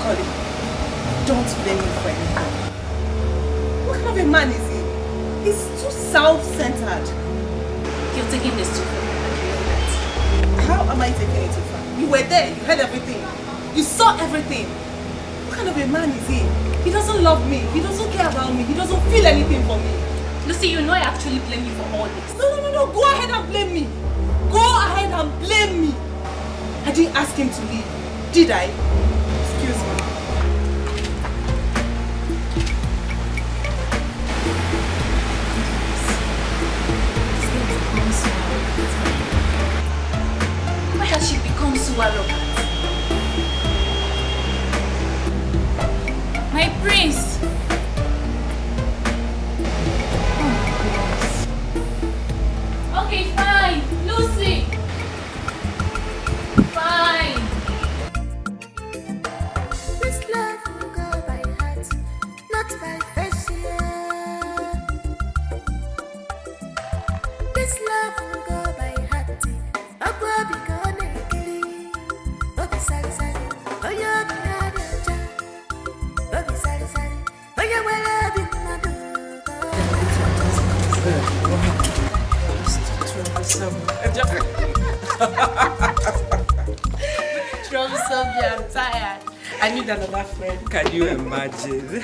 Colin, don't blame me for anything. What kind of a man is he? He's too self-centered. You're taking this too far. How am I taking it too far? You were there, you heard everything. You saw everything. What kind of a man is he? He doesn't love me. He doesn't care about me. He doesn't feel anything for me. Lucy, you know I actually blame you for all this. No. Go ahead and blame me. Go ahead and blame me. I didn't ask him to leave. Did I? Excuse me. Why has she become so arrogant? My prince! Oh, okay, fine. Lucy! Fine. This love will go by heart, not by face. This love will go by heart. Troublesome, I'm tired. I need another friend. Can you imagine?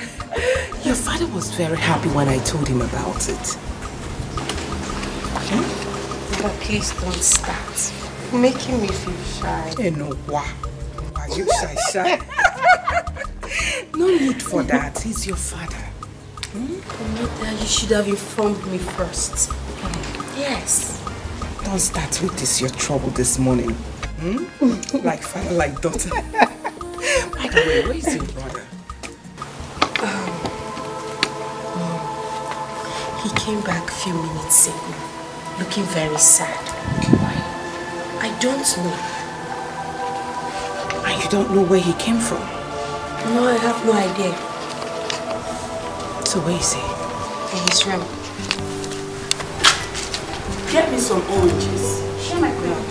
Your father was very happy when I told him about it. But please don't start. You're making me feel shy. You know why? Why you shy? No need for that. He's your father. You should have informed me first. Yes. Don't start with this, your trouble this morning. Like father, like daughter. By the way, where is your brother? He came back a few minutes ago, looking very sad. Why? I don't know. And you don't know where he came from? No, I have no idea. So where is he? In his room. Get me some oranges. Share my plate.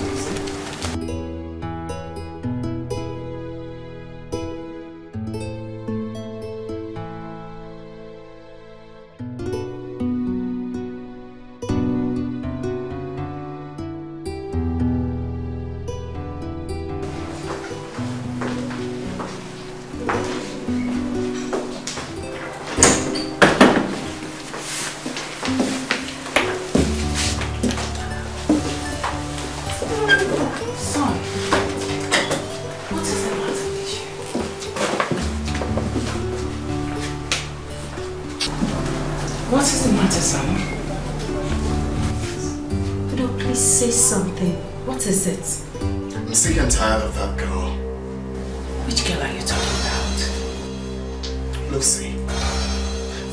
What is the matter, son? Udo, please say something. What is it? I'm sick and tired of that girl. Which girl are you talking about? Lucy.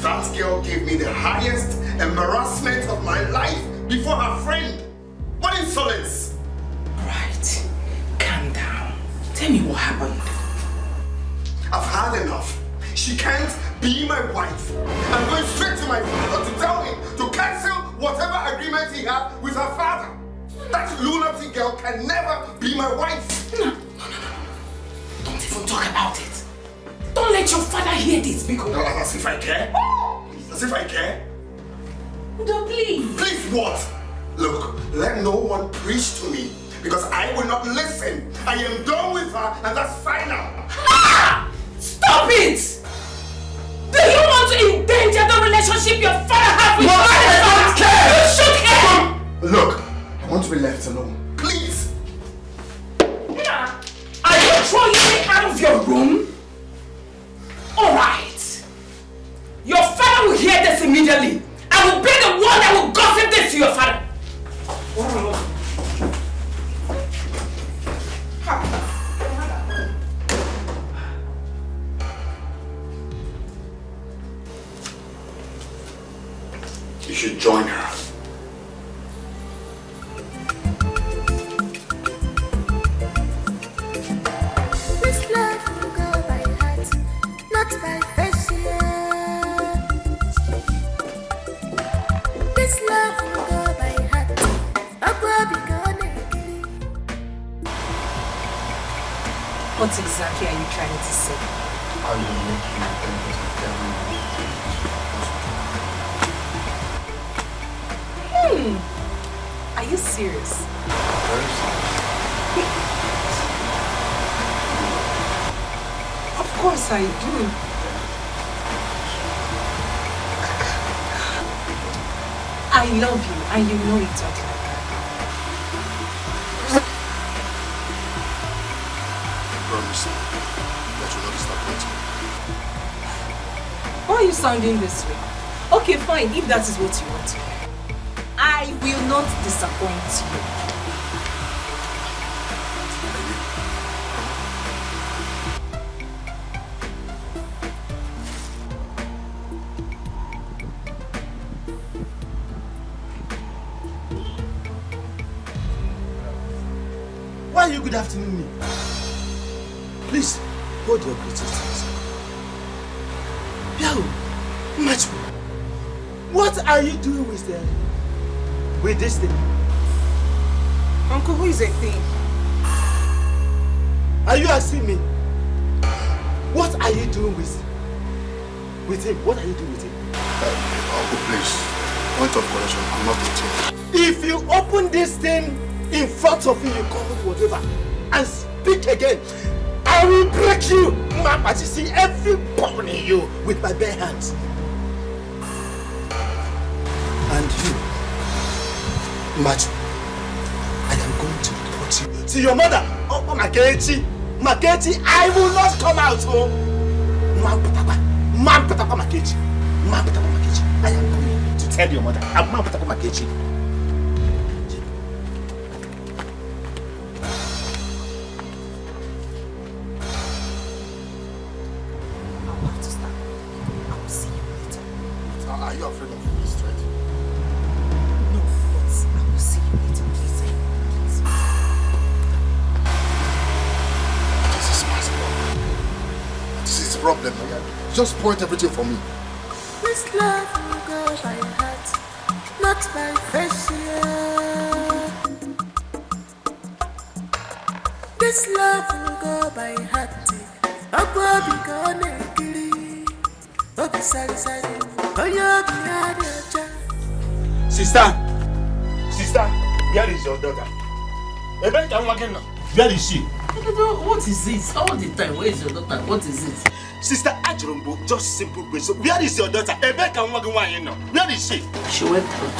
That girl gave me the highest embarrassment of my life before her friend. What insolence! Right. Calm down. Tell me what happened. I've had enough. She can't be my wife. I'm going straight to my father to tell him to cancel whatever agreement he had with her father. That lunatic girl can never be my wife. No. Don't even talk about it. Don't let your father hear this because... No, as if I care. As if I care. Udo, please. Please what? Look, let no one preach to me because I will not listen. I am done with her and that's final. Ah! Stop it! Do you want to endanger the relationship your father has with I don't care! You should care! Look, I want to be left alone. Please! Are you throwing me out of your room? Alright. Your father will hear this immediately. I will be the one that will gossip this to your father. You should join her. This love will go by heart, not by face. This love will go by heart. What is exactly are you trying to say? I will make you Are you serious? very serious. Of course I do. I love you and you know it, Odinaka. Promise that you will not disappoint me. Why are you sounding this way? Okay, fine, if that is what you want to hear. I will not disappoint you. Why are you good afternoon me? Please, hold your greetings. Yo, Machu, what are you doing with this thing? Uncle, who is a thing? Are you asking me? What are you doing with him? What are you doing with him? Uncle, please. Point of correction, I'm not with him. If you open this thing in front of me, you call it whatever, and speak again, I will break you, Mama, to see every bone in you with my bare hands. And you, Machu, I am going to report you to your mother. Oh, Makechi, I will not come out home. Mampatapa Makechi. I am going to tell your mother. I'm Mampatapa Makechi. Are you afraid of this threat? No, but I will see you later, please. This is my problem. This is the problem. Just point everything for me. This love will go by heart, not by face. This love will go by heart. Sister, where is your daughter? Where is she? What is this? All the time, where is your daughter? What is it? Sister Ajurumbo, just simple question. Where is your daughter? Where is she? She went out.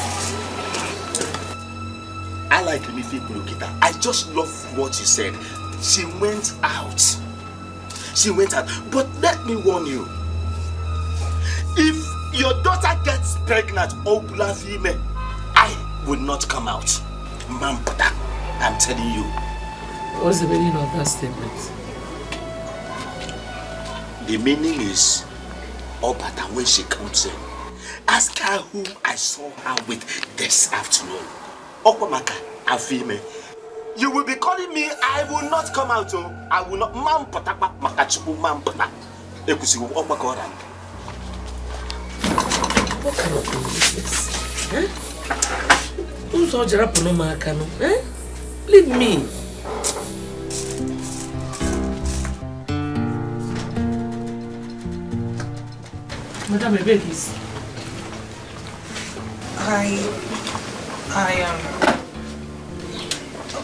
I like Mifi Burukita. I just love what you said. She went out. But let me warn you. If your daughter gets pregnant or female, I will not come out. Mampata, I'm telling you. What's the meaning of that statement? The meaning is, Obata, when she comes in, ask her whom I saw her with this afternoon. Okwamaka, a female. You will be calling me, I will not come out. I will not. Mampata, Makachubu, Mampata. Ekusi, Okwakora. What kind of thing is this? Eh? Who's all Jarapuno Makano? Eh? Leave me. Madam, I beg this.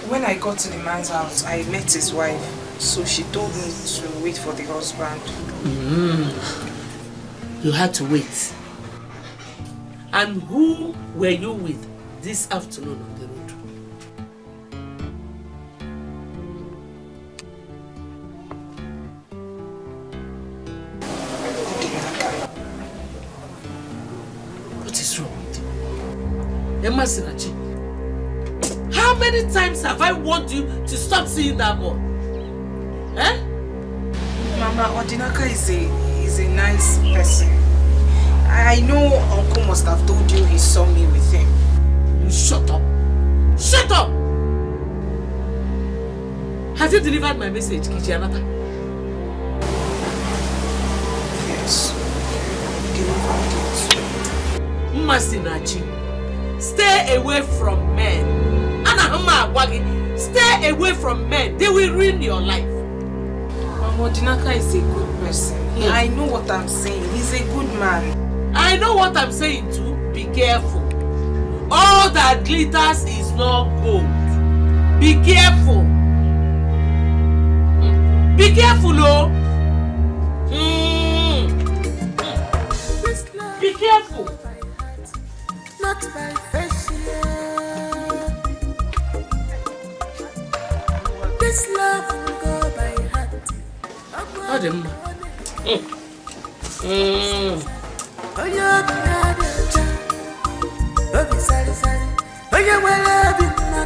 When I got to the man's house, I met his wife. So she told me to wait for the husband. You had to wait. And who were you with this afternoon on the road? What is wrong with you? Emma Sinachi, how many times have I warned you to stop seeing that boy? Eh? Mama, Odinaka is a nice person. I know Uncle must have told you he saw me with him. You shut up! Shut up! Have you delivered my message, Kijianata? Yes. Delivered it. Masinachi, stay away from men. Anahama Agwagi, stay away from men. They will ruin your life. Mama, Odinaka is a good person. I know what I'm saying. He's a good man. I know what I'm saying too. Be careful. All that glitters is not gold. Be careful. Be careful, oh. Be careful. Not by fashion. This love will go by heart. Adam. Oh, you're the baby, sorry, sorry. Oh, you will love you, my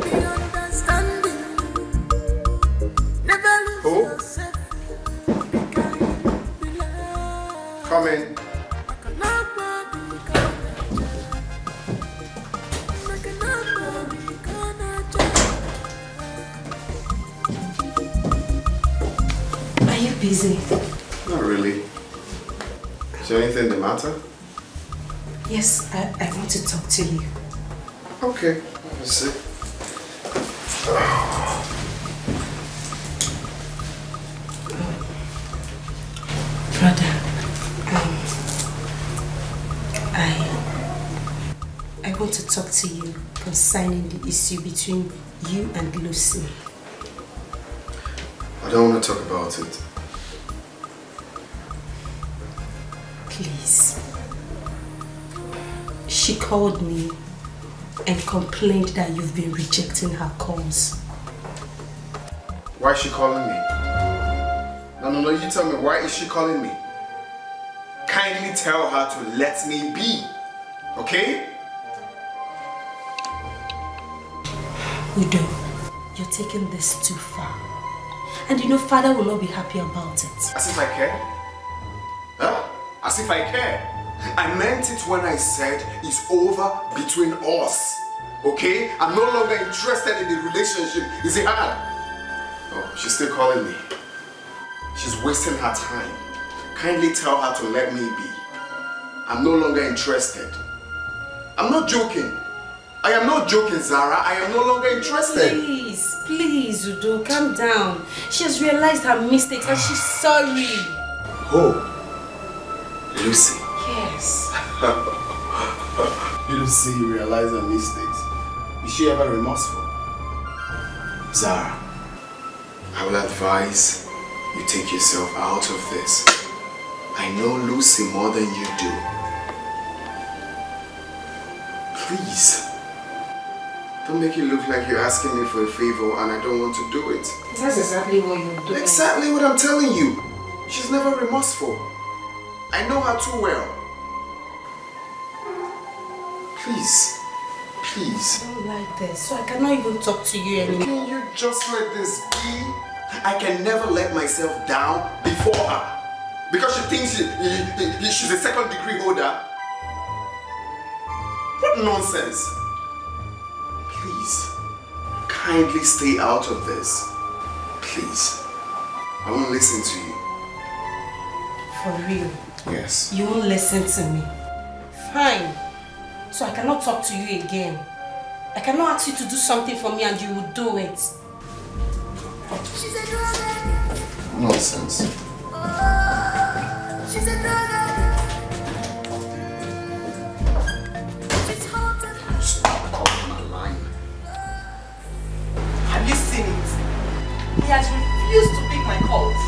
be understanding. Never lose yourself. Come in. Are you busy? Not really. Is there anything the matter? Yes, I want to talk to you. Okay, let's see. Brother, I want to talk to you concerning the issue between you and Lucy. I don't want to talk about it. Please. She called me and complained that you've been rejecting her calls. Why is she calling me? No, you tell me, why is she calling me? Kindly tell her to let me be, okay? Udo, you're taking this too far. And you know Father will not be happy about it. As if I care? Huh? As if I care? I meant it when I said it's over between us, okay? I'm no longer interested in the relationship. Is it hard? Oh, she's still calling me. She's wasting her time. Kindly tell her to let me be. I'm no longer interested. I'm not joking. I am not joking, Zara. I am no longer interested. Please, Udo, calm down. She has realized her mistakes and she's sorry. Oh, Lucy. Yes. Lucy realized her mistakes. Is she ever remorseful? Zara, I will advise you take yourself out of this. I know Lucy more than you do. Please. Don't make it look like you're asking me for a favor and I don't want to do it. That's exactly what you're doing. Exactly what I'm telling you. She's never remorseful. I know her too well. Please. Please. I don't like this, so I cannot even talk to you anymore. Can you just let this be? I can never let myself down before her. Because she thinks she's a second degree holder. What nonsense. Please, kindly stay out of this. Please. I won't listen to you. For real? Yes. You won't listen to me. Fine. So I cannot talk to you again. I cannot ask you to do something for me and you will do it. She's a drug addict. Nonsense. She's a drug addict. She's haunted. Stop calling my line. Have you seen it? He has refused to pick my calls.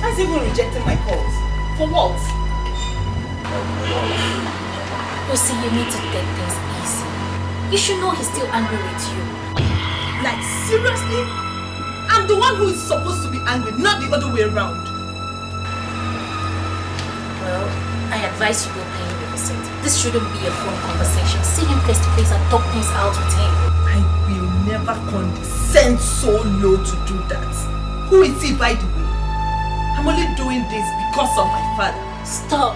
He's even rejecting my calls. For what? Lucy, you need to take things easy. You should know he's still angry with you. Like, seriously? I'm the one who is supposed to be angry, not the other way around. Well, I advise you go pay him a visit. This shouldn't be a phone conversation. See him face to face and talk things out with him. I will never condescend so low to do that. Who is he, by the way? I'm only doing this because of my father. Stop.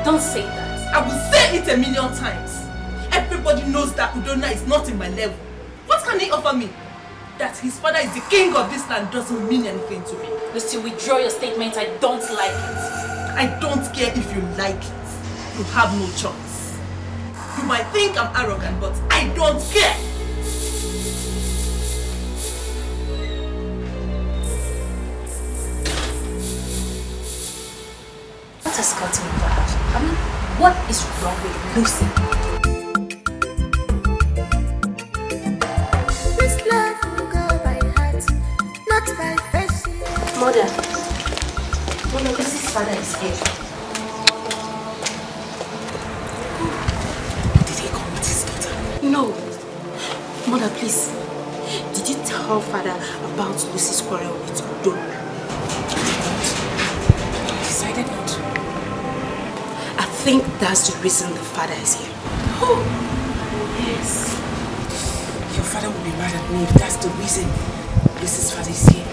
Don't say that. I will say it 1,000,000 times. Everybody knows that Udona is not in my level. What can he offer me? That his father is the king of this land doesn't mean anything to me. Lucy, withdraw your statement. I don't like it. I don't care if you like it. You have no choice. You might think I'm arrogant, but I don't care. What is cutting into our house? I mean, what is wrong with Lucy? This love will go by heart, not by face. Mother, Lucy's father is here. Did he come with his daughter? No. Mother, please. Did you tell father about Lucy's quarrel with Udo? I decided not to. I think that's the reason the father is here. Oh, yes. Your father will be mad at me if that's the reason Lucy's father is here.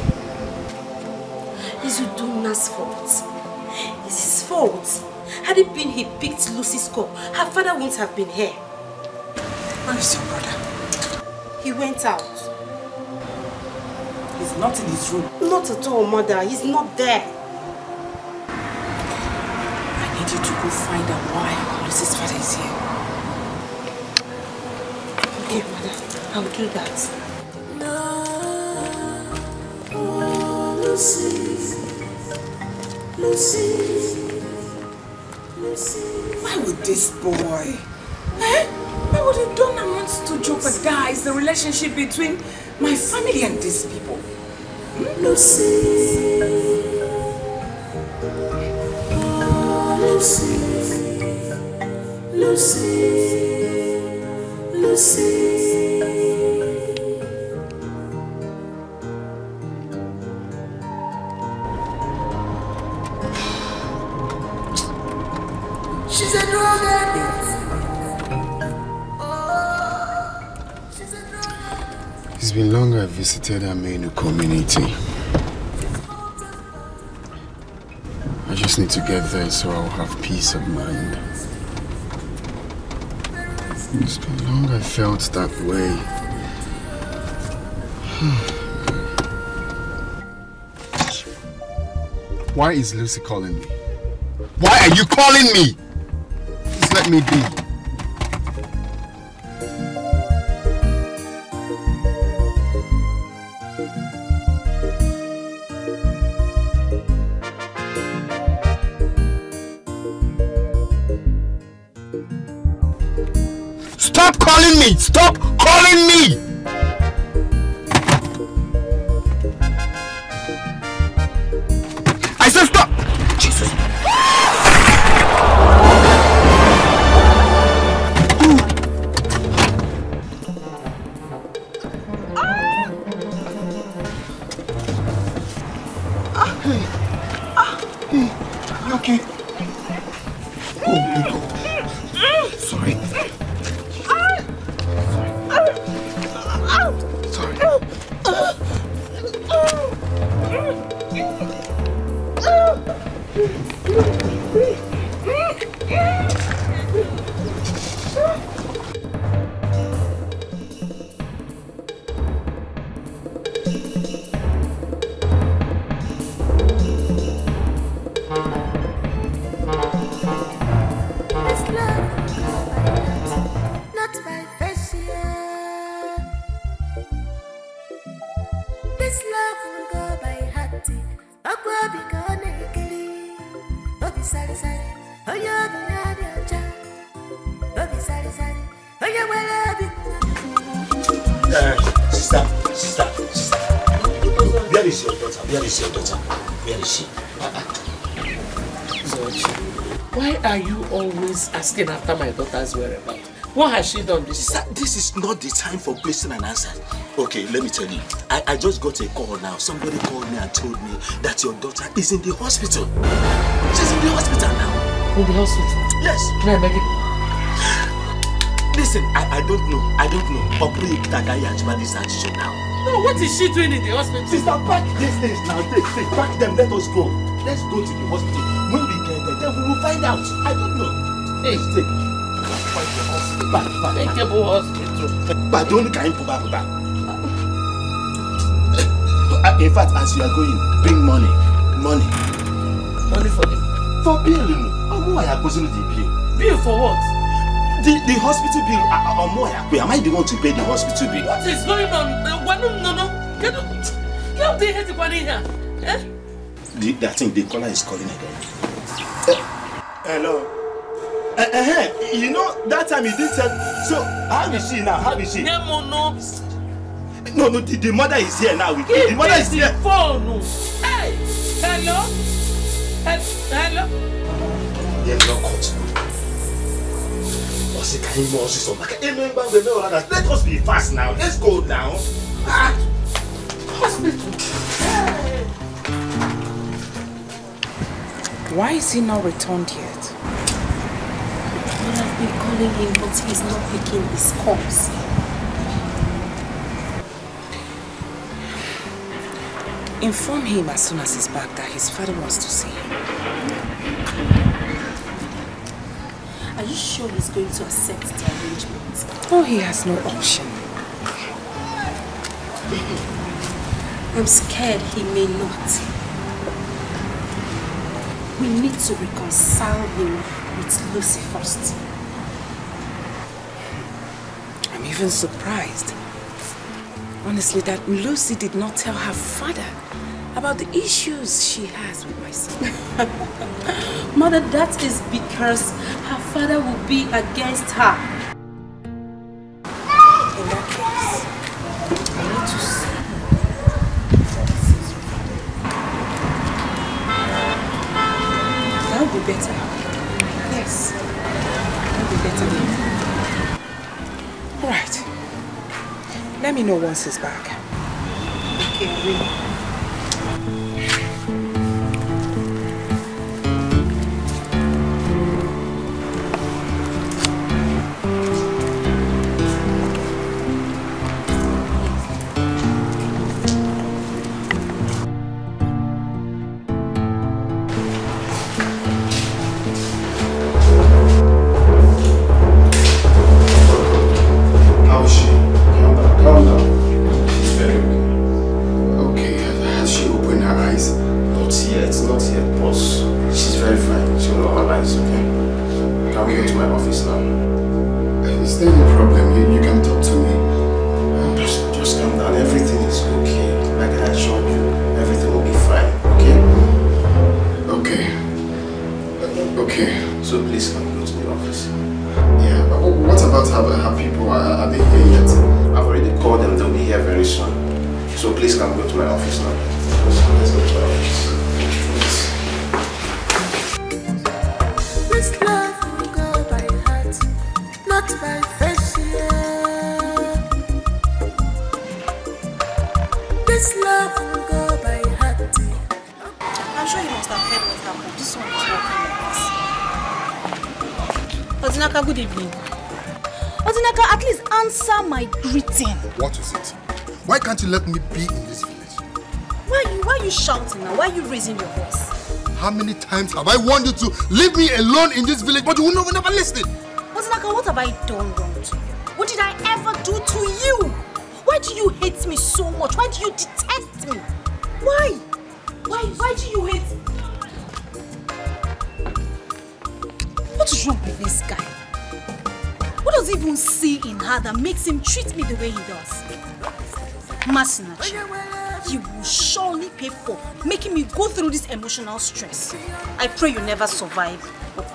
It's Udona's fault. It's his fault. Had it been he picked Lucy's call, her father wouldn't have been here. Where is your brother? He went out. He's not in his room. Not at all, Mother. He's not there. I need you to go find out why Lucy's father is here. Okay, Mother. I'll do that. Lucy, Lucy, Lucy. Why would this boy? Eh? Why would Udona want to jeopardize the relationship between my family and these people? Lucy, Lucy, Lucy, Lucy. She's a drug addict. It's been long I visited Aminu community. I just need to get there so I'll have peace of mind. It's been long I felt that way. Why is Lucy calling me? Why are you calling me? Just let me be. Stop calling me! Stop calling me! I said stop! Jesus! Hey, you okay? Oh, sorry. Sister. Where is your daughter? Where is your daughter? Where is she? Why are you always asking after my daughter's whereabouts? What has she done this time? This is not the time for question and answer. Okay, let me tell you. I just got a call now. Somebody called me and told me that your daughter is in the hospital. She's in the hospital now. In the hospital? Yes. Can I beg you? Listen, I don't know. Operate Takaya Ajibadi's attitude now. No, what is she doing in the hospital? Sister, pack these things now. Take, pack them. Let us go. Let's go to the hospital. When we get there, then we will find out. I don't know. Hey, take. Back. But don't kind of back. In fact, as you are going, bring money. Money for the... For bill, you know. I am going to the bill. Bill for what? The hospital bill. Am I the one to pay the hospital bill? What is going on? No. How they hate the here? Eh? I think the caller is calling again. Hello. You know, that time you didn't tell. So, how is she now? How is she? No. No, the mother is here now. The mother is here. Phone. Hey, hello. Hello. Let us be fast now. Let's go now. Hospital. Why is he not returned yet? I've been calling him, but he's not picking his calls. Inform him as soon as he's back that his father wants to see him. Are you sure he's going to accept the arrangement? Oh, he has no option. I'm scared he may not. We need to reconcile him with Lucy first. I'm even surprised, honestly, that Lucy did not tell her father about the issues she has with my son. Mother, that is because her father will be against her. In that case, I need to see. That would be better. Yes. That would be better. All right. Let me know once he's back. Okay, I will. Good evening. Odinaka, at least answer my greeting. What is it? Why can't you let me be in this village? Why are you shouting now? Why are you raising your voice? How many times have I warned you to leave me alone in this village, but you will never listen? Odinaka, what have I done wrong to you? What did I ever do to you? Why do you hate me so much? Why do you detest me? Why? Why do you hate me? What is wrong with this guy? What does he even see in her that makes him treat me the way he does? Masinachi, you will surely pay for making me go through this emotional stress. I pray you never survive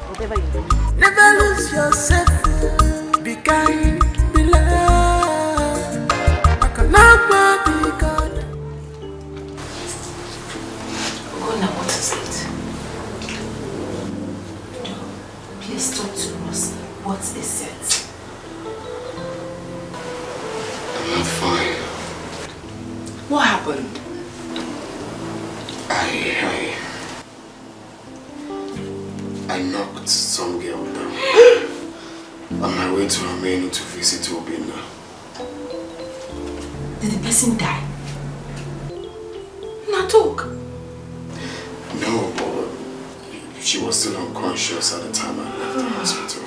whatever you do. Never lose yourself. Be kind, be loved. I cannot be God. Ogona, what is it? No, please talk to us. What is it? I'm not fine. What happened? I knocked some girl down on my way to Romania to visit Obina. Did the person die? Now talk. No, but she was still unconscious at the time I left the hospital.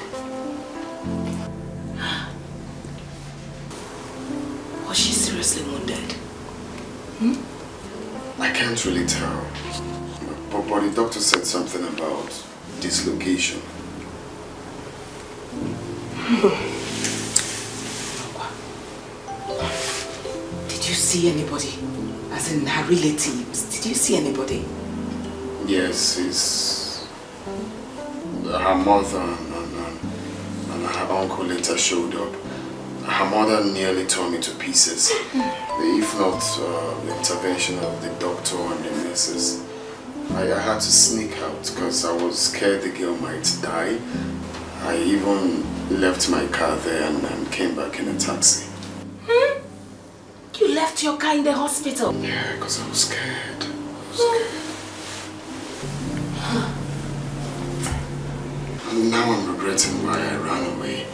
Was she seriously wounded? I can't really tell. But the doctor said something about dislocation. Did you see anybody? As in her relatives? Did you see anybody? Yes, his her mother and her uncle later showed up. Her mother nearly tore me to pieces. If not the intervention of the doctor and the nurses, I had to sneak out because I was scared the girl might die. I even left my car there and came back in a taxi. You left your car in the hospital? Yeah, because I was scared. And now I'm regretting why I ran away.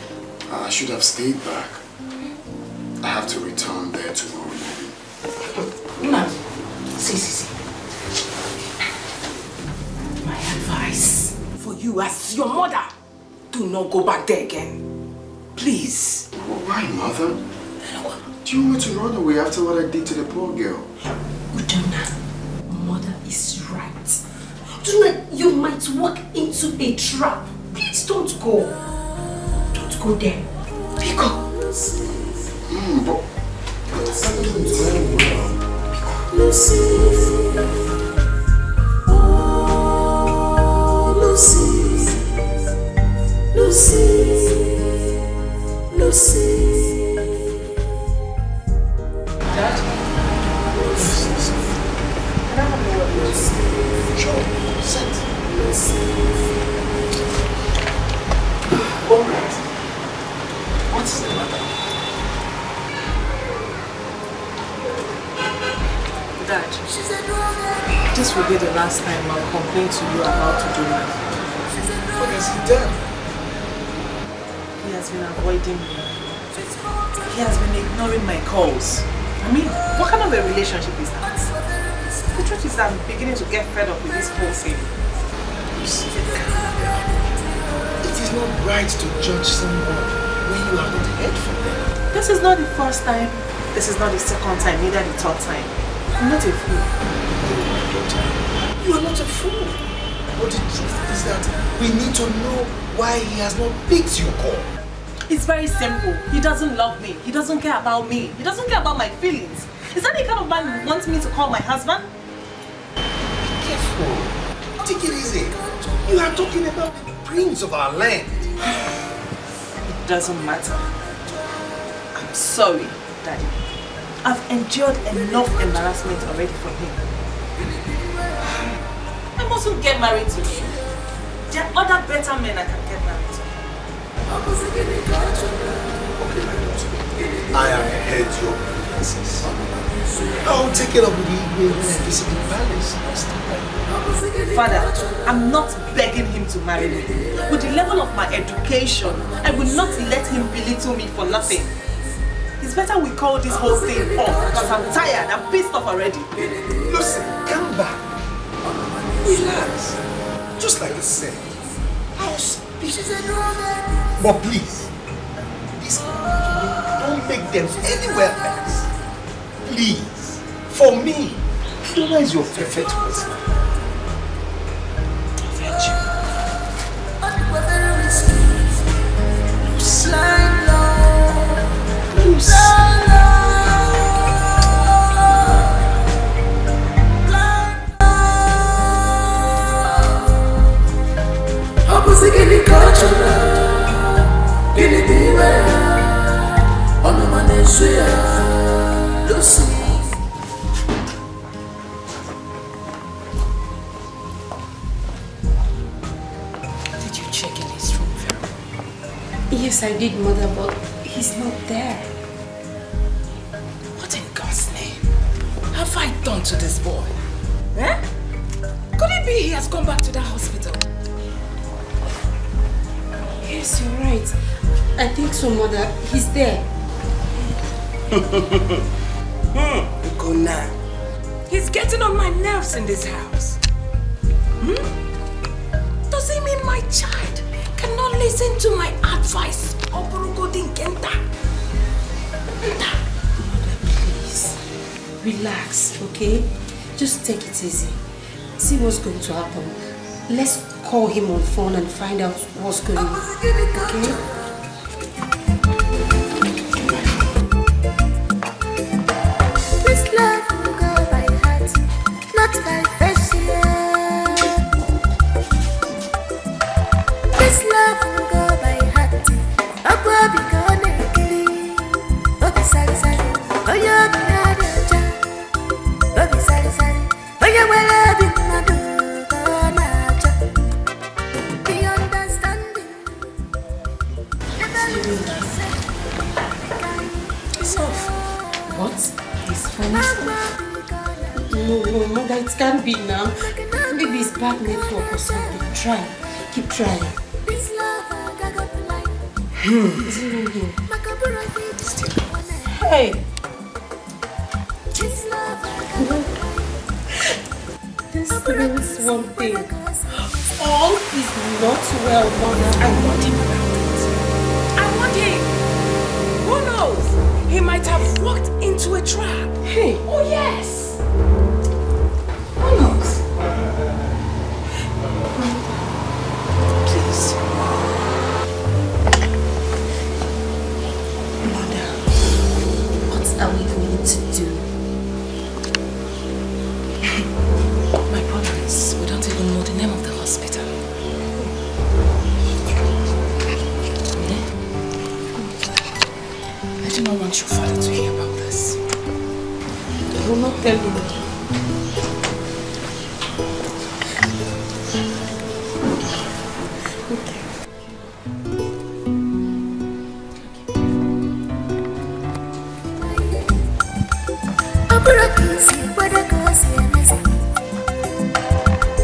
I should have stayed back. I have to return there tomorrow morning. No. See. My advice for you as your mother, do not go back there again. Please. Why, Mother? Do you want me to run away after what I did to the poor girl? Udona, Mother is right. Udona, you might walk into a trap. Please don't go. Don't go there. Because... but I'm doing very well. Lucy. Oh, Lucy. Dad? Yes. Can I have a word with you? Sure. Sit. All right. What's the matter? Dad, this will be the last time I'll complain to you about Udona. What has he done? He has been avoiding me. He has been ignoring my calls. I mean, what kind of a relationship is that? The truth is that I'm beginning to get fed up with this whole thing. It is not right to judge someone when you have not heard from them. This is not the first time. This is not the second time, neither the third time. I'm not a fool. No, daughter. You are not a fool. But the truth is that we need to know why he has not picked your call. It's very simple. He doesn't love me. He doesn't care about me. He doesn't care about my feelings. Is that the kind of man who wants me to call my husband? Be careful. Take it easy. You are talking about the prince of our land. It doesn't matter. I'm sorry, Daddy. I've endured enough embarrassment already from him. I mustn't get married to him. There are other better men I can get married to. Okay, my daughter. I have heard your grievances. I'll take it up with you when I visit the palace next time. Father, I'm not begging him to marry me. With the level of my education, I will not let him belittle me for nothing. It's better we call this whole thing off because I'm tired. I'm pissed off already. Listen, come back. Relax. Just like I said, I'll speak. But please, this don't make them anywhere else. Please, for me, Udona is your perfect person. Did you check in his room, Pharaoh? Yes, I did, Mother, but he's not there. What in God's name have I done to this boy? Eh? Could it be he has gone back to the hospital? Yes, you're right. I think so, Mother. He's there. Go now. He's getting on my nerves in this house. Does it mean my child cannot listen to my advice? Mother, please. Relax, okay? Just take it easy. See what's going to happen. Let's call him on phone and find out what's going on. Okay? This love will go by heart, not by fashion. No, Mother, it can't be now. Maybe it's bad network or something. Try. Keep trying. Is it in here? Hey! This means one thing. All is not well, Mother. I want him around it. I want him. Who knows? He might have walked into a trap. Hey! Oh, yes. Who knows? Please. Mother, what are we going to do? My problem is we don't even know the name of the hospital. I do not want your father to hear about this. I will not tell him.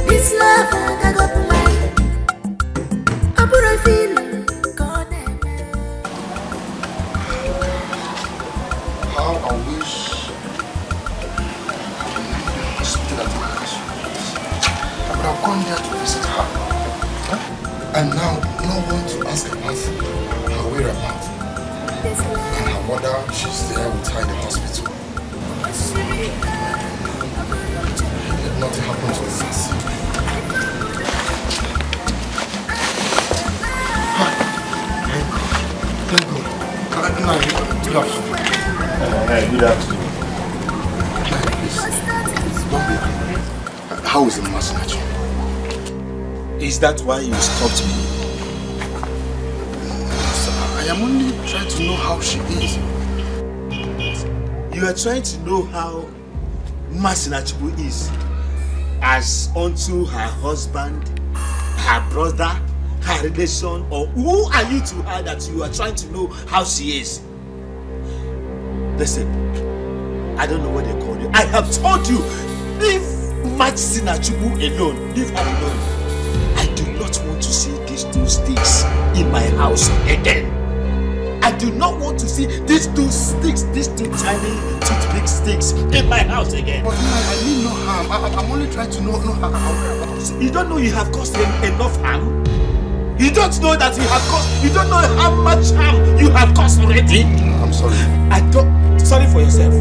This love I got blind. I feel God. How I wish hospital at my house. I would have gone there to visit her. And now no one to ask about her whereabouts. And her mother, she's there with her in the hospital. Let nothing happen to us. Thank God. Good afternoon. Good afternoon. Please, don't be. How is the Masinachi? Is that why you stopped me? I am only trying to know how she is. You are trying to know how Masinachibu is as unto her husband, her brother, her relation, or who are you to her that you are trying to know how she is? Listen, I don't know what they call you. I have told you, leave Masinachibu alone. Leave her alone. I do not want to see these two sticks in my house again. I do not want to see these two sticks, these two tiny toothpick sticks in my house again. But I mean no harm. I'm only trying to know her whereabouts. You don't know you have caused him enough harm? You don't know that you have caused, you don't know how much harm you have caused already? I'm sorry. Sorry for yourself.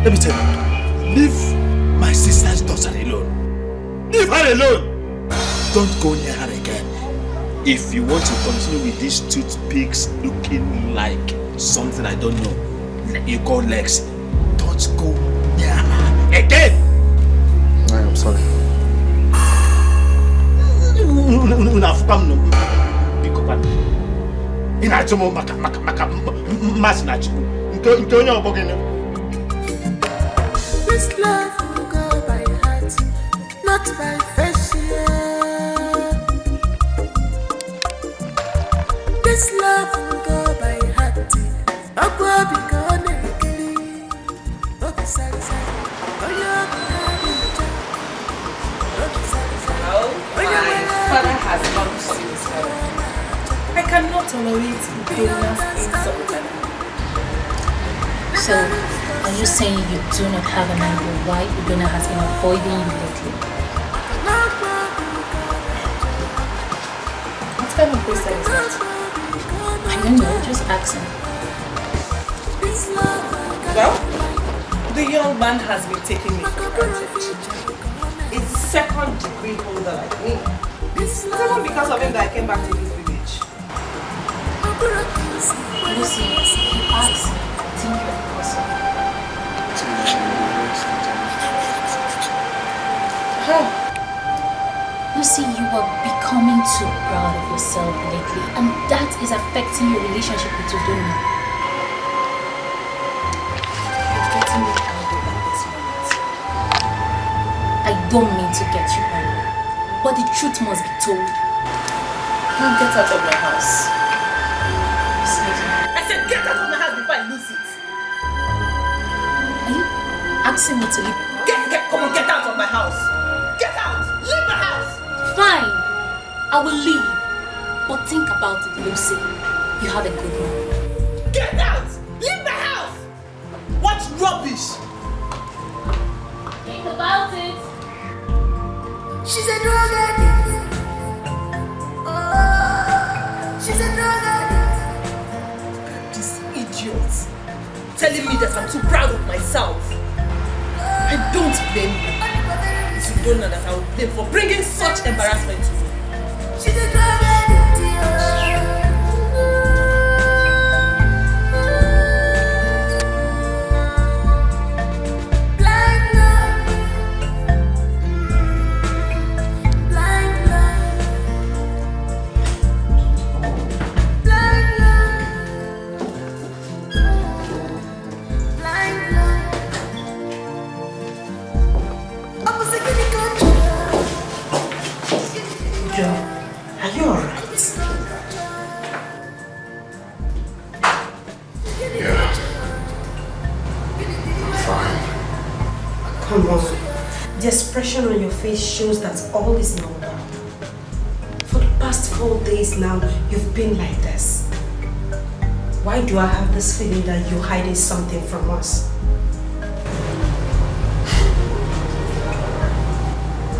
Let me tell you, leave my sister's daughter alone. Leave her alone. Don't go near her again. If you want to continue with these toothpicks looking like something I don't know, you call legs, don't go near her again. I am sorry. This love will go by heart, not by fashion. This love will go by heart. Akwa bikone kili, obi salsa, Father has gone suicidal. I cannot tolerate Udona's insult. So, are you saying you do not have an idea why Udona has been avoiding you lately? What kind of question is that? I don't know, just asking. Well, the young man has been taking me for granted. It's second degree holder like me. It's not because of him that I came back to this village. Lucy, you asked, I think you're the person. Lucy, you are becoming too proud of yourself lately, and that is affecting your relationship with Udona. You're getting me angry at this moment. I don't mean to get you angry, but the truth must be told. Now get out of my house. I said get out of my house before I lose it. Are you asking me to leave? Get Come on, get out of my house. Get out! Leave my house! Fine. I will leave. But think about it, Lucy. You have a good one. Get out! Leave my house! What rubbish! Think about it. She's a drug addict. Oh, she's a drug addict. These idiots telling me that I'm too proud of myself. I don't blame you. If you don't know that I would blame for bringing such embarrassment to me. She's a drug addict. Blind love. Blind love. Blind love. Blind love. I was like, Joe, are you alright? Yeah. I'm fine. Come on. The expression on your face shows that all is not well. For the past 4 days now, you've been like this. Why do I have this feeling that you're hiding something from us?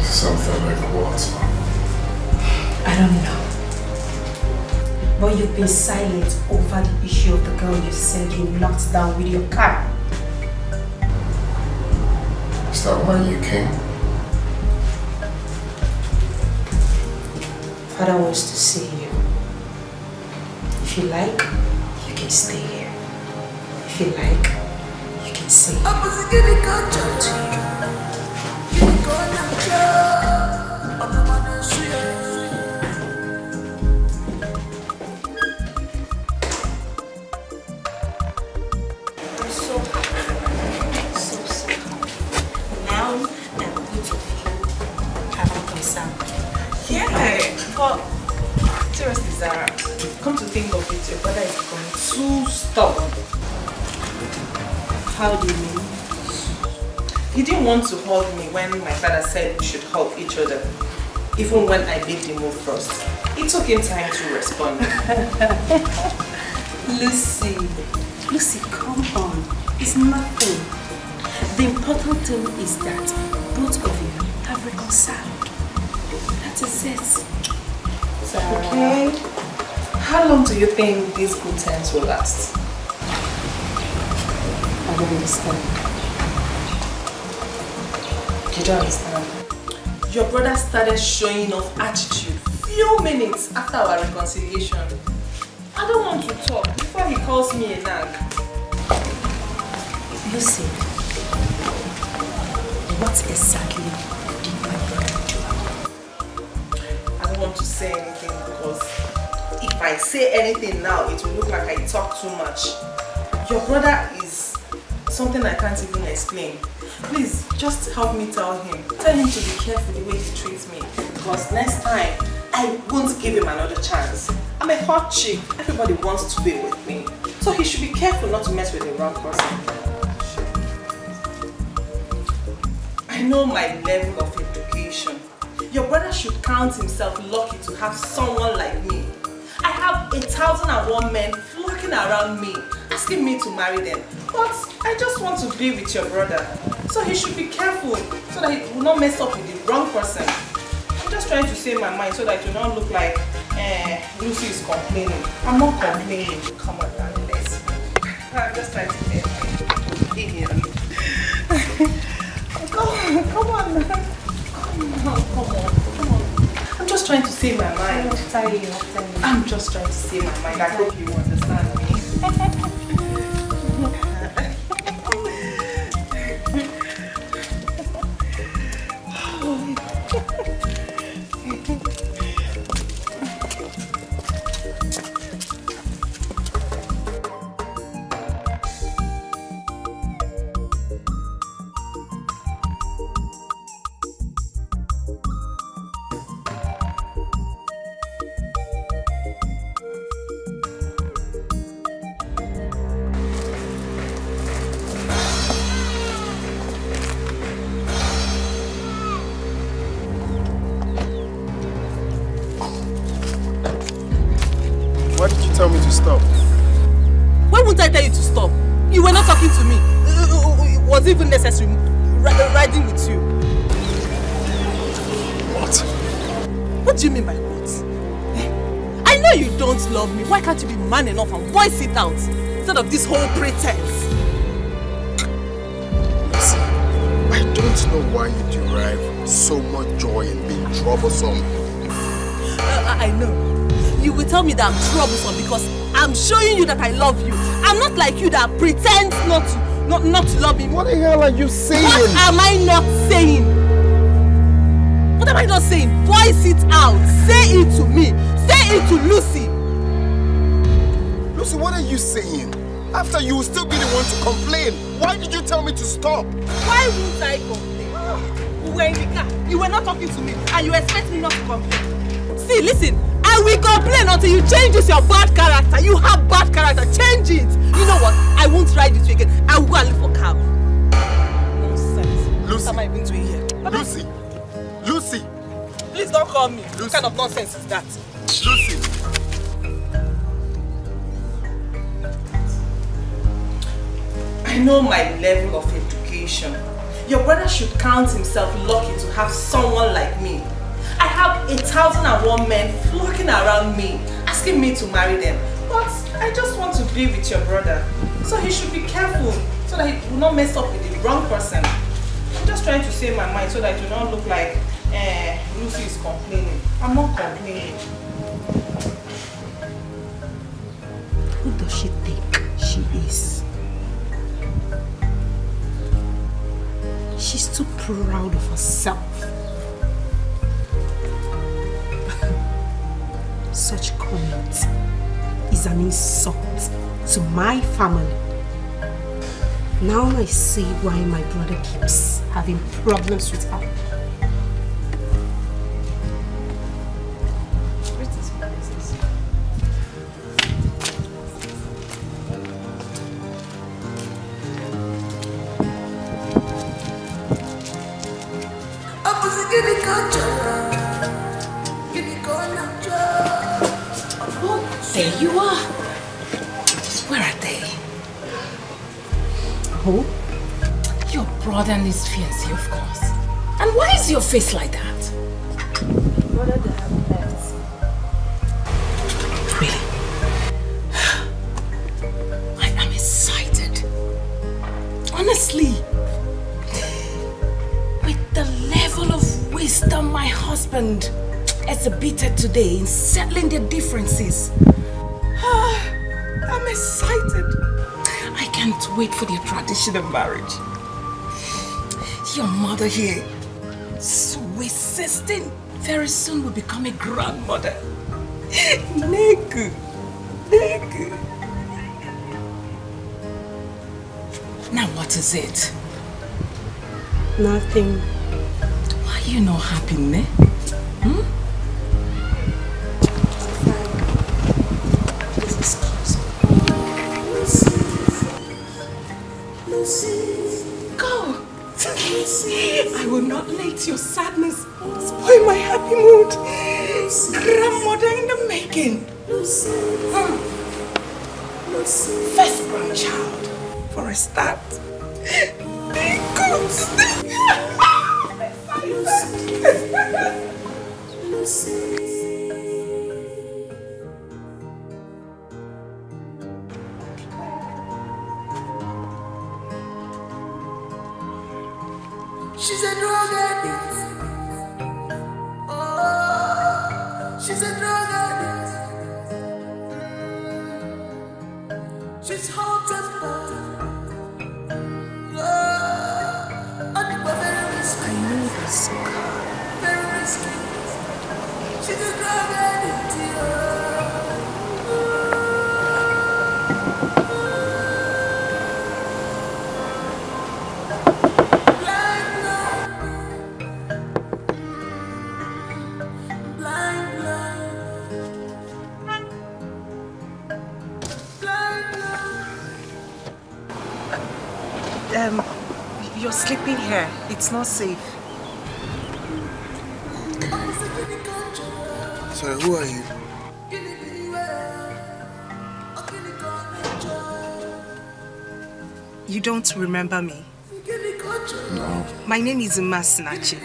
Something like what? I don't know. But you've been silent over the issue of the girl you said you knocked down with your car. Is that why you came? Father wants to see you. If you like, you can stay here. If you like, you can stay here. But seriously, Zara, come to think of it, your brother is becoming too stubborn. How do you mean? He didn't want to hug me when my father said we should hug each other, even when I made the move first. It took him time to respond. Lucy, come on. It's nothing. The important thing is that both of you have reconciled. That is it. Okay. How long do you think these good times will last? I don't understand. You don't understand? Your brother started showing off attitude few minutes after our reconciliation. I don't want to talk before he calls me a nag. Lucy, what exactly did my brother do? I don't want to say anything because if I say anything now, it will look like I talk too much. Your brother is something I can't even explain. Please, just help me tell him. Tell him to be careful the way he treats me. Because next time, I won't give him another chance. I'm a hot chick. Everybody wants to be with me. So he should be careful not to mess with the wrong person. I know my level of education. Your brother should count himself lucky to have someone like me. I have 1,001 men flocking around me, asking me to marry them. But I just want to be with your brother. So he should be careful so that he will not mess up with the wrong person. I'm just trying to say my mind so that it will not look like Lucy is complaining. I'm not complaining. Come on, darling, let's. I'm just trying to say my opinion. Come on. I'm just trying to say my mind. I'm just trying to say my mind. I hope you understand me. tell me to stop? Why wouldn't I tell you to stop? You were not talking to me. It was even necessary riding with you. What? What do you mean by what? I know you don't love me. Why can't you be man enough and voice it out instead of this whole pretense? Listen, I don't know why you derive so much joy in being troublesome. I know. You will tell me that I'm troublesome because I'm showing you that I love you. I'm not like you that pretends not to love me. What the hell are you saying? What am I not saying? What am I not saying? Voice it out. Say it to me. Say it to Lucy. Lucy, what are you saying? After you will still be the one to complain. Why did you tell me to stop? Why won't I complain? We were in the car. You were not talking to me and you expect me not to complain. See, listen. I will complain until you change this your bad character. You have bad character. Change it. You know what? I won't ride with you again. I will go and look for cab. Nonsense. Lucy. What am I even doing here? Lucy. Lucy. Please don't call me. Lucy. What kind of nonsense is that? Lucy. I know my level of education. Your brother should count himself lucky to have someone like me. I have 1,001 men flocking around me, asking me to marry them. But I just want to be with your brother. So he should be careful, so that he will not mess up with the wrong person. I'm just trying to say my mind so that it will not look like Lucy is complaining. I'm not complaining. Who does she think she is? She's too proud of herself. Such comment is an insult to my family. Now I see why my brother keeps having problems with her. There you are. Where are they? Who? Your brother and his fiancée, of course. And why is your face like that? Brother, they have left. Really? I am excited. Honestly. With the level of wisdom my husband exhibited today in settling their differences. I'm excited. I can't wait for their traditional marriage. Your mother here, sweet sister, very soon will become a grandmother. Negu. Now what is it? Nothing. Why are you not happy, ne? Go! I will not let your sadness spoil my happy mood. Grandmother in the making. First grandchild for a start. She's a drug addict. Oh, she's a drug addict. She's hot and cold. Very risky. I know this. Very risky. She's a drug addict. You're sleeping here. It's not safe. Sorry, who are you? You don't remember me? No. My name is Masinachi.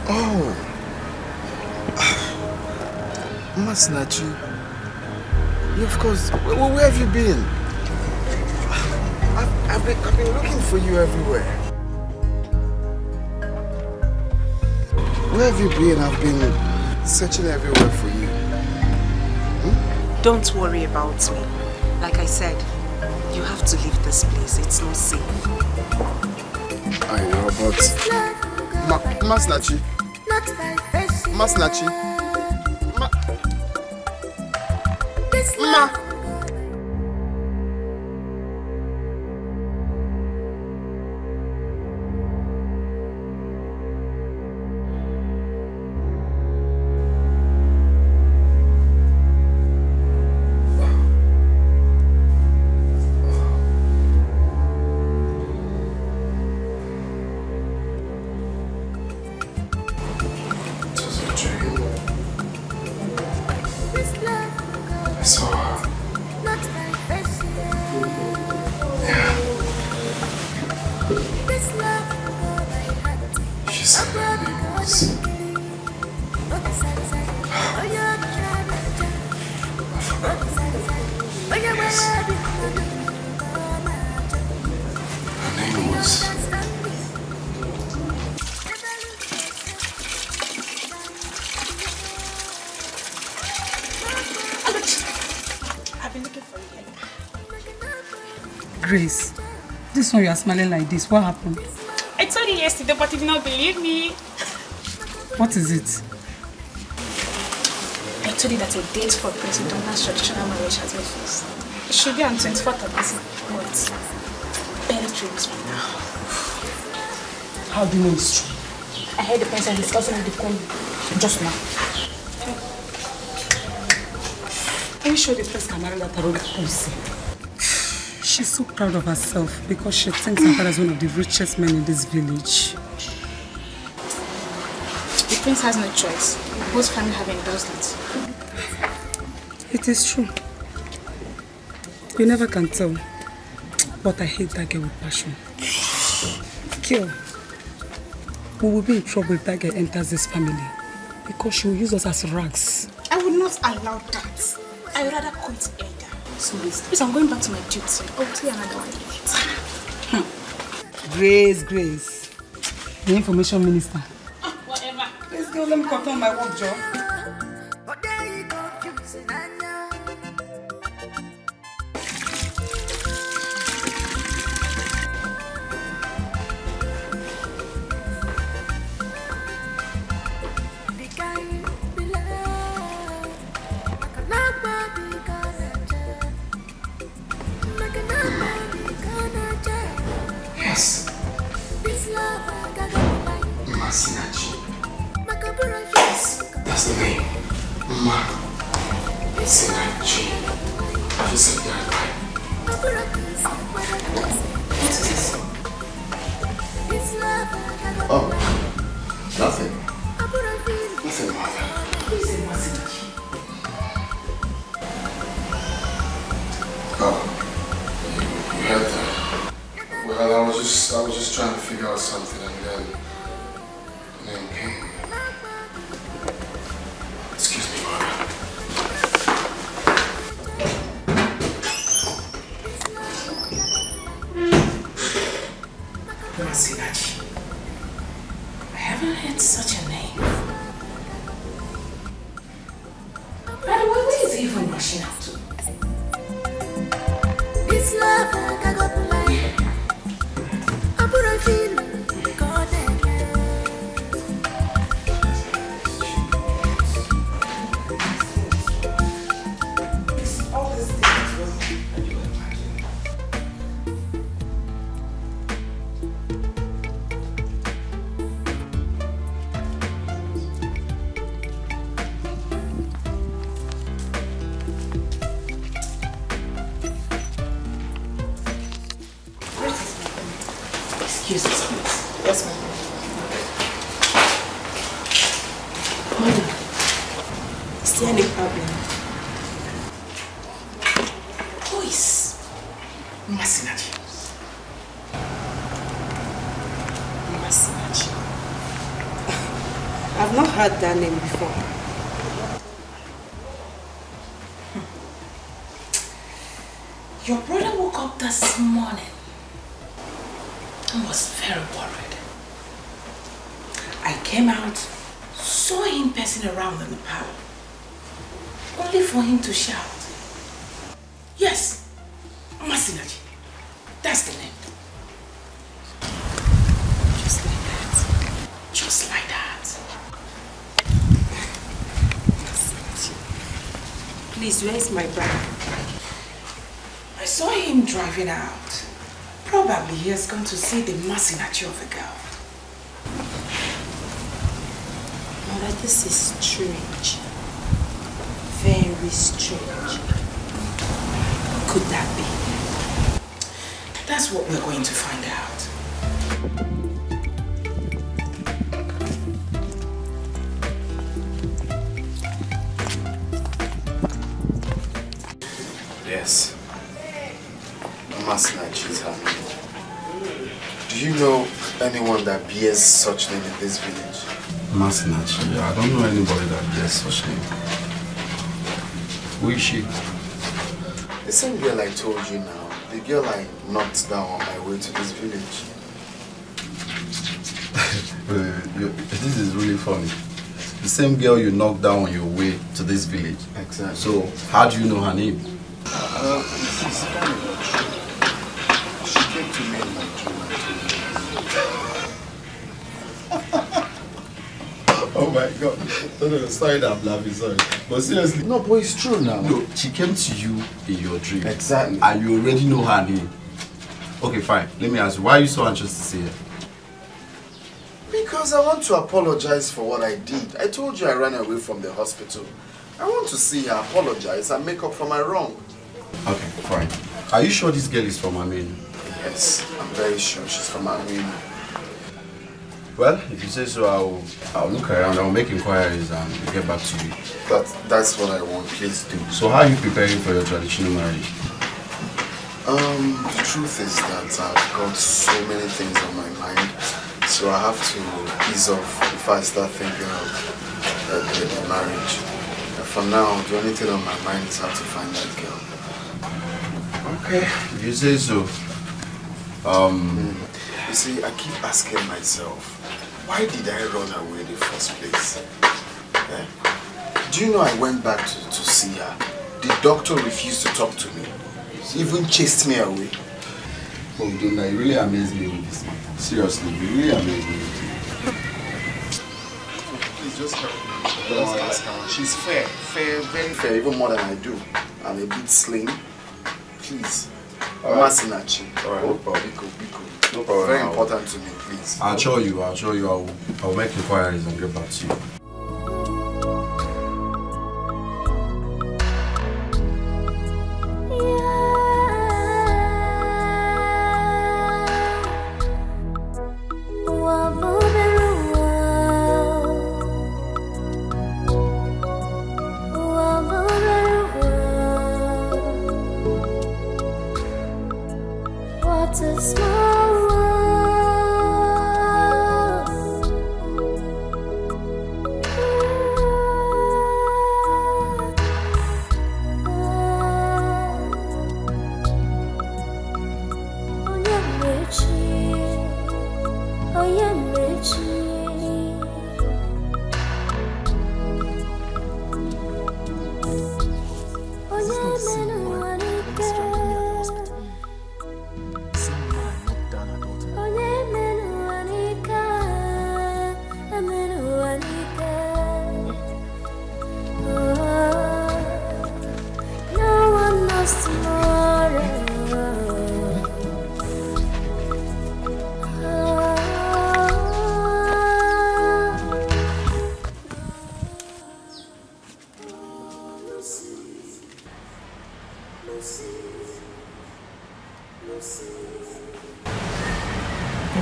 Oh. Masinachi. Yeah, of course. Where have you been? I've been looking for you everywhere. Where have you been? I've been searching everywhere for you. Don't worry about me. Like I said, you have to leave this place. It's not safe. I know, but... Masinachi. Masinachi. Ma. Grace, this one you are smiling like this. What happened? I told you yesterday, but you did not believe me. What is it? I told you that a date for Prince Donald's traditional marriage has been fixed. It should be on 24th of this month. Barely 3 weeks from now. How do you know it's true? I heard the person discussing with the queen just now. Are you sure the prince can marry that arrogant person? She's so proud of herself because she thinks her father is one of the richest men in this village. The prince has no choice. Both families have endorsed it. It is true. You never can tell. But I hate that girl with passion. Kill. We will be in trouble if that girl enters this family. Because she will use us as rags. I would not allow that. I would rather quit Ada. So please, I'm going back to my duty. I will tell you another one later. Grace. The information minister. Whatever. Let's go, let me confirm my work job. Yes. Masinachi. Yes, that's the name. Masinachi. You said that right. What is this? Oh, nothing. Nothing, mother. Who is it, Masinachi? Oh, you heard that? Well, I was just trying to figure out something, and then came. Excuse me, mother. Masinachi. I haven't heard such a name. By the way, where is he even rushing out to? This love I got to lie. I put a feeling God. All these things was you imagine. Excuse us, please. Yes, ma'am. Madam, Is there any problem? who is I've not heard that name before. Your brother woke up this morning and was very worried. I came out, saw him passing around in the park, only for him to shout. Yes, Masinachi. That's the name. Just like that. Just like that. Please, where is my brother? I saw him driving out. Probably he has gone to see the Masinachi of the girl. Mother, this is strange. Very strange. Could that be? That's what we're going to find out. Yes. Masinachi is her name. Do you know anyone that bears such name in this village? Masinachi? I don't know anybody that bears such name. Who is she? The same girl I told you now. The girl I knocked down on my way to this village. This is really funny. The same girl you knocked down on your way to this village. Exactly. So, how do you know her name? It's funny but true. She came to me in my dream. Oh my God. No, sorry that I'm laughing, sorry. But seriously. No, but it's true now. No, she came to you in your dream. Exactly. And you already know her name. Okay, fine. Let me ask you, why are you so anxious to see her? Because I want to apologize for what I did. I told you I ran away from the hospital. I want to see her apologize and make up for my wrong. Okay, fine. Are you sure this girl is from Aminu? Yes, I'm very sure she's from Aminu. Well, if you say so, I'll look around, I'll make inquiries and get back to you. That's what I want, please do. So how are you preparing for your traditional marriage? The truth is that I've got so many things on my mind, so I have to ease off if I start thinking of the marriage. For now, the only thing on my mind is how to find that girl. Okay, if you say so. You see, I keep asking myself, why did I run away in the first place? Eh? Do you know I went back to see her? The doctor refused to talk to me. He even chased me away. Oh, Donna, you really amazed me with this. Seriously, you really amazed me with this. Please just help me. Just ask her. She's fair, very fair, even more than I do. I'm a bit slim. Please. Masinachi. Alright, no problem. Biko. No problem. Very important to me, please. I'll show you. I'll make inquiries and get back to you.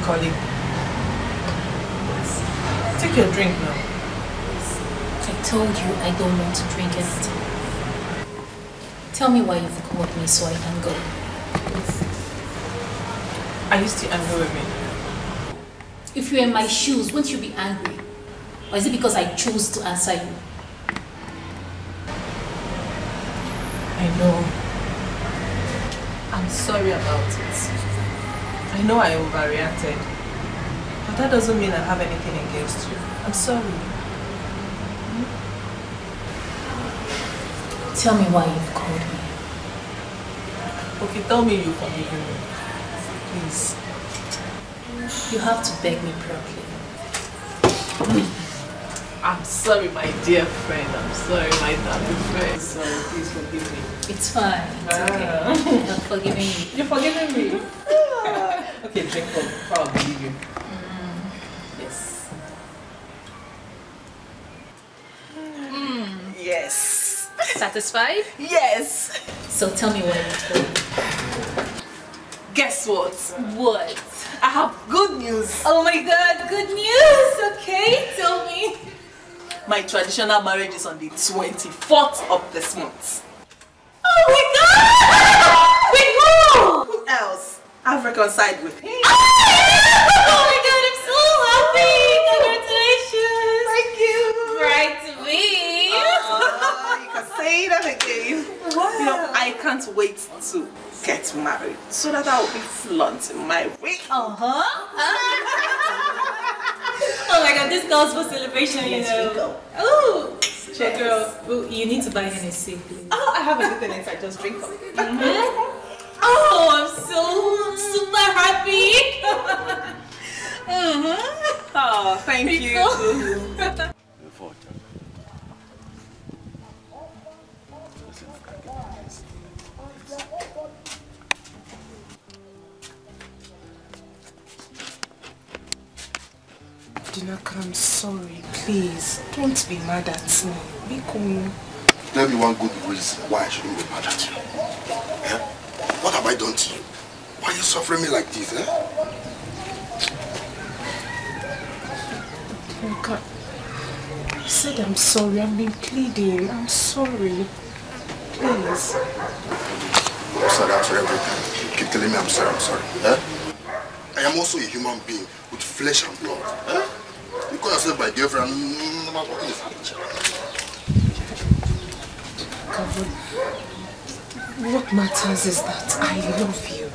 Colleague, take your drink now. I told you I don't want to drink anything. Tell me why you've called me so I can go. Are you still angry with me? If you're in my shoes, won't you be angry? Or is it because I chose to answer you? I know. I'm sorry about it. I know I overreacted. But that doesn't mean I have anything against you. I'm sorry. Tell me why you've called me. Okay, tell me you forgive me. Please. You have to beg me properly. I'm sorry, my dear friend. I'm sorry, my darling friend. Sorry, please forgive me. It's fine. It's okay. I'm forgiving you. You're forgiving me? Okay, drink up. I'll believe you. Yes. Yes. Satisfied? Yes. So tell me what you've told me. Guess what? What? I have good news. Oh my god, good news! Okay, tell me. My traditional marriage is on the 24th of this month. Oh my god! With who? Who else? I've reconciled with him. Oh my god, I'm so happy! Congratulations! Thank you. Right to me. You can say that again. Wow. You know, I can't wait to get married so that I'll be flaunting my ring. Oh my god, this calls for celebration, you know. Oh, Cheers. girl, you need to buy Hennessy, please. Oh, I have everything inside. Just drink up. Oh, I'm so super happy. Oh, thank you. Dinaka, I'm sorry. Please, don't be mad at me. Be cool. Tell me one good reason why I shouldn't be mad at you. Eh? What have I done to you? Why are you suffering me like this, eh? Dinaka, I said I'm sorry. I've been pleading. I'm sorry. Please. I'm sorry after everything. You keep telling me I'm sorry, eh? I am also a human being with flesh and blood, eh? You call yourself my girlfriend, What matters is that I love you.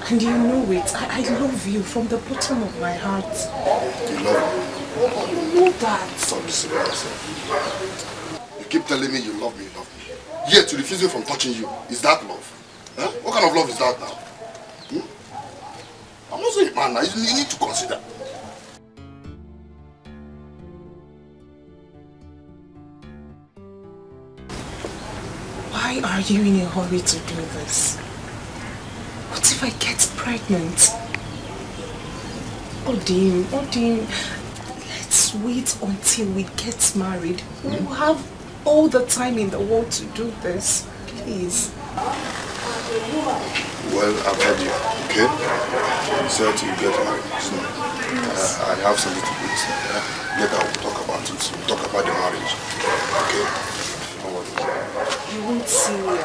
And you know it. I love you from the bottom of my heart. You love me? You know that. Stop deceiving yourself. You keep telling me you love me. Yet you refuse me from touching you. Is that love? Eh? What kind of love is that now? I'm also a man now. You need to consider. Why are you in a hurry to do this? What if I get pregnant? Odin, let's wait until we get married. We'll have all the time in the world to do this. Please. Well, I've heard you, okay? You said you get married, so I have something to do. Later we'll talk about it. We'll talk about the marriage, okay? You won't see me.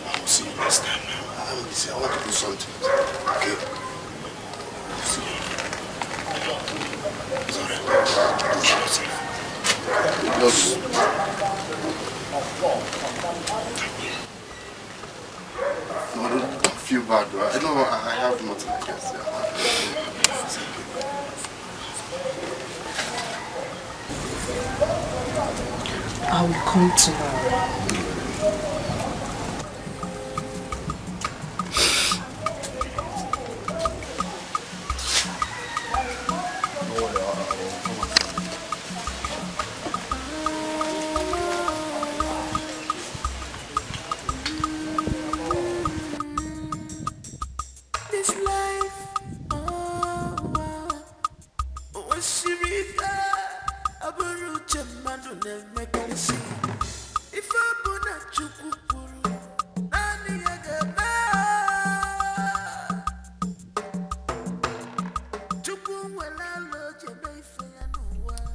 I'll see you next time. I'm busy. I want to do something, okay? See you. It's alright. Do for yourself. Just... No, don't feel bad, bro. I know I have nothing against you. I will come tomorrow.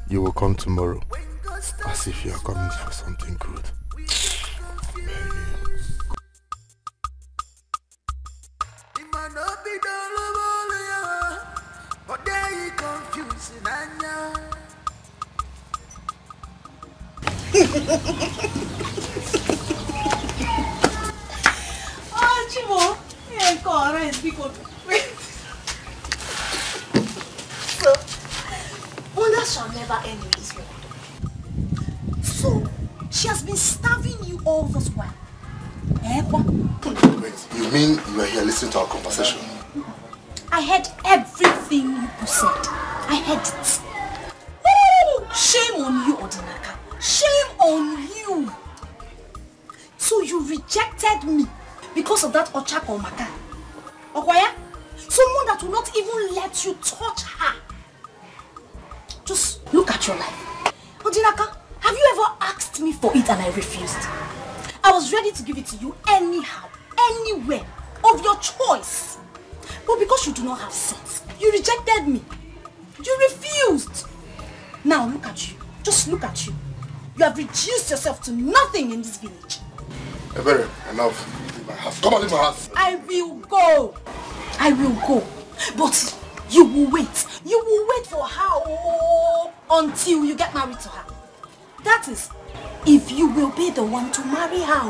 You will come tomorrow, as if you are coming for something good. Oh, Chimo. Yeah, correct. Because so, wonders shall never end in this world. So, she has been starving you all this while. Eh, what? Wait, you mean you were here listening to our conversation? I heard everything you said. I heard it. Woo! Shame on you, Odinaka. Shame on you. So you rejected me because of that Ochako Maka. Okwaya? Someone that will not even let you touch her. Just look at your life. Odinaka, have you ever asked me for it and I refused? I was ready to give it to you anyhow, anywhere, of your choice. But because you do not have sense, you rejected me. You refused. Now look at you. Just look at you. You have reduced yourself to nothing in this village. Ebere, enough. Leave my house. Come on, leave my house. I will go. I will go. But you will wait. You will wait for her until you get married to her. That is, if you will be the one to marry her. I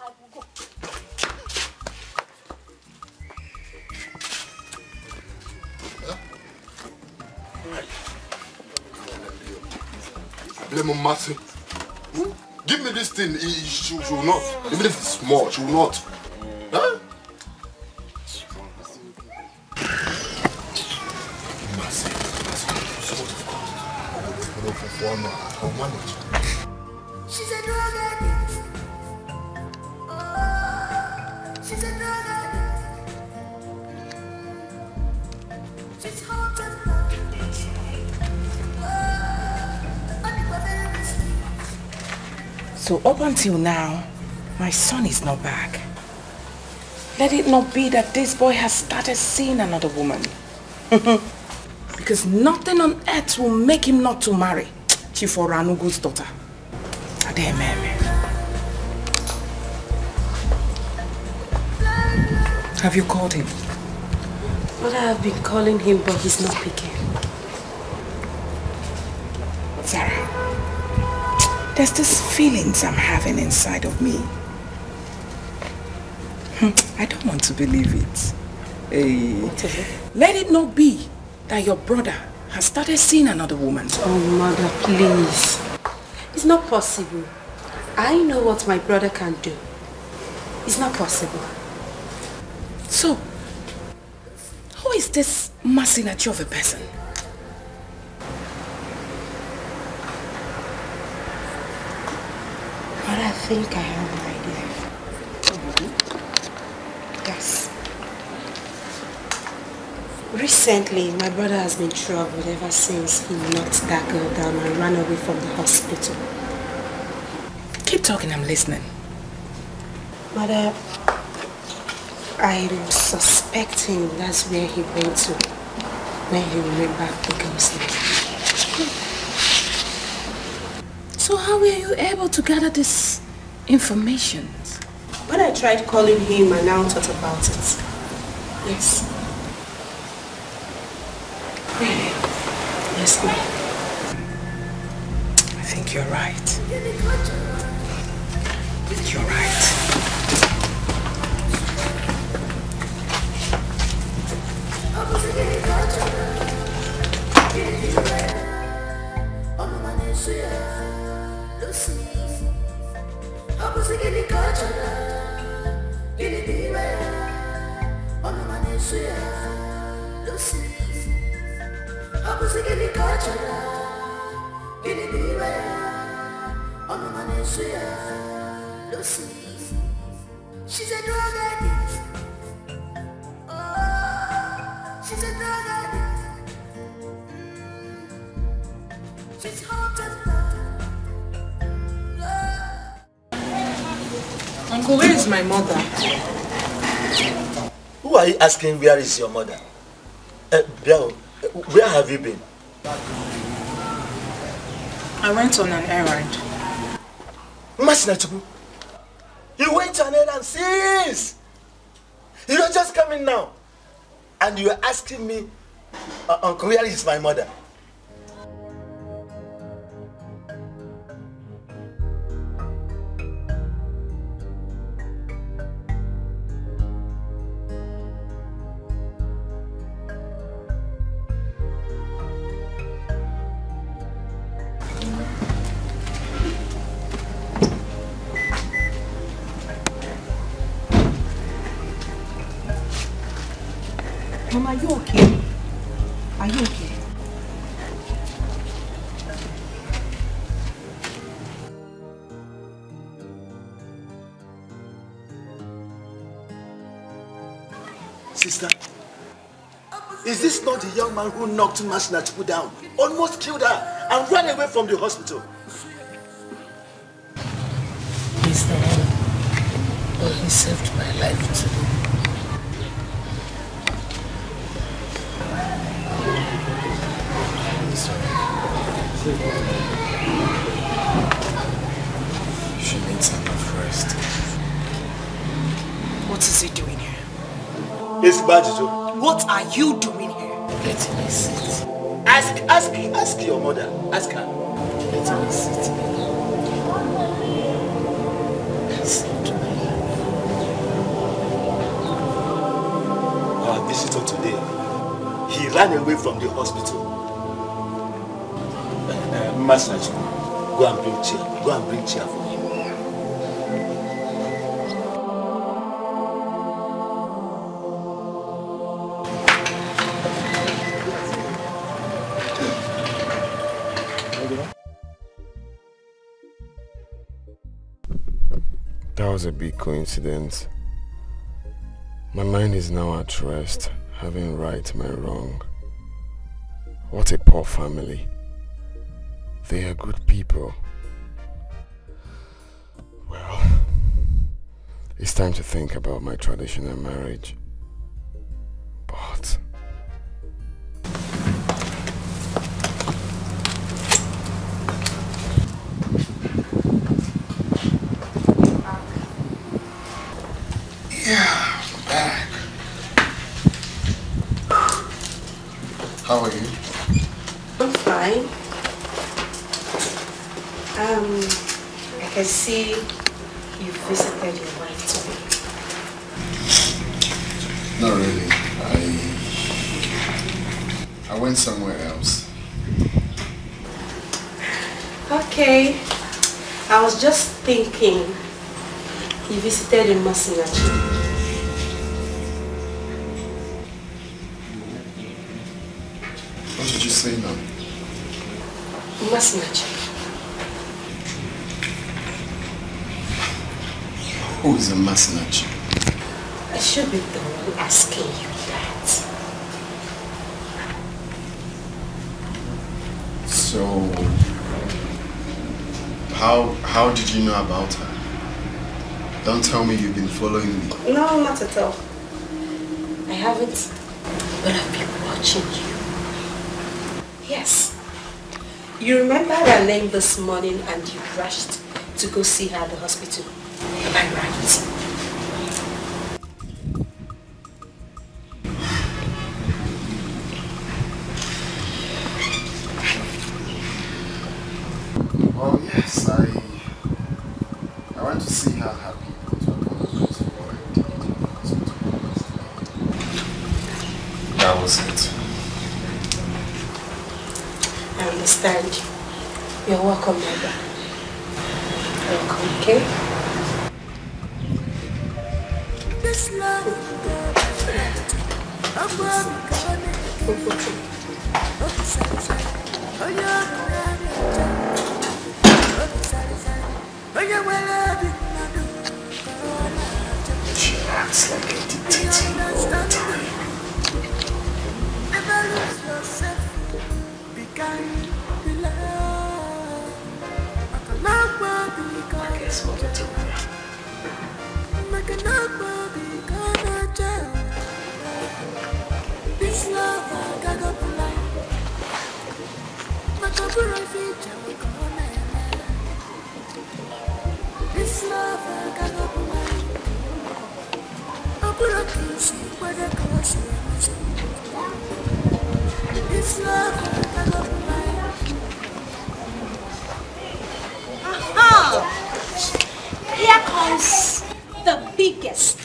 will go. Blame on Martin. Give me this thing. She will not. Even if it's small, she will not. Huh? I'll manage. She's a drug addict. Oh, she's a drug addict. She's haunted. So up until now, my son is not back. Let it not be that this boy has started seeing another woman. Because nothing on earth will make him not to marry Chief Oranugu's daughter. Have you called him? But I have been calling him, but he's not picking. Sarah, there's this feelings I'm having inside of me. I don't want to believe it. Hey. What is it? Let it not be that your brother has started seeing another woman. Oh, mother, please. It's not possible. I know what my brother can do. It's not possible. So, who is this Masinachi of a person? But I think I have an idea. Yes. Recently, my brother has been troubled ever since he knocked that girl down and ran away from the hospital. Keep talking, I'm listening. Mother, I'm suspecting that's where he went to when he remembered the girl's name. So how were you able to gather this information? When I tried calling him, I now thought about it. Yes. Really? Yes, ma'am. I think you're right. You're right. She's a drug addict. Oh, she's a drug addict. She's haunted. Uncle, where is my mother? Who are you asking where is your mother? Biao, where have you been? I went on an errand. Masinachuku, you went on an errand since. You are just coming now. And you are asking me, Uncle, where is my mother? Are you okay? Sister, is this not the young man who knocked Masinachi down, almost killed her, and ran away from the hospital? He's the one. But he saved my life too. She needs enough rest. What is he doing here? It's Bajijo. What are you doing here? Let me sit. Ask your mother. Ask her. Let me sit. Our visitor today, he ran away from the hospital. Masinachi, go and bring chair. Go and bring chair for him. That was a big coincidence. My mind is now at rest, having right my wrong. What a poor family. They are good people. Well, it's time to think about my traditional marriage. But yeah, I'm back. How are you? I'm fine. I can see you visited your wife today. Not really. I went somewhere else. Okay. I was just thinking you visited in Masinachi. What did you say now? Masinachi. Who is a Masinachi? I should be the one asking you that. So, how did you know about her? Don't tell me you've been following me. No, not at all. I haven't, but I've been watching you. Yes. You remember her name this morning and you rushed to go see her at the hospital. Am I right? Well, yes, I went to see her happy. That was it. I understand. You're welcome, my brother. Welcome, okay? This love she acts like a dictator all the time. never lose yourself. Be kind, be love. I guess what to do. This love I got to lie. This love I got to lie. This love I got to lie. Aha! Here comes the biggest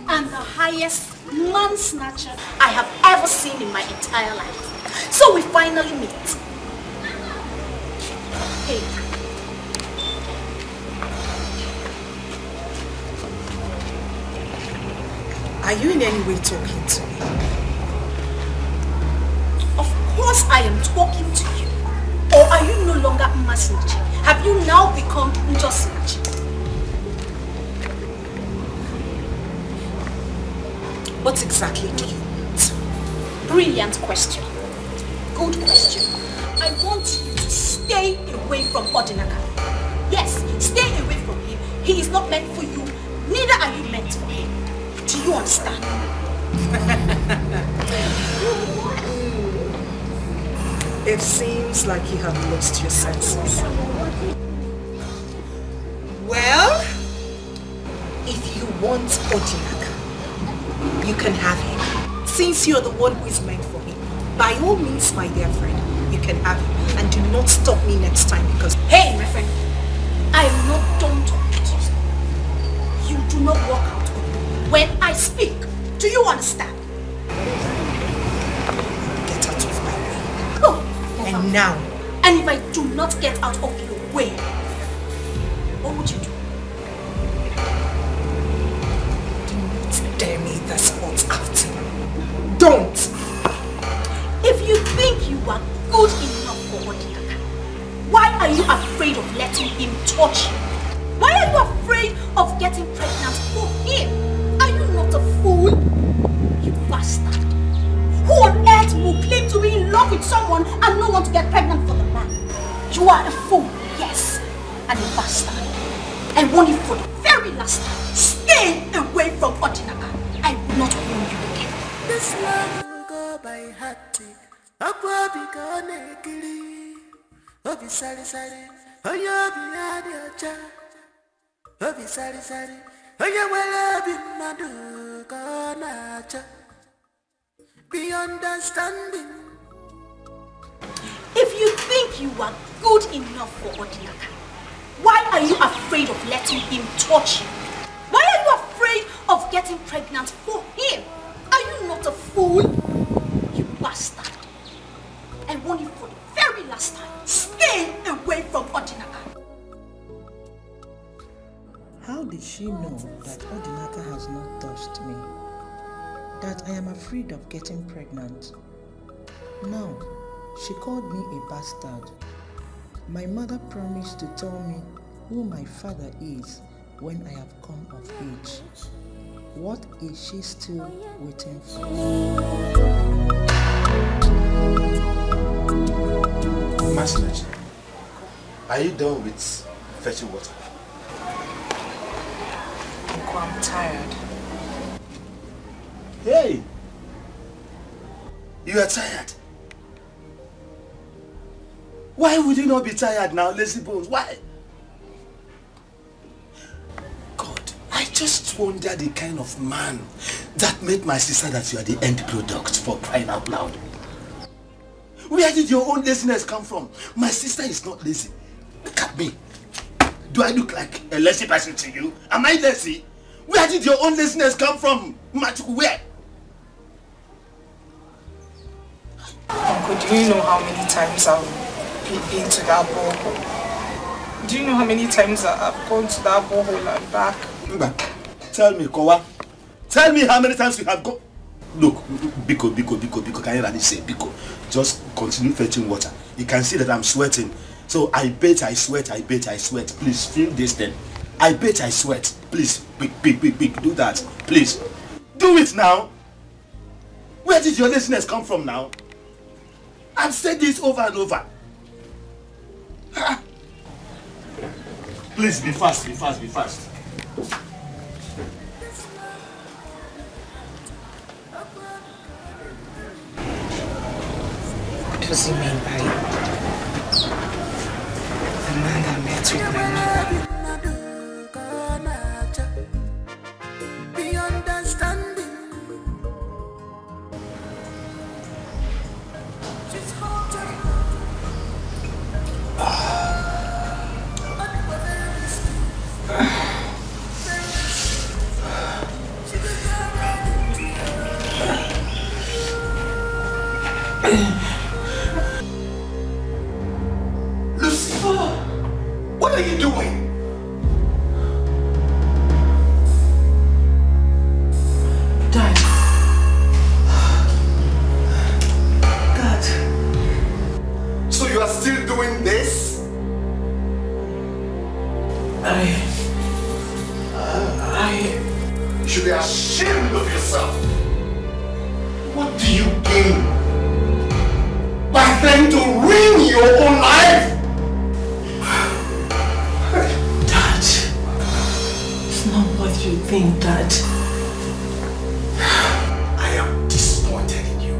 and the highest man snatcher I have ever seen in my entire life. So we finally meet. Hey. Are you in any way talking to me? Of because I am talking to you? Or are you no longer Masinachi? Have you now become Njosinachi? What exactly do you want? Brilliant question. Good question. I want you to stay away from Odinaka. Yes, stay away from him. He is not meant for you. Neither are you meant for him. Do you understand? It seems like you have lost your senses. Well, if you want Odinaka, you can have him. Since you're the one who is meant for him, by all means, my dear friend, you can have him. And do not stop me next time because... Hey, my friend, I am not done talking to you. You do not walk out when I speak. Do you understand? Get out of my way. Oh, and now. And if I do not get out of your way, what would you do? Do not dare me this hot afternoon. Don't! If you think you are good enough for Odinaka, why are you afraid of letting him touch you? Why are you afraid of getting pregnant for him? Are you not a fool? You bastard. Who on earth will claim to be in love with someone and not want to get pregnant for the man? You are a fool, yes, and a bastard. I warn you for the very last time. Stay away from Odinaka. I will not warn you again. This love will go by heart. Akwa bika nekili. Obi sari sari. Oya bi adi ocha. Obi sari sari. Oya wala bi madu kana cha. Be understanding. If you think you are good enough for Odinaka, why are you afraid of letting him touch you? Why are you afraid of getting pregnant for him? Are you not a fool? You bastard. I warn you for the very last time. Stay away from Odinaka. How did she know that Odinaka has not touched me? That I am afraid of getting pregnant? Now, she called me a bastard. My mother promised to tell me who my father is when I have come of age. What is she still waiting for? Masinachi, are you done with fetching water? I'm tired. Hey! You are tired? Why would you not be tired now, lazy bones? Why? God, I just wonder the kind of man that made my sister that you are the end product, for crying out loud. Where did your own laziness come from? My sister is not lazy. Look at me. Do I look like a lazy person to you? Am I lazy? Where did your own laziness come from? Where? Uncle, do you know how many times I've been to that borehole? Do you know how many times I've gone to that borehole and back? Tell me, Kowa. Tell me how many times you have gone. Look, Biko, can you really say Biko? Just continue fetching water. You can see that I'm sweating. So I bet I sweat. Please feel this then. I bet I sweat. Please, big, do that. Please. Do it now. Where did your laziness come from now? I've said this over and over. Please, be fast. What does he mean by the man that met with my mother? Be understanding. She's holding. Lucy, what are you doing? doing this? You should be ashamed of yourself. What do you gain by trying to ruin your own life? Dad, it's not what you think, Dad. I am disappointed in you.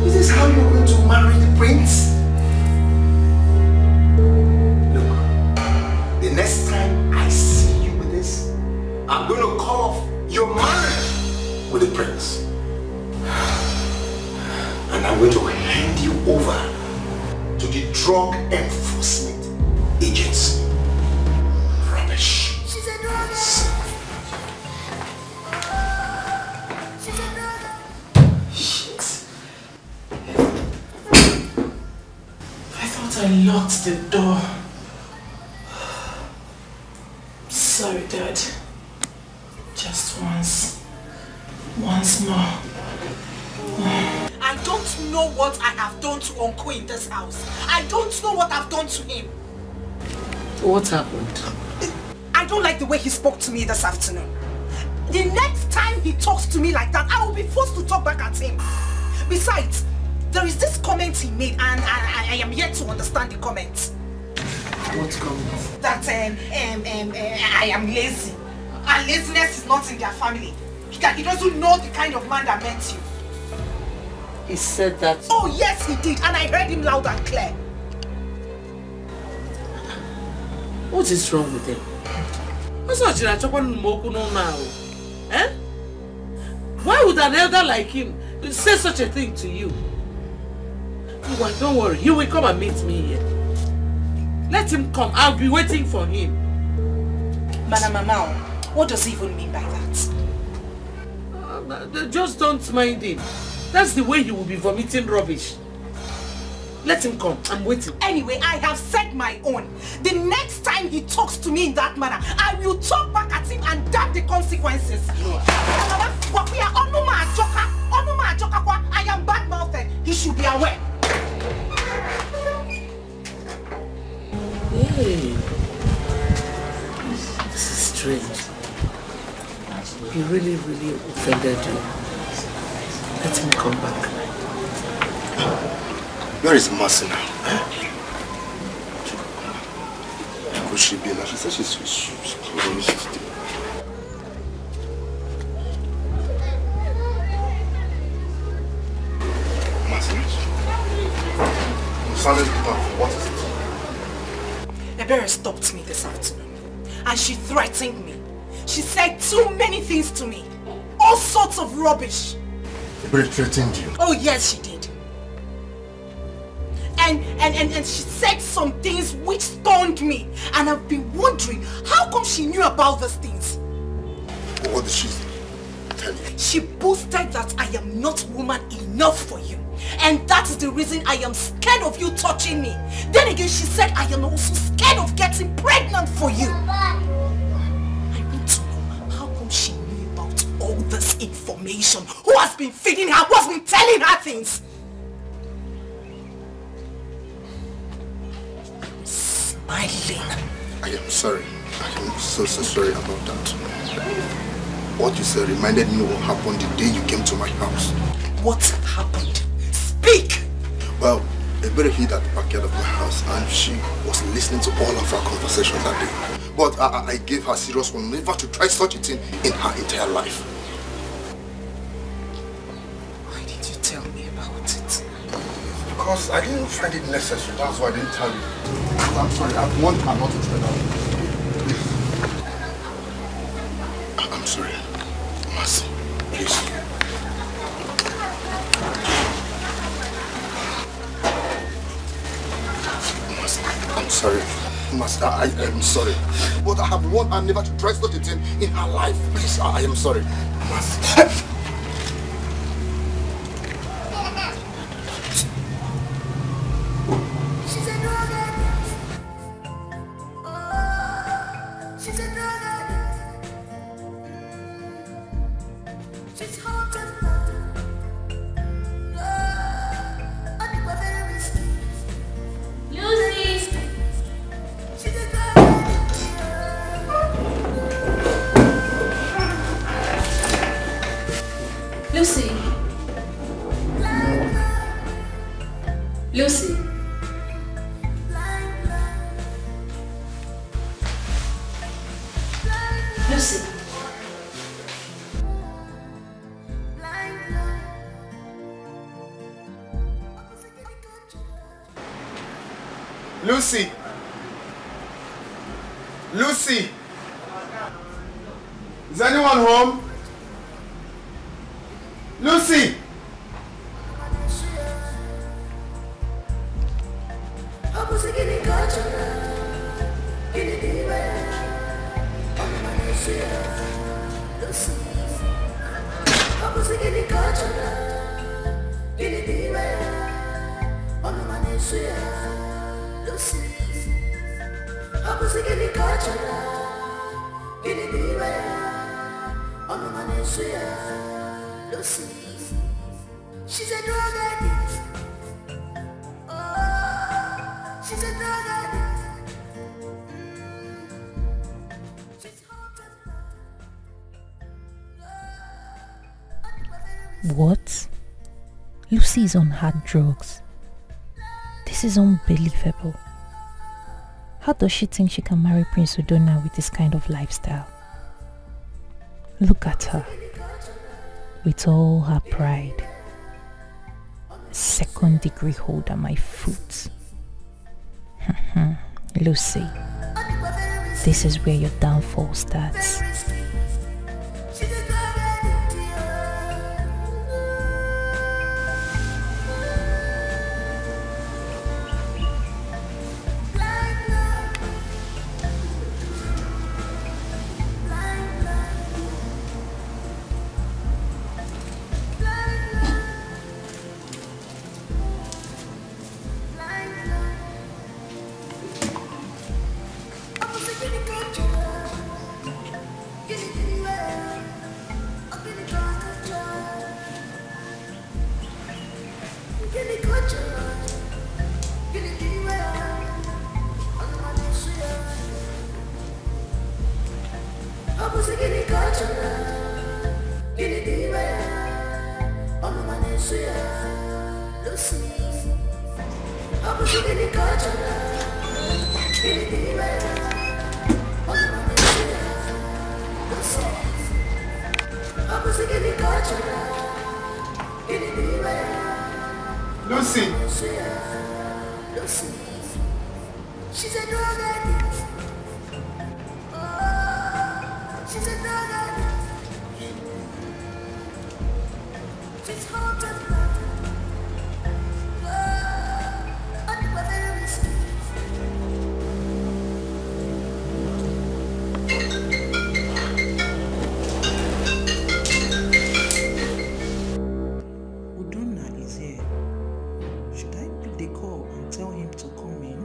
Is this how you're going to marry the prince? Look, the next time I see you with this, I'm going to call off your marriage with the prince. And I'm going to hand you over to the drug enforcement agency. Rubbish. Shit. I thought I locked the door. Sorry, Dad. Just once. Once more. I don't know what I have done to Uncle in this house. I don't know what I've done to him. What happened? I don't like the way he spoke to me this afternoon. The next time he talks to me like that, I will be forced to talk back at him. Besides, there is this comment he made and I am yet to understand the comment. What comment? That I am lazy. And laziness is not in their family. That he doesn't know the kind of man that meant you. He said that? Oh yes, he did. And I heard him loud and clear. What is wrong with him? Eh? Why would an elder like him say such a thing to you? Don't worry, he will come and meet me here. Let him come, I'll be waiting for him. Mama, what does he even mean by that? Just don't mind him. That's the way he will be vomiting rubbish. Let him come, I'm waiting. Anyway, I have said my own. The next time he talks to me in that manner, I will talk back at him and damn the consequences. I am bad-mouthed. He should be aware. Hey, this is strange. He really offended you. Let him come back. Where is Mercy now? Could she be now? She said she's Mercy, you sounded tough. What is it? Ebere stopped me this afternoon and she threatened me. She said too many things to me. All sorts of rubbish. Ebere threatened you? Oh yes, she did. And she said some things which stunned me. And I've been wondering, how come she knew about these things? What did she tell you? She boasted that I am not woman enough for you. And that is the reason I am scared of you touching me. Then again, she said I am also scared of getting pregnant for you. I want to know, how come she knew about all this information? Who has been feeding her? Who has been telling her things? Smiling. I am sorry. I am so sorry about that. What you said reminded me what happened the day you came to my house. What happened? Speak! Well, Ebere hid at the backyard of my house and she was listening to all of our conversations that day. But I gave her serious warning never to try such a thing in her entire life. Why did you tell me about it? Because I didn't find it necessary. That's why I didn't tell you. I'm sorry. I want her not to try that. Please. I'm sorry. Mercy, please. I'm sorry. Master, I am sorry. But I have warned her never to try such a thing in her life. Please, I am sorry. Master. Lucy. Lucy. Lucy! Lucy! Is anyone home? Lucy! Lucy, she's a drug addict. Oh, she's a drug addict. What? Lucy is on hard drugs. This is unbelievable. How does she think she can marry Prince Udonna with this kind of lifestyle? Look at her. With all her pride. A second-degree hold at my foot. Lucy, this is where your downfall starts. Lucy! Lucy, she's a drug addict. Oh, she's a drug addict. She's haunted. Udonna is here. Should I pick the call and tell him to come in?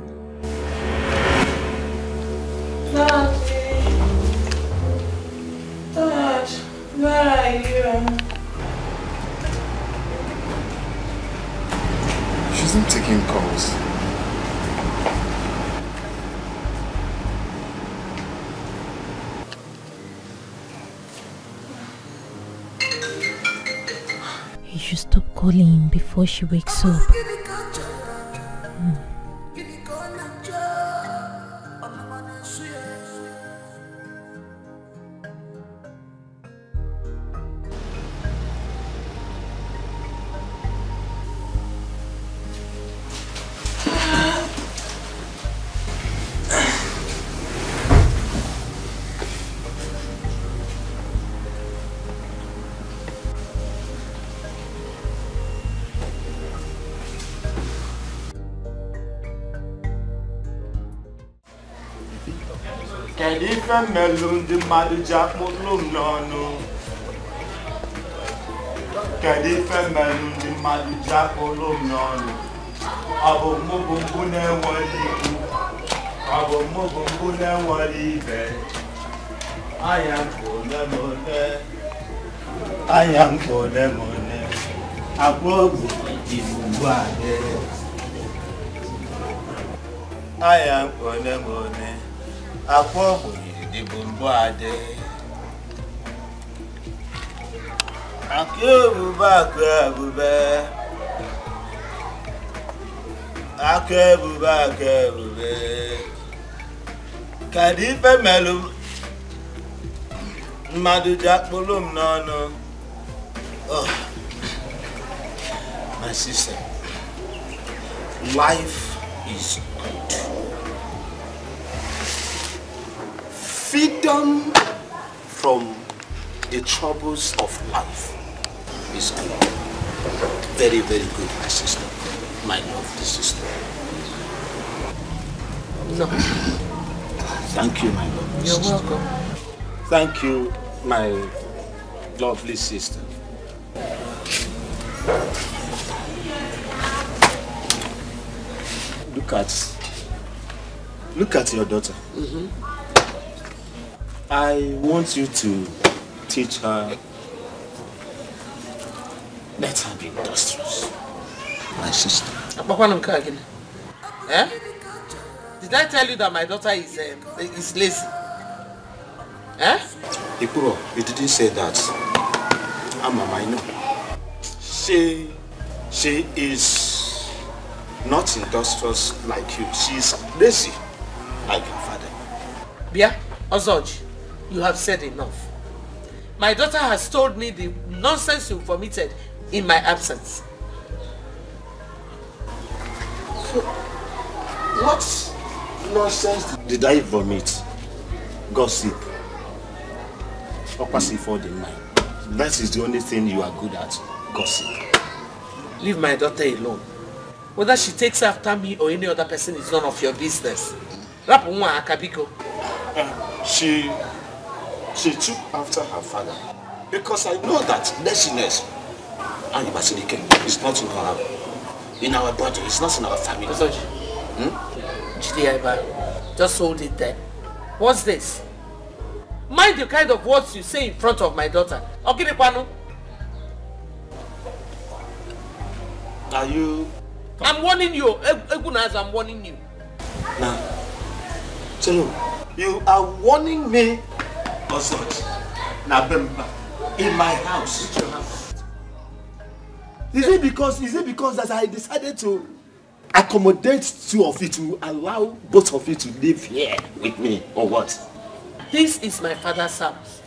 Dad, where are you? She's not taking calls. You should stop calling before she wakes up. Kedu ife mmelụ ndị mmadụ ji akpụrụ m n'ọnụ? Kedu ife mmelụ ndị mmadụ ji akpụrụ m n'ọnụ? Ọ bụ mụ bụ mbụ na-enweghị ikwu. Ọ bụ mụ bụ mbụ na-enweghị ibe. Anya mkpone m one. Anya mkpone m one. Agwa ogbu ibu ugbu a dị. Anya mkpone m one. Akwa ogbenye dịbụ mbụ adị. Akụ ebube akụ ebube. Kadife melum Madu Jack Bolum no. Oh, my sister, life is good. Freedom from the troubles of life is good. Very, very good, my sister. My lovely sister. No. Thank you, my lovely sister. You're welcome. Thank you, my lovely sister. Look at your daughter. I want you to teach her. Let her be industrious, my sister. Eh? Did I tell you that my daughter is lazy? Eh? Ipuro, you didn't say that. Mama, I know. She is not industrious like you. She is lazy like her father. Bia, Ozoj, you have said enough. My daughter has told me the nonsense you vomited in my absence. So, what nonsense did I vomit? Gossip. Opposite for the mind. That is the only thing you are good at. Gossip. Leave my daughter alone. Whether she takes after me or any other person is none of your business. She took after her father because I know that laziness and is not in our body, it's not in our family. Just hold it there. What's this? Mind the kind of words you say in front of my daughter. Are you? I'm warning you. I'm warning you. Now, Chelo, you are warning me also. In my house. Is it because that I decided to accommodate two of you to allow both of you to live here with me or what? This is my father's house.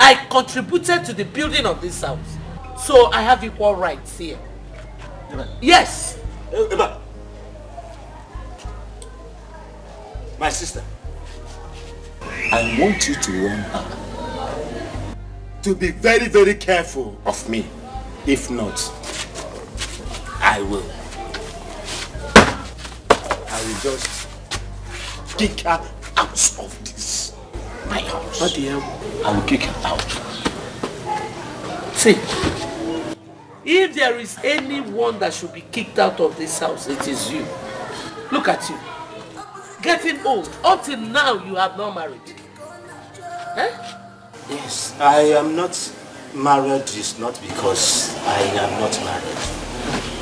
I contributed to the building of this house. So I have equal rights here. Yes. My sister, I want you to warn her to be very, very careful of me. If not, I will just kick her out of this, my house. What the hell? I will kick her out. See, if there is anyone that should be kicked out of this house, it is you. Look at you. Getting old. Up till now, you have not married. Eh? Yes, I am not married. It's not because I am not married.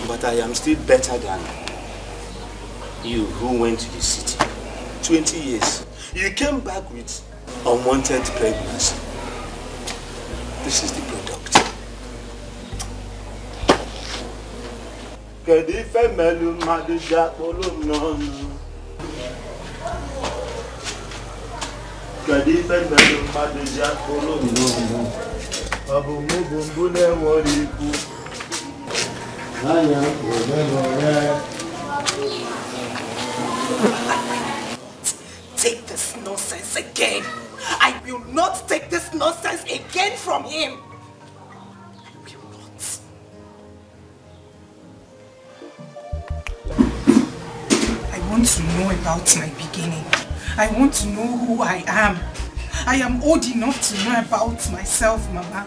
But I am still better than you who went to the city. 20 years. You came back with unwanted pregnancy. This is the product. Take this nonsense again. I will not take this nonsense again from him. I will not. I want to know about my beginning. I want to know who I am. I am old enough to know about myself, Mama.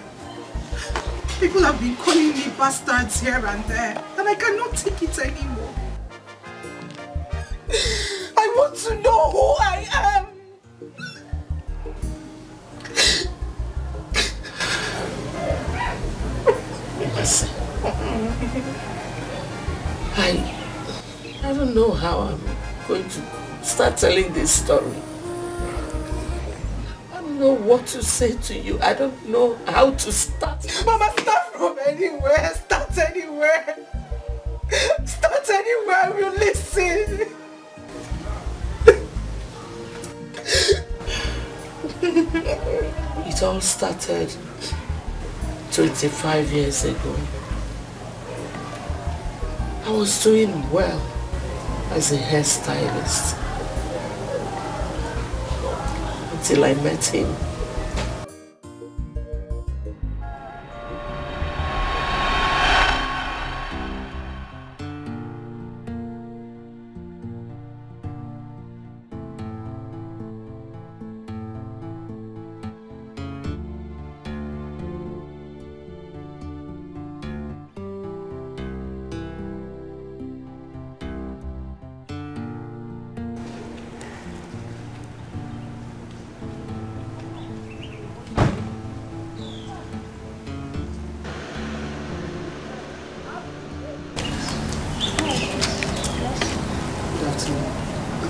People have been calling me bastards here and there, and I cannot take it anymore. I want to know who I am. Listen. I don't know how I'm going to start telling this story. I don't know what to say to you. I don't know how to start. Mama, start from anywhere. Start anywhere. Start anywhere. I will listen. It all started 25 years ago. I was doing well as a hairstylist until I met him.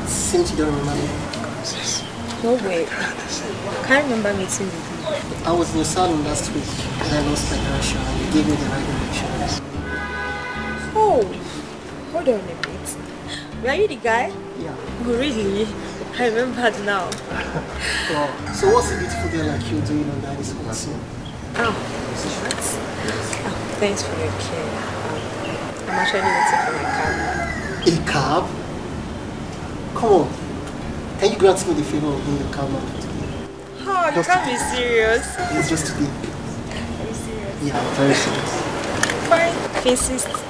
Since you don't remember me. No way. I can't remember meeting with you. I was in your salon last week and I lost my direction and you gave me the right direction. Oh, hold on a bit. Were you the guy? Yeah. Oh, really? I remembered now. Wow. So what's a beautiful girl like you doing on that hot soon? Oh, what? Oh, thanks for your care. I'm actually waiting for my cab. A cab? Come on. Can you grant me the favor of being the camera today? Oh, you can't be serious. It's just today. Are you serious? Yeah, I'm very serious. Fine, if you insist.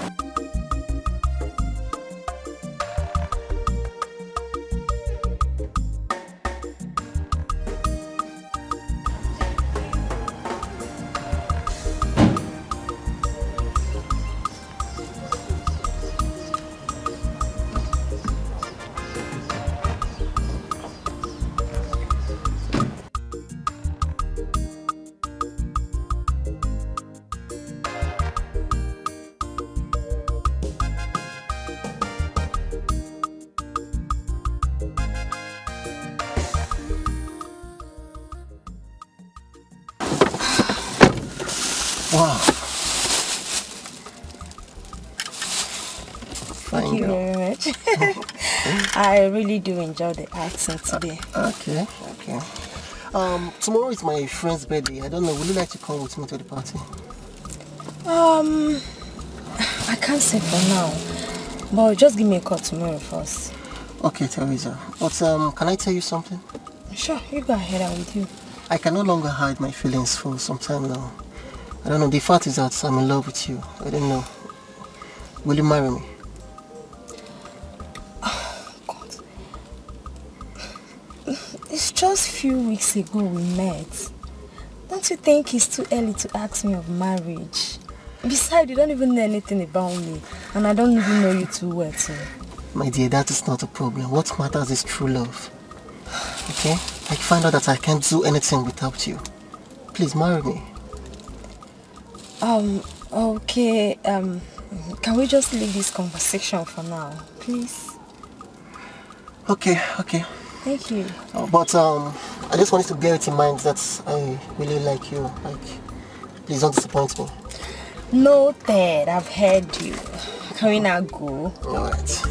Wow. Thank you very much. I really do enjoy the accent today. Okay. Tomorrow is my friend's birthday. I don't know, would you like to come with me to the party? I can't say for now, but just give me a call tomorrow first. Okay, Teresa. But can I tell you something? Sure, you go ahead, I'm with you. I can no longer hide my feelings for some time now. I don't know, the fact is that I'm in love with you. I don't know. Will you marry me? Oh, God. It's just a few weeks ago we met. Don't you think it's too early to ask me of marriage? Besides, you don't even know anything about me. And I don't even know you too well, too. My dear, that is not a problem. What matters is true love. Okay? I find out that I can't do anything without you. Please marry me. Okay, can we just leave this conversation for now, please? Okay. Thank you. But I just wanted to bear it in mind that I really like you. Like, please don't disappoint me. Noted, I've heard you. Can we now go? Alright.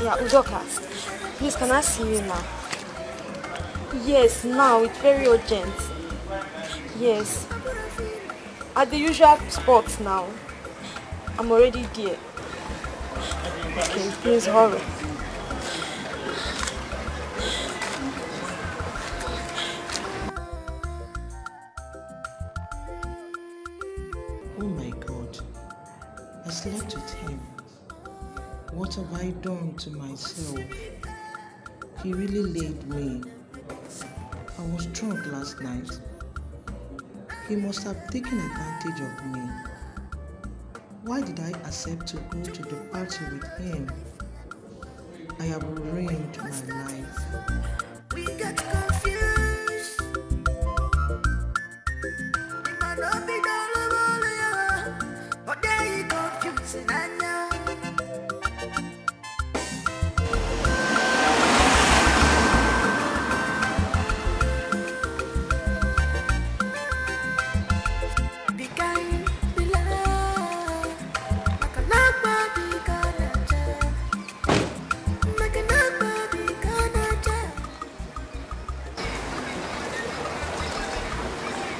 Yeah, Udoka, please can I see you now? Yes, now, it's very urgent. Yes. At the usual spots now. I'm already there. Okay, please hurry. Oh my God, I slept with him. What have I done to myself? He really laid me. I was drunk last night. He must have taken advantage of me. Why did I accept to go to the party with him? I have ruined my life. We get confused. It might not be done, but there you confusing, I know.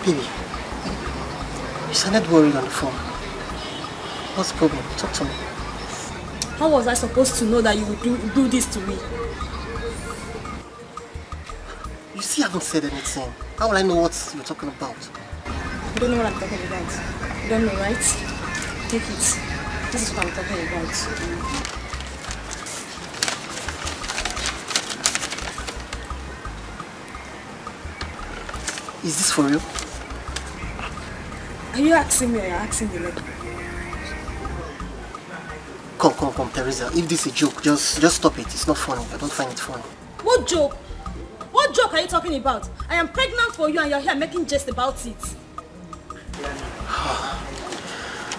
Baby, you sounded worried on the phone. What's the problem? Talk to me. How was I supposed to know that you would do this to me? You still haven't said anything. How will I know what you're talking about? You don't know what I'm talking about. You don't know, right? Take it. This is what I'm talking about. Is this for real? Are you asking me or you're asking the lady? Come, Teresa. If this is a joke, just stop it. It's not funny. I don't find it funny. What joke? What joke are you talking about? I am pregnant for you and you're here making jest about it.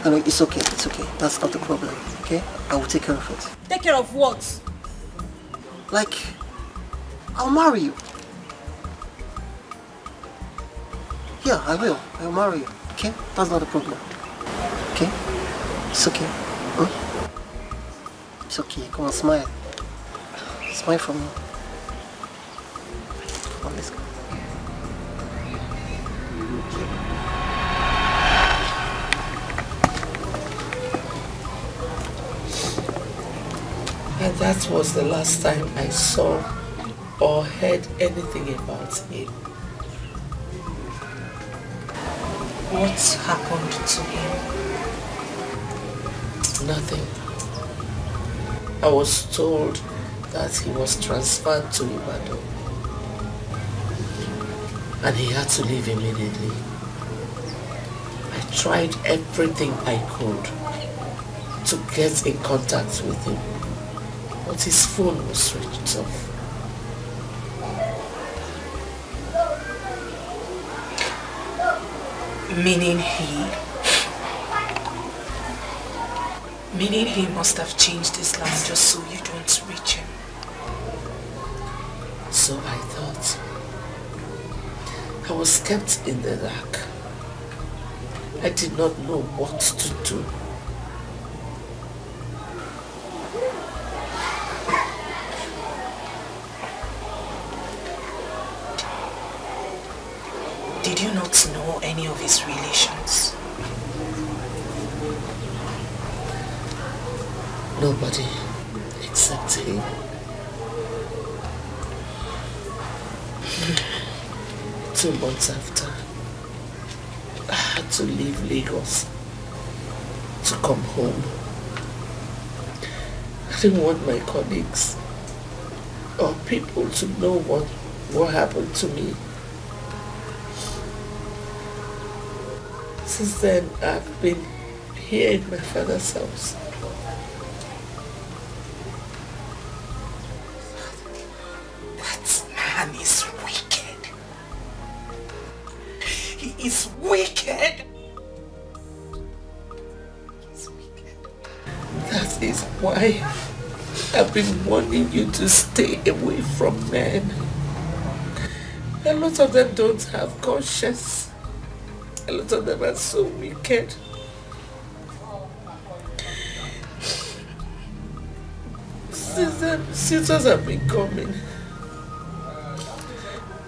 No, it's okay. It's okay. That's not the problem. Okay? I will take care of it. Take care of what? Like, I'll marry you. Yeah, I will. I'll marry you. Okay? That's not a problem. Okay? It's okay. Hmm? It's okay. Come on, smile. Smile for me. Come on, let's go. And that was the last time I saw or heard anything about him. What happened to him? Nothing. I was told that he was transferred to Ibadan and he had to leave immediately. I tried everything I could to get in contact with him, but his phone was switched off. Meaning he must have changed his line just so you don't reach him. So I thought. I was kept in the dark. I did not know what to do. Did you not know any of his relations? Nobody except him. 2 months after, I had to leave Lagos to come home. I didn't want my colleagues or people to know what happened to me. Since then, I've been here in my father's house. That man is wicked. He is wicked. That is why I've been warning you to stay away from men. A lot of them don't have conscience. A lot of them are so wicked. Since then, suitors have been coming.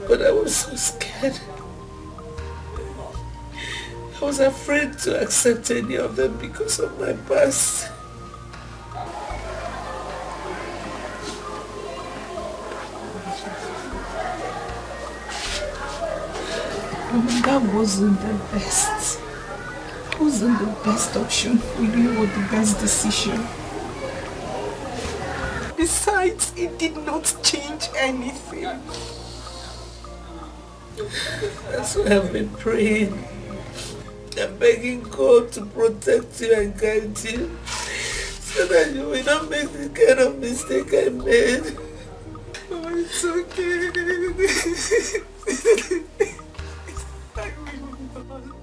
But I was so scared. I was afraid to accept any of them because of my past. That wasn't the best. It wasn't the best option for you or the best decision. Besides, it did not change anything. That's why I've been praying and begging God to protect you and guide you so that you will not make the kind of mistake I made. Oh, it's okay. I will not.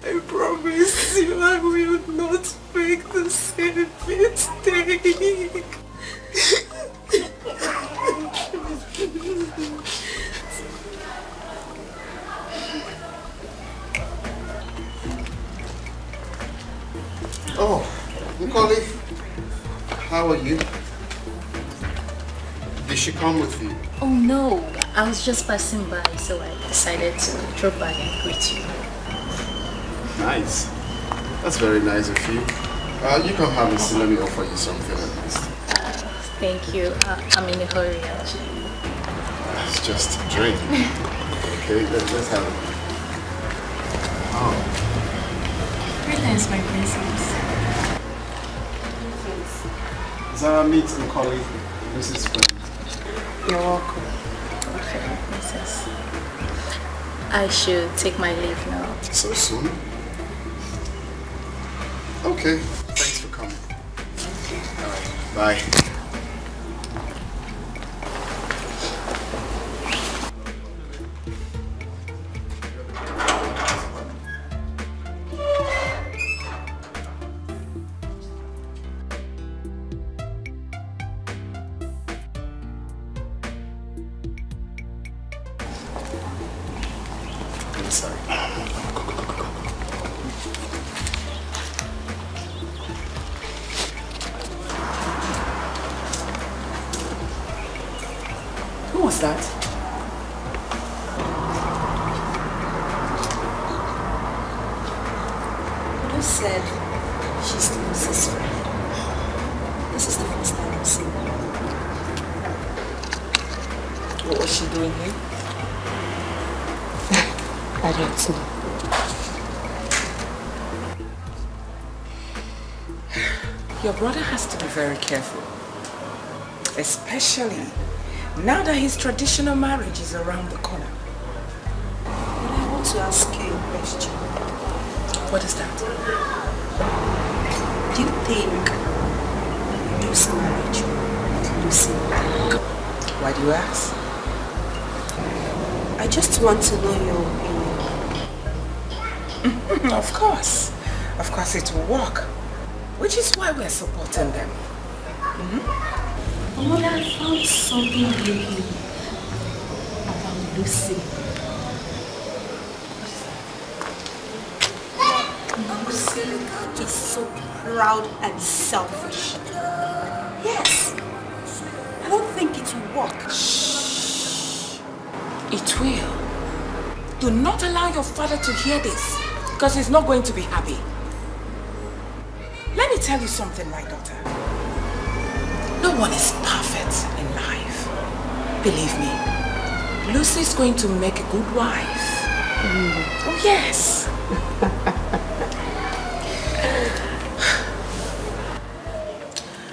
I promise you I will not make the same mistake. Oh, Nicole, how are you? Did she come with you? Oh no, I was just passing by, so I decided to drop by and greet you. Nice. That's very nice of you. You can have a seat. Let me offer you something at least. Thank you. I'm in a hurry, actually. It's just a drink. Okay, let's have it. Oh. Greetings, my princess. Zara, meet and colleague, Mrs. Friend. You're welcome. Okay, princess. I should take my leave now. So soon? Okay, thanks for coming. Alright, bye. Who was that? Who said she's Lucy's friend? This is the first time I've seen her. What was she doing here? I don't know. Your brother has to be very careful. Especially now that his traditional marriage is around the corner. But I want to ask you a question. What is that? Do you think Lucy's marriage with Lucy will work? Why do you ask? I just want to know your opinion. Of course it will work. Which is why we're supporting them. Mother, I found something really about Lucy. Lucy is so proud and selfish. Yes. I don't think it will work. Shh. It will. Do not allow your father to hear this, because he's not going to be happy. Let me tell you something, my daughter. No one is perfect in life. Believe me, Lucy is going to make a good wife. Oh, yes.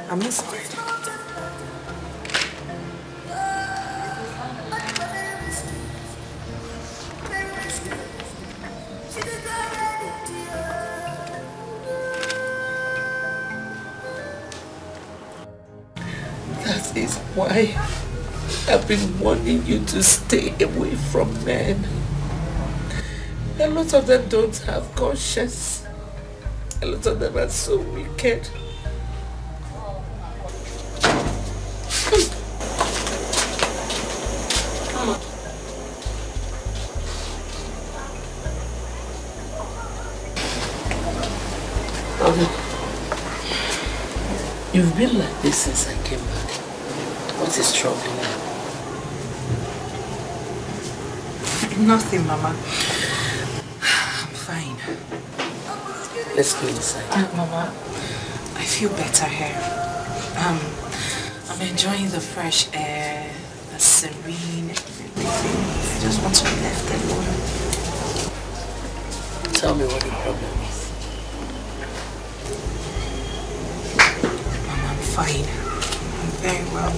I'm inside. That is why I've been warning you to stay away from men. A lot of them don't have conscience. A lot of them are so wicked. You've been like this since I came back. What is troubling you? Nothing, Mama. I'm fine. Let's go inside. Mama, I feel better here. I'm enjoying the fresh air, the serene everything. I just want to be left alone. Tell me what the problem is. Mama, I'm fine. I'm very well.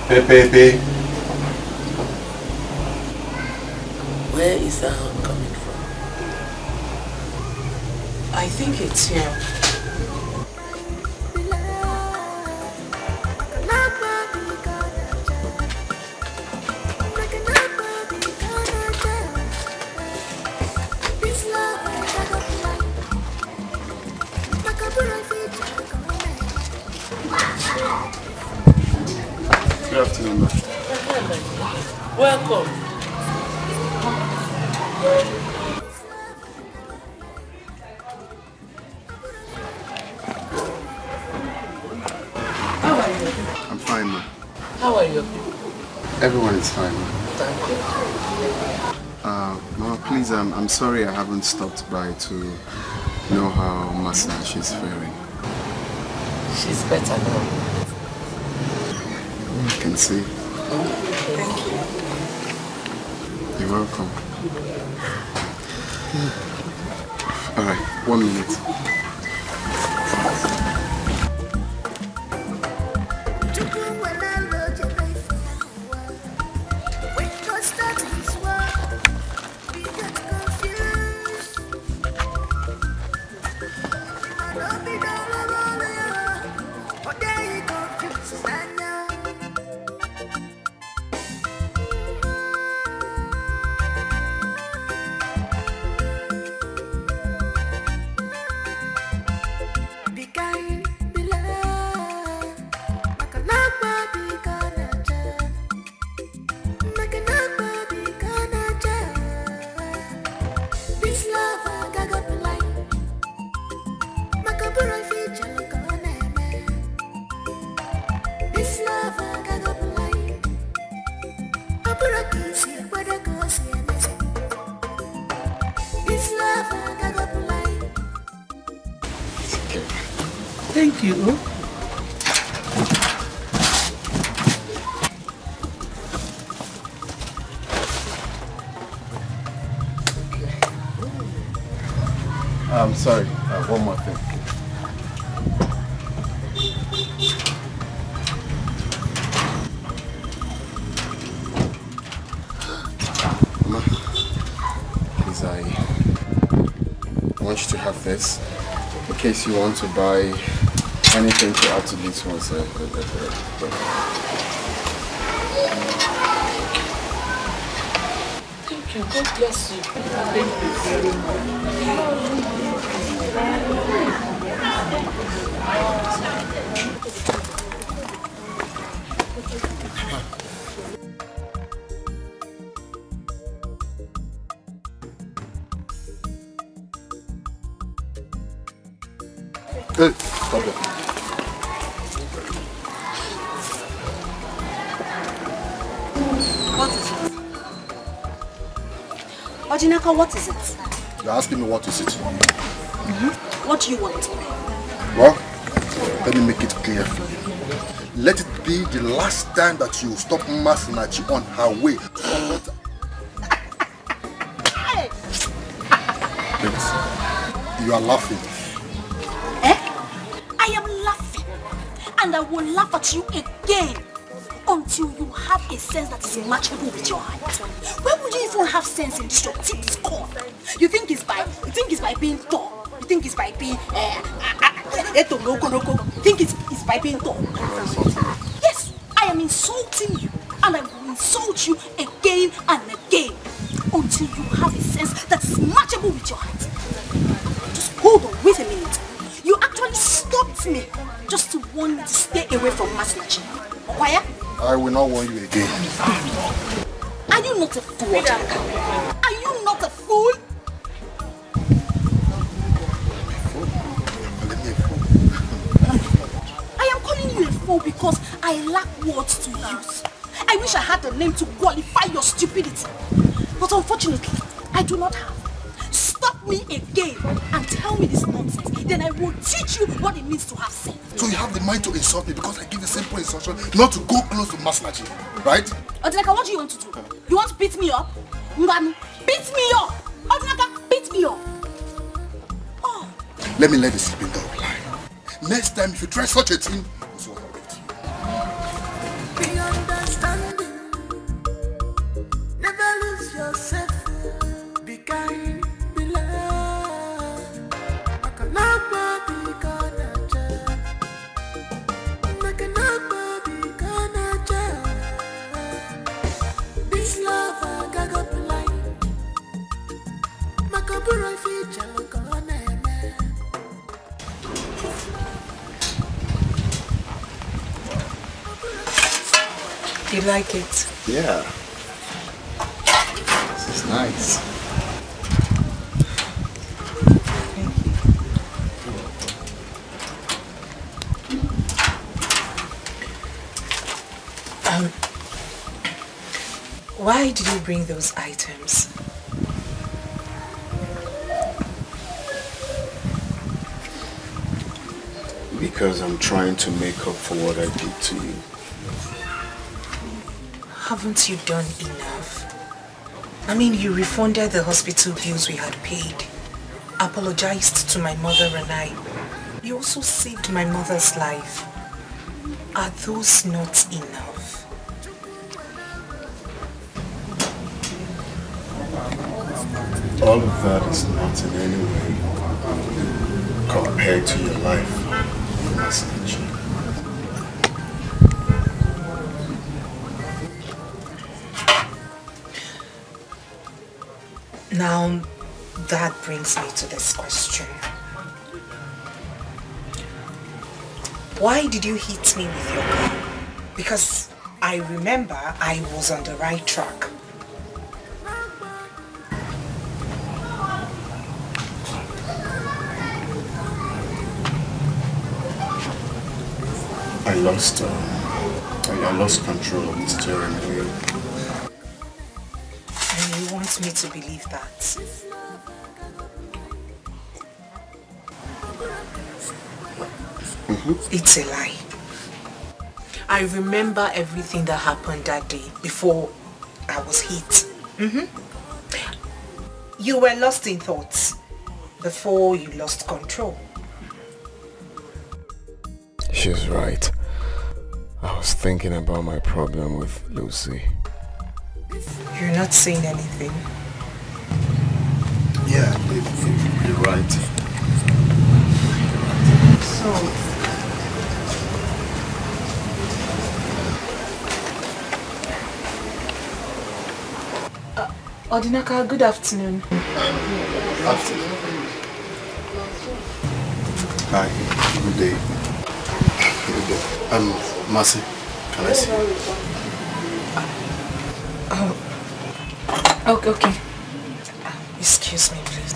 Pepe. Where is that hug coming from? I think it's here. Good afternoon, ma. Welcome. I'm fine, ma. How are your people? Everyone is fine. Mama, please, I'm sorry I haven't stopped by to know how Masinachi is faring. She's better now. I can see. Thank you. You're welcome. Alright, 1 minute. Thank you. I'm sorry, one more thing. Mama, please, I want you to have this in case you want to buy anything to add to this one, sir. Thank you. God bless you. Thank you very Hey, stop it. What is it? Odinaka, what is it? You're asking me what is it? What do you want? Well, let me make it clear for you. Let it be the last time that you stop Masinachi on her way. You are laughing. I am laughing, and I will laugh at you again until you have a sense that is matchable with your height. Where would you even have sense in this your tip score? You think it's by being tall? You think it's by being you think it's by being tall? Yes, I am insulting you, and I will insult you again and again until you have a sense that is matchable with your height. Just hold on, wait a minute. You actually stopped me just to want me to stay away from Masinachi. Why? I will not warn you again. Are you not a fool? Are you not a fool? I am calling you a fool because I lack words to use. I wish I had a name to qualify your stupidity. But unfortunately, I do not have. Stop me again and tell me this nonsense. Then I will teach you what it means to have sense. So you have the mind to insult me because I give a simple instruction not to go close to Masinachi, right? Odinaka, what do you want to do? You want to beat me up? Ngani, beat me up! Odinaka, beat me up! Oh. Let me let the sleeping dog lie. Next time, if you try such a thing, this will happen to you. Be understanding. Never lose yourself. Be kind, be loved. Makanapa be kanaja. Makanapa be kanaja. This love I got up line. Makabura feature kone. You like it? Yeah. This is nice. Why did you bring those items? Because I'm trying to make up for what I did to you. Haven't you done enough? I mean, you refunded the hospital bills we had paid, apologized to my mother and I. You also saved my mother's life. Are those not enough? All of that is not in any way compared to your life, Masinachi. Now, that brings me to this question. Why did you hit me with your car? Because I remember I was on the right track. I lost control of the steering wheel. And you want me to believe that? It's a lie. I remember everything that happened that day before I was hit. You were lost in thoughts before you lost control. She's right. I was thinking about my problem with Lucy. You're not saying anything. Yeah, you're right. So, Odinaka, good afternoon. Afternoon. Hi, good day. Good day. Mercy, can I see you? Oh, okay. Excuse me, please.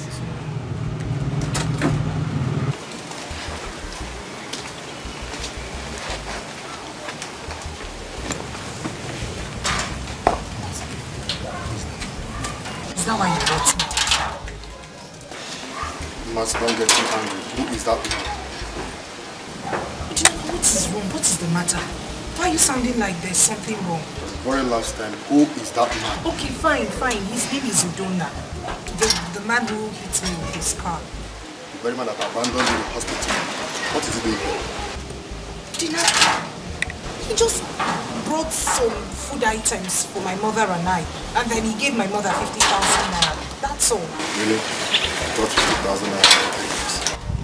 Is that why you brought me? Mercy, don't get too angry. Who is that man? What is wrong? What is the matter? Why are you sounding like there's something wrong? Very last time, who is that man? Okay, fine. His name is Udona. The man who hit me with his car. The very man that abandoned you in the hospital. What is he doing here? Dinner. He just brought some food items for my mother and I. And then he gave my mother 50,000 naira. That's all. Really? I thought 50,000 naira.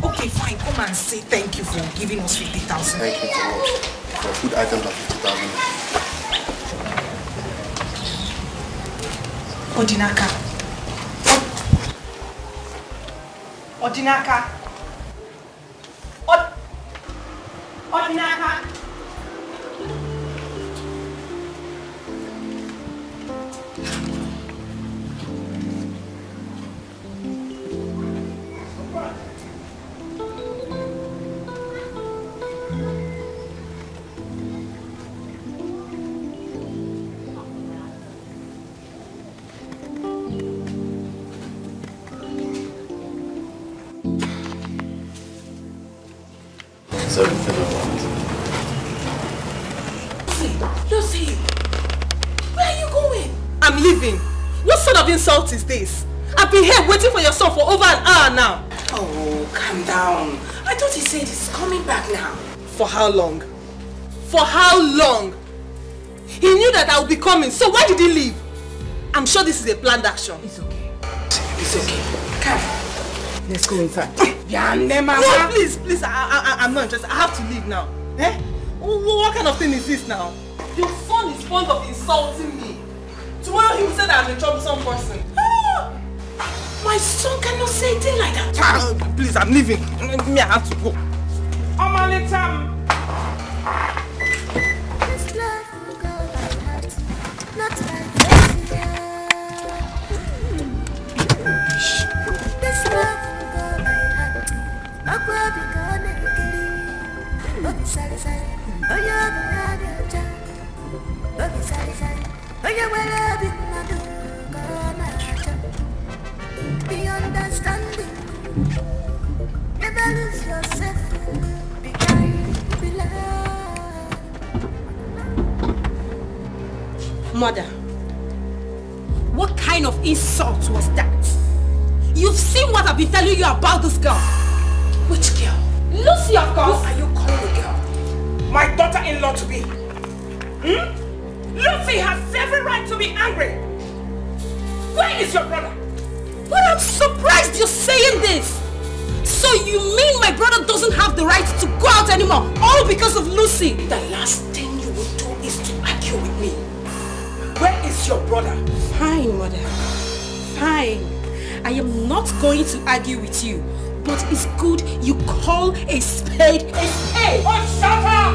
Okay, fine. Come and say thank you for giving us 50,000. Thank you for what? For food items at 50,000. Odinaka. Odinaka. Odinaka. It's everything I want. Lucy, where are you going? I'm leaving. What sort of insult is this? I've been here waiting for your son for over an hour now. Oh, calm down. I thought he said he's coming back now. For how long? For how long? He knew that I would be coming, so why did he leave? I'm sure this is a planned action. It's okay. It's okay. Come. Let's go inside. No, please, I'm not interested. I have to leave now. Eh? What kind of thing is this now? Your son is fond of insulting me. Tomorrow he will say that I'm a troublesome person. My son cannot say anything like that. Please, I'm leaving. Me, I have to go. This life will go by heart, not by This love will go by heart. Akwa bikone kiri. Obi sari sari. Oya bi adi aja. Obi sari sari. Oya wala bi. mother. What kind of insult was that? You've seen what I've been telling you about this girl. Which girl? Lucy, of course. What are you calling the girl? My daughter-in-law to be? Lucy has every right to be angry. Where is your brother? But I'm surprised you're saying this. So you mean my brother doesn't have the right to go out anymore, all because of Lucy? The last thing you will do is to argue with me. Where is your brother? Fine, mother. Fine. I am not going to argue with you, but it's good you call a spade a spade. Oh, shut up!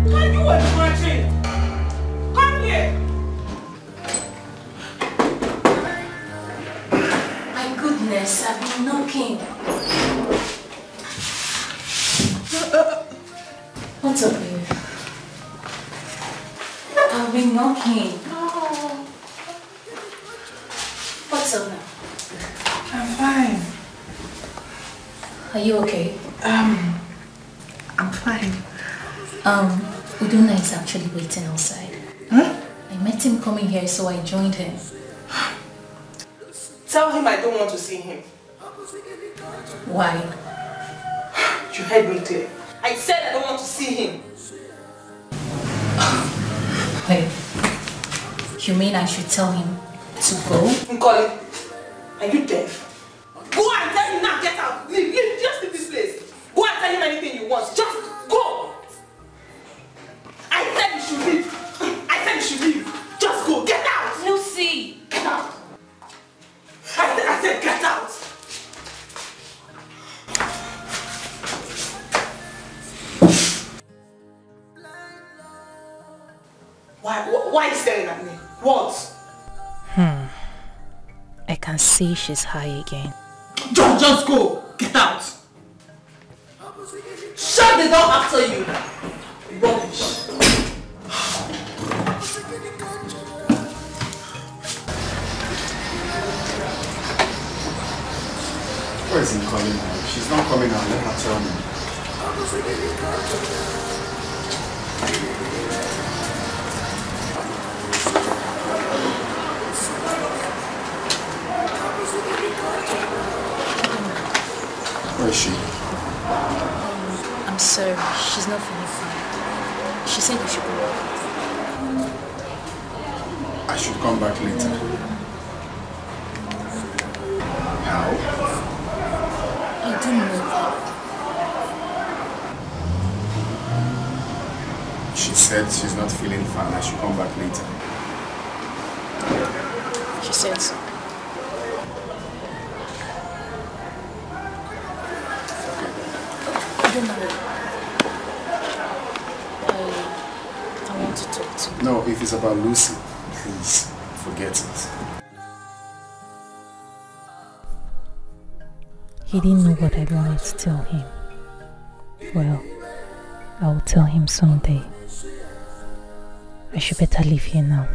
Can you imagine? Come here. My goodness, I've been knocking. What's up here? I've been knocking. What's up now? I'm fine. Are you okay? I'm fine. Udona is actually waiting outside. Huh? I met him coming here, so I joined him. Tell him I don't want to see him. Why? You heard me clear. I said I don't want to see him. Wait. You mean I should tell him to go? Nkoli, are you deaf? Go and tell him now, get out. Leave, just leave this place. Go and tell him anything you want. Just go. I said you should leave. I said you should leave. Just go, get out. Lucy. Get out. I said get out. Why are you staring at me? What? I can see she's high again. Just go. Get out. Shut the door after you. Rubbish. Where is he calling now? If she's not coming out, let her tell me. Where is she? I'm sorry, she's not feeling fine. She said we should go back. I should come back later. How? I don't know. She said she's not feeling fine. I should come back later. She said so. I don't know. I want to talk to you. No, if it's about Lucy, please forget it. He didn't know what I wanted to tell him. Well, I will tell him someday. I should better leave here now.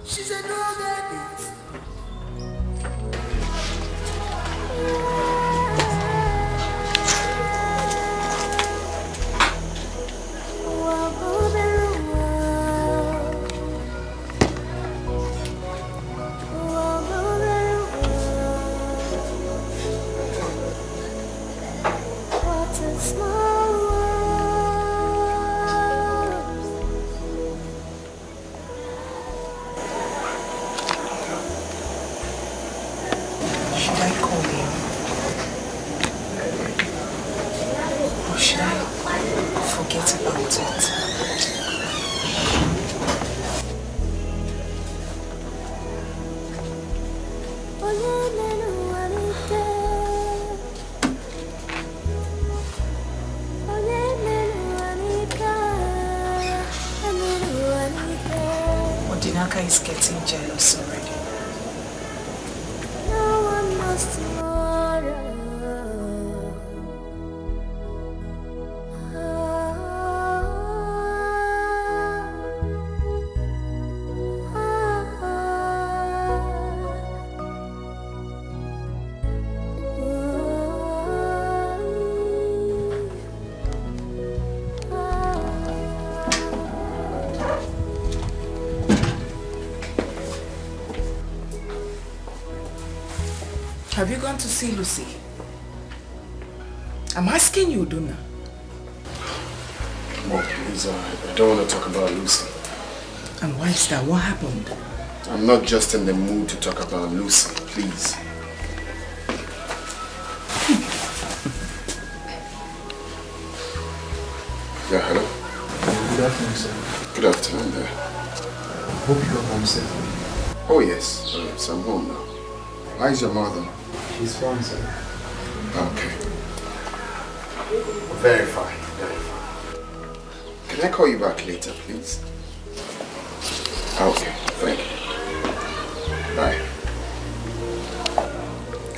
She's a dog addict. Odinaka is getting jealous already. No one knows tomorrow. Have you gone to see Lucy? I'm asking you, Donna. Mom, please, I don't want to talk about Lucy. And why is that? What happened? I'm not just in the mood to talk about Lucy, please. Yeah, hello? Good afternoon, sir. Good afternoon there. Hope you are home safely. Oh yes, I'm home now. How is your mother? She's fine, sir. Okay. Very fine, very fine. Can I call you back later, please? Okay, thank you. Bye.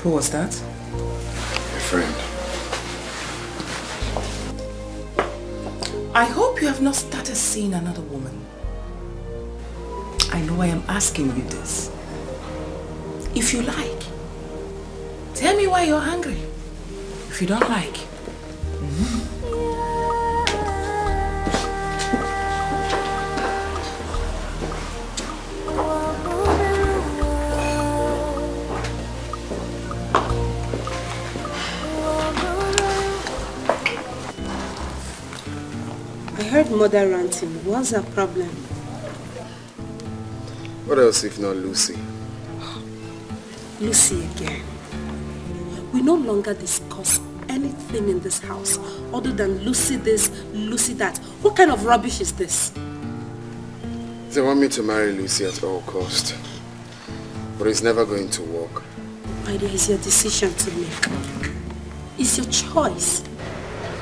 Who was that? A friend. I hope you have not started seeing another woman. I know I am asking you this. If you like, tell me why you're angry. If you don't like, I heard mother ranting. What's her problem? What else if not Lucy? Lucy again. We no longer discuss anything in this house other than Lucy this, Lucy that. What kind of rubbish is this? They want me to marry Lucy at all cost. But it's never going to work. My dear, it's your decision to make. It's your choice.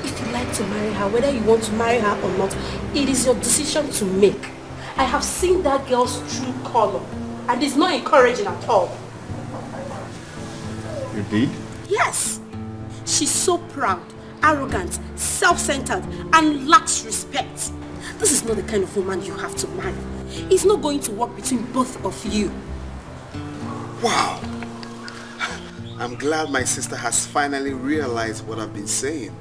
If you like to marry her, whether you want to marry her or not, it is your decision to make. I have seen that girl's true color, and it's not encouraging at all. You did? Yes. She's so proud, arrogant, self-centered, and lacks respect. This is not the kind of woman you have to marry. It's not going to work between both of you. Wow. I'm glad my sister has finally realized what I've been saying.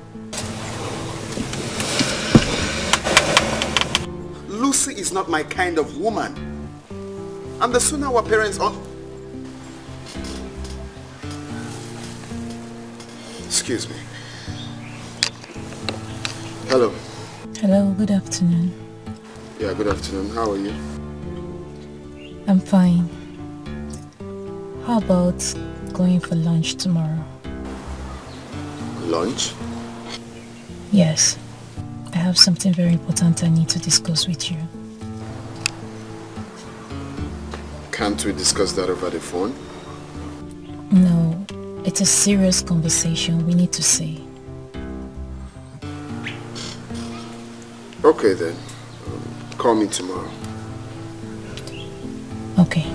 Lucy is not my kind of woman. And the sooner our parents are... Excuse me. Hello. Hello, good afternoon. Yeah, good afternoon. How are you? I'm fine. How about going for lunch tomorrow? Lunch? Yes. I have something very important I need to discuss with you. Can't we discuss that over the phone? No, it's a serious conversation we need to say. Okay then. Call me tomorrow. Okay.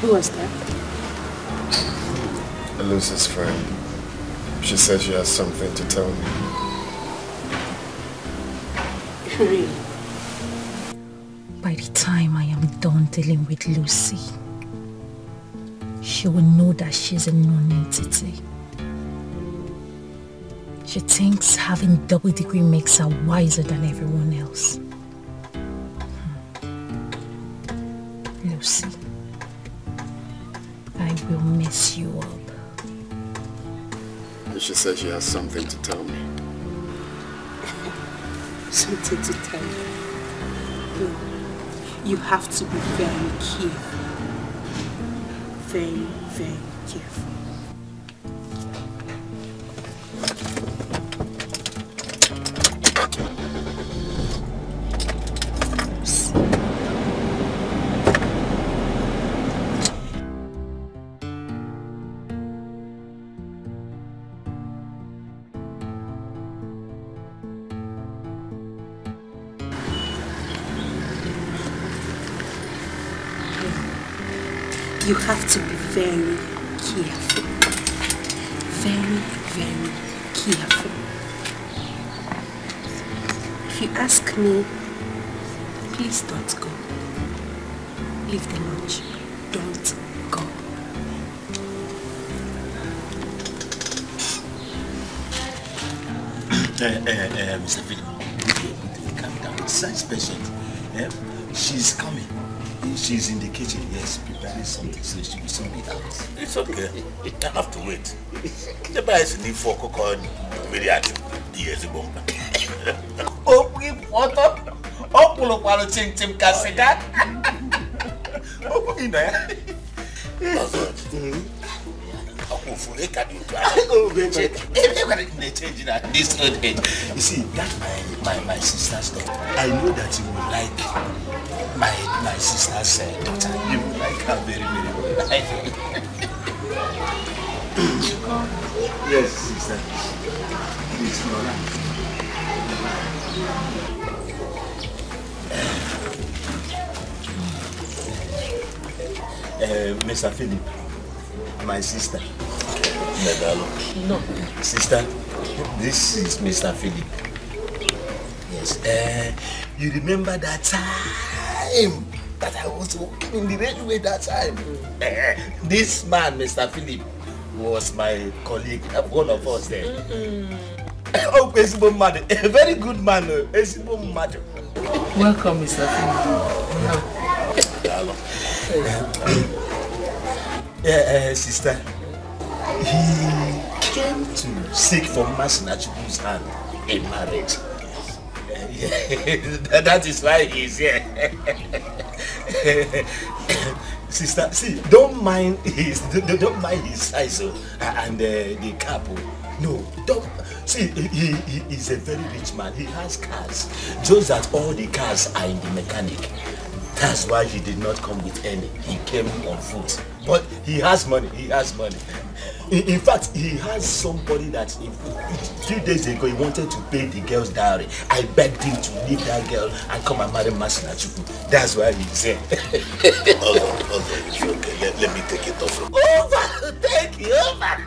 Who was that? Lucy's friend. She said she has something to tell me. Really? By the time I am done dealing with Lucy, she will know that she's a non-entity. She thinks having double degree makes her wiser than everyone else. Lucy, I will mess you up. She said she has something to tell me. Something to tell you. No. You have to be very careful. Very, very careful. You have to be very careful. Very, very careful. If you ask me, please don't go. Leave the lunch. Don't go. Mr. Philip, calm down. besides patient. Yeah? She's coming. She's in the kitchen, yes, preparing something, so she will soon be out. It's okay. I have to wait. The best need for cook on Miriatu. Yes, a bomb. Oh, what up? Oh, pull up on Tim Cassica. Oh, in there. This old age. You see, that's my sister's daughter. I know that you will like my sister's daughter. You will like her very, very well. Yes, sister. Please, Nora. Mr. Philip, my sister. No. Sister, this is Mr. Philip. Yes. You remember that time that I was working in the railway that time? This man, Mr. Philip, was my colleague, one of us there. Oh, Esibo Madu, a very good man, Esibo Madu. Welcome, Mr. Philip. Sister, he came to seek for Masinachukwu's hand in marriage. That is why he's here. Sister, see, don't mind his size and the cap. No, don't. See, he is a very rich man. He has cars. Just that all the cars are in the mechanic. That's why he did not come with any. He came on foot. But he has money. He has money. In fact, he has somebody that a few days ago he wanted to pay the girl's dowry. I begged him to leave that girl and come and marry Masinachuku. That's why he's here. Hold on, it's okay. Let me take it off. Over! Thank you, over!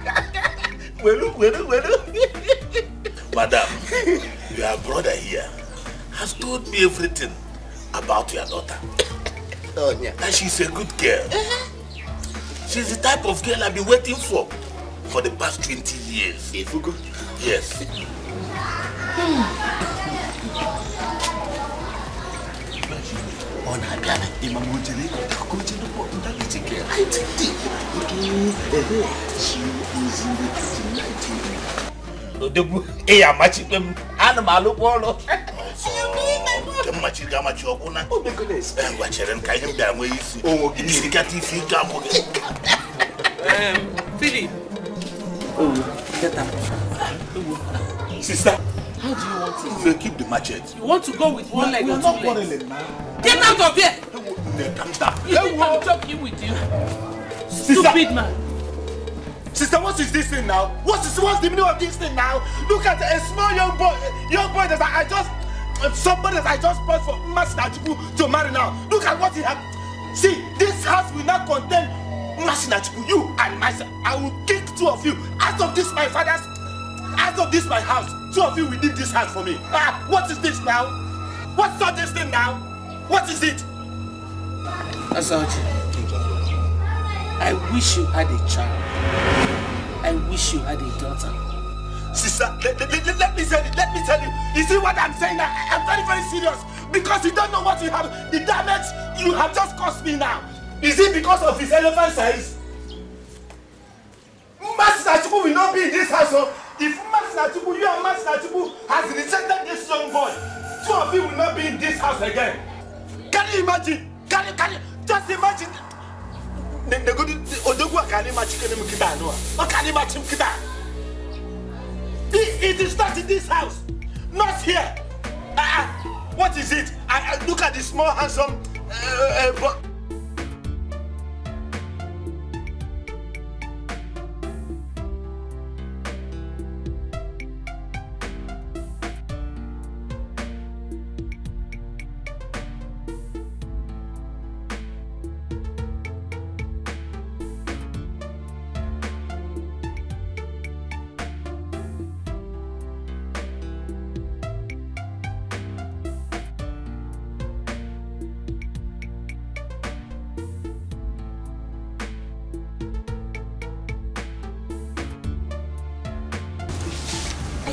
Madam, your brother here has told me everything about your daughter. Oh, yeah. And she's a good girl. She's the type of girl I've been waiting for the past 20 years. Ifugo? Yes. Philip. Oh, get up. Sister, how do you want to keep the machete? You want to go with one leg or two legs? Get out of here! You think I'm joking with you? Stupid man. Sister, what is this thing now? What's the meaning of this thing now? Look at a small young boy that somebody that I just brought for Masinachuku to marry now. Look at what he has. See, this house will not contain Masinachuku, you and myself. I will kick two of you out of this my father's, out of this my house. Two of you will leave this house for me. What is this now? What's all this thing now? What is it? Asaochi, I wish you had a child. I wish you had a daughter. Sister, let me tell you. You see what I'm saying now? I'm very, very serious. Because you don't know what you have. The damage you have just caused me now. Is it because of his elephant size? Masinachuku will not be in this house. So if Masinachuku, you and Masinachuku has rejected this young boy, two of you will not be in this house again. Can you imagine? Can you just imagine? It is not in this house, not here. What is it? I look at the small handsome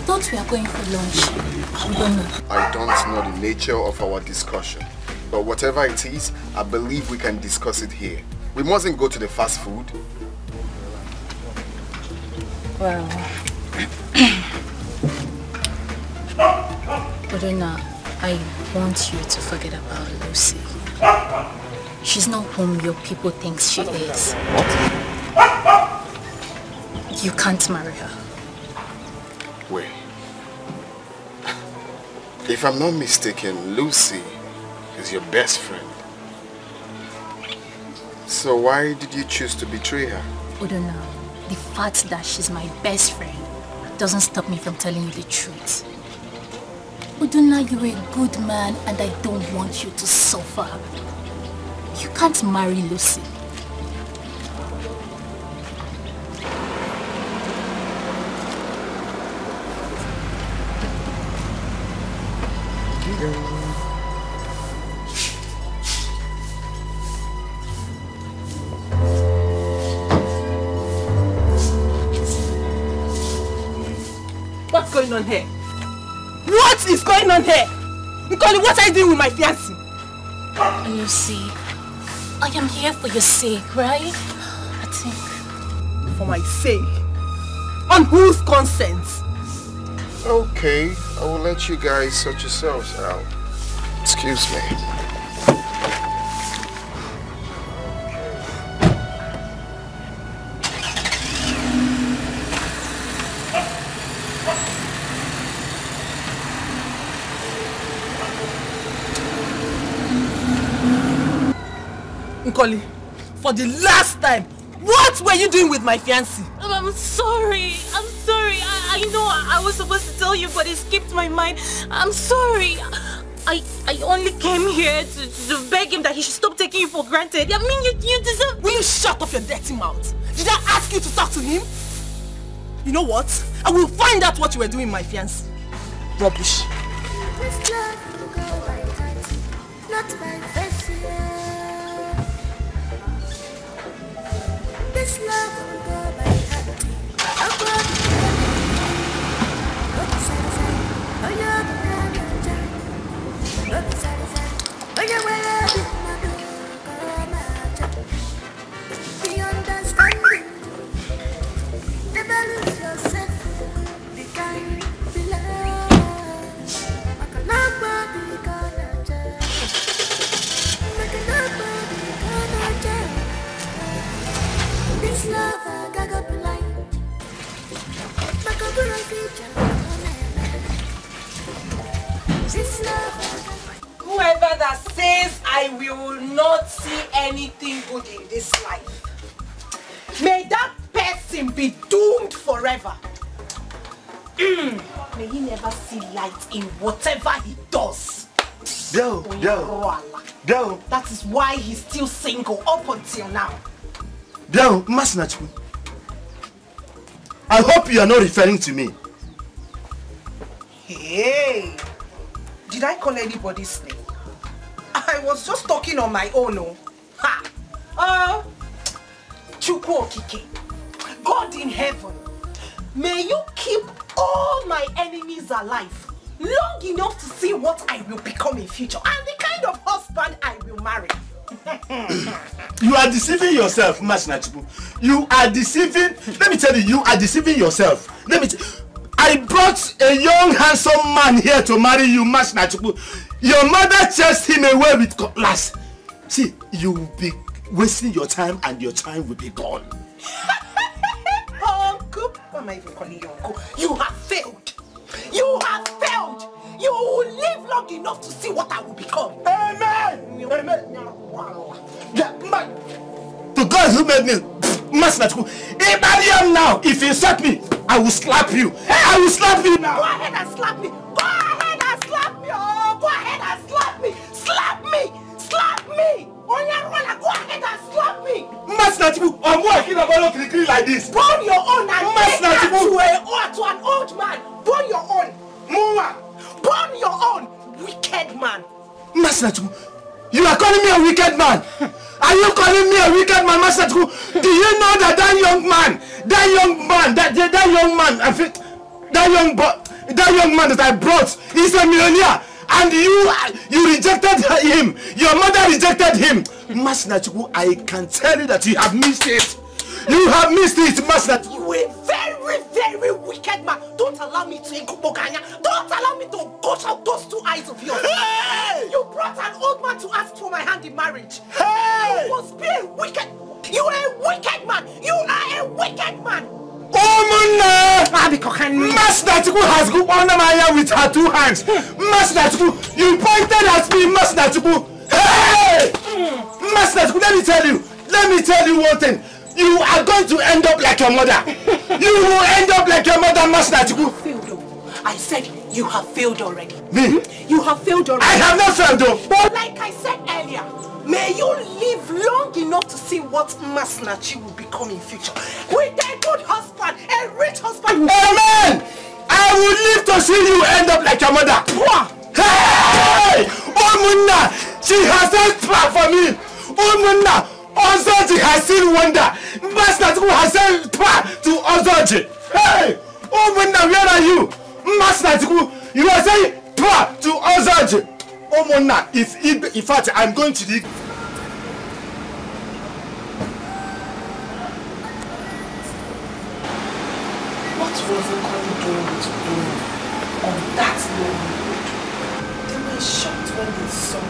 thought we are going for lunch. We don't know. I don't know the nature of our discussion. But whatever it is, I believe we can discuss it here. We mustn't go to the fast food. Well, Udonna, I want you to forget about Lucy. She's not whom your people think she is. What? You can't marry her. Wait. If I'm not mistaken, Lucy is your best friend. So why did you choose to betray her? Udonna, the fact that she's my best friend doesn't stop me from telling you the truth. Udonna, you're a good man and I don't want you to suffer. You can't marry Lucy. What's going on here? What is going on here? Nicole, what are you doing with my fiancé? Lucy, I am here for your sake, right? I think. For my sake? On whose consent? Okay, I will let you guys sort yourselves out. Excuse me. Nkoli, for the last time, what were you doing with my fiancé? I'm sorry. I'm sorry. I know I was supposed to tell you, but it skipped my mind. I'm sorry. I only came here to beg him that he should stop taking you for granted. I mean, you deserve... Will you shut up your dirty mouth? Did I ask you to talk to him? You know what? I will find out what you were doing with my fiancé. Rubbish. This love will go by heart, not by face, yeah. This love will go by heart. I'll go by oh, yeah, oh, yeah, the understanding. Never lose yourself. The kind of love. This love I got blind. This love. Whoever that says I will not see anything good in this life, may that person be doomed forever. May he never see light in whatever he does. Go. That is why he's still single up until now. Down, Masinachu. I hope you are not referring to me. Hey, did I call anybody's name? I was just talking on my own. Oh. Ha! Chukwu Okike, God in heaven, may you keep all my enemies alive long enough to see what I will become in future and the kind of husband I will marry. You are deceiving yourself, Masinachu. You are deceiving. Let me tell you, you are deceiving yourself. I brought a young, handsome man here to marry you, Masinachu. Your mother chased him away with cutlass. See, you will be wasting your time and your time will be gone. Uncle, why am I even calling you uncle? You have failed. You have failed. You will live long enough to see what I will become. Amen. To God who made me, Masinachu, if I am now, if you insult me, I will slap you. I will slap you now. Go ahead and slap me. Go ahead and slap me. Oh, go ahead and slap me. Slap me. Slap me. Go ahead and slap me. Masinachu, I'm working about like this. Burn your own and take that to an old man. Burn your own. Muma. Burn your own, wicked man. Masinachu, you are calling me a wicked man. Are you calling me a wicked man, Masinachu? Do you know that that young man, I feel, that young boy, That young man that I brought is a millionaire. And you rejected him. Your mother rejected him. Masinachuku, I can tell you that you have missed it. You have missed it, Masinachuku. You a very, very wicked man. Don't allow me to Ikuboganya. Don't allow me to gush out those two eyes of yours. Hey! You brought an old man to ask for my hand in marriage. Hey! You must be a wicked. You are a wicked man. You are a wicked man. Masinachuku has good honor my hair with her 2 hands. Masinachuku, you pointed at me, Masinachuku. Hey! Masinachuku, let me tell you one thing. You are going to end up like your mother. You will end up like your mother, Masinachuku. I said you have failed already. Me? You have failed already. I have not failed though. But like I said earlier, may you live long enough to see what Masinachi will become in future. With a good husband, a rich husband. Amen! I will live to see you end up like your mother. Hey! Omunna! She has sent prayer for me. Omunna! Ozoji has seen wonder. Masinachuku has sent prayer to Ozoji. Hey! Omunna, where are you? Masinachuku, you are saying prayer to Ozoji. Omunna, in fact, I'm going to the... What was Nkoli going to do on that long road? They were shocked when they saw me.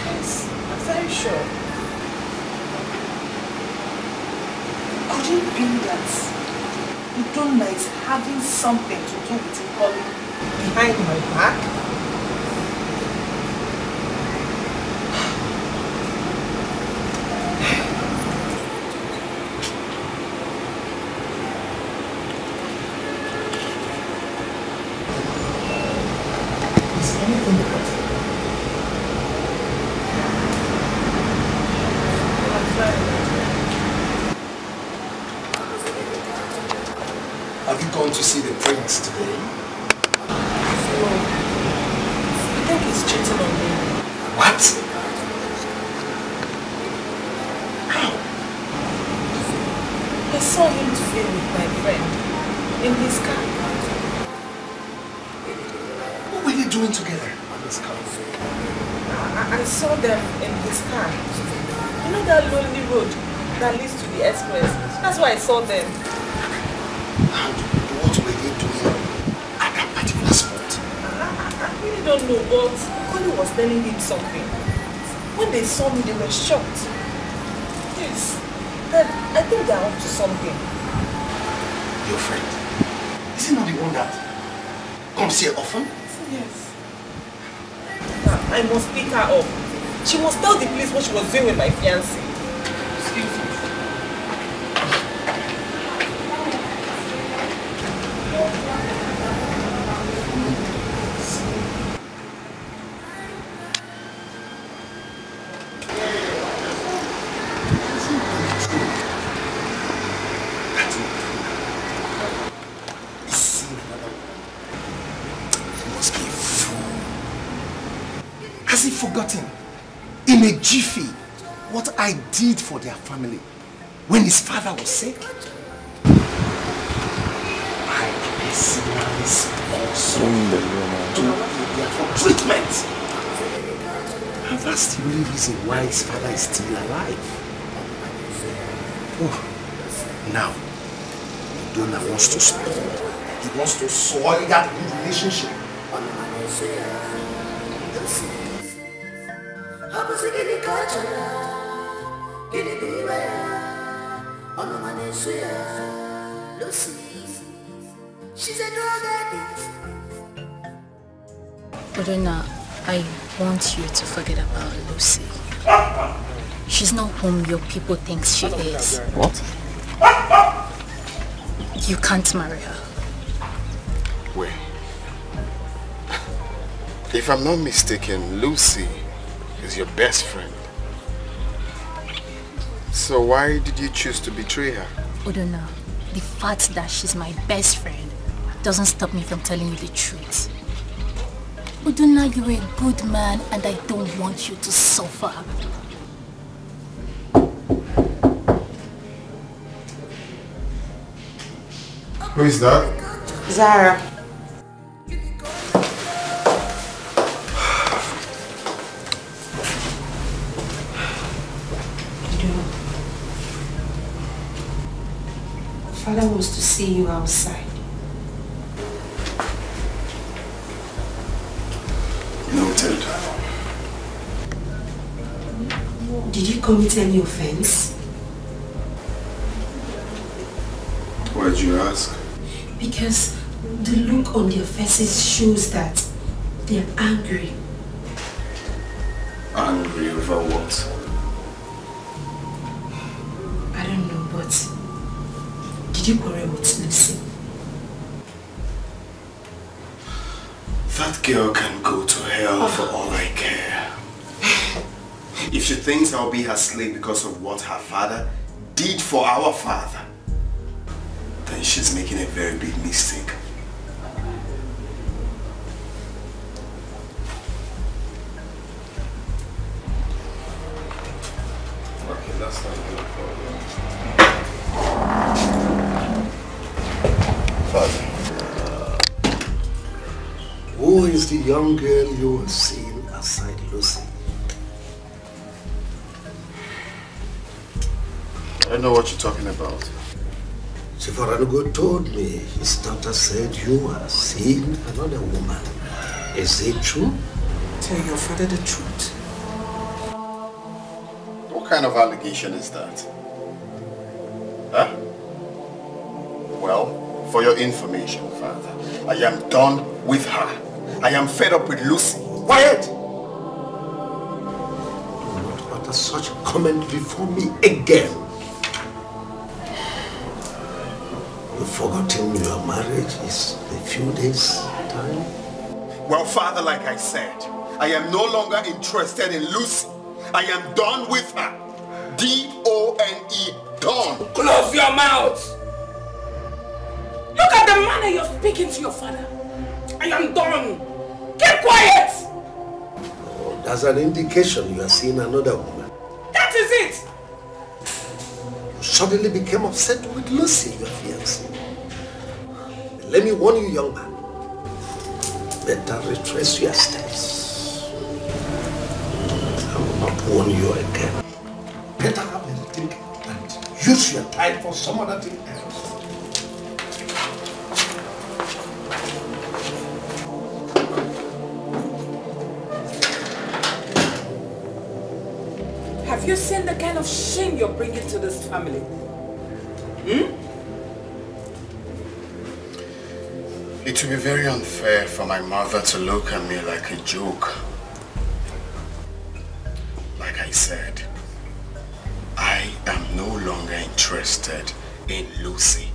Yes, I'm very sure. Could it be that Udonna is having something to do with Nkoli behind my back? Have you gone to see the prince today? I think he's cheating on me. What? How? I saw him today with my friend in his car. What were they doing together on this car? I saw them in his car. You know that lonely road that leads to the express? That's why I saw them. What were they doing at that particular spot? I really don't know, but Nkoli was telling him something. When they saw me, they were shocked. Yes, I think they're up to something. Your friend, is he not the one that comes here often? Yes. I must pick her up. She must tell the police what she was doing with my fiancé. Excuse me. Has he forgotten in a jiffy what I did for their family when his father was sick? I personally sponsored for treatment. And that's the only reason why his father is still alive. Oh, now, Udonna wants to spoil. He wants to soil that good relationship. She's a drug addict. Udonna, I want you to forget about Lucy. She's not whom your people think she is. What? You can't marry her. Wait. If I'm not mistaken, Lucy is your best friend. So why did you choose to betray her? Udonna, the fact that she's my best friend doesn't stop me from telling you the truth. Udonna, you're a good man and I don't want you to suffer. Who is that? Zara. Father wants to see you outside. Noted. Did you commit any offense? Why'd you ask? Because the look on their faces shows that they're angry. Angry over what? I don't know, but did you quarrel with Lucy? That girl can go to hell for all I care. If she thinks I'll be her slave because of what her father did for our father, then she's making a very big mistake. Okay, that's not a good problem. Father, who is the young girl you were seeing aside Lucy? I don't know what you're talking about. Sifaranugo told me his daughter said you are seeing another woman. Is it true? Tell your father the truth. What kind of allegation is that? Huh? Well, for your information, Father, I am done with her. I am fed up with Lucy. Quiet! Do not utter such a comment before me again. You've forgotten your marriage is a few days' time? Well, Father, like I said, I am no longer interested in Lucy. I am done with her. D-O-N-E, done. Close your mouth! Look at the manner you're speaking to your father. I am done. Keep quiet! Oh, that's an indication you are seeing another woman. That is it! You suddenly became upset with Lucy, your fiancée. Let me warn you, young man. Better retrace your steps. I will not warn you again. Better have a rethink and use your time for some other thing else. Have you seen the kind of shame you're bringing to this family? It will be very unfair for my mother to look at me like a joke. Like I said, I am no longer interested in Lucy.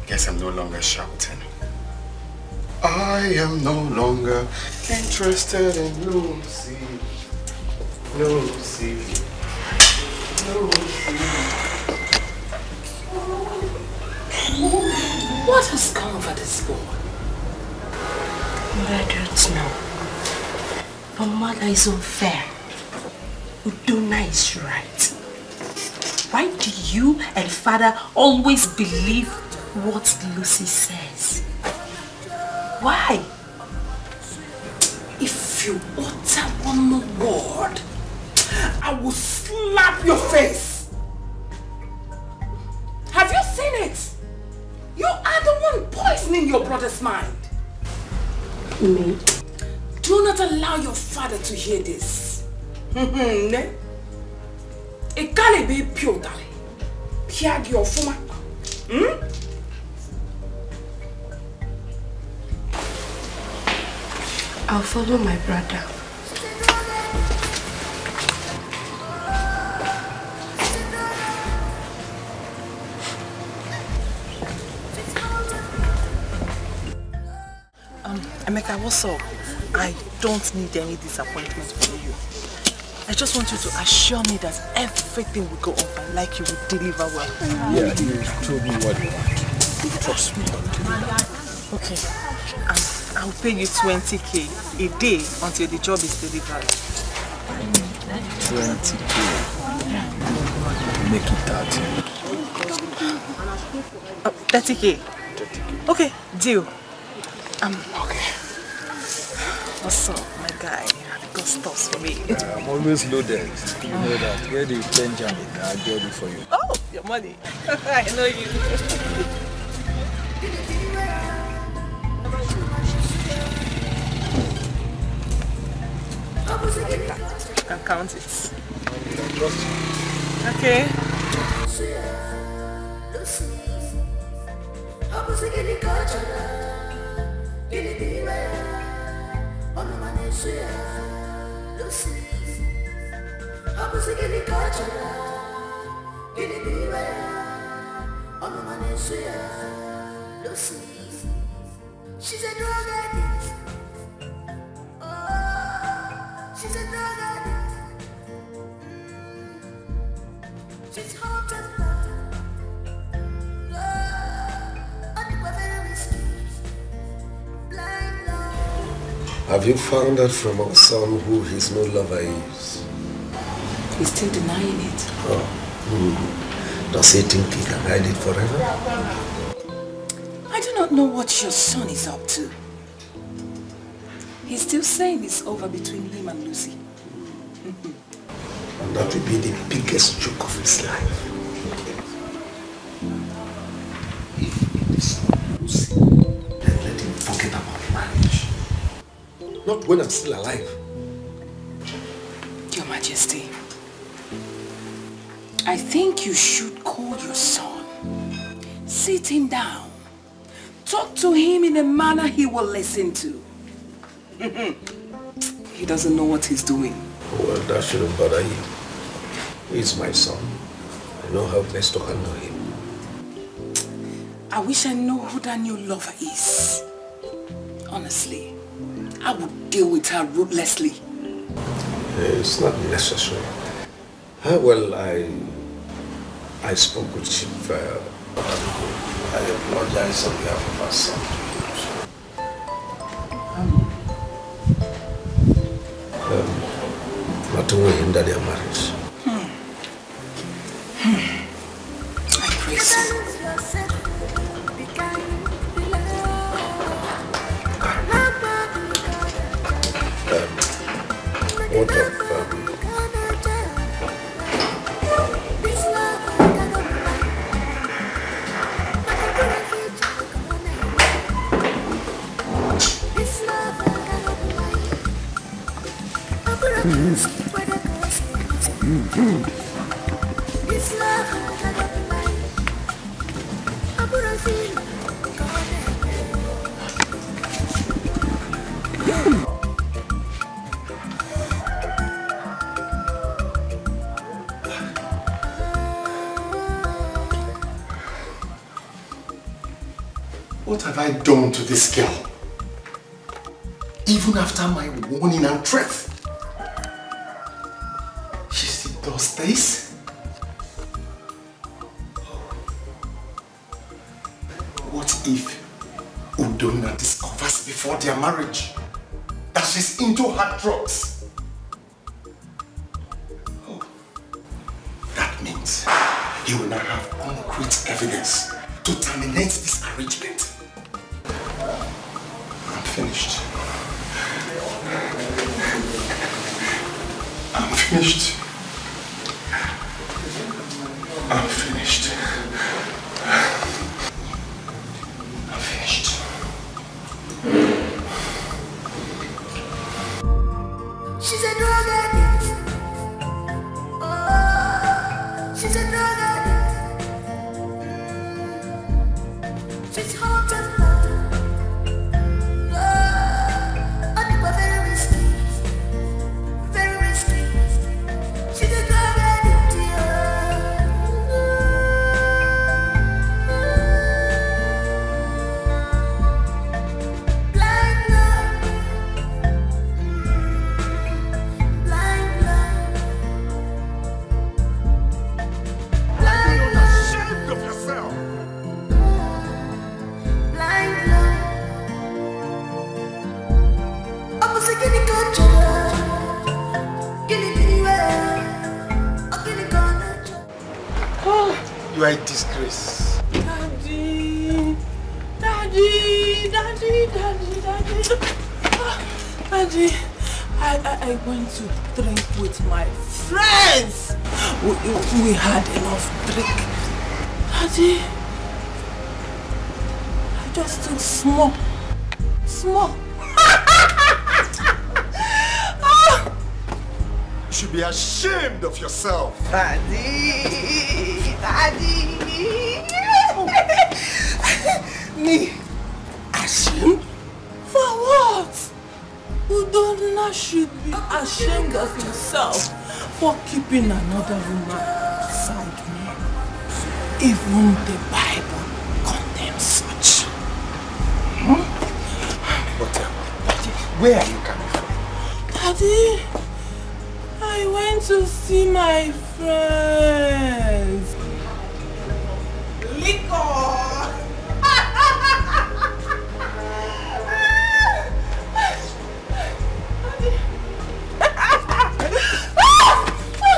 Guess I'm no longer shouting. I am no longer interested in Lucy. Lucy. Lucy. What has come over this boy? I don't know. But mother is unfair. Udona is right. Why do you and father always believe what Lucy says? Why? If you utter one more word, I will slap your face. Have you seen it? You are the one poisoning your brother's mind. Me? Do not allow your father to hear this. It can't be pure, darling. Piag your fuma. I'll follow my brother. Emeka, what's up? I don't need any disappointment from you. I just want you to assure me that everything will go on fine, like you will deliver well. Yeah, you told me what you want. Trust me, I'll deliver. Okay. I'll pay you 20k a day until the job is delivered. 20k. Make it 30. 30K. 30K. Okay, deal. Okay. What's up, my guy? I've got stuff for me. I'm always loaded. You know that. Get the change and I'll get it for you. Oh, your money. I know you. You can count it. Okay. She's a drug addict. Oh, she's a drug addict. She's hot and Have you found out from our son who his new lover is? He's still denying it. Oh. Does he think he can hide it forever? I do not know what your son is up to. He's still saying it's over between him and Lucy. And that will be the biggest joke of his life. If it is not Lucy, then let him forget about marriage. Not when I'm still alive. Your Majesty, I think you should call your son. Sit him down. Talk to him in a manner he will listen to. He doesn't know what he's doing. Well, that shouldn't bother you. He's my son. I know how best to handle him. I wish I knew who that new lover is. Honestly, I would deal with her ruthlessly. It's not necessary. Well, I spoke with Chief. I apologize on behalf of our son. Not to hinder their marriage. I praise you. What of What have I done to this girl? Even after my warning and threat, she still does this? What if Udonna discovers before their marriage that she's into hard drugs? Oh, that means he will not have concrete evidence to terminate this arrangement. I'm finished. I'm finished. I'm finished. I'm finished. She's a drug addict. Oh, she's a drug addict. She's hot and You are a disgrace. Daddy, I went to drink with my friends. We had enough drink. Daddy, I just took small. You should be ashamed of yourself. Daddy. Me? Ashamed? For what? Udonna should be ashamed of himself for keeping another woman beside me. Even the Bible condemns such. But where are you coming from? Daddy, I went to see my friends. Liquor!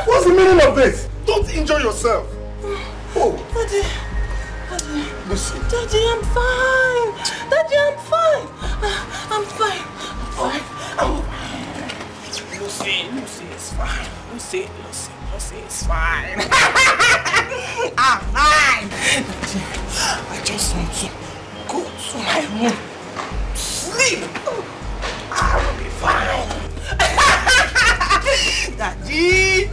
What's the meaning of this? Don't enjoy yourself. Oh. Daddy. Lucy. Daddy, I'm fine. Daddy, I'm fine. I'm fine. Lucy is fine. Lucy is fine. I'm fine. Daddy, I just want to go to my room. Sleep. I will be fine. Daddy.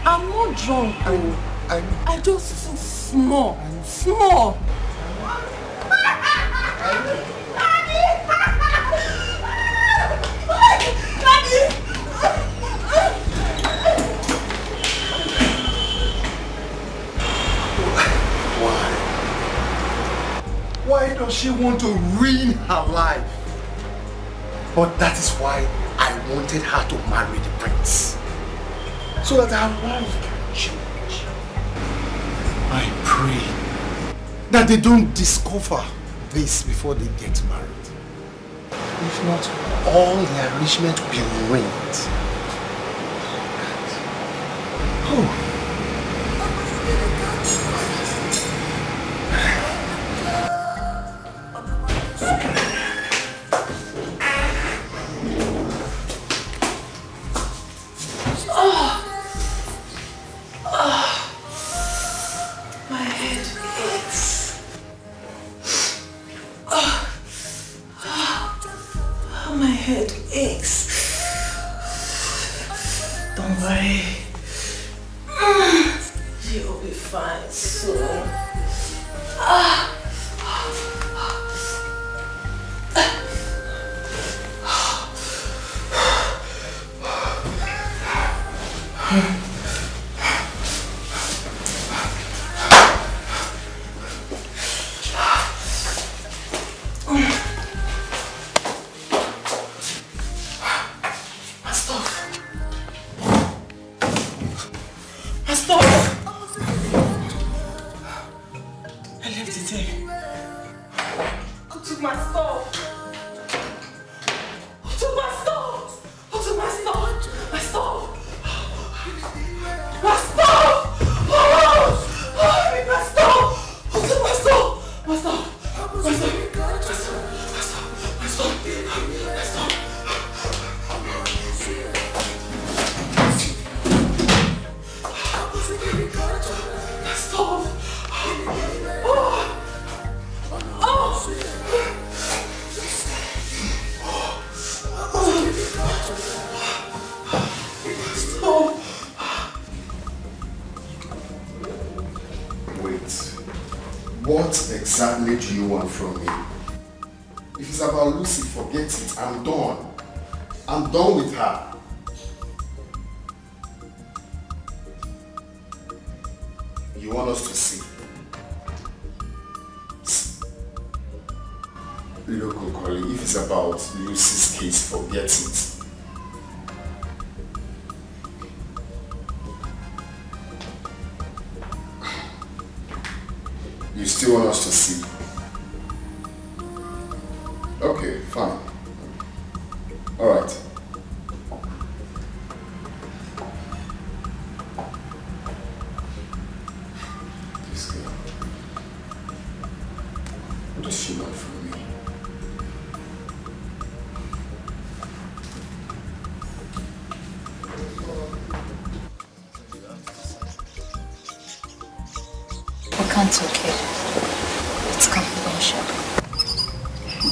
I'm not drunk. I just took small. Why does she want to ruin her life? But that is why I wanted her to marry the prince. So that her life can change. I pray that they don't discover this before they get married. If not, all their enrichment will be ruined. Oh. What exactly do you want from me? If it's about Lucy, forget it. I'm done. I'm done with her. You want us to see? Look, Okoli, if it's about Lucy's case, forget it. You still you want us to see? Okay, fine. Alright. This girl. What does she want from me? We can't talk here. It's confidential.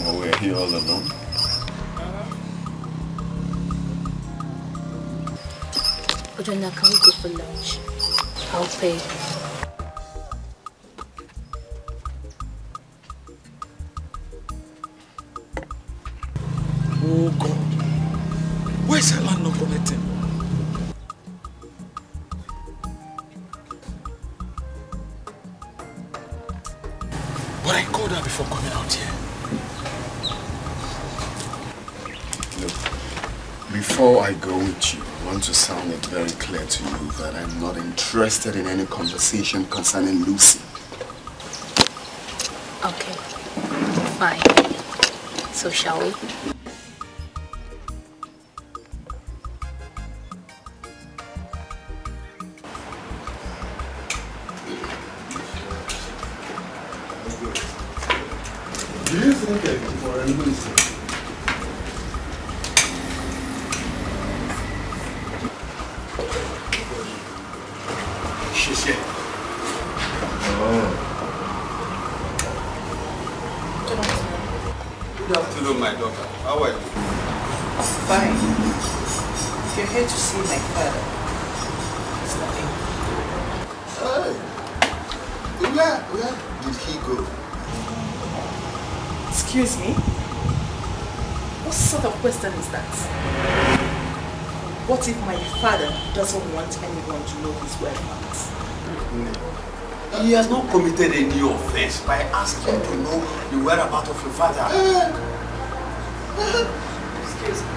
Oh, we're here all alone. Ojona, can we go for lunch? I'll pay. Oh God. Where's her land not connecting? But I called her before coming out here. Look, before I go with you, I want to sound it very clear to you that I'm not interested in any conversation concerning Lucy. Okay, fine. So shall we? Do you think for anybody's sake? She's here. Good afternoon, my daughter. How are you? Fine. If you're here to see my father, it's nothing. Where did he go? Excuse me? What sort of question is that? What if my father doesn't want anyone to know his whereabouts? He has not committed any offense by asking to know the whereabouts of your father. Excuse me.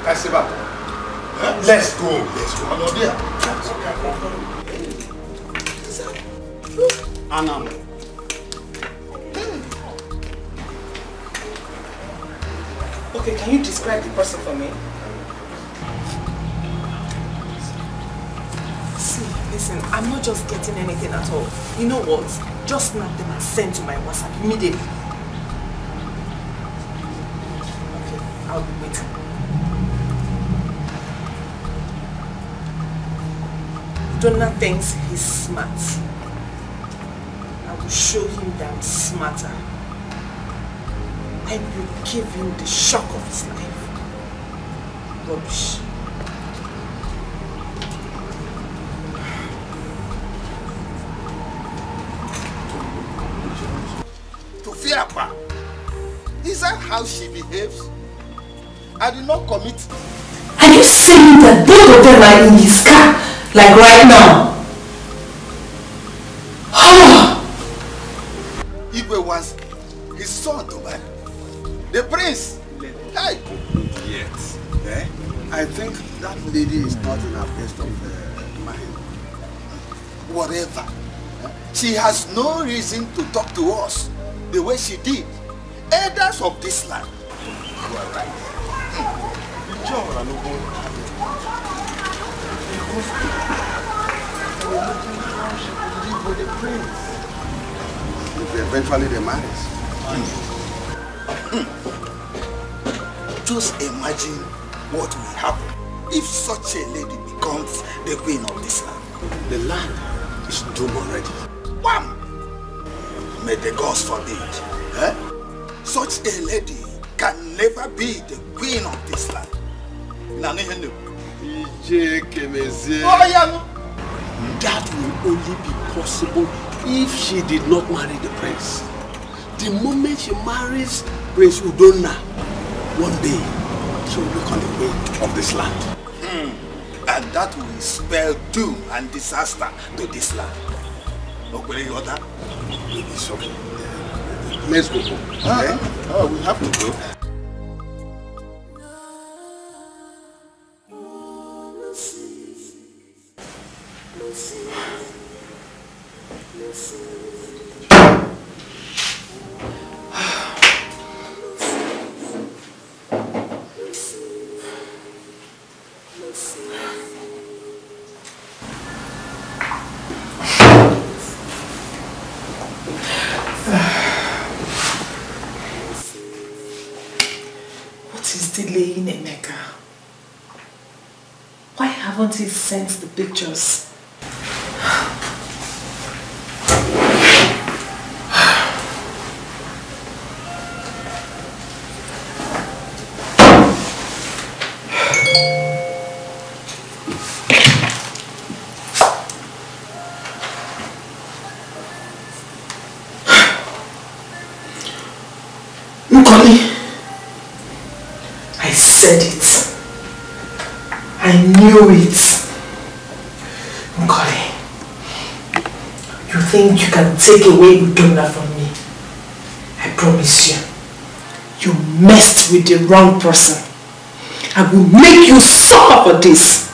Kasiba, let's go. Let's go. Anam. Okay, can you describe the person for me? See, listen, I'm not just getting anything at all. You know what? Just snap them and send to my WhatsApp immediately. Okay, I'll be waiting. Donna thinks he's smart. I will show him that I'm smarter. I will give him the shock of his life. Rubbish. Tofiapa, is that how she behaves? I did not commit. Are you saying that both of them are in his car, like right now? Igwe was his son to marry. The prince. Hey. Yes. I think that lady is not in her best of mind. Whatever. She has no reason to talk to us the way she did. Elders of this land. You are right. The prince. If eventually they marry. Just imagine what will happen if such a lady becomes the queen of this land. The land is doomed already. Wham! May the gods forbid. Such a lady can never be the queen of this land. That will only be possible if she did not marry the prince. The moment she marries Prince Udonna, one day she will become the queen of this land. And that will spell doom and disaster to this land. It's okay. Let's go. Okay. Oh, we have to go. delaying Emeka? Why haven't he sent the pictures? I said it. I knew it. Nkoli, you think you can take away Udonna from me? I promise you, you messed with the wrong person. I will make you suffer for this.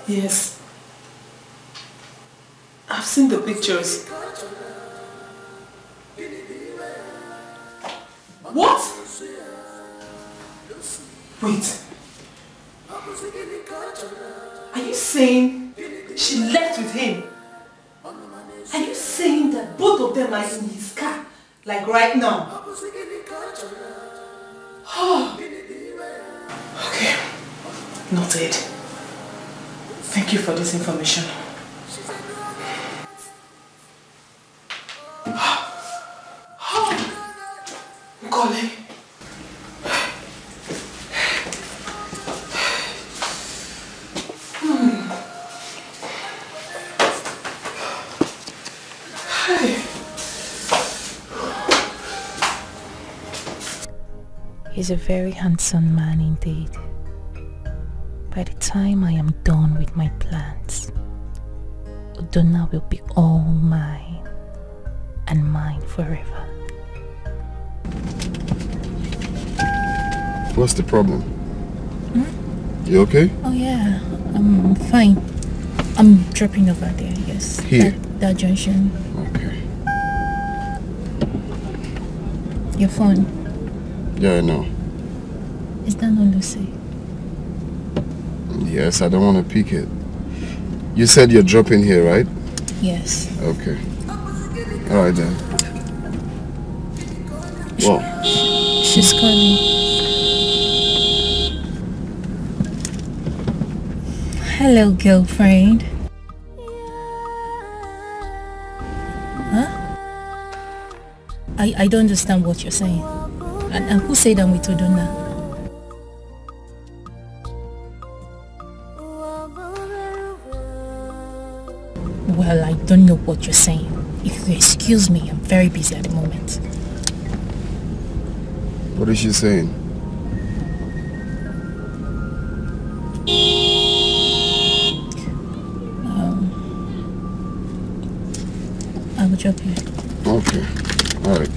Yes. I've seen the pictures. What? Wait. Are you saying she left with him? Are you saying that both of them are in his car, like right now? Oh. Okay. Noted. Thank you for this information. Nkoli. He's a very handsome man indeed. By the time I am done with my plans, Udonna will be all mine and mine forever. What's the problem? You okay? Oh yeah, I'm fine. I'm dropping over there, yes. Here? That junction. Okay. Your phone? Yeah, I know. Is that not Lucy? Yes, I don't want to pick it. You said you're dropping here, right? Yes. Okay. Alright then. Well. She's calling. Hello, girlfriend. Huh? I don't understand what you're saying. And who said I'm with Udonna? Well, I don't know what you're saying. If you excuse me, I'm very busy at the moment. What is she saying? I will drop you. Okay. Alright.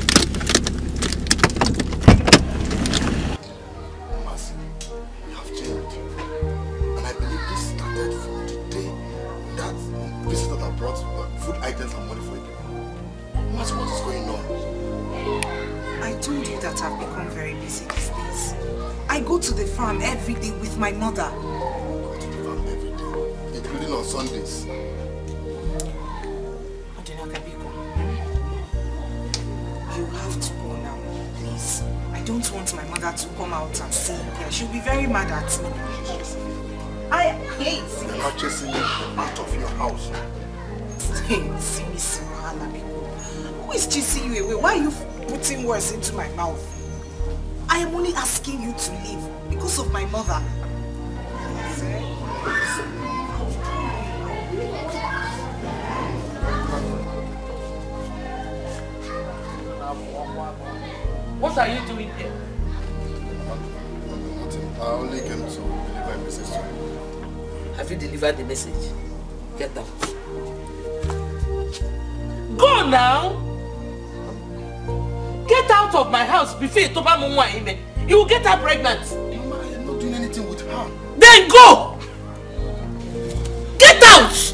Every day with my mother. Go to the farm every day, including on Sundays. You have to go now, please. I don't want my mother to come out and see you here. She'll be very mad at me. I hate You're not chasing me out of your house. Who is chasing you away? Why are you putting words into my mouth? I am only asking you to leave because of my mother. What are you doing here? Nothing. I only came to deliver a message to you. Have you delivered the message? Get out. Go now! Get out of my house before you toba mumwa ime. You will get her pregnant. Mama, I am not doing anything with her. Then go! Get out!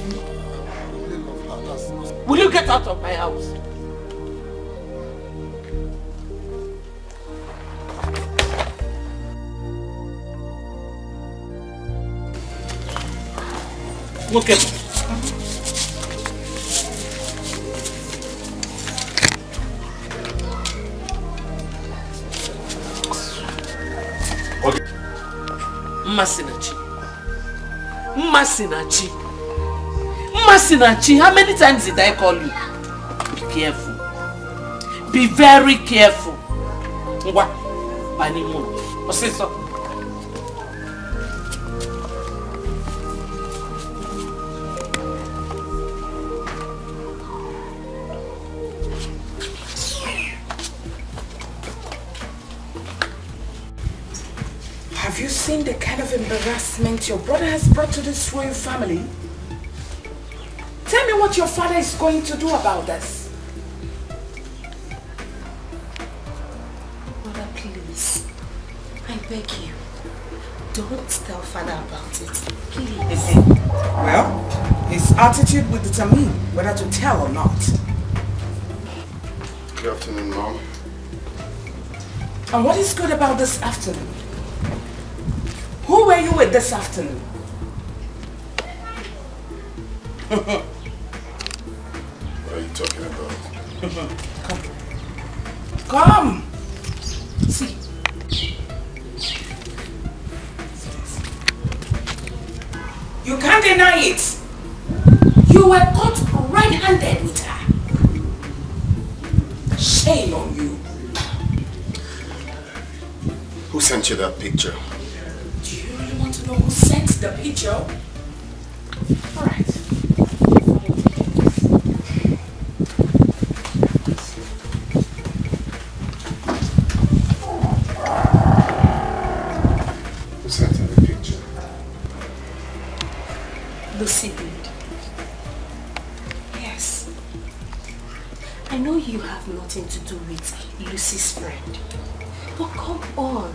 Okay. Masinachi. Masinachi. Masinachi, how many times did I call you? Be careful. Be very careful. What? Banimono. What's this? Have you seen the kind of embarrassment your brother has brought to this royal family? Tell me what your father is going to do about this. Mother, please. I beg you. Don't tell father about it. Please. Well, his attitude will determine whether to tell or not. Good afternoon, Mom. And what is good about this afternoon? Who were you with this afternoon? What are you talking about? Come. See. You can't deny it. You were caught right-handed with her. Shame on you. Who sent you that picture? Do you really want to know who sent the picture? Alright. Who sent you the picture? Lucy did. Yes. I know you have nothing to do with Lucy's friend. But come on.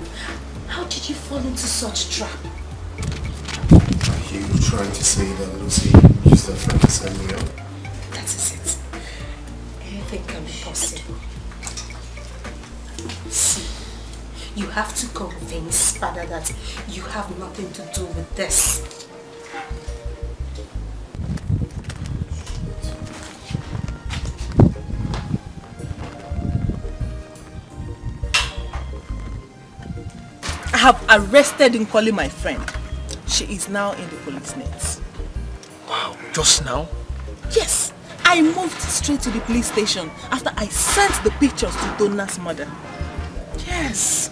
How did you fall into such trap? Are you trying to say that Lucy used her friend to send me out? That is it. Anything can be possible. See, you have to convince father that you have nothing to do with this. I have arrested Nkoli, my friend. She is now in the police nets. Wow, just now? Yes, I moved straight to the police station after I sent the pictures to Donna's mother. Yes.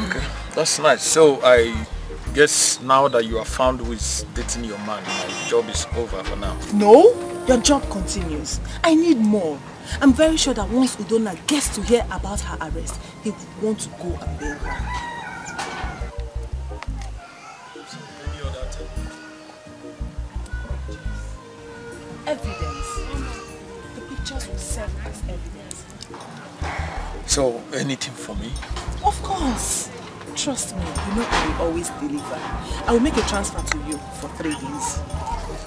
Okay, that's nice. So I guess now that you are found who is dating your man, my job is over for now. No, your job continues. I need more. I'm very sure that once Udonna gets to hear about her arrest, he will want to go and bail her. Evidence. The pictures will serve as evidence. So, anything for me? Of course. Trust me, you know I will always deliver. I will make a transfer to you for 3 days.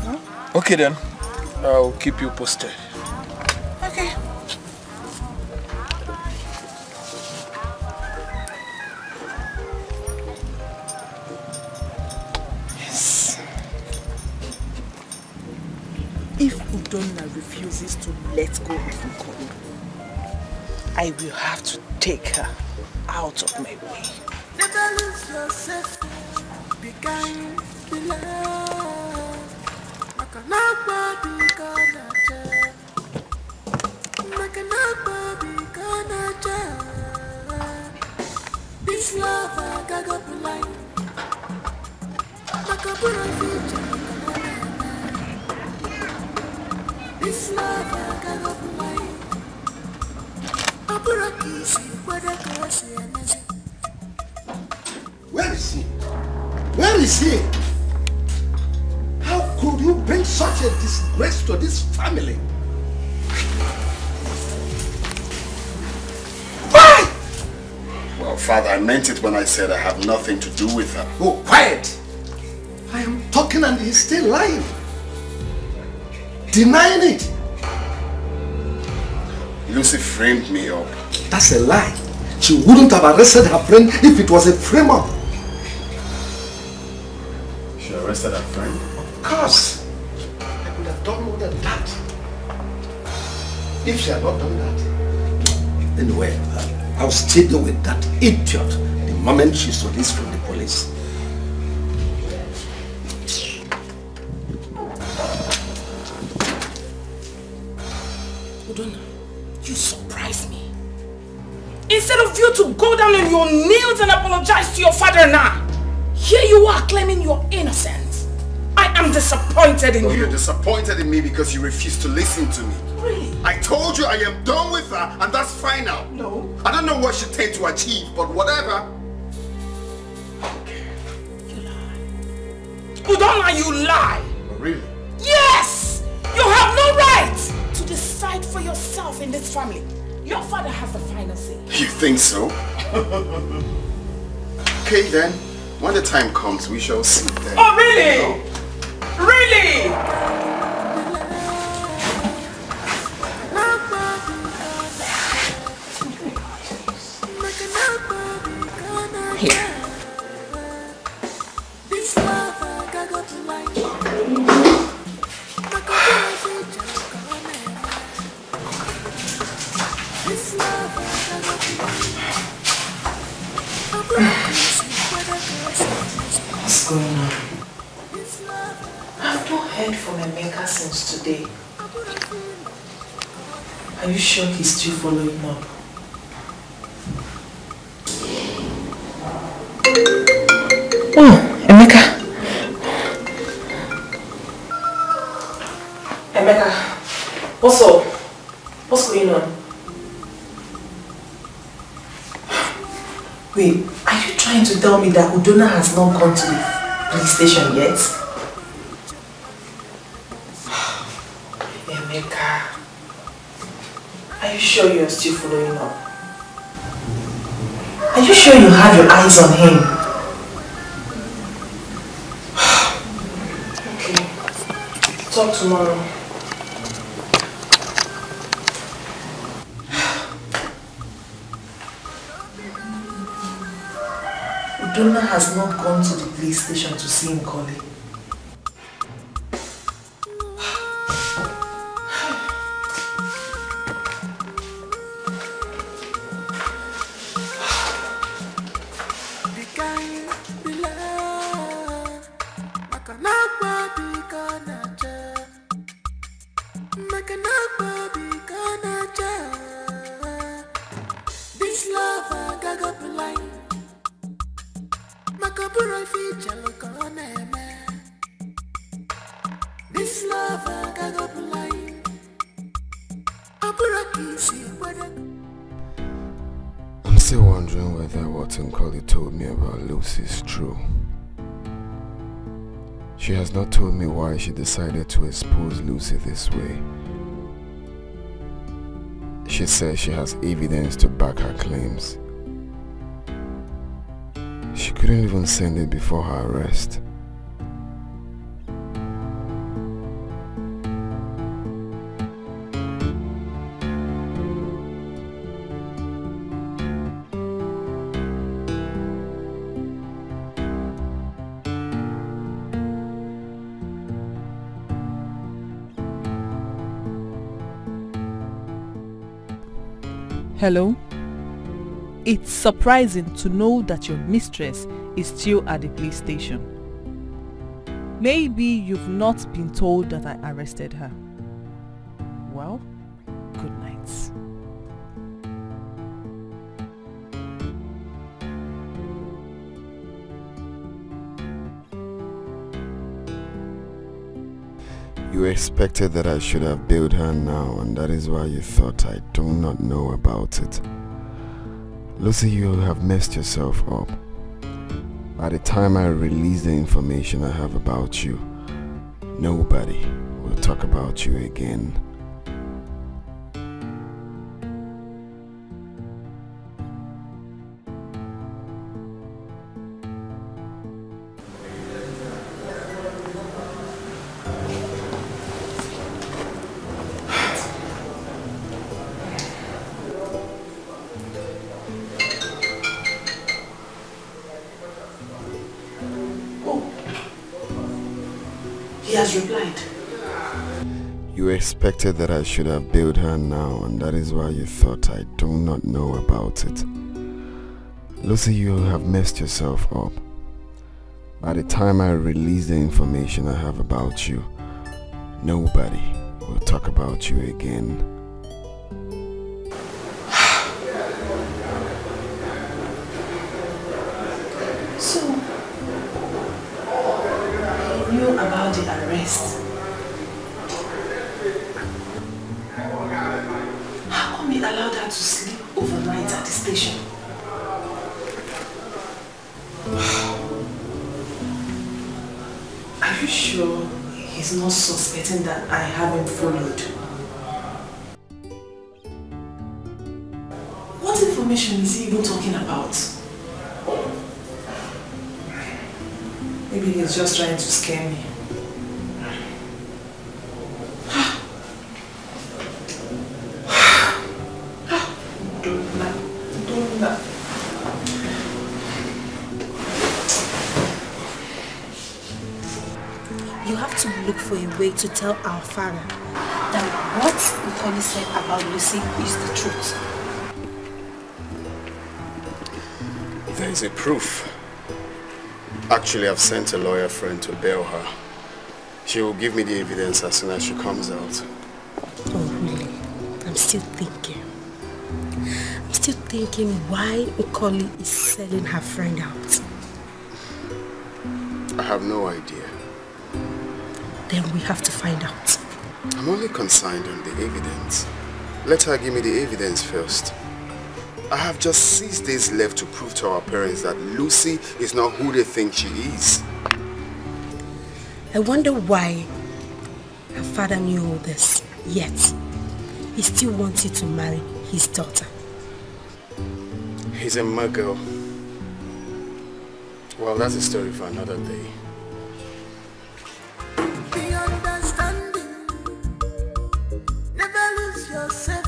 Huh? Okay then, I'll keep you posted. Okay. Yes. If Udonna refuses to let go of Nkoli, I will have to take her out of my way. Never lose yourself. Be kind, be loved. Make a number be gonna change. Make a number be gonna change. This love I got up line. Make a put a feature. This love I got up line. I put a kiss with a cross and Where is he? Where is he? How could you bring such a disgrace to this family? Why? Well, Father, I meant it when I said I have nothing to do with her. Oh, quiet! I am talking and he's still lying. Denying it. Lucy framed me up. That's a lie. She wouldn't have arrested her friend if it was a frame-up. She arrested arrested her friend? Of course. I could have done more than that. If she had not done that. Anyway, I'll still deal with that idiot the moment she's released from the police. Udonna, you surprised me. Instead of you to go down on your knees and apologize to your father now, here you are claiming you're innocent. I am disappointed in you. You're disappointed in me because you refuse to listen to me. Really? I told you I am done with her and that's final. No. I don't know what she tend to achieve, but whatever. Udonna, you lie. Oh, really? Yes! You have no right to decide for yourself in this family. Your father has the final say. You think so? Okay then, when the time comes, we shall see then. Oh really? No? Really? Here. What's going on? I've not heard from Emeka since today. Are you sure he's still following up? Oh, Emeka. Emeka, what's up? What's going on? Wait, are you trying to tell me that Udonna has not gone to the police station yet? Emeka, are you sure you're still following up? Are you sure you have your eyes on him? Okay, talk tomorrow. Udonna has not gone to the police station to see Nkoli. This love I got blind. This love I got blind. I'm still wondering whether what Nkoli told me about Lucy is true. She has not told me why she decided to expose Lucy this way. She says she has evidence to back her claims. She couldn't even send it before her arrest. Hello? It's surprising to know that your mistress is still at the police station. Maybe you've not been told that I arrested her. Well, good night. You expected that I should have billed her now, and that is why you thought I do not know about it. Lucy, you have messed yourself up. By the time I release the information I have about you, nobody will talk about you again. He has replied. You expected that I should have bailed her now, and that is why you thought I do not know about it. Lucy, you have messed yourself up. By the time I release the information I have about you, nobody will talk about you again. So, he knew about the arrest. How come he allowed her to sleep overnight at the station? Are you sure he's not suspecting that I haven't followed? What information is he even talking about? Maybe he's just trying to scare me. You have to look for a way to tell our father that what Nkoli said about Lucy is the truth. There is a proof. Actually, I've sent a lawyer friend to bail her. She will give me the evidence as soon as she comes out. Oh, really? I'm still thinking why Nkoli is selling her friend out. I have no idea. Then we have to find out. I'm only concerned on the evidence. Let her give me the evidence first. I have just 6 days left to prove to our parents that Lucy is not who they think she is. I wonder why her father knew all this, yet he still wants you to marry his daughter. He's a muggle. Well, that's a story for another day. Be understanding. Never lose yourself.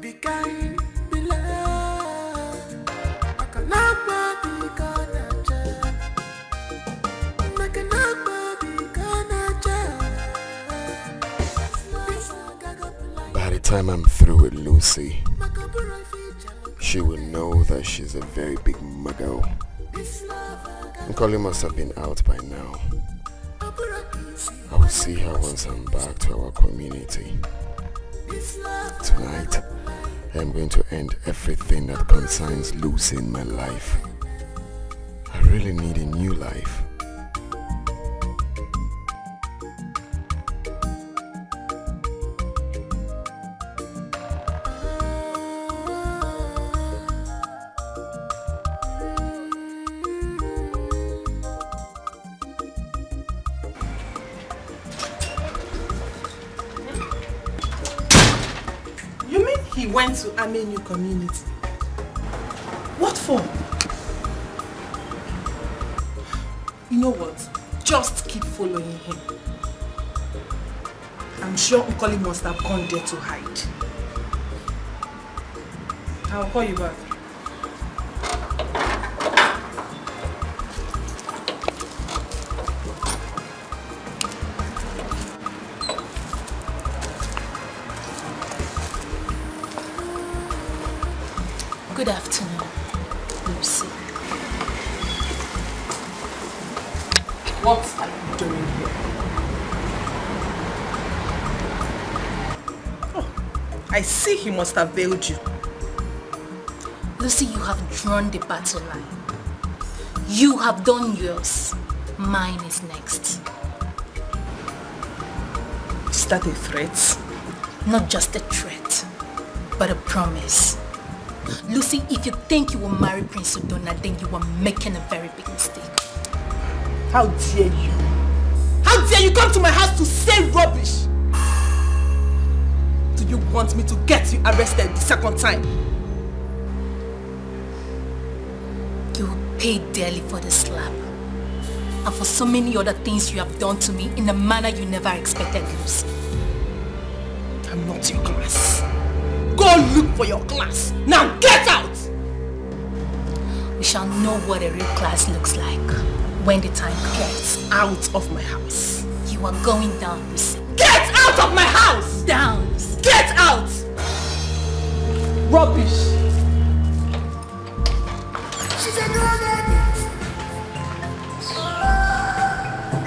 Be kind, be loved. Akalapa be kanaja. Makanapa be kanaja. By the time I'm through with Lucy, she will know that she's a very big muggle. Nkoli must have been out by now. I will see her once I'm back to our community. Tonight, I'm going to end everything that concerns Lucy in my life. I really need a new life. He went to Amenu community. What for? You know what? Just keep following him. I'm sure Nkoli must have gone there to hide. I'll call you back. Good afternoon, Lucy. What are you doing here? Oh, I see he must have bailed you. Lucy, you have drawn the battle line. You have done yours. Mine is next. Is that a threat? Not just a threat, but a promise. Lucy, if you think you will marry Prince Udona, then you are making a very big mistake. How dare you? How dare you come to my house to say rubbish? Do you want me to get you arrested the second time? You will pay dearly for the slap. And for so many other things you have done to me in a manner you never expected, Lucy. I'm not your class. Go look for your class. Now get out! We shall know what a real class looks like when the time comes. Get out of my house. You You are going down, Lucy. Get out of my house! Down, Lucy. Get out! Rubbish! She's a drug addict.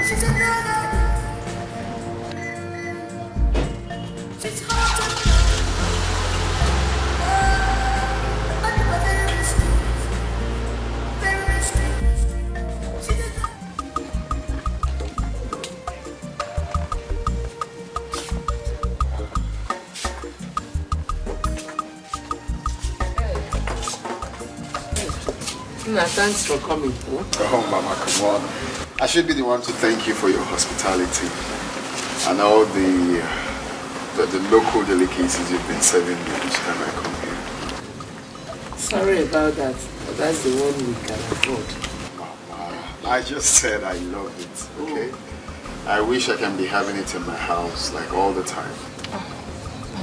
She's a drug addict. She's hot and very mysterious. Very mysterious. She's a Thanks for coming. Oh, Mama, come on. I should be the one to thank you for your hospitality and all the local delicacies you've been serving me each time I come here. Sorry about that, but that's the one we can afford. Mama, I just said I love it, okay? I wish I can be having it in my house like all the time.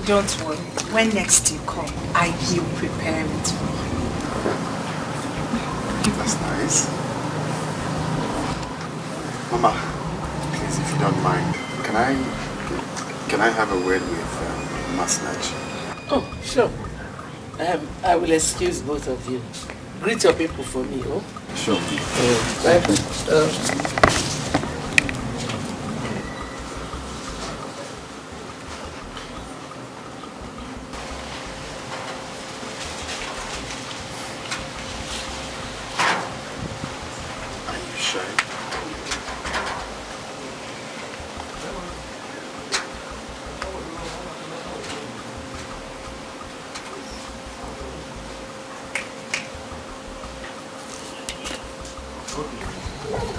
Don't worry. When next you come, I will prepare it for you. That's nice. Mama, please, if you don't mind, can I have a word with Masnach? Oh, sure. I will excuse both of you. Greet your people for me, oh? Sure. Bye.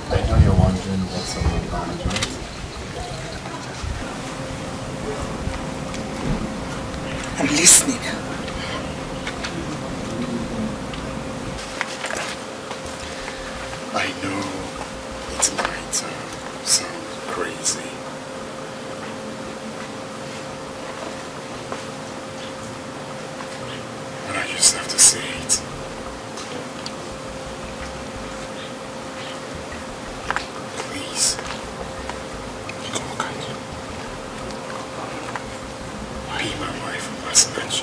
I know you're wondering what's on my mind, right? I'm listening. I know it might sound crazy. But I just have to say it. Please. Be my wife, Masnach.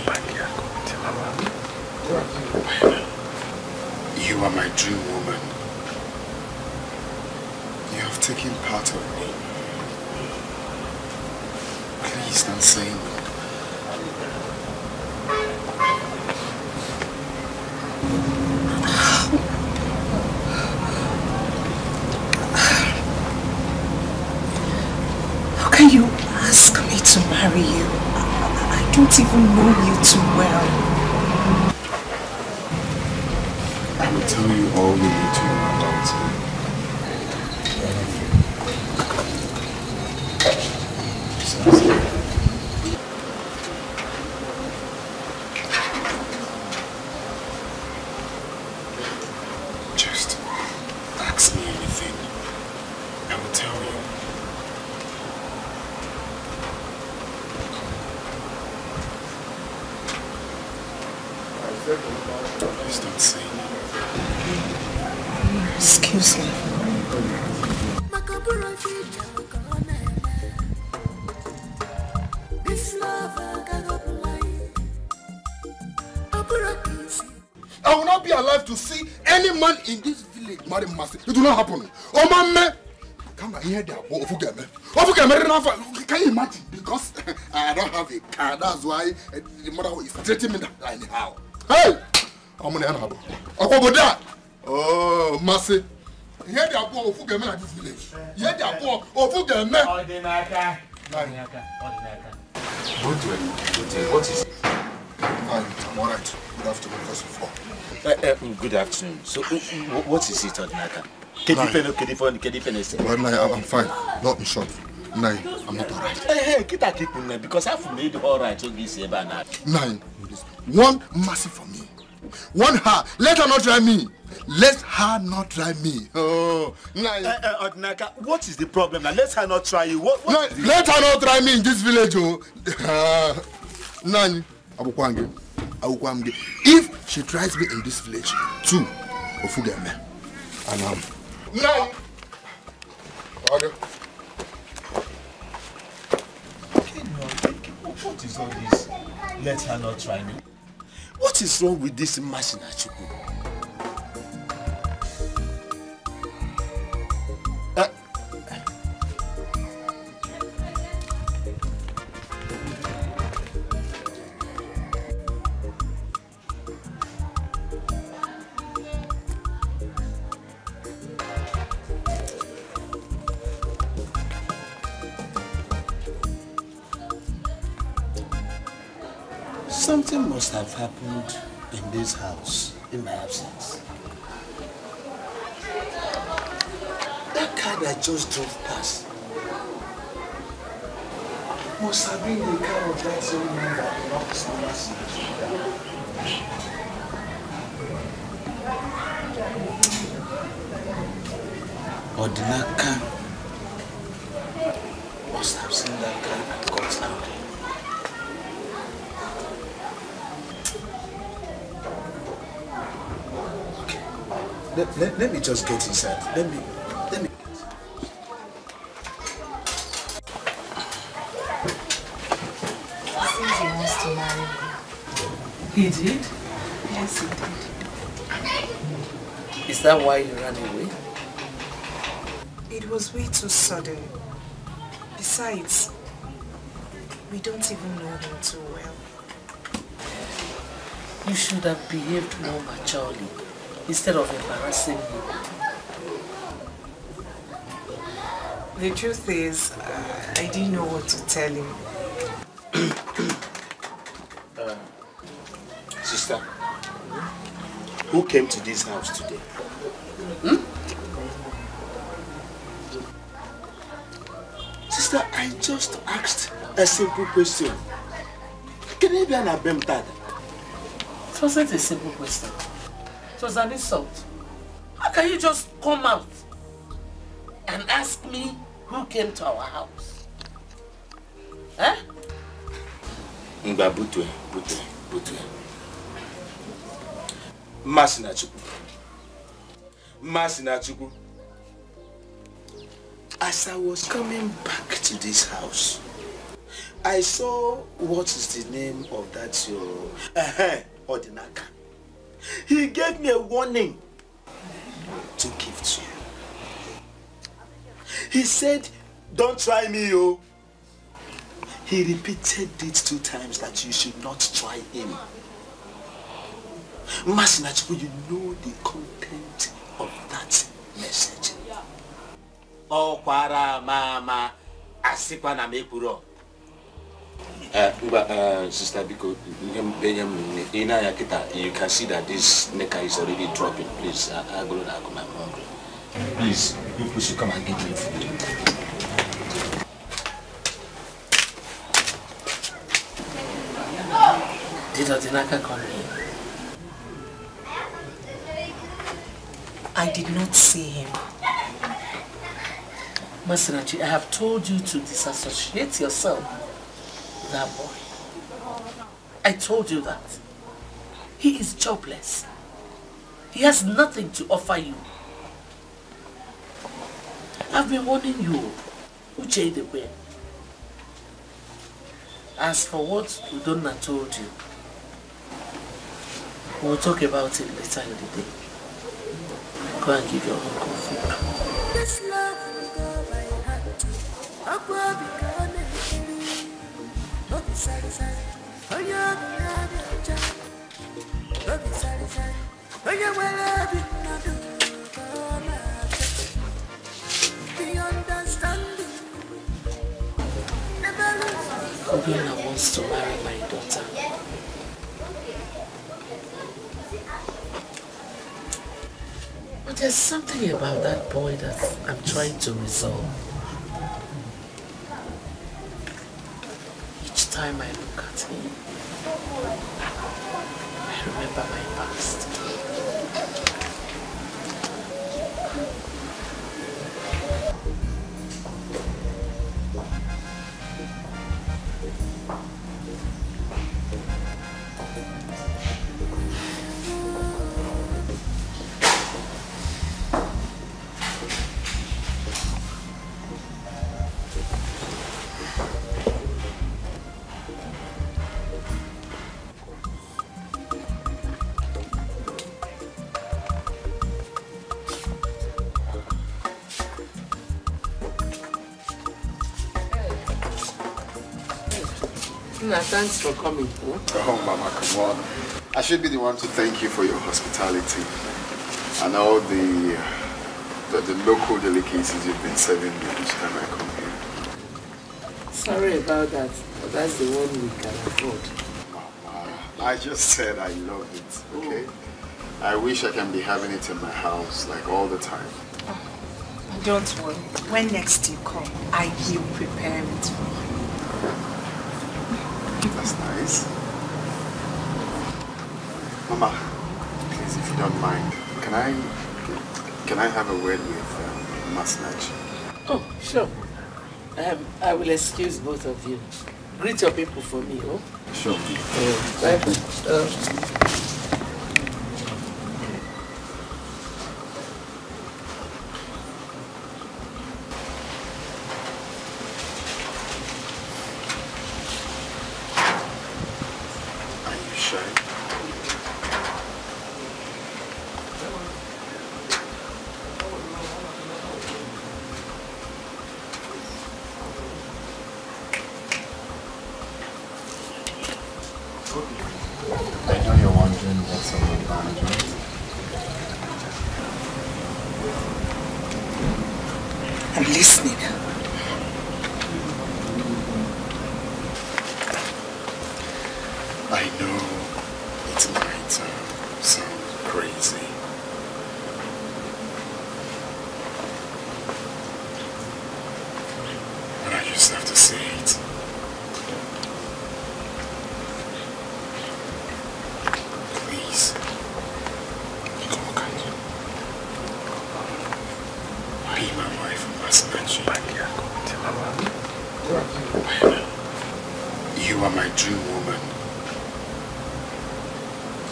You are my dream woman. You have taken part of me. Please don't say no. How can you ask me to marry you? I don't even know you too well. I will tell you all you need to know about me. Just ask me anything. I will tell you. Please don't say no. Excuse me. This love I got up light. I will not be alive to see any man in this village marry Masi. It will not happen. Oh, man, come on here, oh, forget me. Can you imagine? Because I don't have a car. That's why the mother is treating me anyhow. Hey, I'm going to have oh, Masi. Here they are poor, forget me at this village. Here they are poor, forget me. What is it? I'm alright. Good afternoon, first of all. Good afternoon. So, what is it, Odinaka? Well, I'm fine. Not in short. Nine, I'm not alright. Hey, because I've made alright. Nine. One mercy for me. One her. Let her not try me. Let her not try me. Oh, nine. Odinaka, what is the problem now? Let her not try you. What let her not try me in this village. Oh. Nine. If she tries me in this village, two, Ofugame. And nine. Order. Let her not try me. What is wrong with this Masinachuku? Something must have happened in this house in my absence. That car that just drove past must have been the car of that young man that knocks on us. Odinaka must have seen that car and got out. Let me just get inside. Let me. Since he wants to marry me. He did? Yes, he did. Is that why you ran away? It was way too sudden. Besides, we don't even know him too well. You should have behaved more maturely instead of embarrassing him. The truth is, I didn't know what to tell him. Sister, who came to this house today? Sister, I just asked a simple question. Can I be an abemtada? It wasn't a simple question. It was an insult. How can you just come out and ask me who came to our house? Eh? Ngba Butwe. Masinachuku. As I was coming back to this house, I saw what is the name of that your Odinaka. He gave me a warning to give to you. He said, don't try me, yo. He repeated it 2 times that you should not try him. Masinachuku, you know the content of that message. Oh, para mama, asikwa na mekuro. Sister, because you can see that this neka is already dropping. Please, I go to my mom. Please, you should come and get me food. Did Odinaka call you? I did not see him. Masinachi, I have told you to disassociate yourself with that boy. I told you that. He is jobless. He has nothing to offer you. I've been warning you. Uche the way. As for what Udonna told you, we'll talk about it later in the day. Go and give your uncle food. This love will go by heart. Aqua become a kitty. Don't be sorry. Oh, you're the child. Don't be sorry. Oh, you're well, the understanding. Never lose. Obina wants to marry my daughter. But there's something about that boy that I'm trying to resolve. Each time I look at him, I remember my past. Nah, thanks for coming. Oh, Mama, come on. I should be the one to thank you for your hospitality and all the local delicacies you've been serving me each time I come here. Sorry about that, but that's the one we can afford. Mama, I just said I love it, okay? I wish I can be having it in my house, like all the time. Don't worry. When next you come, I will prepare it for you. That's nice. Mama, please, if you don't mind, can I have a word with Masnach? Oh, sure. I will excuse both of you. Greet your people for me, oh? Sure. Bye. I know you're wondering what's on my mind, right? I'm listening. I know it might sound crazy. But I just have to say it. Please. Be my wife, Masnach. You are my dream woman.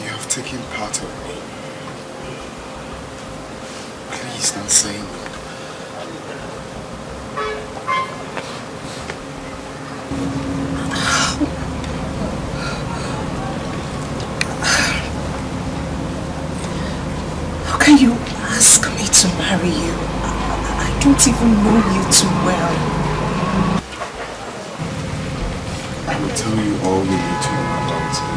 You have taken part of me. Please don't say no. How can you ask me to marry you? I don't even know you too well. I will tell you all you need to know about me.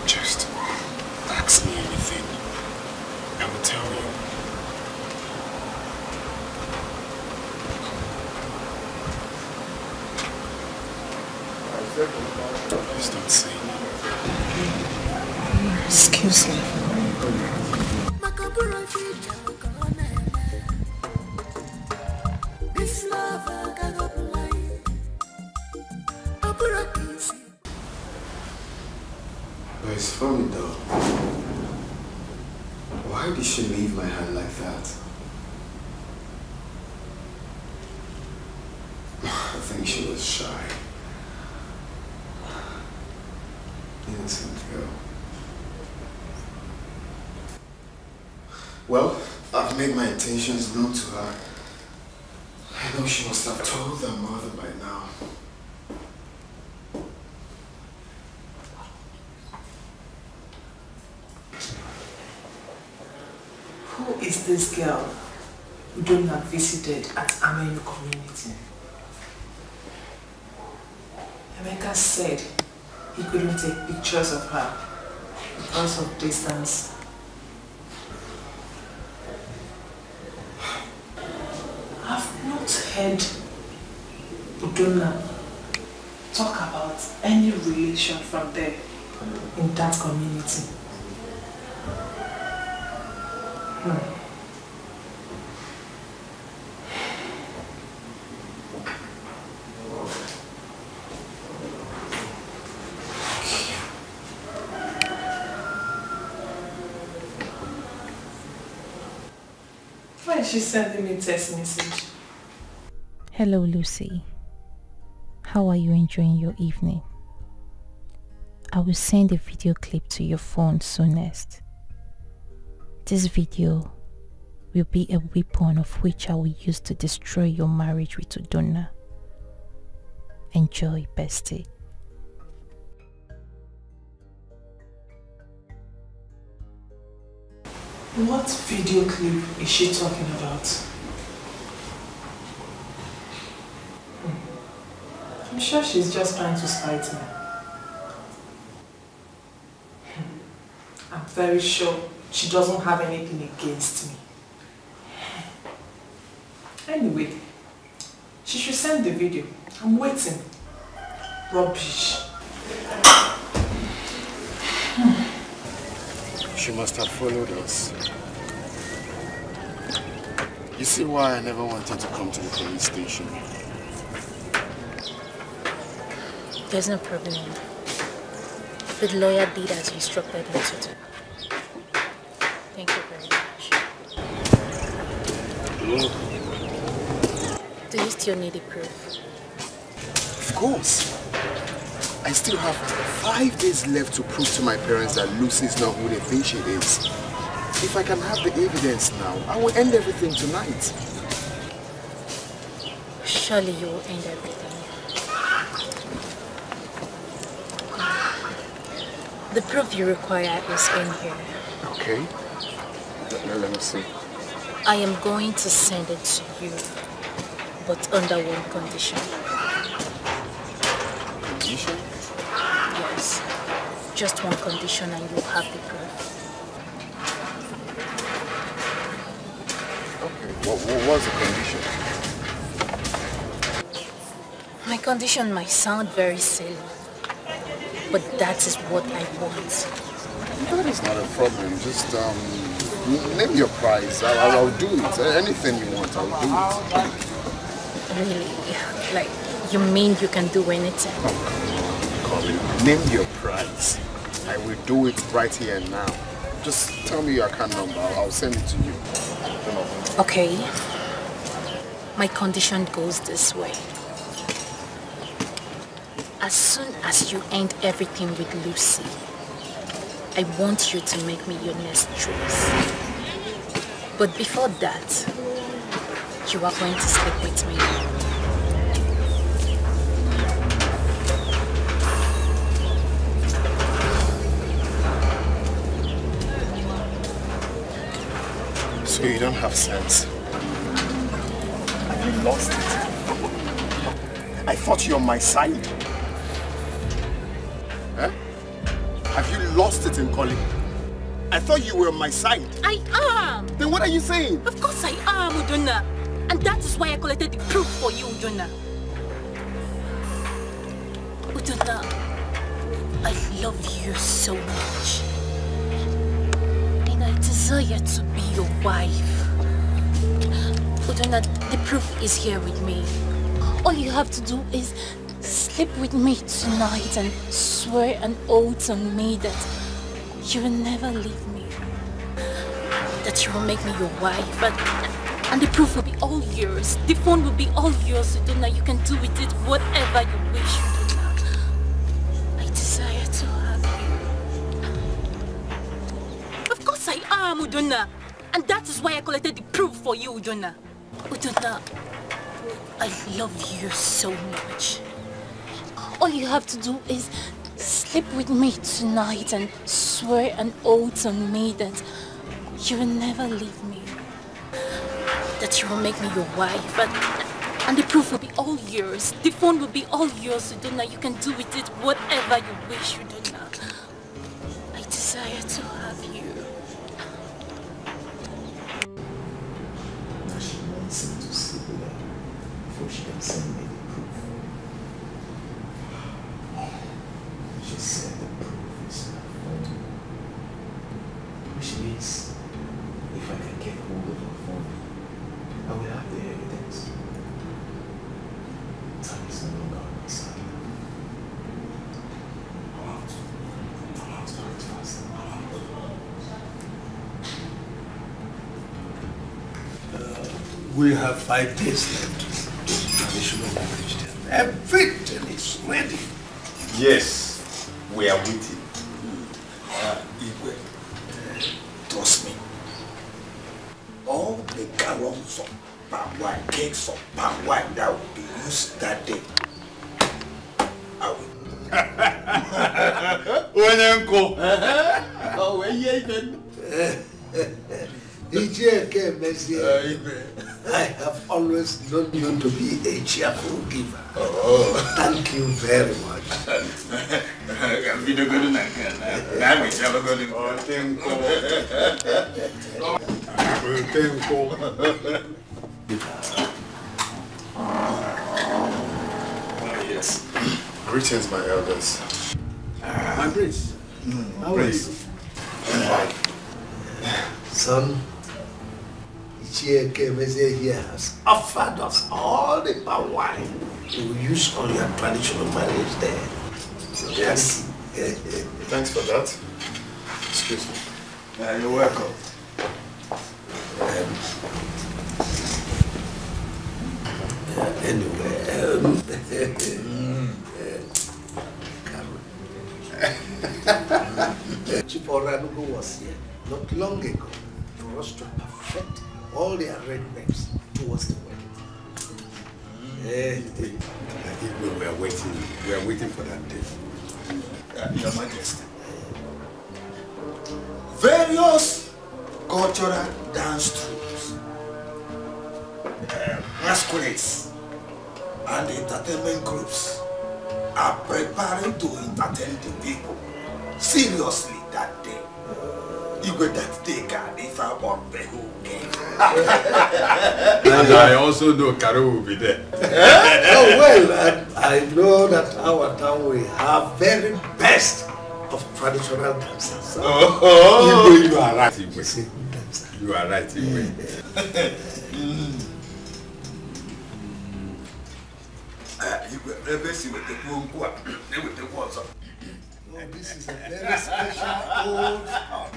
Just ask me anything. I will tell you. Please don't say no. Excuse me. This love I got up line. But it's funny though. Why did she leave my hand like that? I think she was shy. Innocent girl. Well, I've made my intentions known to her. I know she must have told her mother by now. Who is this girl who don't have visited at Amenyo community? Emeka said he couldn't take pictures of her because of distance. I've not heard Udonna talk about any relation from there in that community. Why is she sending me a text message? Hello, Lucy. How are you enjoying your evening? I will send a video clip to your phone soonest. This video will be a weapon of which I will use to destroy your marriage with Udonna. Enjoy, bestie. What video clip is she talking about? I'm sure she's just trying to spite me. I'm very sure she doesn't have anything against me. Anyway, she should send the video. I'm waiting. Rubbish. She must have followed us. You see why I never wanted to come to the police station? There's no problem. The lawyer did as you instructed him to do. Thank you very much. Do you still need the proof? Of course. I still have 5 days left to prove to my parents that Lucy is not who they think she is. If I can have the evidence now, I will end everything tonight. Surely you will end everything. The proof you require is in here. Okay. Let me see. I am going to send it to you, but under one condition. Condition? Yes. Just one condition and you'll have the proof. Okay. What was the condition? My condition might sound very silly, but that is what I want. That is not a problem. Just name your price. I'll do it. Anything you want, I'll do it. Really? Like, you mean you can do anything? Oh, Colin, name your price. I will do it right here and now. Just tell me your account number. I'll send it to you. Okay. My condition goes this way. As soon as you end everything with Lucy, I want you to make me your next choice. But before that, you are going to sleep with me. So you don't have sense? Have you lost it? I thought you were on my side. Huh? Have you lost it in calling? I thought you were on my side. I am! Then what are you saying? Of course I am, Udonna. And that is why I collected the proof for you, Udonna. Udonna, I love you so much. And I desire to be your wife. Udonna, the proof is here with me. All you have to do is sleep with me tonight and swear an oath on me that you will never leave me. That you will make me your wife. And the proof will be all yours. The phone will be all yours, Udonna. You can do with it whatever you wish, Udonna. I desire to have you. Of course I am, Udonna. And that is why I collected the proof for you, Udonna. Udonna, I love you so much. All you have to do is sleep with me tonight and swear an oath on me that you will never leave me. That you will make me your wife. And the proof will be all yours. The phone will be all yours, Udonna. You can do with it whatever you wish, Udonna. I desire to have you. She wants me to sleep with her before she can send me the proof. She said the proof is her phone. Which means if I can get hold of her phone, I will have the evidence. Time is no longer on my side. I'm out. Do it fast. We have 5 days left. Traditional marriage. Everything is ready. Yes, we are waiting. Igwe, trust me. All the gallons of palm wine, cakes of palm wine that will be used that day, I will. I have always known you to be a cheerful giver. Oh. Thank you very much. Yes. Greetings, my elders. My prince. How are you? Fine. Son, Ichie here has offered us all the palm wine we will use on your traditional marriage there. Yes. Thanks for that. Excuse me. You're welcome. Chief Oranugo was here not long ago for us to perfect all the arrangements towards the wedding. We are waiting for that day. Your Majesty. Various cultural dance troupes, masquerades, and entertainment groups are preparing to entertain the people seriously that day. Igwe that day can if I want the whole game. And I also know Karo will be there. Oh well, I know that our town will have very best of traditional dancers. So Igwe, you are right, Igwe. You are right, Igwe. This is a very special old house.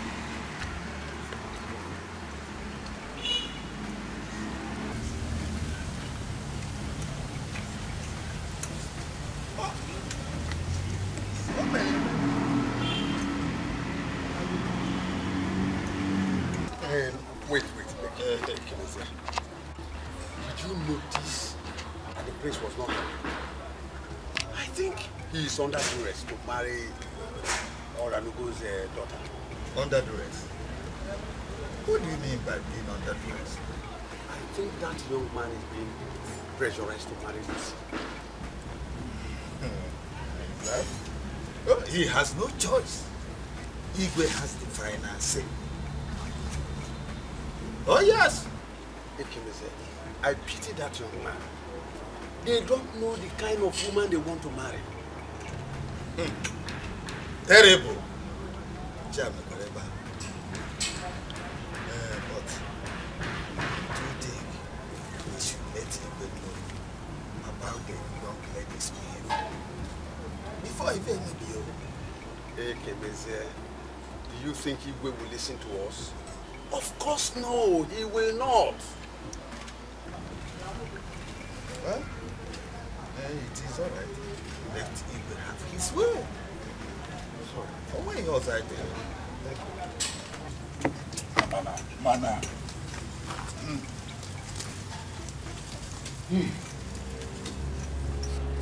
Wait. Did you notice that the prince was not happy? I think he is under duress to marry Oranugo's daughter. Under duress? What do you mean by being under duress? I think that young man is being pressurized to marry Lucy. Right? Well, he has no choice. Igwe has the final say. Oh yes! Ekemeze, I pity that young man. They don't know the kind of woman they want to marry. Terrible. But do you think we should let Igwe know about the young lady's behavior before even maybe you? Ekemeze, do you think Igwe will listen to us? Of course no, he will not. Well, it is all right. Let Igwe have his way. So, when he was right there. Mana.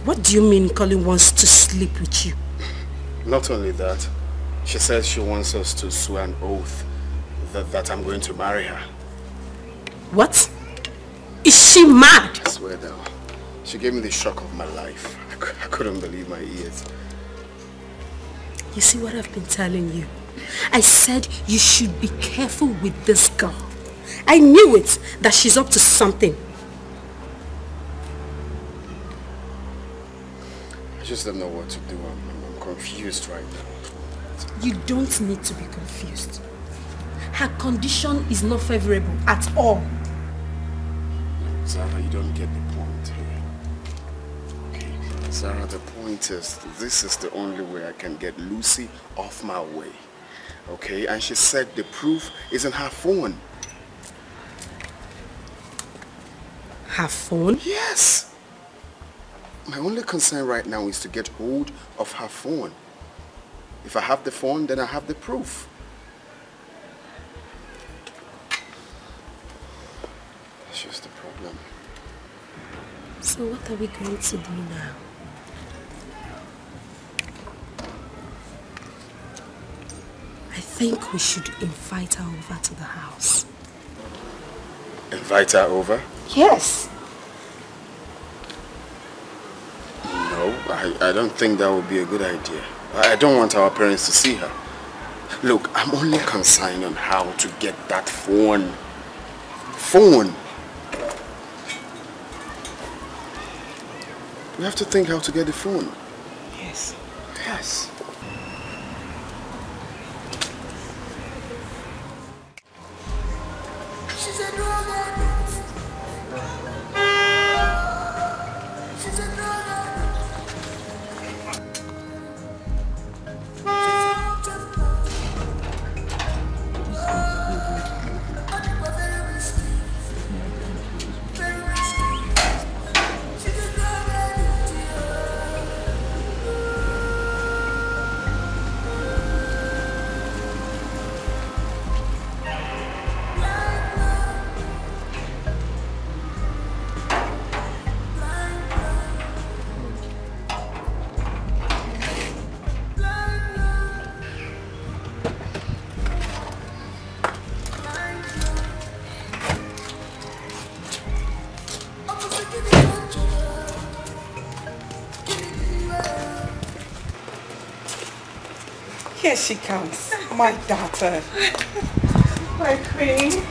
What do you mean Colin wants to sleep with you? Not only that, she says she wants us to swear an oath that I'm going to marry her. What? Is she mad? I swear though. She gave me the shock of my life. I couldn't believe my ears. You see what I've been telling you? I said you should be careful with this girl. I knew it, that she's up to something. I just don't know what to do. I'm confused right now. You don't need to be confused. Her condition is not favorable at all. Zara, you don't get the point here. Okay, Zara, the point is, this is the only way I can get Lucy off my way. Okay, and she said the proof is in her phone. Her phone? Yes. My only concern right now is to get hold of her phone. If I have the phone, then I have the proof. That's just the problem. So what are we going to do now? I think we should invite her over to the house. Invite her over? Yes. No, I don't think that would be a good idea. I don't want our parents to see her. Look, I'm only concerned on how to get that phone. Phone! We have to think how to get the phone. Yes. Yes. She's a drug addict. She's a drug Here she comes, my daughter. My queen.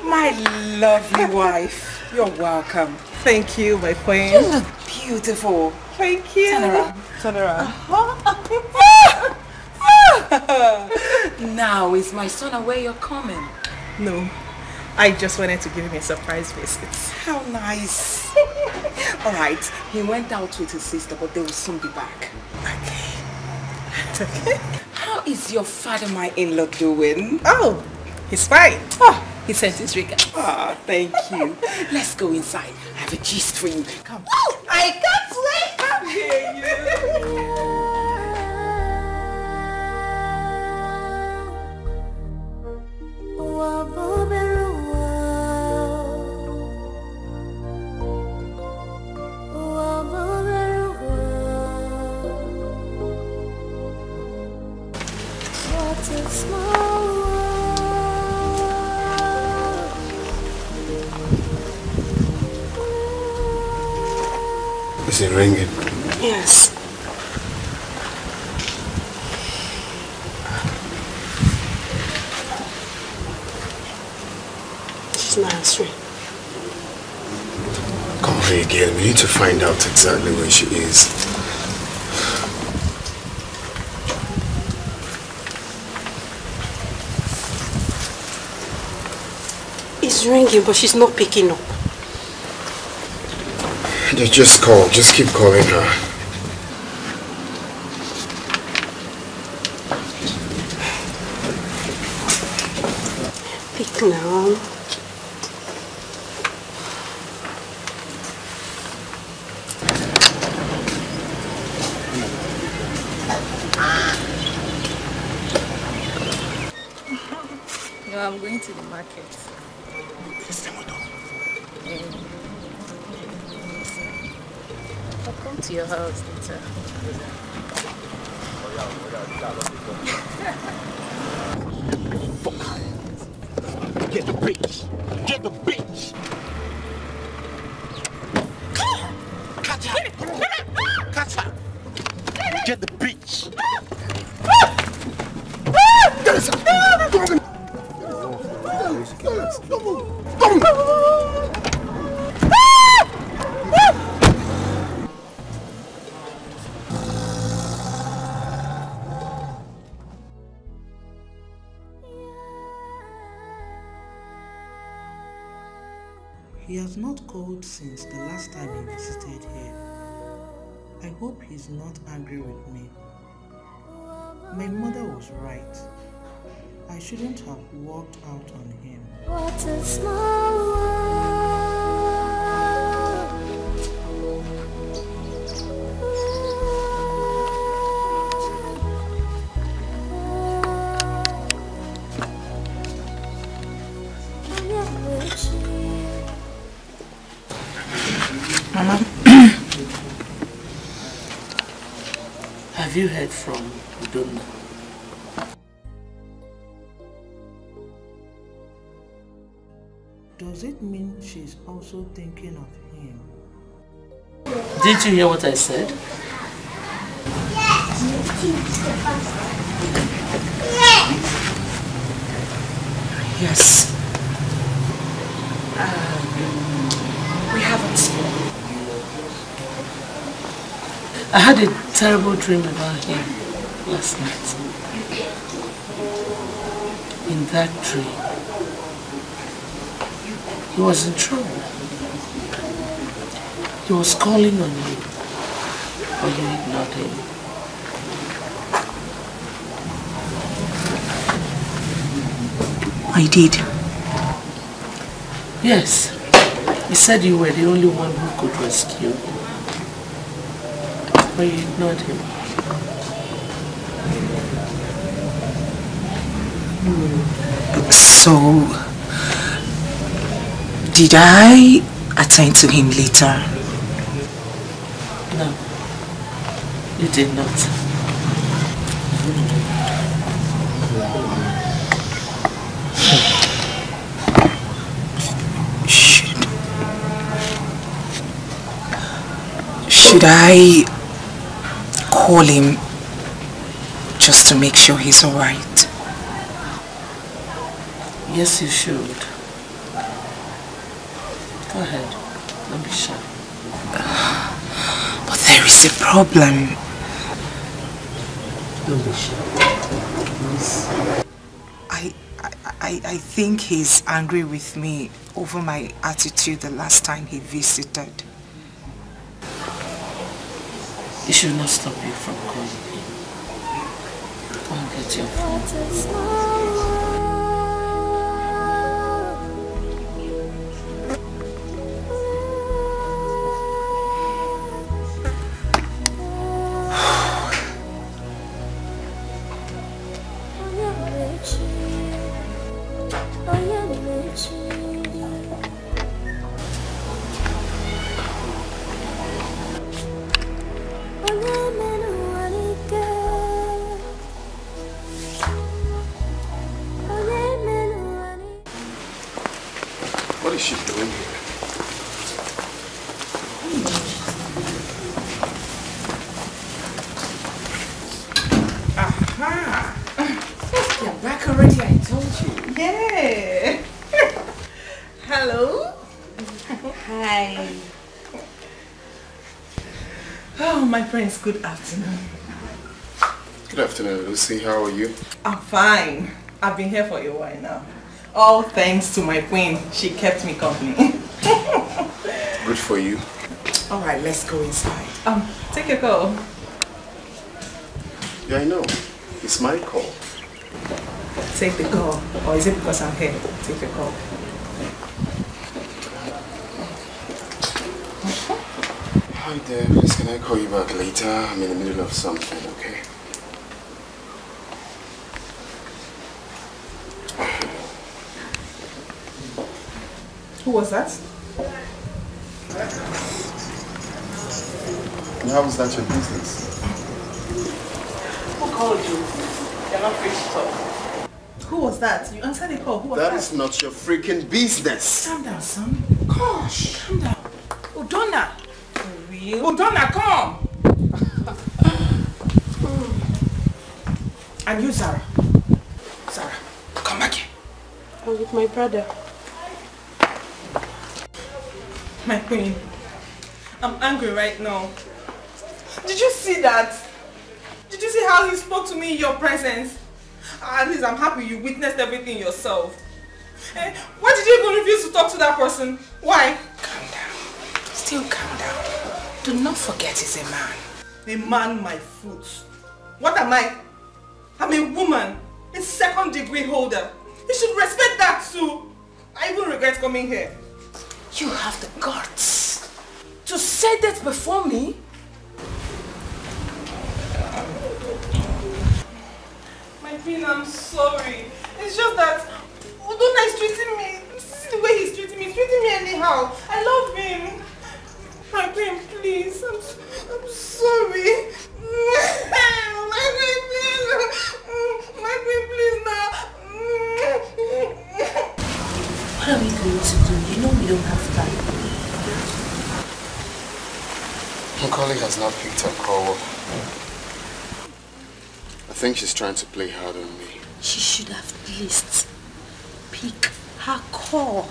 My lovely wife. You're welcome. Thank you, my queen. You look beautiful. Thank you. Turn around. Turn around. Now is my son aware you're coming? No, I just wanted to give him a surprise visit. How nice. All right, he went out with his sister, but they will soon be back. Okay. How is your father-my-in-law doing? Oh, he's fine. Oh, he sent his regards. Ah, thank you. Let's go inside. I have a gist for you. Come. Oh, I can't wait. Come here, Is it ringing? Yes. She's not answering. Come here, Gail. We need to find out exactly where she is. It's ringing, but she's not picking up. Just call. Just keep calling her. Pick now. No, I'm going to the market. I'll come to your house later. Get the bitch! Get the bitch! Catch her! Catch her! Get the bitch! He has not called since the last time he visited here. I hope he's not angry with me. My mother was right. I shouldn't have walked out on him. What a small world. Mama, have you heard from Udonna? does it mean she's also thinking of him? Did you hear what I said? Yes. We haven't spoken. I had a terrible dream about him last night. In that dream, he was in trouble. He was calling on you, but you ignored him. I did. Yes. He said you were the only one who could rescue him. But you ignored him. So, did I attend to him later? No. You did not. Should I call him just to make sure he's alright? Yes, you should. Go ahead. Don't be shy. But there is a problem. Don't be shy. Please. I think he's angry with me over my attitude the last time he visited. It should not stop you from calling him. Go and get your phone. What is she doing here? Aha! You're back already, I told you. Yeah. Hello. Hi. Oh, my friends, good afternoon. Good afternoon, Lucy. How are you? I'm fine. I've been here for a while now. All thanks to my queen. She kept me company. Good for you. All right, let's go inside. Take your call. Yeah, I know. It's my call. Take the call. Or is it because I'm here? Take the call. Hi there. Please, can I call you back later? I'm in the middle of something, okay? Who was that? And how is that your business? Who called you? You're not free to talk. Who was that? You answered the call. Who was that? That is not your freaking business. Calm down, son. Gosh, calm down. Udonna. For real? Udonna, come. And you, Sarah. Sarah, come back here. I'm with my brother. My queen, I'm angry right now. Did you see that? Did you see how he spoke to me in your presence? At least I'm happy you witnessed everything yourself. Why did you even refuse to talk to that person? Why? Calm down. Still calm down. Do not forget he's a man. A man, my foot. What am I? I'm a woman. A second-degree holder. You should respect that too. I even regret coming here. You have the guts to say that before me? My queen, I'm sorry. It's just that Udonna is treating me. This is the way he's treating me. He's treating me anyhow. I love him. My queen, please. I'm sorry. My queen, please now. What are we going to do here? Sally has not picked her call. I think she's trying to play hard on me. She should have at least pick her call.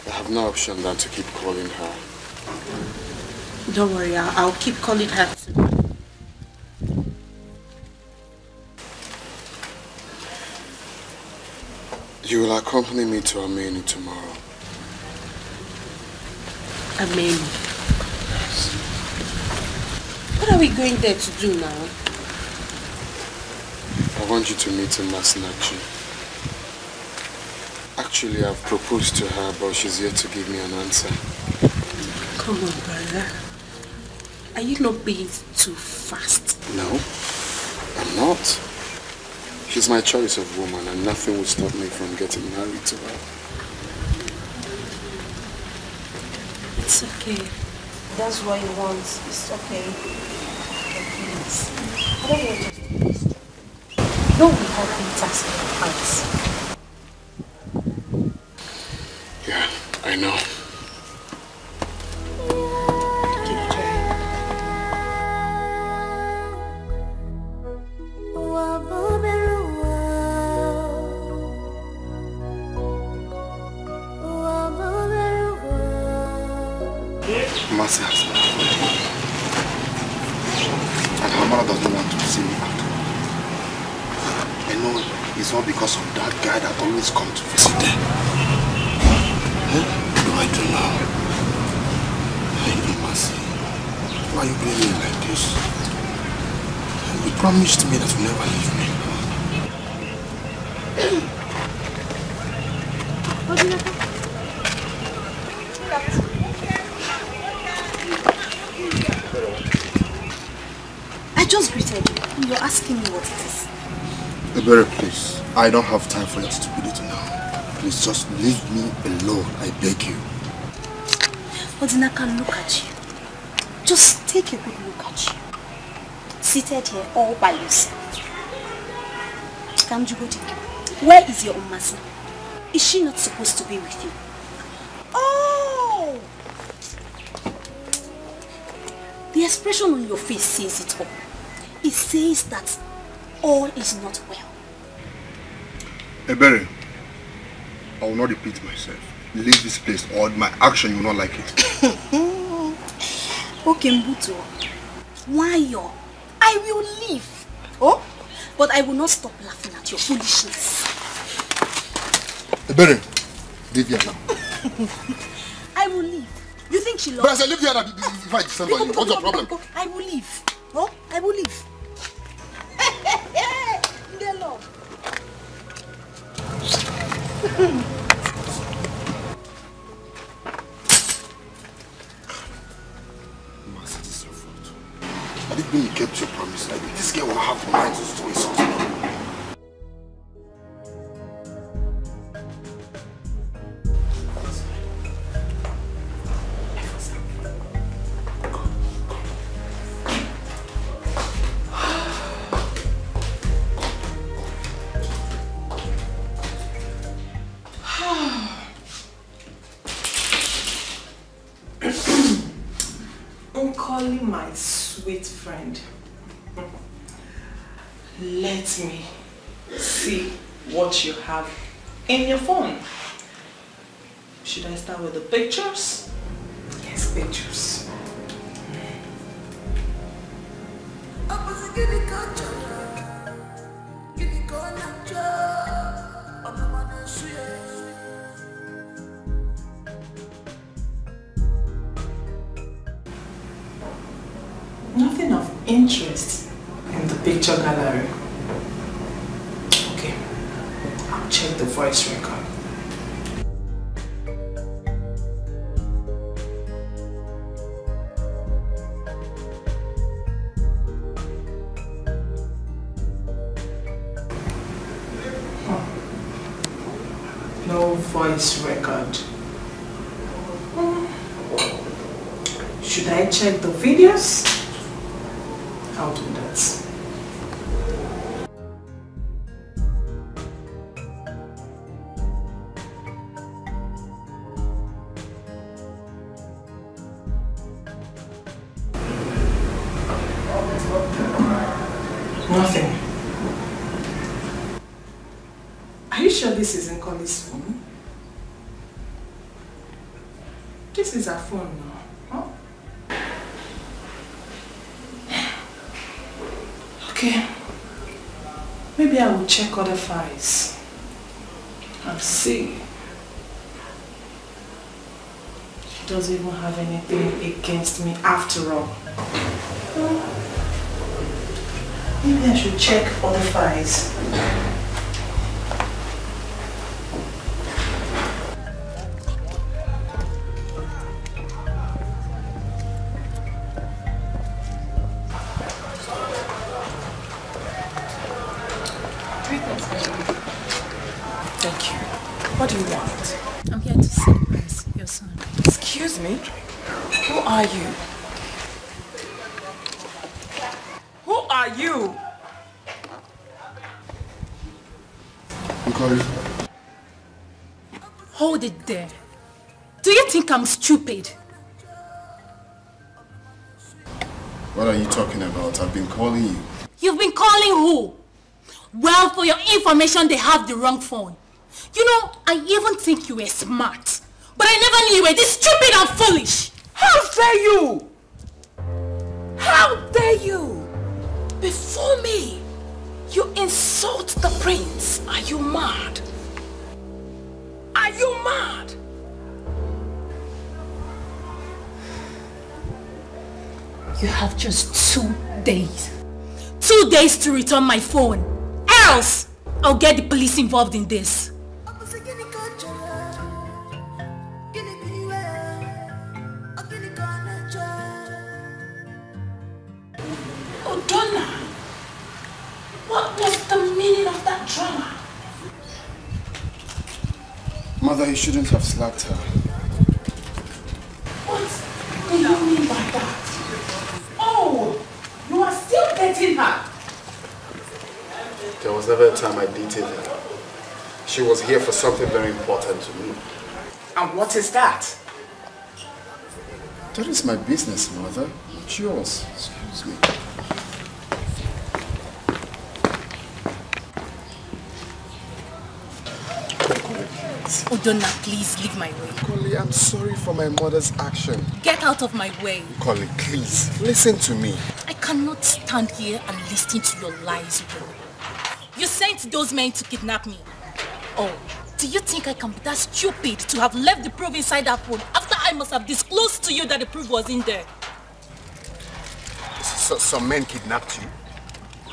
I have no option than to keep calling her. Don't worry, I'll keep calling her too. You will accompany me to Ameni tomorrow. Ameni? What are we going there to do now? I want you to meet Masinachi. Actually, I've proposed to her, but she's yet to give me an answer. Come on, brother. Are you not being too fast? No, I'm not. She's my choice of woman, and nothing will stop me from getting married to her. It's okay. That's what you want. It's okay. Okay, please. I don't want us to be distracted. No, we have been tasking our hearts. Yeah, I know. Mercy has left me. And her mother doesn't want to see me at all. I know it's all because of that guy that always comes to visit them. What do I do now? Hey, Mercy, why are you doing me like this? You promised me that you never leave me. I just greeted you. You're asking me what it is. Ebere, please. I don't have time for your stupidity now. Please just leave me alone. I beg you. Odinaka, look at you. Just take a good look at you. Seated here all by yourself. Kamjugoti, where is your Umasi? Is she not supposed to be with you? Oh! The expression on your face says it all. It says that all is not well. Ebere, I will not repeat myself. Leave this place or my action, you will not like it. Okay, Mbuto. Why yo? I will leave. Oh? But I will not stop laughing at your foolishness. Ebere, leave here now. I will leave. You think she loves But I said leave here now. If I December, what's your problem? I will leave. Oh? I will leave. Dear Lord. Mercy, this is your fault. I didn't mean you kept your promise. Like this girl will have the mind to do something. Calling my sweet friend. Let me see what you have in your phone. Should I start with the pictures? Yes, pictures. Nothing of interest in the picture gallery. Okay, I'll check the voice record. No voice record. Should I check the videos? I'll do that. Nothing. Are you sure this isn't Connie's phone? This is her phone now. Huh? Okay. Maybe I will check other files and see. She doesn't even have anything against me after all. Maybe I should check other files. Thank you. What do you want? I'm here to see Prince, your son. Excuse me? Who are you? Who are you? Uncle. Hold it there. Do you think I'm stupid? What are you talking about? I've been calling you. You've been calling who? Well, for your information, they have the wrong phone. You know, I even think you were smart. But I never knew you were this stupid and foolish. How dare you? How dare you? Before me, you insult the prince. Are you mad? Are you mad? You have just 2 days. 2 days to return my phone. Else, I'll get the police involved in this. Odonna, what was the meaning of that drama? Mother, you shouldn't have slapped her. What do you mean by that? Oh, you are still dating her. There was never a time I dated her. She was here for something very important to me. And what is that? That is my business, Mother. It's yours. Excuse me. Odonna, please leave my way. Collie, I'm sorry for my mother's action. Get out of my way. Collie, please, listen to me. I cannot stand here and listen to your lies, Odonna. You sent those men to kidnap me. Oh, do you think I can be that stupid to have left the proof inside that phone after I must have disclosed to you that the proof was in there? So some men kidnapped you?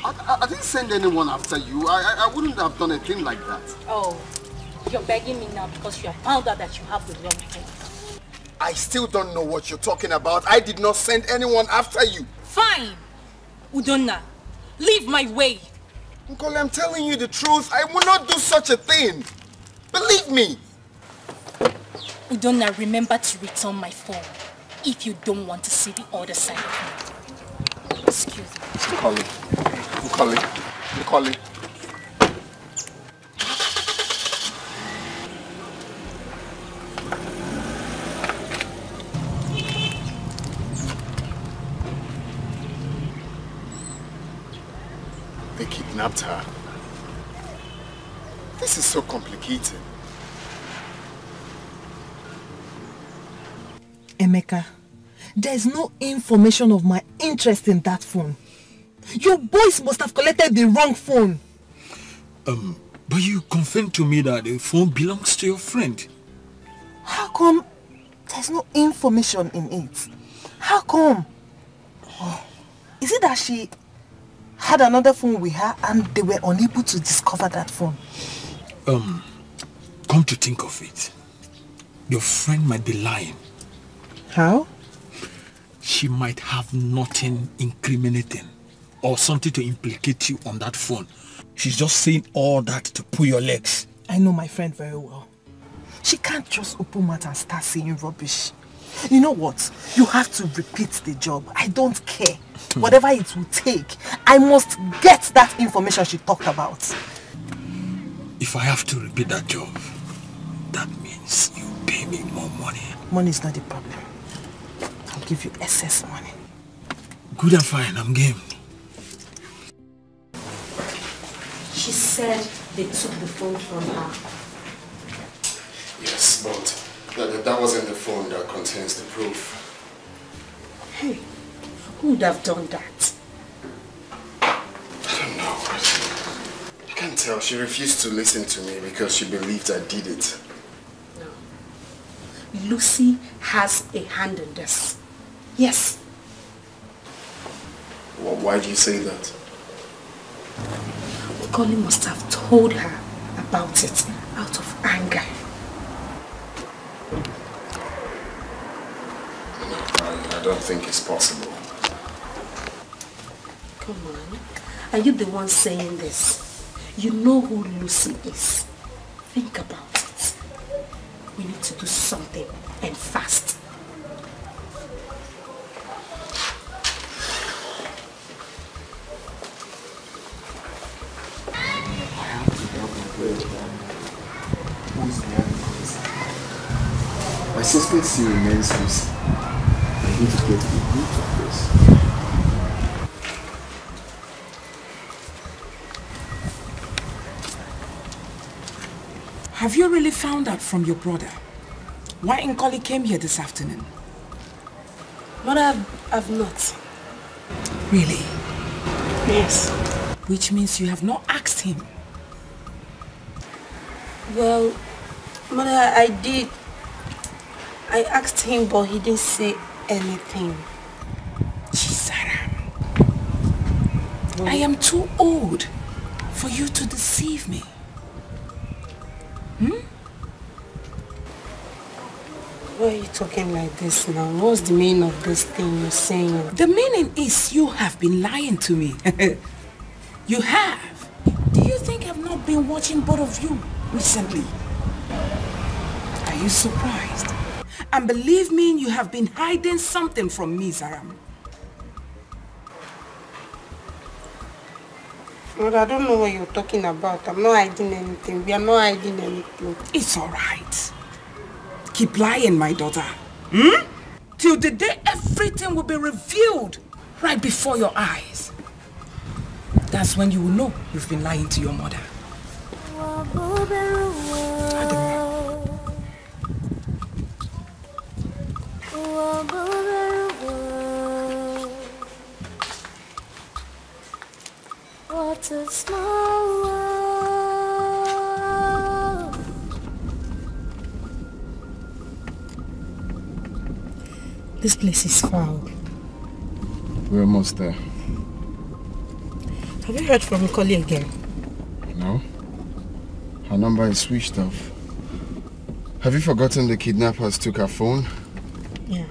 I didn't send anyone after you. I wouldn't have done a thing like that. Oh, you're begging me now because you have found out that you have the wrong phone. I still don't know what you're talking about. I did not send anyone after you. Fine. Udonna, leave my way. Uncle, I'm telling you the truth. I will not do such a thing. Believe me. Udonna, remember to return my phone if you don't want to see the other side of me. Excuse me. Collie. They kidnapped her. This is so complicated. Emeka, there's no information of my interest in that phone. Your boys must have collected the wrong phone. But you confirmed to me that the phone belongs to your friend. How come there's no information in it? How come? Oh, is it that she had another phone with her and they were unable to discover that phone? Come to think of it, your friend might be lying. How? She might have nothing incriminating or something to implicate you on that phone. She's just saying all that to pull your legs. I know my friend very well. She can't just open mouth and start saying rubbish. You know what? You have to repeat the job. I don't care. Whatever it will take, I must get that information she talked about. If I have to repeat that job, that means you pay me more money. Money is not the problem. I'll give you excess money. Good and fine, I'm game. She said they took the phone from her. Yes, but that wasn't the phone that contains the proof. Hey, who would have done that? I don't know. I can't tell. She refused to listen to me because she believed I did it. No. Lucy has a hand in this. Yes. Well, why do you say that? Colin must have told her about it out of anger. I don't think it's possible. Come on. Are you the one saying this? You know who Lucy is. Think about it. We need to do something, and fast. I suspect she remains Lucy. I need to get to the root of this. Have you really found out from your brother why Nkoli came here this afternoon? Mother, I've not. Really? Yes. Which means you have not asked him. Well, Mother, I did. I asked him, but he didn't say anything. Chizaram, I am too old for you to deceive me. Why are you talking like this now? What's the meaning of this thing you're saying? The meaning is you have been lying to me. You have. Do you think I've not been watching both of you recently? Are you surprised? And believe me, you have been hiding something from me, Zaram. Mother, I don't know what you're talking about. I'm not hiding anything. We are not hiding anything. It's alright. Keep lying, my daughter. Till the day everything will be revealed right before your eyes. That's when you will know you've been lying to your mother. What a small world. This place is foul. We're almost there. Have you heard from Nkoli again? No. Her number is switched off. Have you forgotten the kidnappers took her phone? Yeah.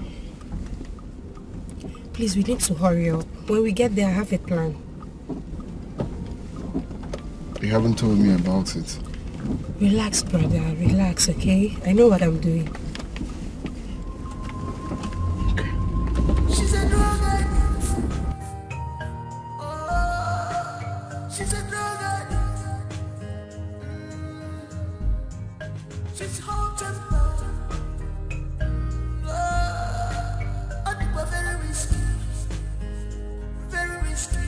Please, we need to hurry up. When we get there, I have a plan. You haven't told me about it. Relax, brother. Relax, okay? I know what I'm doing. She's a drug addict. She's a drug addict. She's hot tempered. I think we're very risky. Very risky.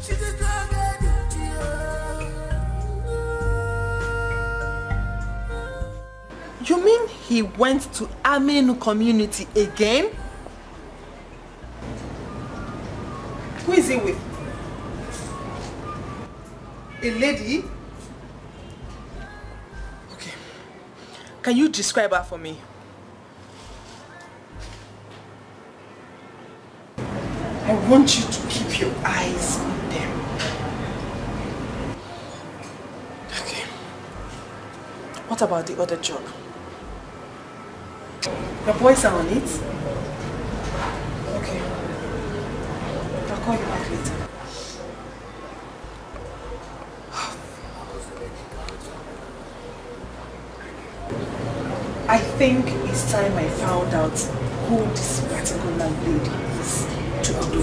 She's a drug addict. You mean he went to Aminu community again? Who is he with? A lady? Okay. Can you describe her for me? I want you to keep your eyes on them. Okay. What about the other job? Your boys are on it? Okay. I'll call you back later. I think it's time I found out who this particular lady is to do.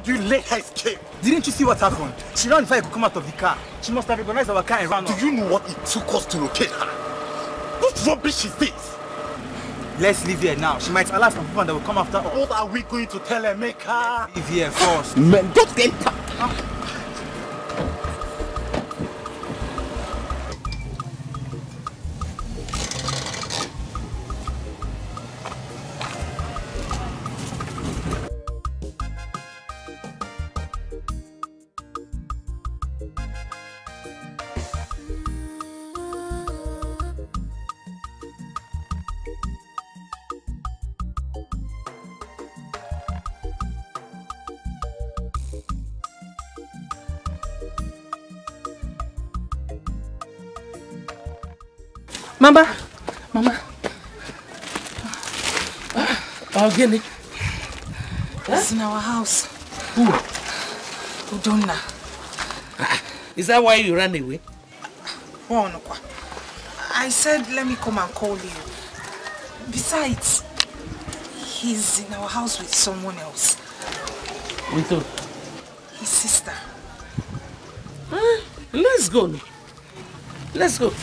did you let her escape? Didn't you see what happened? She ran before I could come out of the car. She must have recognized our car and ran off. Do you know what it took us to locate her? What rubbish is this? Let's leave here now. She might allow some people that will come after us. What are we going to tell Emeka? Leave here first. Man, don't enter. Mama. Ogini. It's in our house. Who? Udonna. Is that why you ran away? Oh, no. I said, let me come and call you. Besides, he's in our house with someone else. With who? His sister. Let's go. Let's go.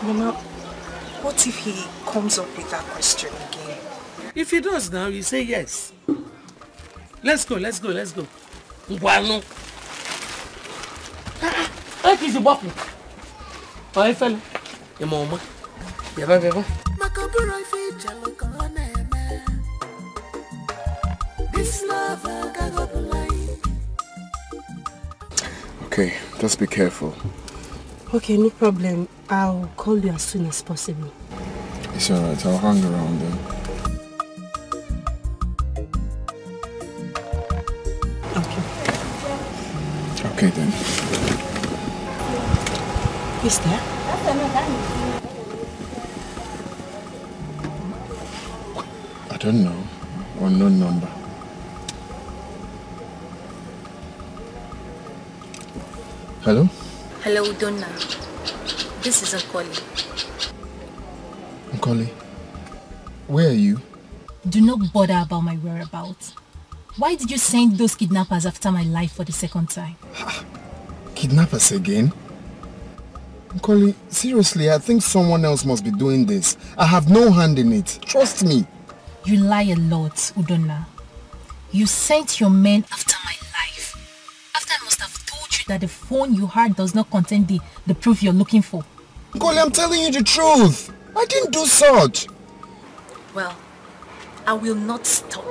Mama, what if he comes up with that question again? If he does now, you say yes. Let's go. Guano. Hey, kiss your bottle. Hey, fella. Your mama. Yeah, baby. This love Okay, just be careful. Okay, no problem. I'll call you as soon as possible. It's alright, I'll hang around then. Okay then. Who's there? I don't know. Unknown number. Hello? Hello, Donna. This is Nkoli. Nkoli, where are you? Do not bother about my whereabouts. Why did you send those kidnappers after my life for the second time? Kidnappers again? Nkoli, seriously, I think someone else must be doing this. I have no hand in it. Trust me. You lie a lot, Udonna. You sent your men after my life. After I must have told you that the phone you had does not contain the proof you're looking for. Nkoli, I'm telling you the truth. I didn't do such. Well, I will not stop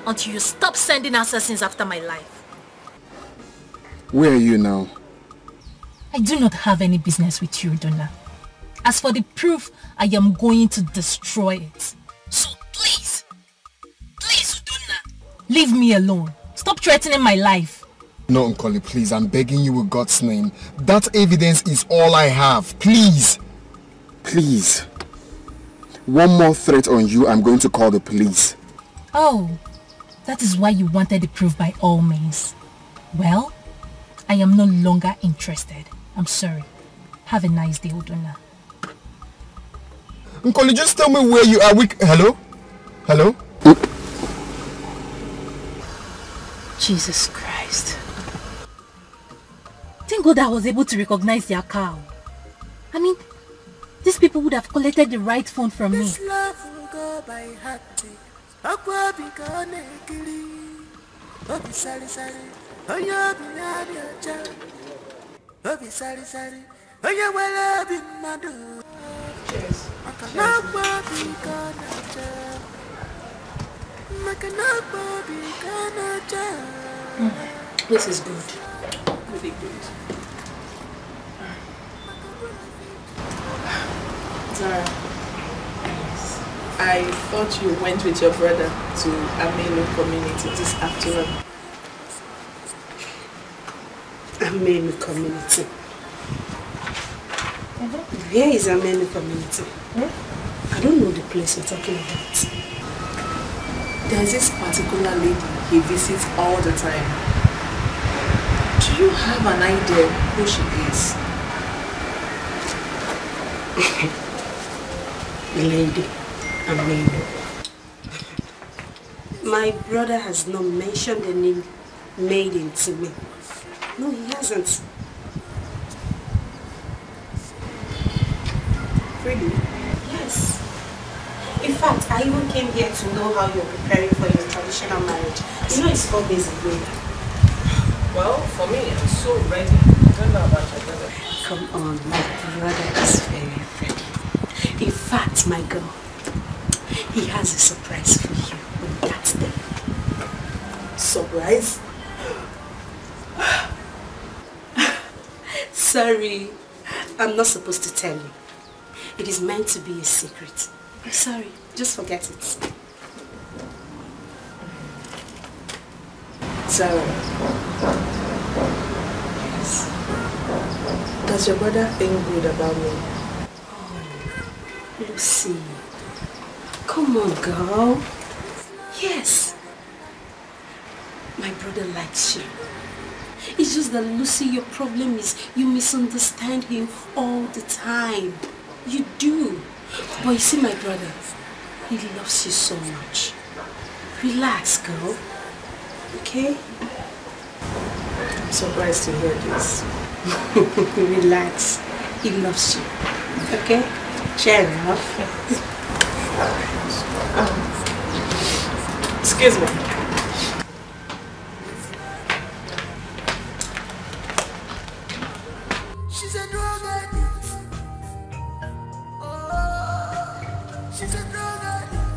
until you stop sending assassins after my life. Where are you now? I do not have any business with you, Donna. As for the proof, I am going to destroy it. So please, Donna, leave me alone. Stop threatening my life. No, Nkoli, please, I'm begging you with God's name. That evidence is all I have. Please. Please. One more threat on you, I'm going to call the police. Oh, that is why you wanted the proof by all means. Well, I am no longer interested. I'm sorry. Have a nice day, Udonna. Nkoli, just tell me where you are. Hello? Hello? Jesus Christ. Thank God I was able to recognize their car. I mean, these people would have collected the right phone from me. This love will go by heart. Aqua be gone kiri. Obi sari sari. Oya bi adia. Obi sari sari. Oya wala bi madu. Yes. Aqua be gone This is good. Really good. Zara, I thought you went with your brother to Amelu community this afternoon. Amelu community? Where is Amelu community? I don't know the place you're talking about. There's this particular lady he visits all the time. Do you have an idea who she is? The lady, Amelu. My brother has not mentioned the name Maiden to me. No, he hasn't. Really? Yes. In fact, I even came here to know how you're preparing for your traditional marriage. You know it's always a way. Well, for me, I'm so ready. I don't know about your brother. Come on, my brother is very ready. In fact, my girl, he has a surprise for you on that day. Surprise? Sorry, I'm not supposed to tell you. It is meant to be a secret. I'm sorry, just forget it. Sarah. Yes. Does your brother think good about me? Oh, Lucy. Come on, girl. Yes. My brother likes you. It's just that, Lucy, your problem is you misunderstand him all the time. You do. But you see, my brother, he loves you so much. Relax, girl. Okay? I'm surprised to hear this. Relax. He loves you. Okay? Cheer up. Excuse me. She's a drug addict. Oh, she's a drug addict.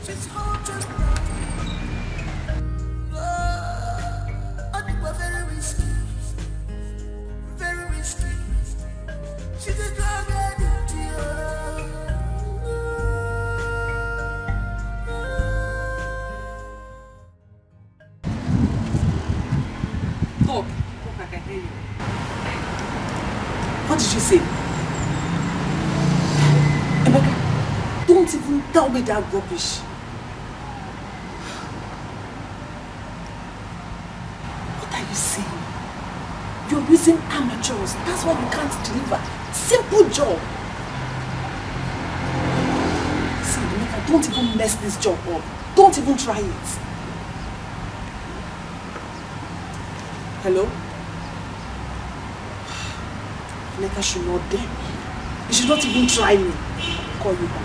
She's hot and I think we're very risky. Very risky. She's a drug addict. Talk. I can hear you. What did you say? Emeka, don't even tell me that rubbish. What are you saying? You're using amateurs. That's why you can't deliver. Simple job. See, Emeka, don't even mess this job up. Don't even try it. Hello? Emeka should not dare me. You should not even try me. I'll call you back.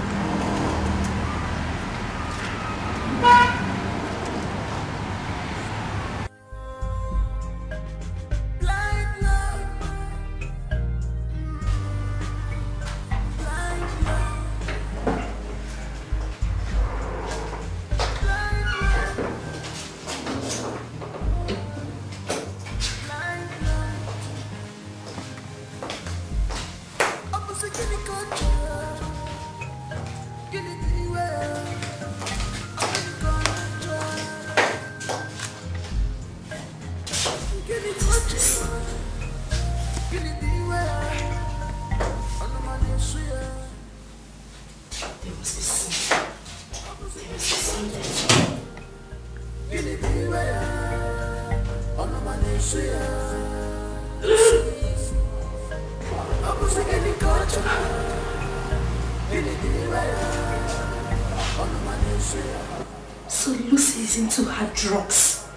So Lucy is into her drugs.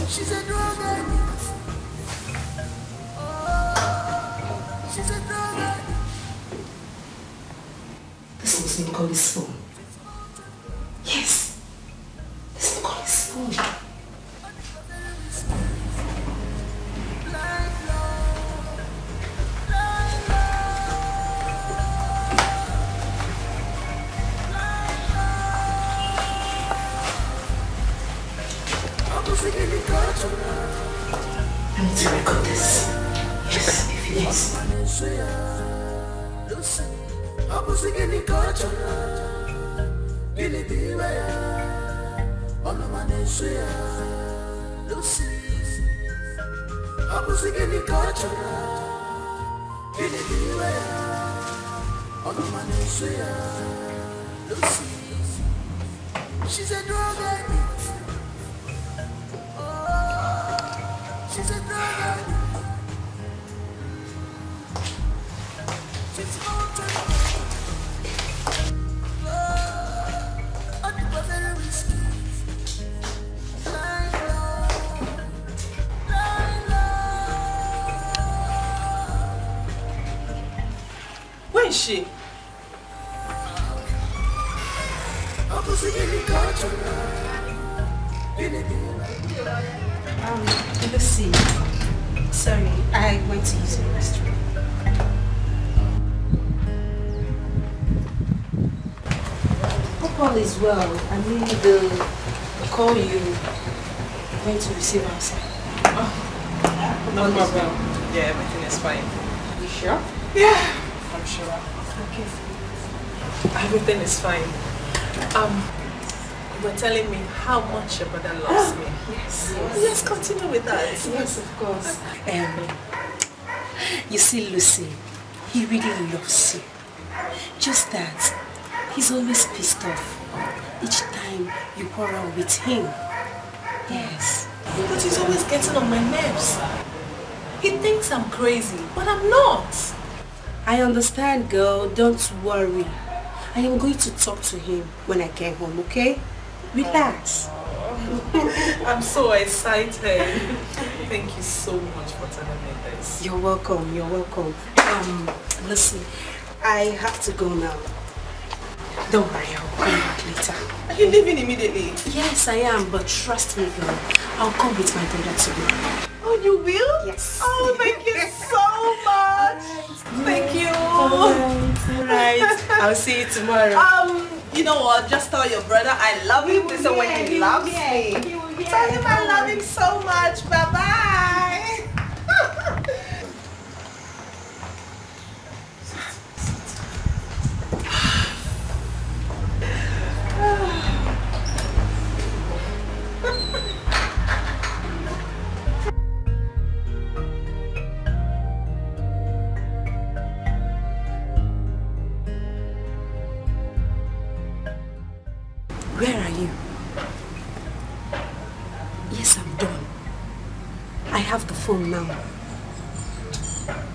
She's a drug addict. Oh, she's a drug addict. This was Nicola's phone. Yes, this is Nicola's phone. I need to record this. Yes, if it is. She's a drug addict. Where is she? Lucy. Sorry, I went to use the restroom. Hope all is well. I mean, the call you went to receive outside. Oh, no problem. Yeah, everything is fine. You sure? Yeah, I'm sure. Okay. Everything is fine. You were telling me how much your brother loves me. Yes. Let's continue with that. Yes, of course. You see, Lucy, he really loves you. Just that he's always pissed off each time you quarrel with him. Yes. But he's always getting on my nerves. He thinks I'm crazy, but I'm not. I understand, girl. Don't worry. I am going to talk to him when I get home, okay? Relax. I'm so excited. Thank you so much for telling me this. You're welcome. You're welcome. Listen, I have to go now. Don't worry, I'll come back later. Are you leaving immediately? Yes, I am, but trust me, girl. I'll come with my brother tomorrow. Oh, you will? Yes. Oh, thank you so much. Thank you. Alright. I'll see you tomorrow. You know what? Just tell your brother I love him. This is when he loves me. Tell him I love him so much. Bye-bye. Where are you? Yes, I'm done. I have the phone now.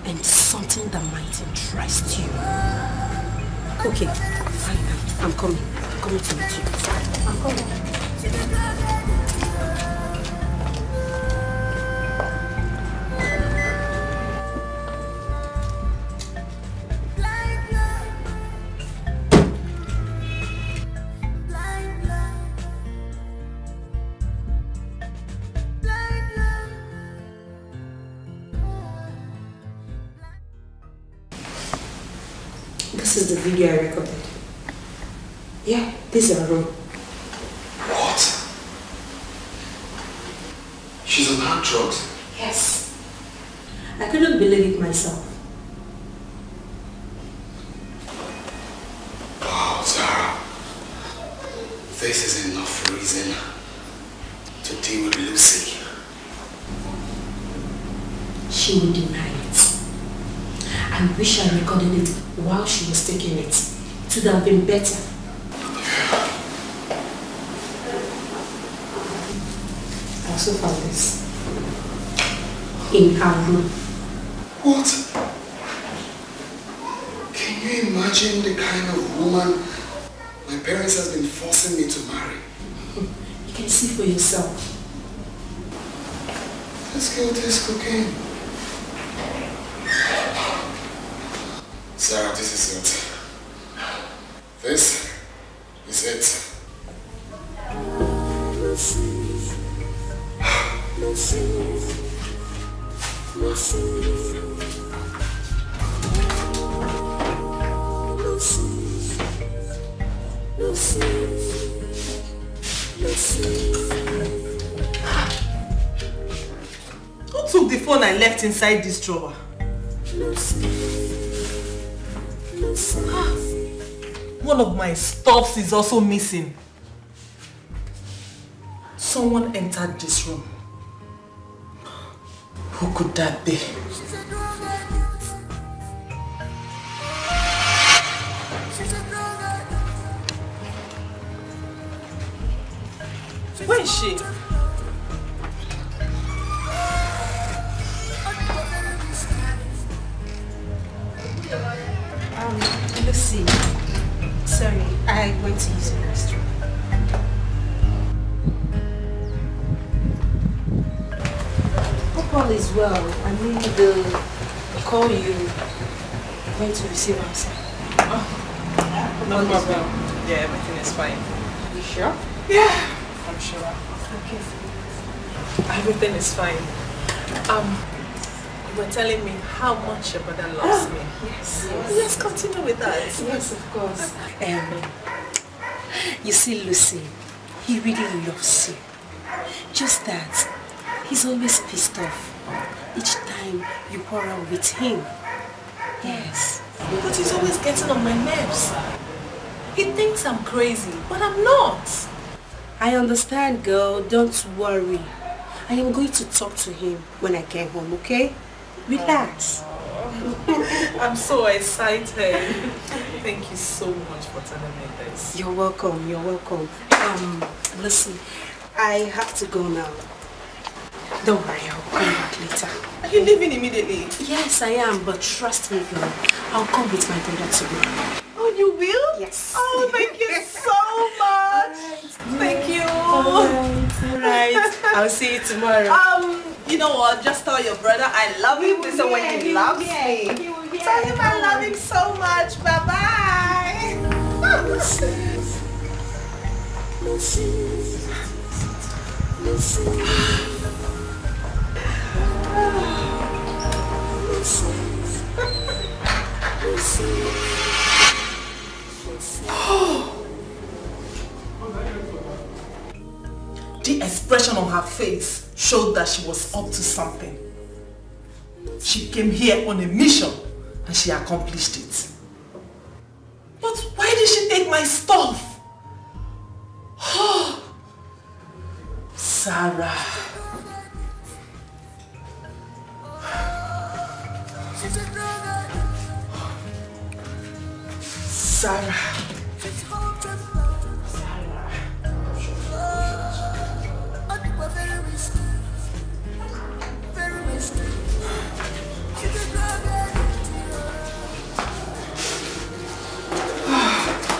And something that might interest you. Okay, fine. I'm coming. I'm coming to meet you. I'm coming. This is the video I recorded. Yeah, this is our room. What? She's on hard drugs? Yes. I couldn't believe it myself. Wow, Zara. This is enough reason to deal with Lucy. She would deny it. I wish I recorded it while she was taking it. It would have been better. I also found this in her room. What? Can you imagine the kind of woman my parents have been forcing me to marry? You can see for yourself. This girl tastes cocaine. Sarah, this is it. This is it. Who took the phone I left inside this drawer? One of my stuffs is also missing. Someone entered this room. Who could that be? Where is she? Lucy. Sorry, I went to use the restroom. Hope all is well. I mean, the call you went to receive answer. Oh, no problem. Yeah, everything is fine. You sure? Yeah, I'm sure. Okay. Everything is fine. You were telling me how much your brother loves me. Yes. Let's continue with that. Yes, of course. You see, Lucy, he really loves you. Just that, he's always pissed off each time you quarrel with him. Yes. But he's always getting on my nerves. He thinks I'm crazy, but I'm not. I understand, girl. Don't worry. I am going to talk to him when I get home, okay? Relax. I'm so excited. Thank you so much for telling me this. You're welcome. You're welcome. Listen, I have to go now. Don't worry, I'll come back later. Are you leaving immediately? Yes, I am, but trust me, girl. I'll come with my brother tomorrow. Oh, you will? Yes. Oh, thank you so much. Thank you. Alright. I'll see you tomorrow. You know what? Just tell your brother I love him. This is when he loves me. Tell him I love him so much. Bye-bye. The expression on her face showed that she was up to something. She came here on a mission and she accomplished it. But why did she take my stuff? Sarah. Sarah.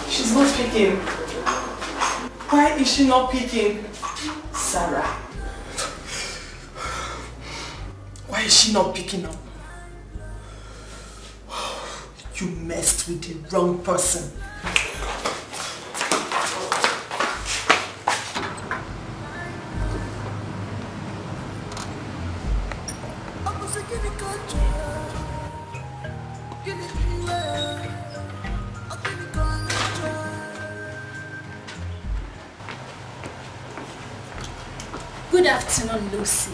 She's not picking. Why is she not picking? Sarah. Why is she not picking up? You messed with the wrong person. Good afternoon, Lucy.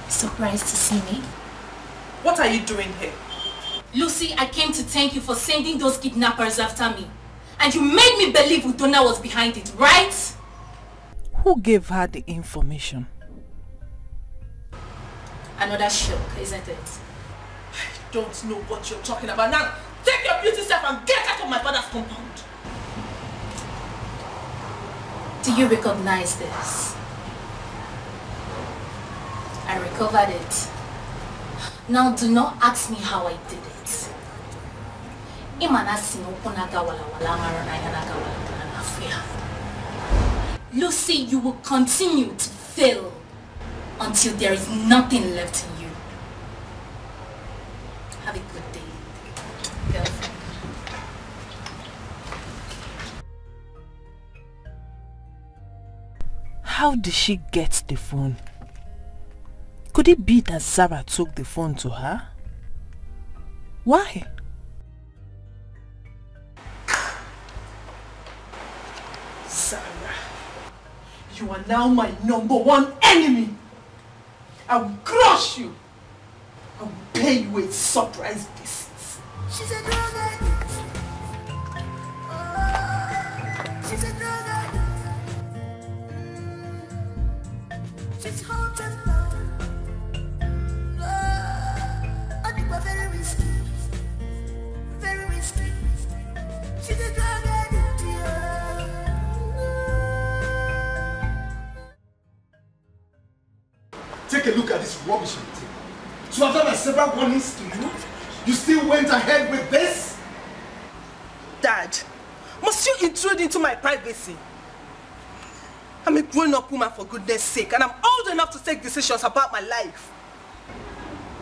Surprised to see me? What are you doing here? Lucy, I came to thank you for sending those kidnappers after me. And you made me believe Udona was behind it, right? Who gave her the information? Another shock, isn't it? I don't know what you're talking about. Now, take your beauty self and get out of my father's compound. Do you recognize this? I recovered it. Now do not ask me how I did it. Lucy, you will continue to fail until there is nothing left in you. Have a good day, girlfriend. How did she get the phone? Could it be that Sarah took the phone to her? Why? Sarah, you are now my #1 enemy. I will crush you. I will pay you a surprise visit. She's a drug addict. She's a drug addict. She's hot and low. I think we're very risky. Very risky. She's a drug addict, Take a look at this rubbish material. So I've done several warnings to you. you still went ahead with this? Dad, must you intrude into my privacy? I'm a grown-up woman, for goodness sake, and I'm old enough to take decisions about my life.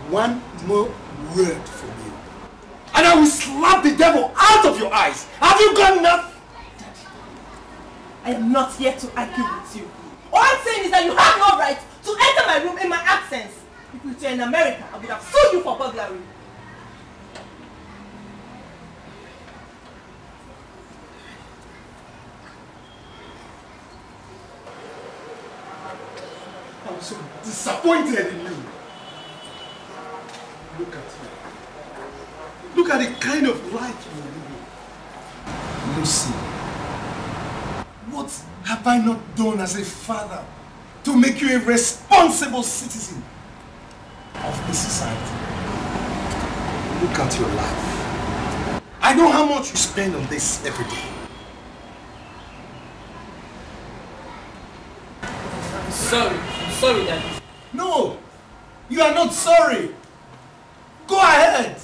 One more word from you, and I will slap the devil out of your eyes. Have you got enough? I am not here to argue with you. All I'm saying is that you have no right to enter my room in my absence. If you were in America, I would have sued you for burglary. I'm so disappointed in you. Look at you. Look at the kind of life you're living. Lucy, what have I not done as a father to make you a responsible citizen of this society? Look at your life. I know how much you spend on this every day. I'm sorry, Daddy. No, you are not sorry. Go ahead.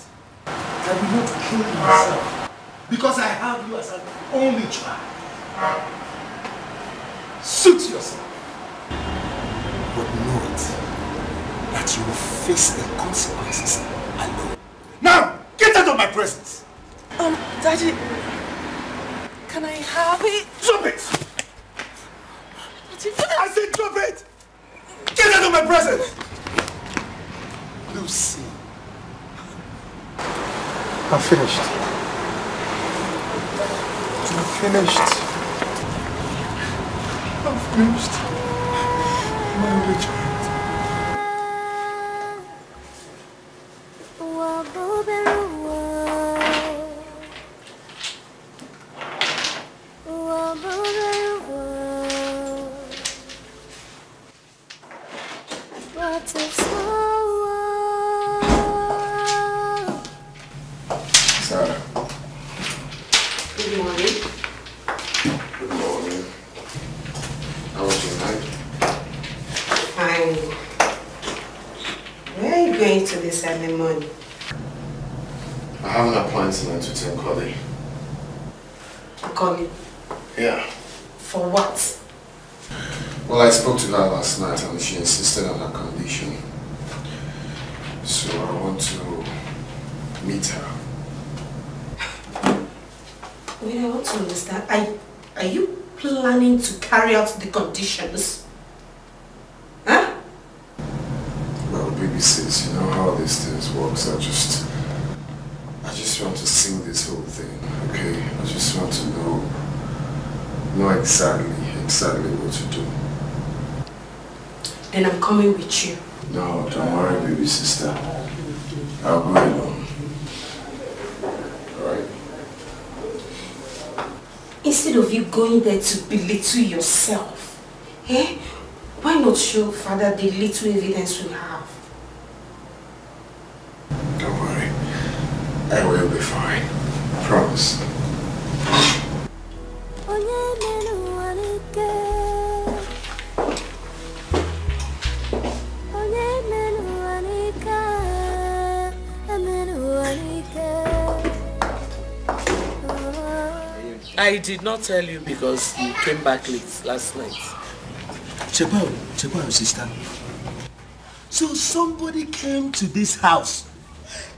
I will not kill myself because I have you as an only child. Suit yourself. But know it, that you will face the consequences alone. Now, get out of my presence. Daddy, can I have it? Drop it! I said drop it! Get out of my presence! Lucy. I'm finished. I'm finished. I'm finished. My only child. Sarah. Good morning. Good morning. How was your night? Fine. Where are you going to this early morning? I have an appointment tonight to tell Collie. Collie? Yeah. For what? Well, I spoke to her last night and she insisted on her condition. So I want to meet her. Wait, I want to understand. Are you planning to carry out the conditions? Huh? Well, baby sis, you know how these things works. I just want to sing this whole thing, okay? I just want to know exactly what to do. Then I'm coming with you. No, don't worry, baby sister. I'll go alone. Alright? Instead of you going there to belittle yourself, why not show Father the little evidence we have? Don't worry. I will be fine. I promise. I did not tell you because you came back late last night. Chebao, sister. So somebody came to this house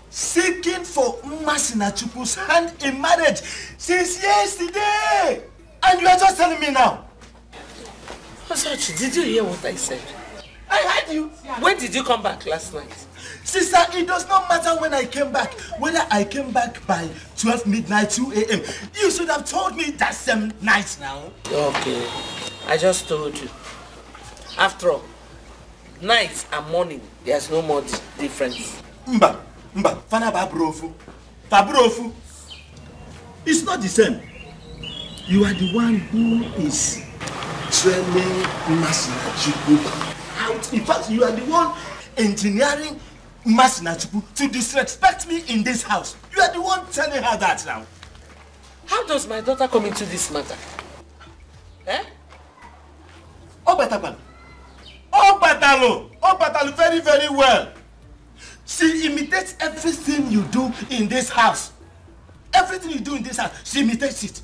seeking for Masinachukwu's hand in marriage since yesterday. And you are just telling me now. Osachi, did you hear what I said? I heard you. When did you come back last night? Sister, it does not matter when I came back. Whether I came back by 12 midnight, 2 a.m. You should have told me that same night now. Okay. I just told you. After all, night and morning, there's no more difference. Mba, Fana Babrofu. It's not the same. You are the one who is training Masinachuku out. In fact, you are the one engineering Masinachuku to disrespect me in this house. You are the one telling her that now. How does my daughter come into this matter? Obatalo very, very well. She imitates everything you do in this house. Everything you do in this house, she imitates it.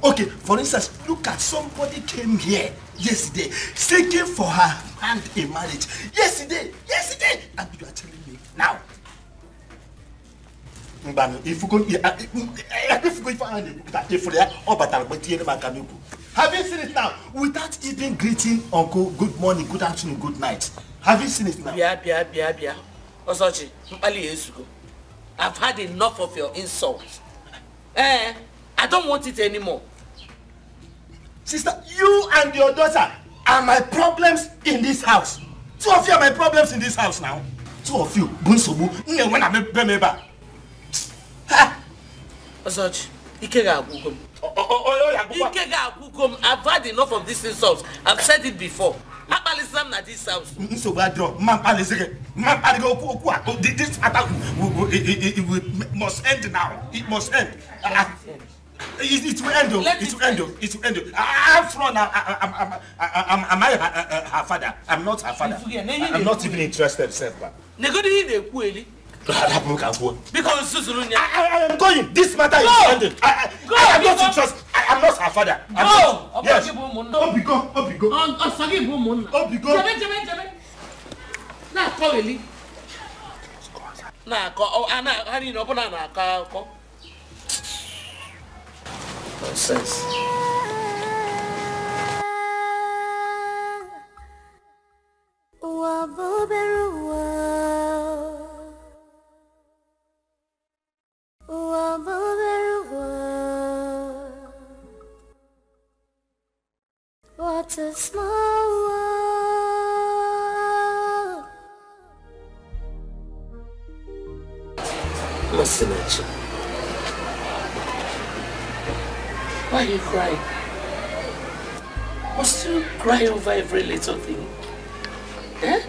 Okay, for instance, look at somebody came here yesterday seeking for her hand in marriage. Yesterday, and you are telling me now. If you go, have you seen it now? Without even greeting uncle, good morning, good afternoon, good night. Have you seen it now? Bia. Osochi, I've had enough of your insults. I don't want it anymore. Sister, you and your daughter are my problems in this house. Two of you are my problems in this house now. Two of you, Bunsobu, when I'm a Osochi, Ikega Agugom. Ikega Agugom, I've had enough of these insults. I've said it before. This house. This must end now. It must end. It will end. It will end. I'm from. Am I her father? I'm not her father. I'm not even interested, sir. Because I am going. This matter is ended. I am not interested. I am not her father. Go. Yes. Obigo. Nonsense. What a small world. Masinachi, why are you crying? Must you cry over every little thing? Eh?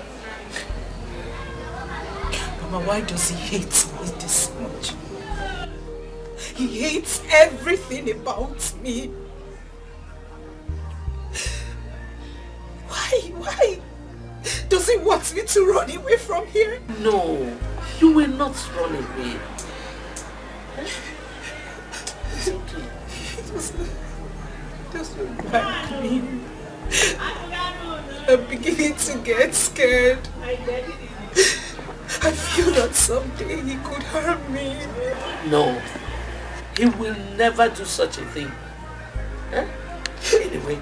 Mama, why does he hate me this much? He hates everything about me. Why? Does he want me to run away from here? No, you will not run away. It's okay. It doesn't like me. I'm beginning to get scared. I feel that someday he could harm me. No, he will never do such a thing. Eh? Anyway,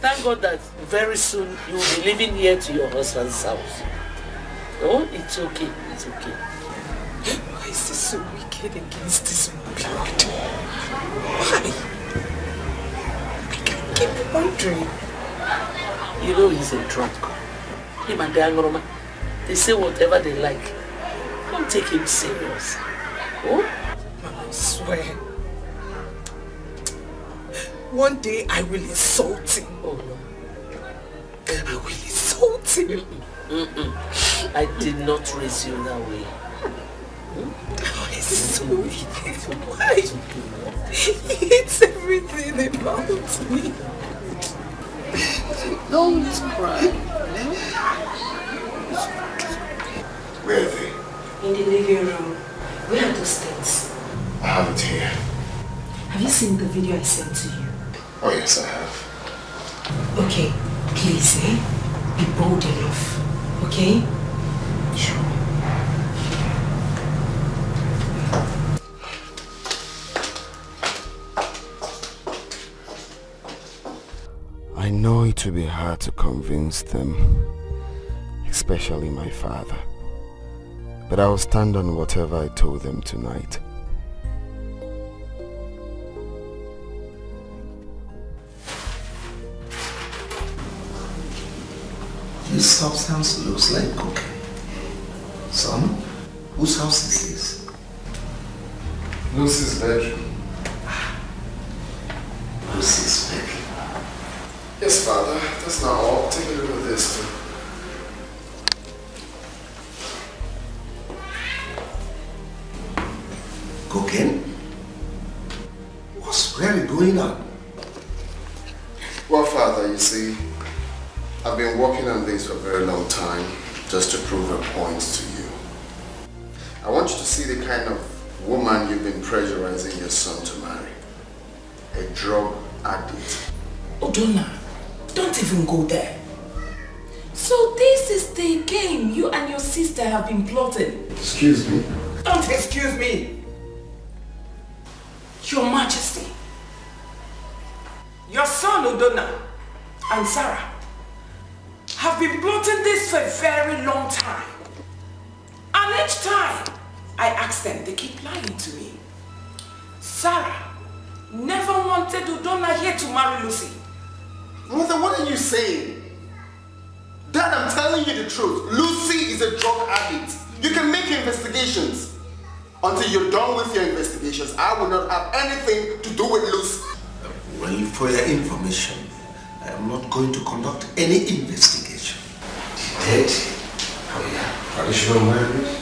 thank God that very soon you will be living here to your husband's house. Oh, it's okay. It's okay. Why is he so wicked against this blood? Why? I can't keep wondering. You know he's a drunk. Him and the Angoroma, they say whatever they like. Don't take him serious. Oh? I swear. One day I will insult him. Oh no. I will insult him. I did not raise you that way. Oh, he's so wicked. Why? He hates everything about me. Don't cry. Where are they? In the living room. Where are those things? I have it here. Have you seen the video I sent to you? Oh yes, I have. Okay, please, be bold enough, okay? Sure. I know it will be hard to convince them, especially my father. But I will stand on whatever I told them tonight. This substance looks like cocaine. Son, whose house is this? Lucy's bedroom. Lucy's bedroom. Yes, Father. That's not all. Take a look at this too. Cocaine? What's really going on? Well, Father, you see, I've been working on this for a very long time just to prove a point to you. want you to see the kind of woman you've been pressurizing your son to marry. A drug addict. Udonna, don't even go there. So this is the game you and your sister have been plotting? Excuse me? Don't excuse me! Your Majesty, your son Udonna and Sarah have been plotting this for a very long time. And each time I ask them, they keep lying to me. Sarah never wanted Udonna here to marry Lucy. Mother, what are you saying? Dad, I'm telling you the truth. Lucy is a drug addict. You can make investigations. Until you're done with your investigations, I will not have anything to do with Lucy. Well, for your information, I am not going to conduct any investigation. Dead, traditional marriage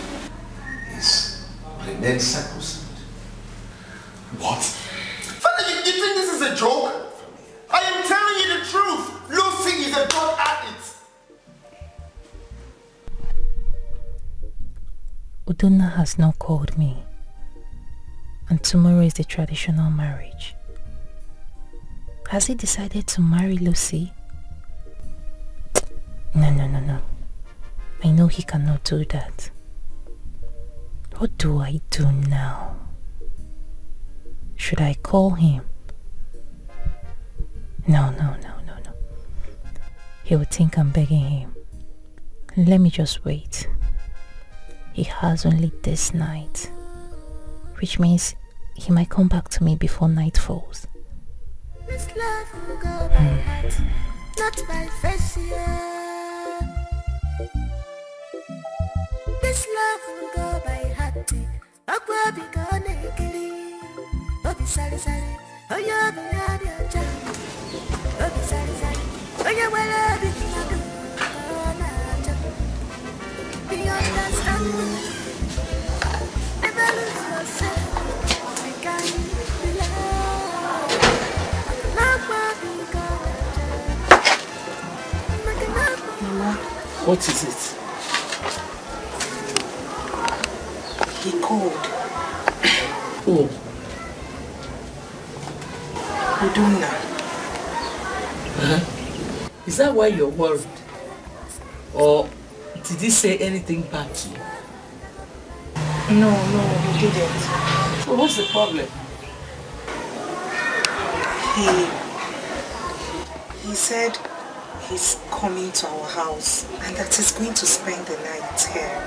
remains sacrosanct. What? Father, you think this is a joke? I am telling you the truth. Lucy is a drug addict. Udonna has not called me, and tomorrow is the traditional marriage. Has he decided to marry Lucy? No. I know he cannot do that. What do I do now? Should I call him? No. He would think I'm begging him. Let me just wait. He has only this night, which means he might come back to me before night falls. This love will go by heart, not by face, yeah. This love will go by heart. Akwa bi gone kili, obi sari sari, oya bi adi aja, obi sari sari, oya wala bi kinadu, ona aja. You understand me? Never lose yourself. I can't Mama, what is it? He called. Who? Udonna. Is that why you're worried? Or did he say anything bad to you? No, he didn't. So what's the problem? He said he's coming to our house and that he's going to spend the night here.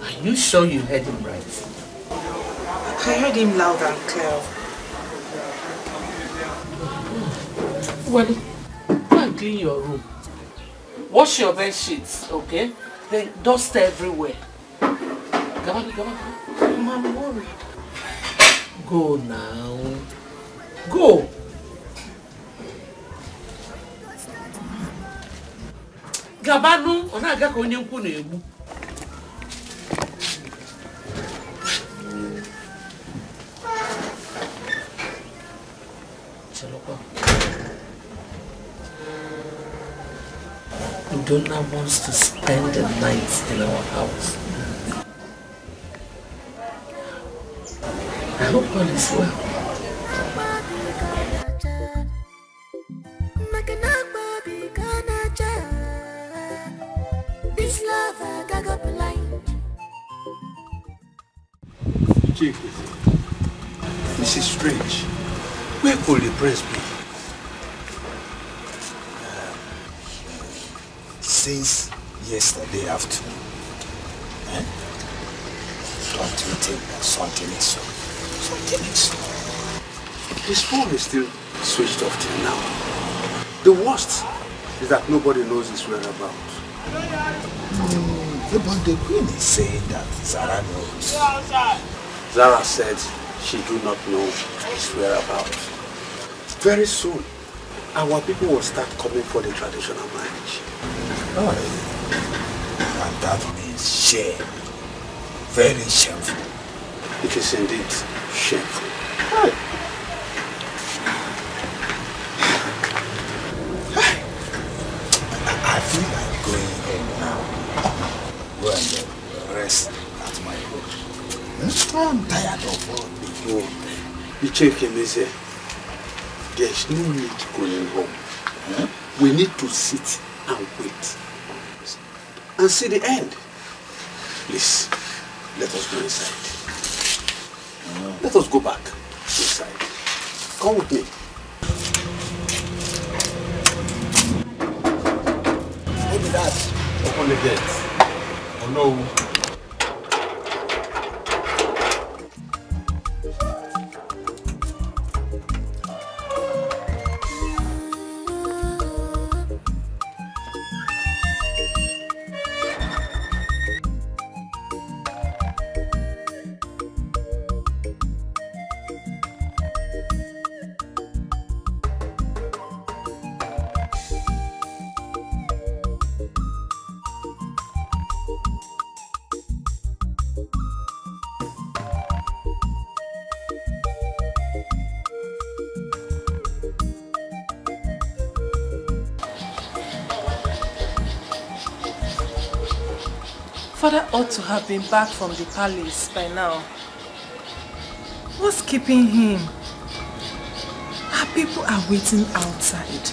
Are you sure you heard him right? I heard him loud and clear. Well, go and clean your room. Wash your bed sheets, okay? Then dust everywhere. Come on. I'm worried. Go now. Go. Gabanu, onaga ka onye nkwu na-egbu. Udonna wants to spend the night in our house. I hope all is well. This love I got blind. Chief, this is strange. Where could the prince be? Since yesterday afternoon. Don't you think that something is up? Something is up. His phone is still switched off till now. The worst is that nobody knows his whereabouts. But the queen is saying that Zara knows. Zara said she do not know his whereabouts. Very soon, our people will start coming for the traditional marriage. Oh, and that means shame. Very shameful. It is indeed shameful. I feel like going home now. Go and rest at my home. I'm tired of all this. No, you check him, here. There's no need going home. We need to sit and wait and see the end. Please, let us go inside. Let us go back inside. Come with me. Maybe that. Open the gate. Oh no. Father ought to have been back from the palace by now. What's keeping him? Our people are waiting outside.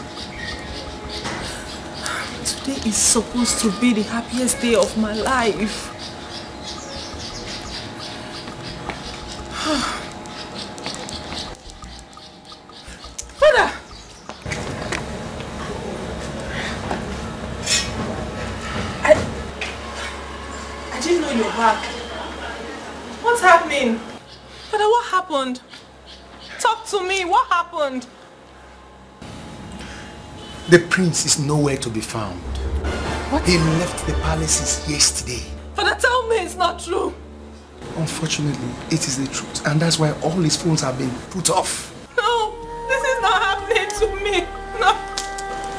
Today is supposed to be the happiest day of my life. Father! I didn't know you were back. What's happening? Father, what happened? Talk to me. What happened? The prince is nowhere to be found. What? He left the palaces yesterday. Father, tell me it's not true. Unfortunately, it is the truth, and that's why all his phones have been put off. No, this is not happening to me. No.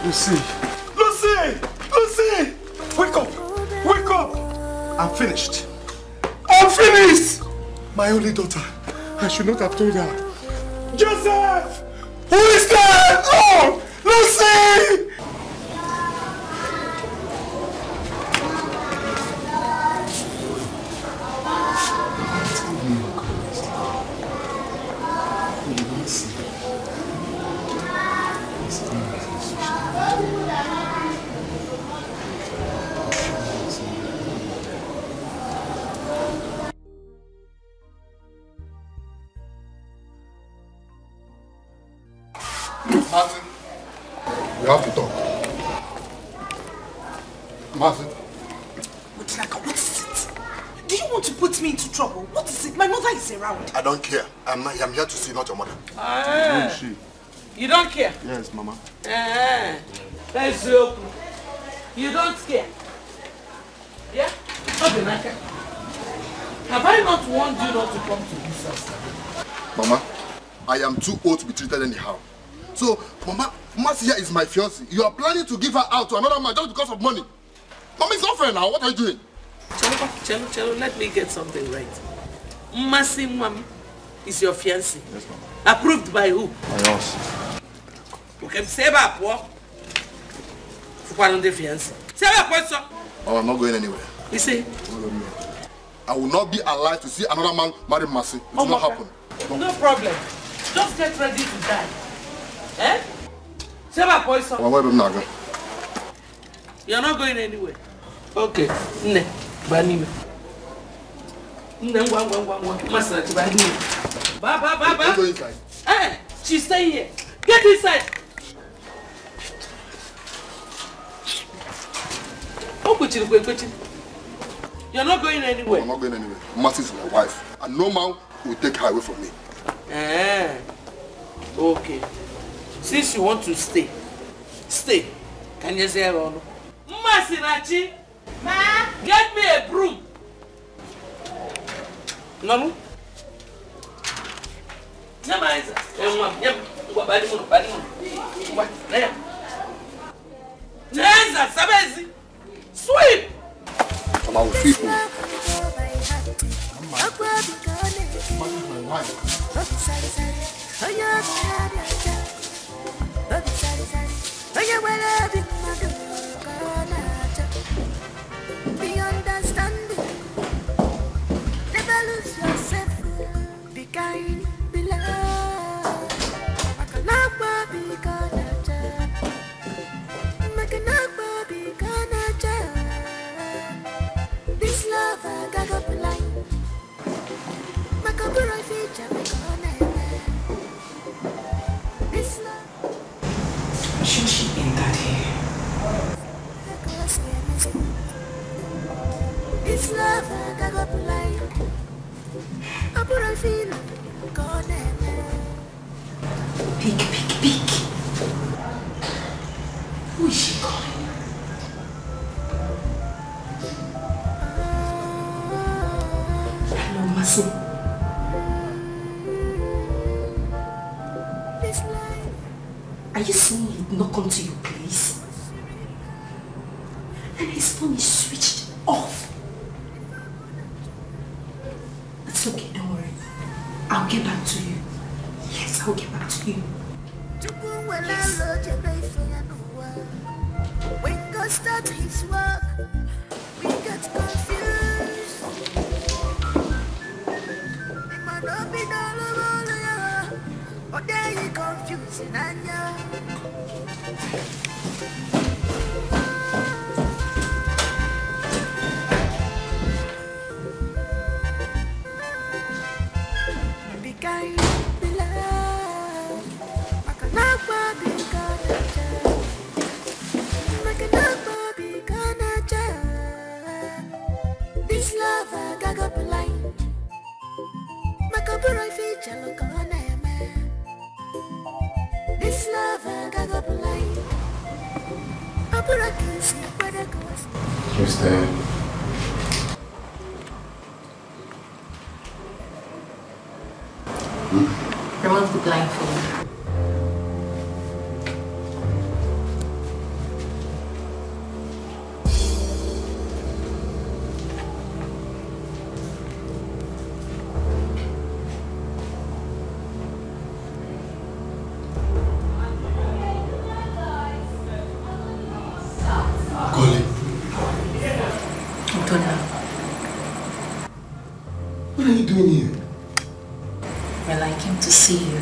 Lucy! Lucy! Lucy! Wake up! Wake up! I'm finished. I'm finished! My only daughter. I should not have told her. Joseph! Who is there? Oh! Lucy! Martin, we have to talk. Martin. What is it? Do you want to put me into trouble? What is it? My mother is around. I don't care. I'm here to see, not your mother. Ah. You don't care? Yes, Mama. That's you. You don't care? Yeah? Okay, Naka. Have I not warned you not to come to this house? Mama, I am too old to be treated anyhow. So, Mama, Marcia is my fiancée. You are planning to give her out to another man just because of money. Mama, it's not fair now. What are you doing? Chelo, let me get something right. Masi Mwami is your fiancé. Yes, Mama. Approved by who? By us. Okay, say about what? For the fiancé. Say about what, sir? Oh, I'm not going anywhere. You see? I will not be alive to see another man marry Mercy. It will not happen. No problem. Just get ready to die. Eh? Say about what, sir? You're not going anywhere. Okay. Ne. Banime. Ne, Master, Banime. Ba. Go inside. Eh, she's staying here. Get inside. You're not going anywhere. I'm not going anywhere. Mercy is my wife. And no man will take her away from me. Okay. Since you want to stay, stay. Can you say hello? Masinachi, Ma, get me a broom. No. Sweep. Come on, sweep. Should she enter here? This love I got blind. I put a feel God. Peek. Who is she calling? Hello, Masu. Are you saying he'd not come to your place? And his phone is switched off. It's okay, don't worry. I'll get back to you. Yes, I'll get back to you. Yes. When God starts his work, we get confused. It might not be or there you confusing and be kind, be love. I can never be gonna this love I got blind. Makabura feature look on this love I got blind. Abura can see where it goes. Who's there? Remove the blindfold. What are you doing here? Well, I came to see you.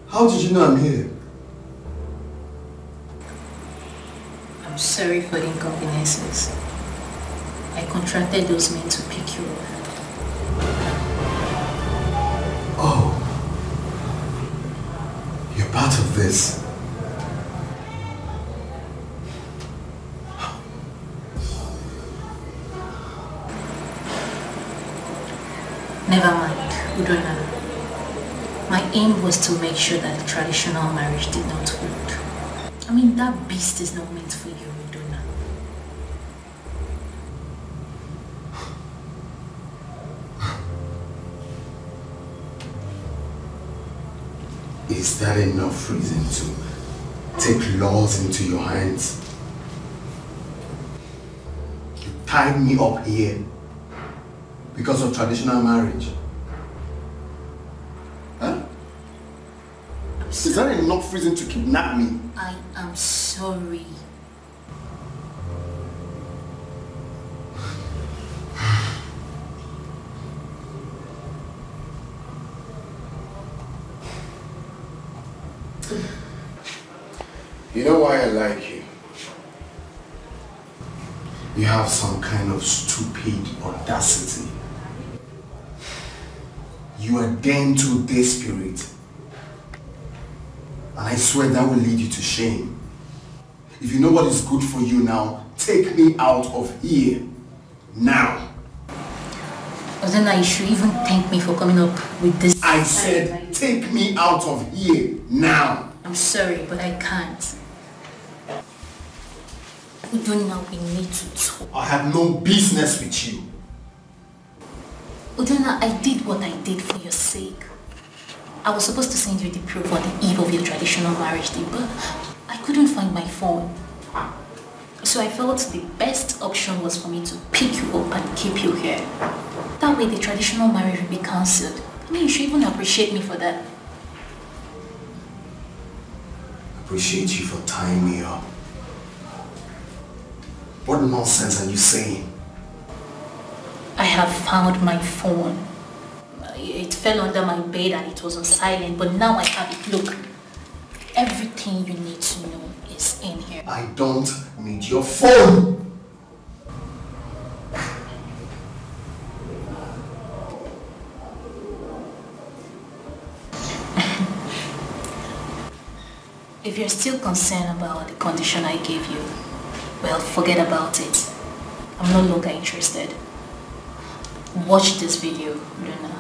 How did you know I'm here? I'm sorry for the inconveniences. I contracted those men to pick you up. Oh. You're part of this. Never mind, Udona. My aim was to make sure that the traditional marriage did not hold. I mean, that beast is not meant for you, Udona. Is that enough reason to take laws into your hands? You tied me up here because of traditional marriage. Huh? Is that enough reason to kidnap me? I am sorry. You know why I like you? You have some kind of stupid audacity. You are damned to this spirit. And I swear that will lead you to shame. If you know what is good for you now, take me out of here. Now. Ozena, you should even thank me for coming up with this. I said, take me out of here. Now. I'm sorry, but I can't. Udona, we need to talk. I have no business with you. Udona, I did what I did for your sake. I was supposed to send you the proof on the eve of your traditional marriage day, but I couldn't find my phone. So I felt the best option was for me to pick you up and keep you here. That way the traditional marriage will be cancelled. I mean, you should even appreciate me for that. Appreciate you for tying me up. What nonsense are you saying? I have found my phone. It fell under my bed and it was on silent, but now I have it. Look, everything you need to know is in here. I don't need your phone. If you're still concerned about the condition I gave you, well, forget about it. I'm no longer interested. Watch this video, Luna.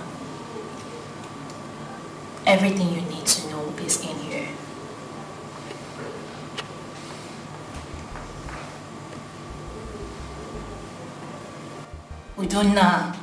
Everything you need to know is in here. Udona.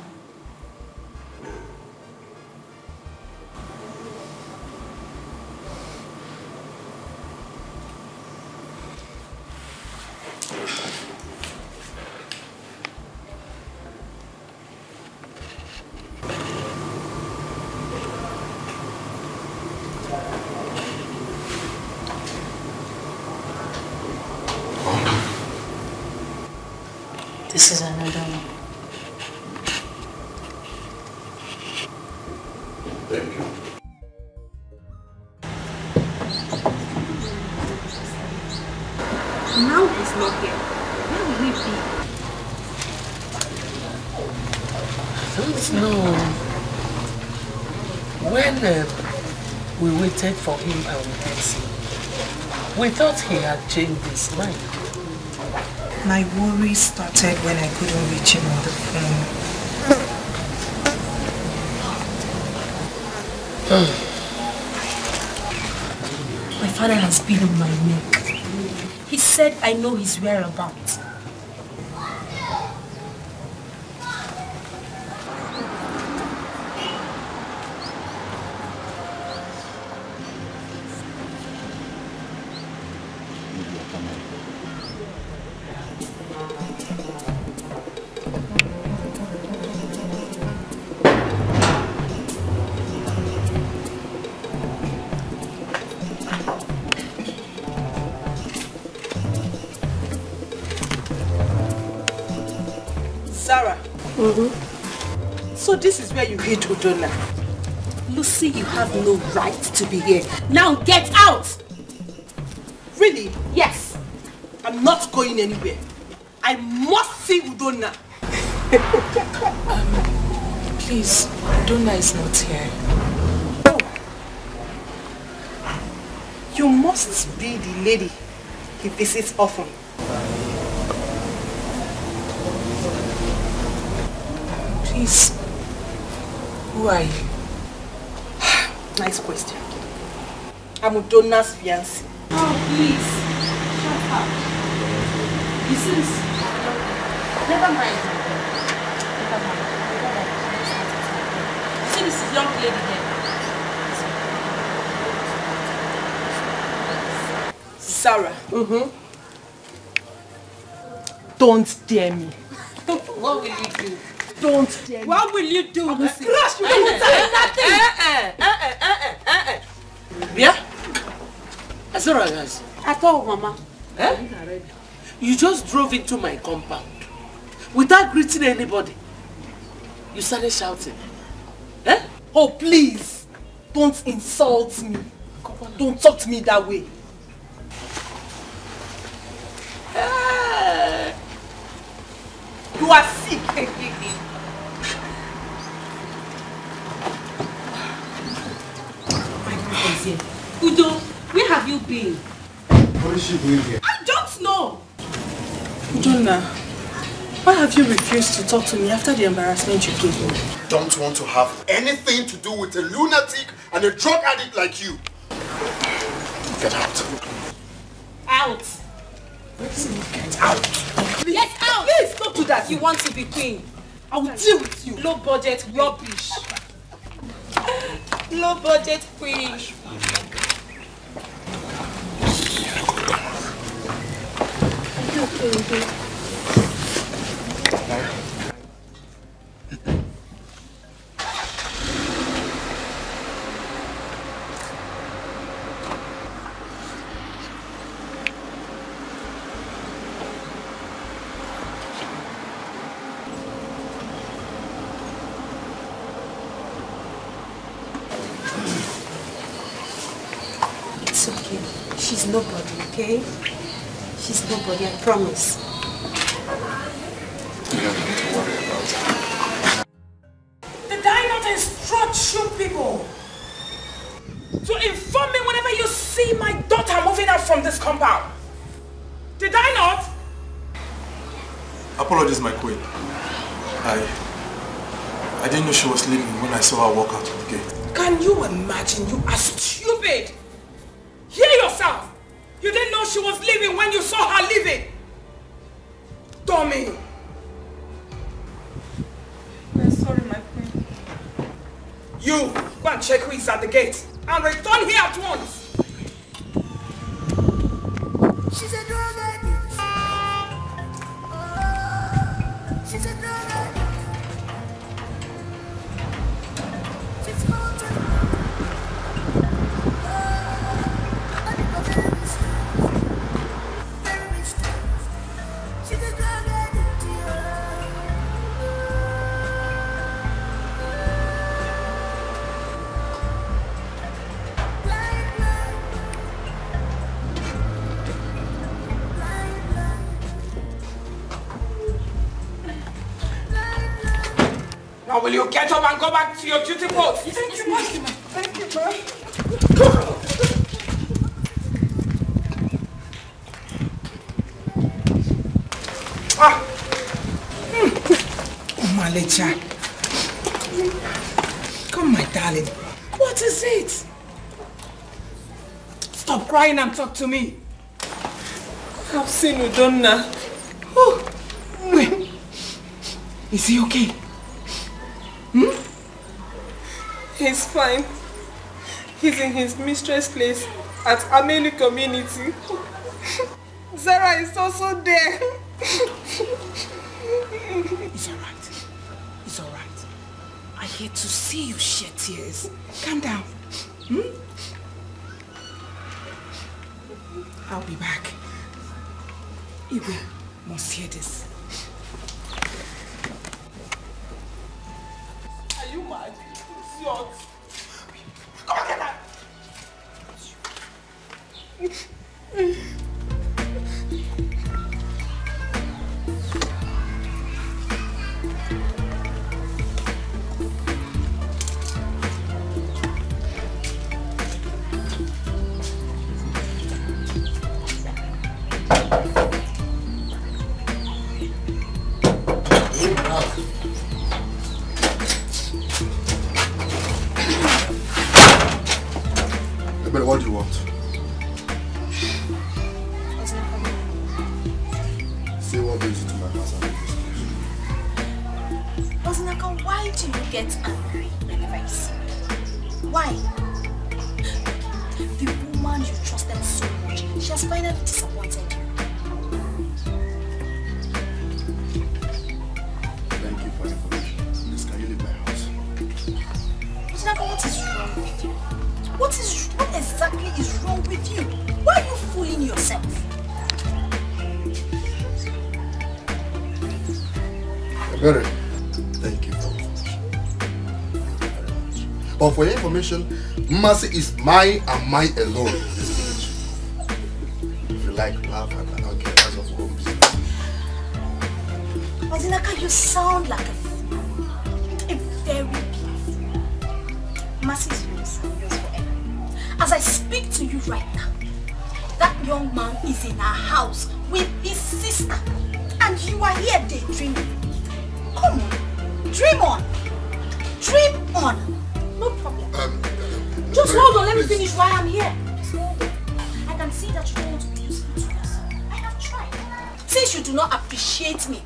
This is another one. Thank you. Now he's not here. Where will he be? I don't know. When we waited for him and we didn't see him, we thought he had changed his mind. My worry started when I couldn't reach him on the phone. My father has been on my neck. He said I know his whereabouts. Sarah. So this is where you hid Udona. Lucy, you have no right to be here. Now get out! Really? Yes. I'm not going anywhere. I must see Udona. Please, Udona is not here. Oh. You must be the lady he visits often. Please, who are you? Nice question. I'm Udona's fiancé. Oh, please. Shut up. You seems... Never mind. Never mind. You see this young lady there? Sarah. Don't dare me. What will you do? Don't dare me. What will you do? I will crush you. Yeah? As far as At all, Mama. you just drove into my compound without greeting anybody. You started shouting. Eh? Oh, please. Don't insult me. Don't talk to me that way. You are sick. Udo, where have you been? What is she doing here? I don't know. Udona, why have you refused to talk to me after the embarrassment you gave me? Don't want to have anything to do with a lunatic and a drug addict like you. Get out. Out. Get out. Get out. Please, don't do that. You want to be queen. I will deal with you. Low budget rubbish. Low budget queen. It's okay. She's nobody, okay? She's nobody, I promise. You don't have to worry about her. Did I not instruct you people to inform me whenever you see my daughter moving out from this compound? Did I not? Apologies, my queen. I didn't know she was leaving when I saw her walk out of the gate. Can you imagine? You are stupid. Hear yourself. You didn't know she was leaving when you saw her leaving. Dummy. I'm sorry, my queen. You, go and check who is at the gate and return here at once. She's a drug addict. She's a drug addict. She's haunted. She's a drug addict. Now will you get up and go back to your duty post? Thank you, ma. Thank you, ma. Oh, Malecha. Come, my darling. What is it? Stop crying and talk to me. I've seen Udonna. Oh, wait. Is he okay? He's fine. He's in his mistress' place at Amelu community. Zara is also there. It's alright. It's alright. I hate to see you shed tears. Calm down. I'll be back. Igwe must hear this. Are you mad? It's yours. Come and get that! What do you want? Say what brings you to my house and Ozinaka, why do you get angry whenever you see me? Why? The woman you trusted so much, she has finally disappointed you. Thank you for the information. Please, can you leave my house? Ozinaka, what is wrong with you? What exactly is wrong with you? Why are you fooling yourself? Very. Thank you for the information. But for your information, Mercy is mine and mine alone in this village. If you like, laugh and I don't care. That's of home business. Ozinaka, you sound like a fool. A very big fool. Mercy is yours and yours forever. As I speak to you right now, that young man is in our house with his sister. And you are here daydreaming. Come on. Dream on. Dream on. No problem. Just hold on. Let me finish why I'm here. I can see that you don't want to do something to yourself. I have tried. Since you do not appreciate me,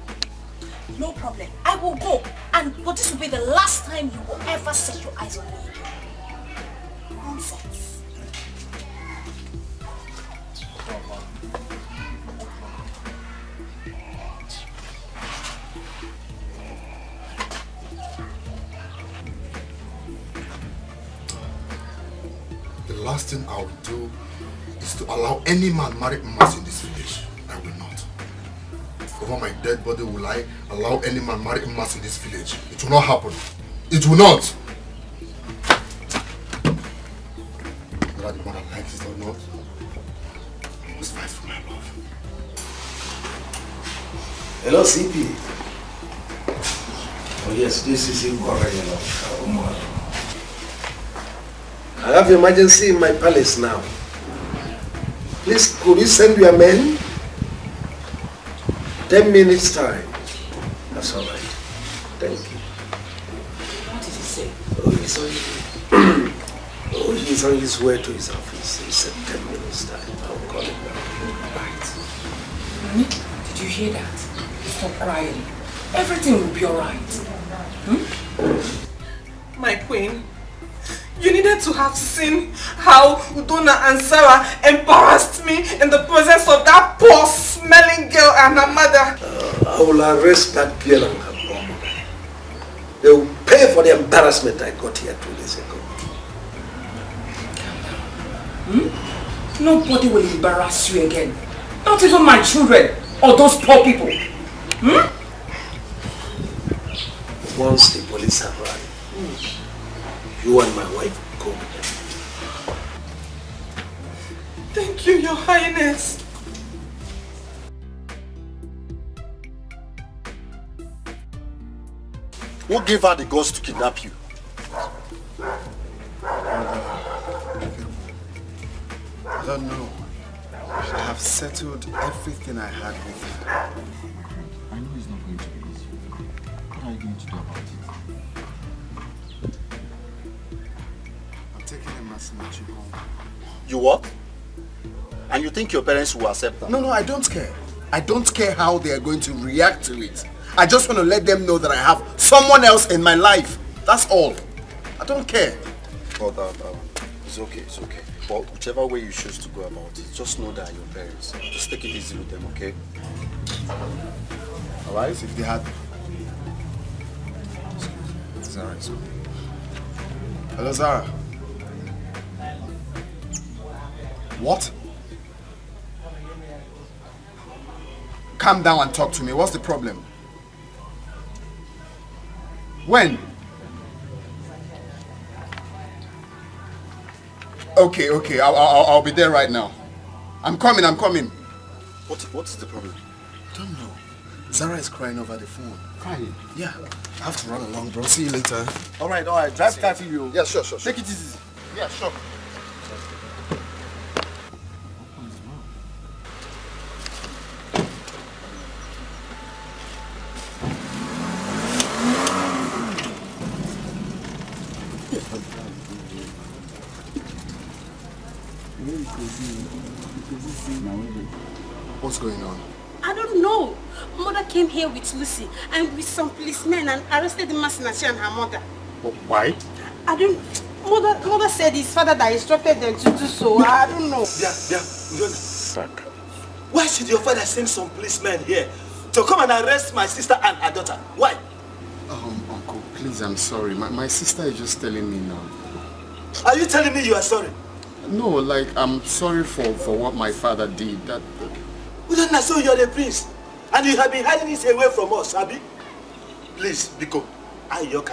no problem. I will go. But this will be the last time you will ever set your eyes on me again. Nonsense. The last thing I will do is to allow any man marry Mercy in this village. I will not. Over my dead body will I allow any man marry Mercy in this village. It will not happen. It will not. Whether the mother likes it or not, I must fight for my love. Hello, CP. Oh yes, this is Igor. I have emergency in my palace now. Please, could you send your men? 10 minutes time. That's all right. Thank you. What did he say? Oh, he's on his way to his office. He said 10 minutes time. I'll call him now. Right. Did you hear that? Stop crying. Everything will be alright. My queen, you needed to have seen how Udona and Sarah embarrassed me in the presence of that poor smelling girl and her mother. I will arrest that girl and her mom. They will pay for the embarrassment I got here 2 days ago. Nobody will embarrass you again. Not even my children or those poor people. Once the police arrive, you and my wife go with them. Thank you, Your Highness. Who gave her the guts to kidnap you? I don't know. I have settled everything I had with her. I know it's not going to be easy. What are you going to do about it? I'm taking a Masinachi home. You what? And you think your parents will accept that? No, I don't care. I don't care how they are going to react to it. I just want to let them know that I have someone else in my life. That's all. I don't care. Oh, it's okay, it's okay. But whichever way you choose to go about it, just know that your parents. Just take it easy with them, okay? Alright, if they had... Zara is okay. Hello, Zara. What? Calm down and talk to me. What's the problem? When? Okay. I'll be there right now. I'm coming. What's the problem? I don't know. Zara is crying over the phone. Crying? Yeah. I have to run along, bro. See you later. Alright. Drive carefully, you. Yeah, sure. Take it easy. Yeah, sure. What's going on? I don't know. Mother came here with Lucy and with some policemen and arrested Masinachi and her mother. But why? I don't... Mother said his father that instructed them to do so. I don't know. Why should your father send some policemen here to come and arrest my sister and her daughter? Why? Uncle, please, I'm sorry. My sister is just telling me now. Are you telling me you are sorry? No, like, I'm sorry for what my father did. Udona, so you're the prince. And you have been hiding it away from us, Abi? Please, Biko, Ayo.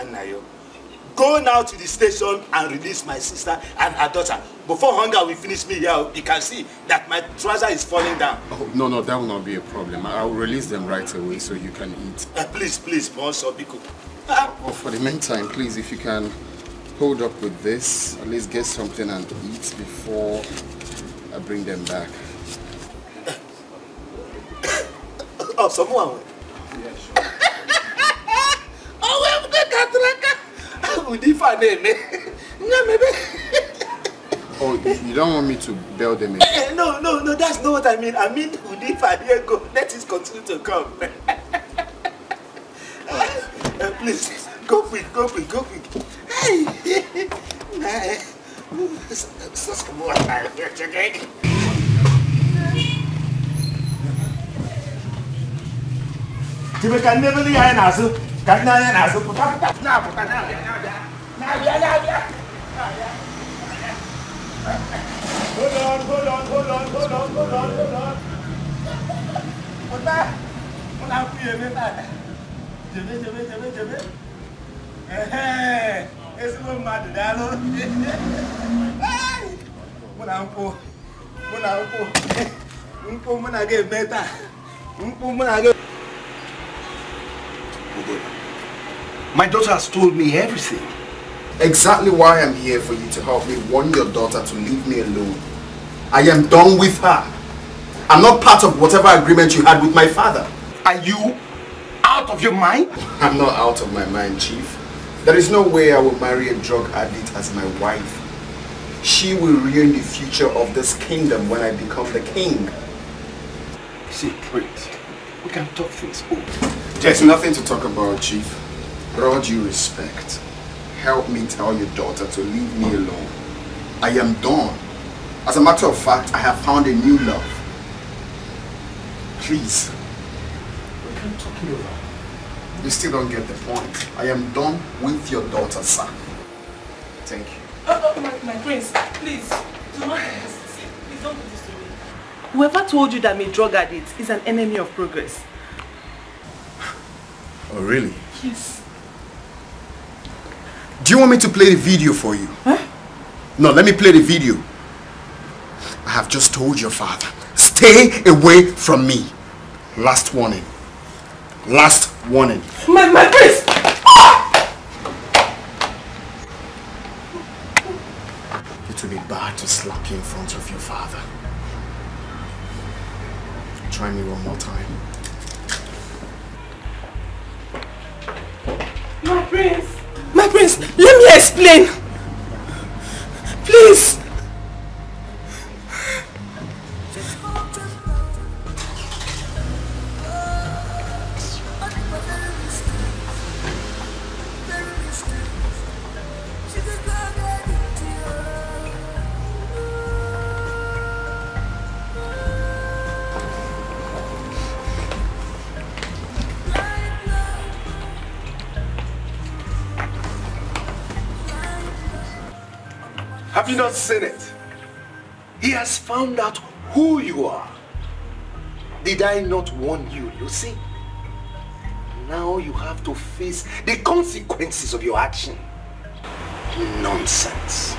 Go now to the station and release my sister and her daughter. Before hunger will finish me here, you can see that my trouser is falling down. Oh, no, that will not be a problem. I'll release them right away so you can eat. Please, also, Biko. Oh, for the meantime, please, if you can hold up with this, at least get something and eat before I bring them back. Oh, someone. Yeah, sure. Oh, we have Oh, you don't want me to bail them in? No, that's not what I mean. I mean, Udifa, here go. Let us continue to come. Please, go quick. Hey! Jibe kan never the iron asu. Kan na iron asu. Puta. Hold on. Puta. Muna piye me ta. Jibe. Esi mo ma de da lo. Muna nko. Nko muna ge beta. Nko muna ge together. My daughter has told me everything. Exactly why I'm here, for you to help me warn your daughter to leave me alone. I am done with her. I'm not part of whatever agreement you had with my father. Are you out of your mind? I'm not out of my mind, Chief. There is no way I will marry a drug addict as my wife. She will ruin the future of this kingdom when I become the king. See, Prince, we can talk things over. There's nothing to talk about, Chief. With all due respect, help me tell your daughter to leave me alone. I am done. As a matter of fact, I have found a new love. Please. We can talk it over. You still don't get the point. I am done with your daughter, sir. Thank you. My prince, please, do not do this. Please don't do this to me. Whoever told you that I'm a drug addict is an enemy of progress. Oh, really? Yes. Do you want me to play the video for you? Huh? No, let me play the video. I have just told your father, stay away from me. Last warning. Last warning. My prince! It will be bad to slap you in front of your father. Try me one more time. My prince! My prince, let me explain! Please! Have you not seen it? He has found out who you are. Did I not warn you, Lucy? Now you have to face the consequences of your action. Nonsense.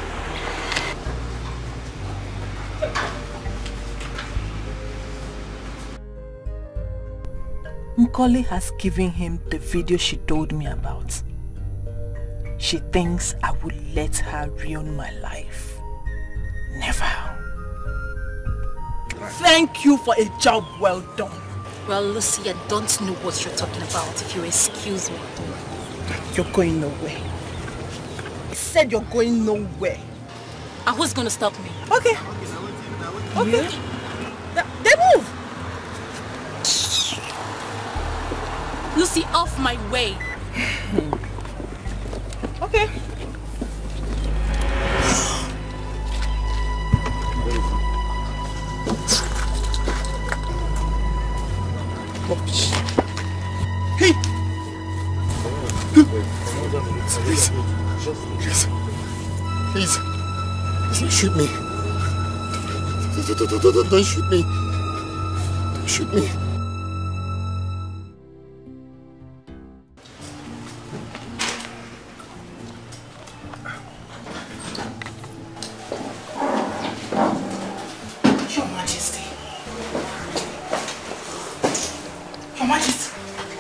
Nkoli has given him the video she told me about. She thinks I would let her ruin my life. Never. Thank you for a job well done. Well, Lucy, I don't know what you're talking about, if you excuse me. You're going nowhere. I said you're going nowhere. And who's going to stop me? Okay. Okay. They move. Lucy, off my way. Okay. Hey! Please. Please. Please. Don't shoot me. Don't shoot me. Don't shoot me.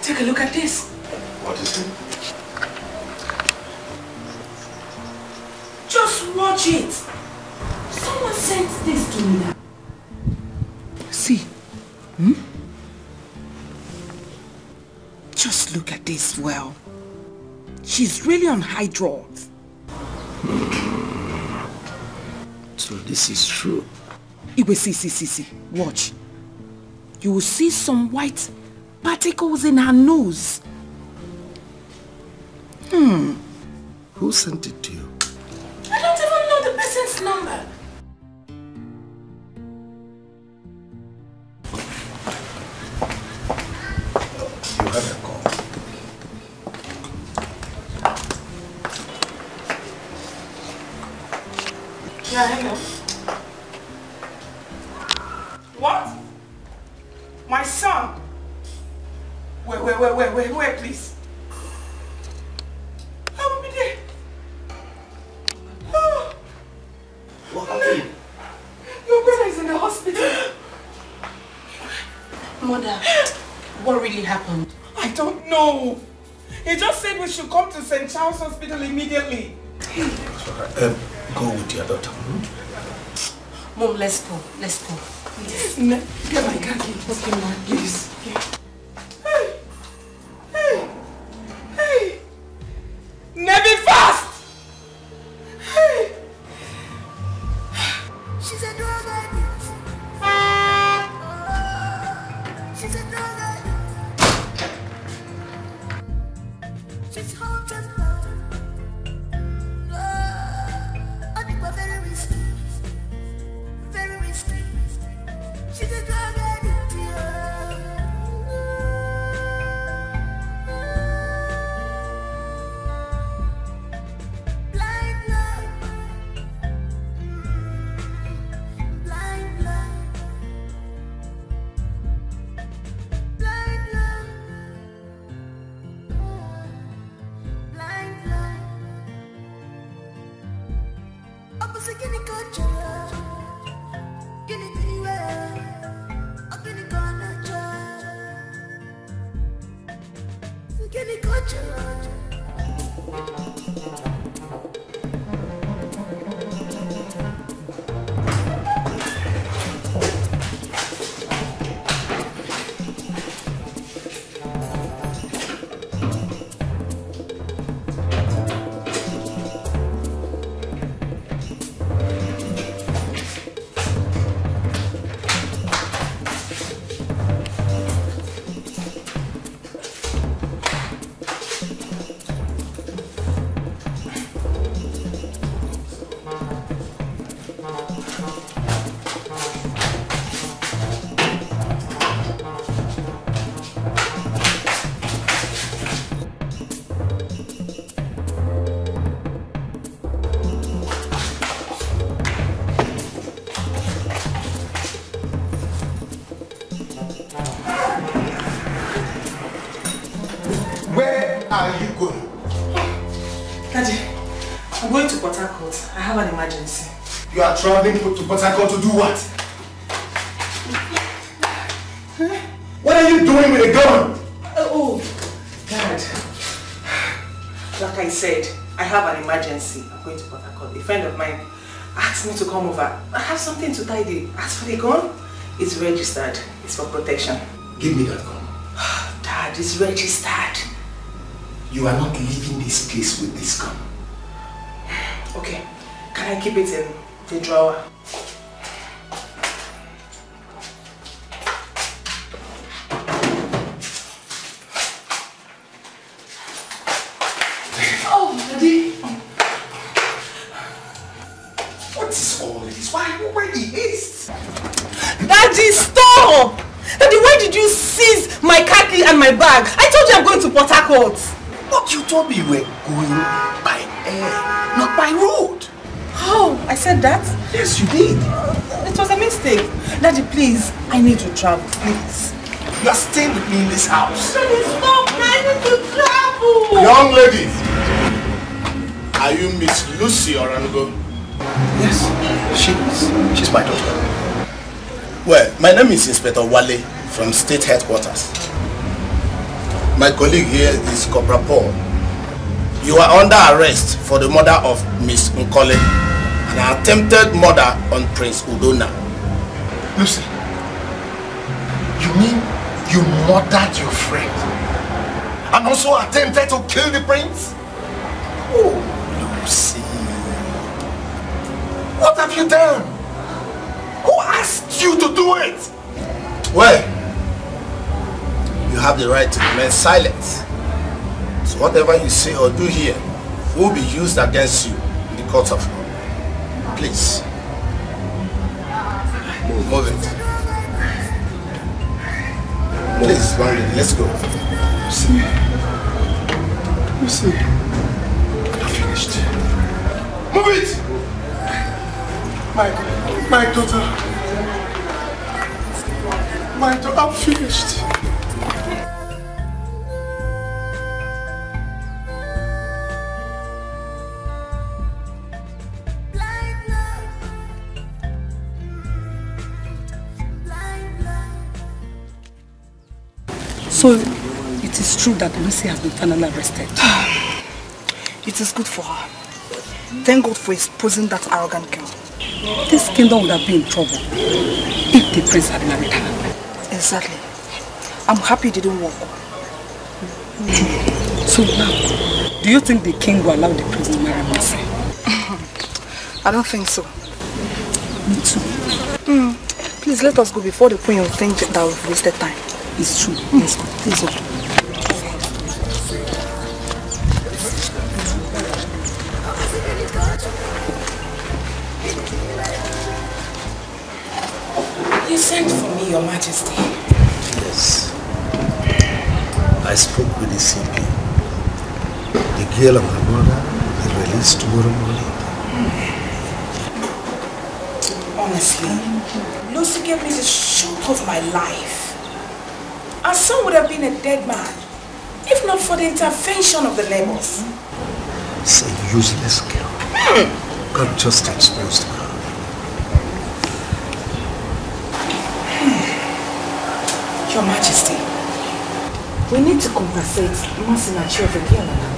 Take a look at this. What is it? Just watch it. Someone sent this to me. See. Just look at this well. She's really on high drugs. So this is true. Iwe, see. Watch. You will see some white particles in her nose. Who sent it to you? I don't even know the person's number. You have a call. Yeah, hello. What? My son? Where, please? I will be there. Oh. What happened? Your brother is in the hospital. Mother, what really happened? I don't know. He just said we should come to St. Charles Hospital immediately. Go with your daughter. Mom, let's go. Let's go. Please. Get my khaki. Okay, Mom, please. Hey! Never fast! Hey! She's a drug addict. She's a drug addict. She's haunted now. I think we're very risky. Very risky. She's a drug addict. Blind love. Blind love. Blind love. Blind love. I'm a skinny culture. Guinea pig. A guinea corner. Skinny culture. Where are you going? Daddy, I'm going to Port Harcourt. I have an emergency. You are traveling to Port Harcourt to do what? What are you doing with a gun? Oh, Dad. Like I said, I have an emergency. I'm going to Port Harcourt. A friend of mine asked me to come over. I have something to tidy. As for the gun, it's registered. It's for protection. Give me that gun. Dad, it's registered. You are not leaving this place with this gun. Okay, can I keep it in the drawer? Oh, Daddy! What is all this? Why the haste? Daddy, stop! Daddy, why did you seize my car key and my bag? I told you I'm going to Port Harcourt. But you told me you were going by air, not by road. Oh, I said that? Yes, you did. It was a mistake. Daddy, please, I need to travel, please. You are staying with me in this house. Daddy, stop! I need to travel! Young lady, are you Miss Lucy Orango? Yes, she's my daughter. Well, my name is Inspector Wale from State Headquarters. My colleague here is Corporal Paul. You are under arrest for the murder of Miss Nkole and an attempted murder on Prince Udona. Lucy, you mean you murdered your friend and also attempted to kill the prince? Oh, Lucy. What have you done? Who asked you to do it? Well, you have the right to remain silent. So whatever you say or do here will be used against you in the court of law. Please. Move it. Please, let's go. Lucy. I'm finished. Move it! My daughter. My daughter, I'm finished. So, you it is true that Lucy has been finally arrested. It is good for her. Thank God for exposing that arrogant girl. This kingdom would have been in trouble if the prince had married her. Exactly. I'm happy it didn't work. So now, do you think the king will allow the prince to marry Mercy? I don't think so. Me too. Please let us go before the queen will think that we've wasted time. It's true. Let's go. Please go. You sent for me, Your Majesty. Yes. I spoke with the CP. The girl and my brother will be released tomorrow morning. Honestly, Lucy gave me the shock of my life. Our son would have been a dead man if not for the intervention of the neighbors. It's a useless girl. God just exposed her. Your Majesty, we need to compensate Masinachi of the girl now.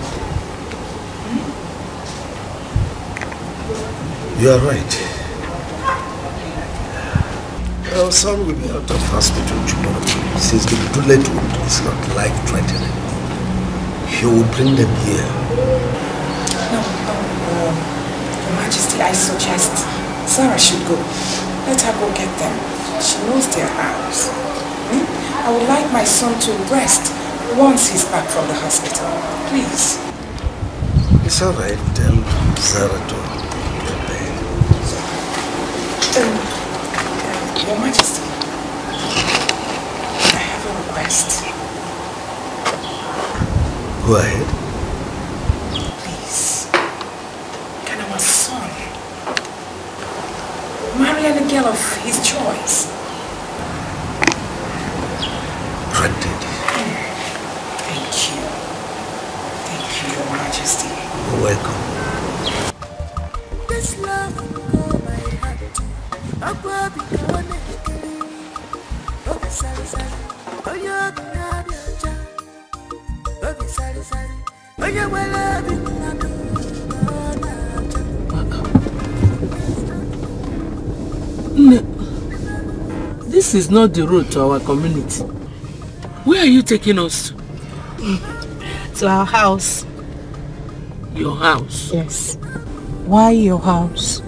You are right. Our son will be out of hospital tomorrow since the bullet wound is not life-threatening. He will bring them here. No, Your Majesty, I suggest Sarah should go. Let her go get them. She knows their house. I would like my son to rest once he's back from the hospital. Please. It's all right. Tell Sarah to prepare. Your Majesty, I have a request. Go ahead. Please, can our son marry any girl of his choice? Granted. Thank you. Thank you, Your Majesty. You're welcome. This love will go by heart. I'm going to be gone. Oh, sorry, sorry. Oh, you're the oh, sorry, sorry. Oh, you're well, This is not the road to our community. Where are you taking us to? To our house. Your house? Yes. Why your house?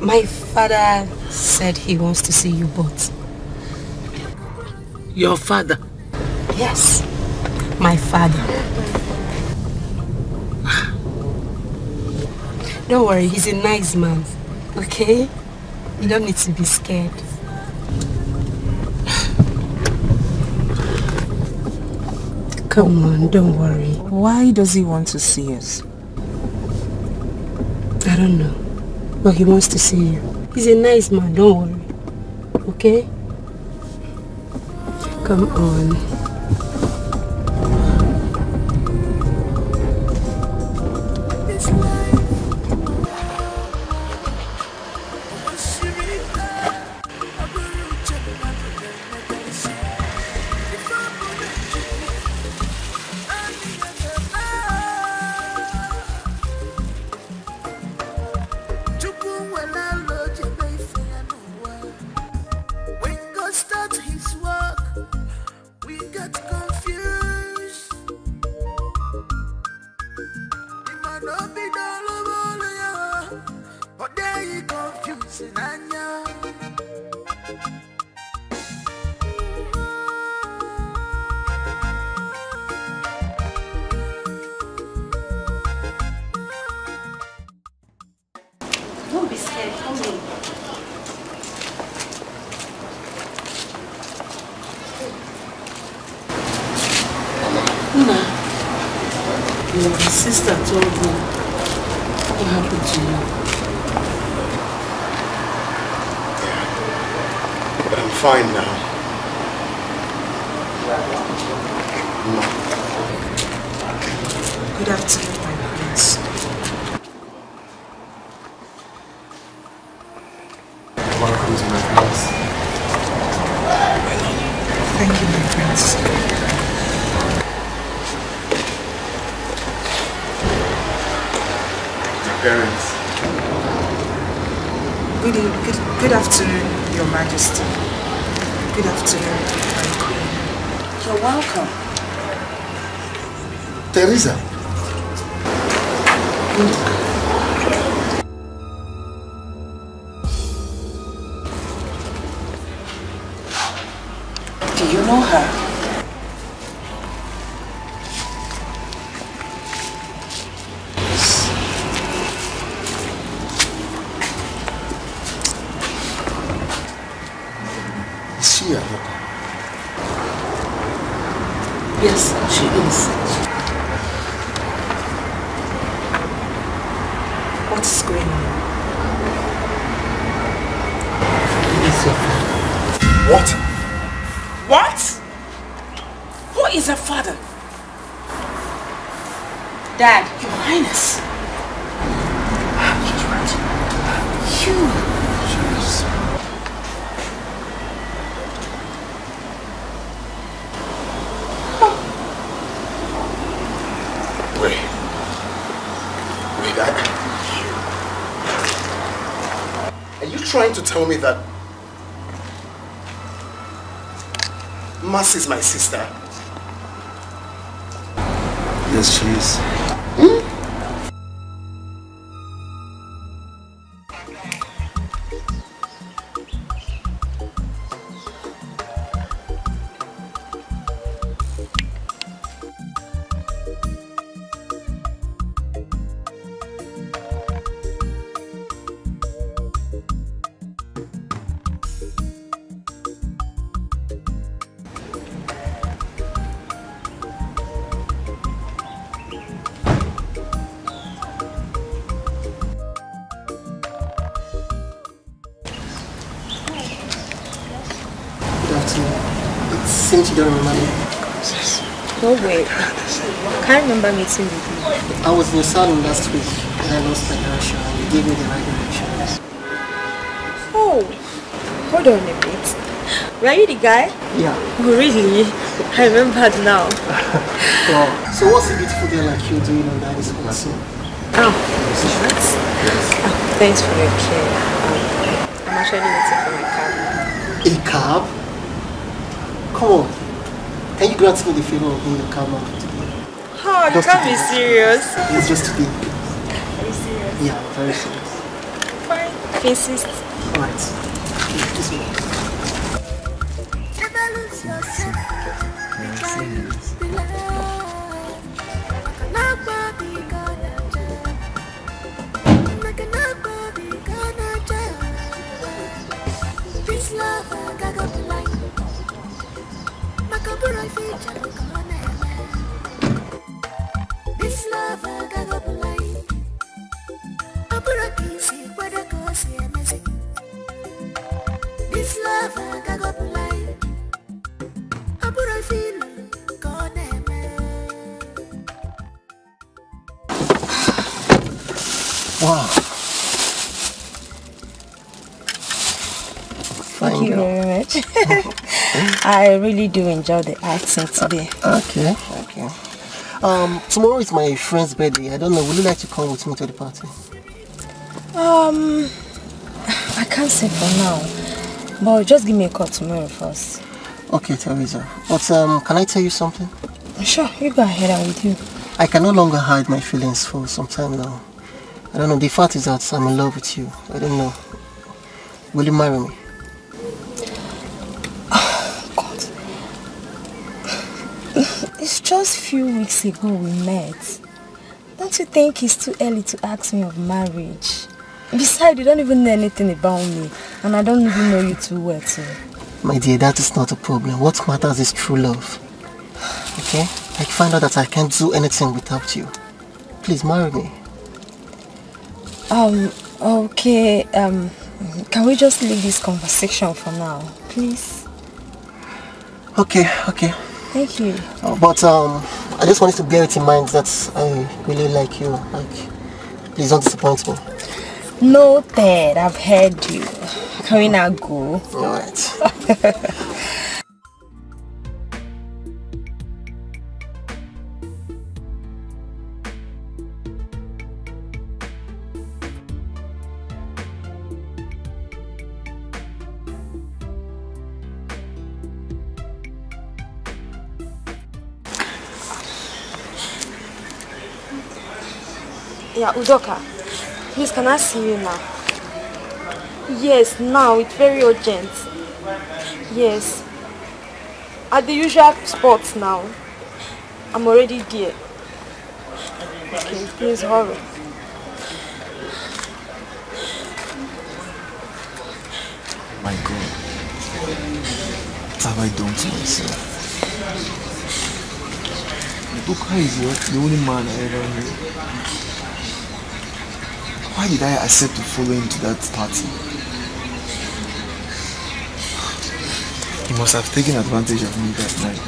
My father said he wants to see you both. Your father? Yes, my father. Don't worry, he's a nice man, okay? You don't need to be scared. Come on, don't worry. Why does he want to see us? I don't know, but he wants to see you. He's a nice man, don't worry. Okay? Come on. When God starts his work, we get confused. It might not be done over, but there you confusing and Don't be scared, come in. Una, your sister told me what happened to you. But I'm fine now. Good afternoon, my prince. Welcome to my house. Thank you, my prince. parents. Your parents. Good afternoon, Your Majesty. Good afternoon, my queen. You're welcome. Teresa. Do you know her? Is she a helper? Yes, she is. What's going on? It's your father. What? What? Who is her father? Dad. Your Highness. She's right. You. She is. Wait, are you trying to tell me that Mercy is my sister? Yes, she is. It seems you don't remember me. No way. Can't remember meeting with you. I was in your salon last week and I lost my direction and you gave me the right directions. Oh, hold on a bit. Were you the guy? Yeah. Oh, really? I remembered now. Wow. So what's a beautiful girl like you doing on that scene? Oh, what? Oh, thanks for your care. I'm actually waiting for my cab. A cab? Come on. Can you grant me the favor of being a cabman for today? Oh, you can't be serious. It's just today. Are you serious? Yeah, I'm very serious. Fine. If you insist. Alright. This way. This love I got up line. Abura kisi kwada kosi emezi. This love I got up line. Abura feel gone Wow. Thank you very much. I really do enjoy the acting today. Okay. Tomorrow is my friend's birthday. I don't know, would you like to come with me to the party? I can't say for now, but just give me a call tomorrow first. Okay, Teresa. But can I tell you something? Sure, you go ahead, I'm with you. I can no longer hide my feelings for some time now. I don't know, the fact is that I'm in love with you. I don't know. Will you marry me? It's just a few weeks ago we met. Don't you think it's too early to ask me of marriage? Besides, you don't even know anything about me, and I don't even know you too well too. My dear, that is not a problem. What matters is true love. Okay? I find out that I can't do anything without you. Please marry me. Okay, can we just leave this conversation for now, please? Okay. Thank you. But I just wanted to bear it in mind that I really like you. Please don't disappoint me. Noted, I've heard you. Can we now go? Alright. Yeah, Udoka. Please, can I see you now? Yes, now. It's very urgent. Yes. At the usual spot now. I'm already there. Okay, please hurry. My God. What have I done to myself? Udoka is the only man I ever knew. Why did I accept to follow him to that party? He must have taken advantage of me that night.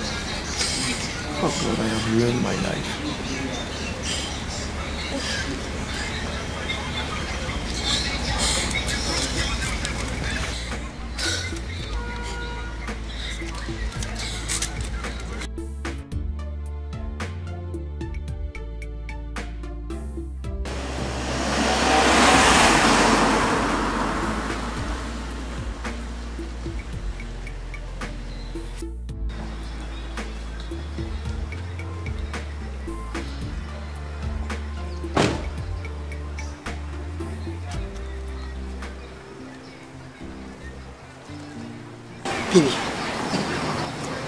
Oh God, I have ruined my life. Baby,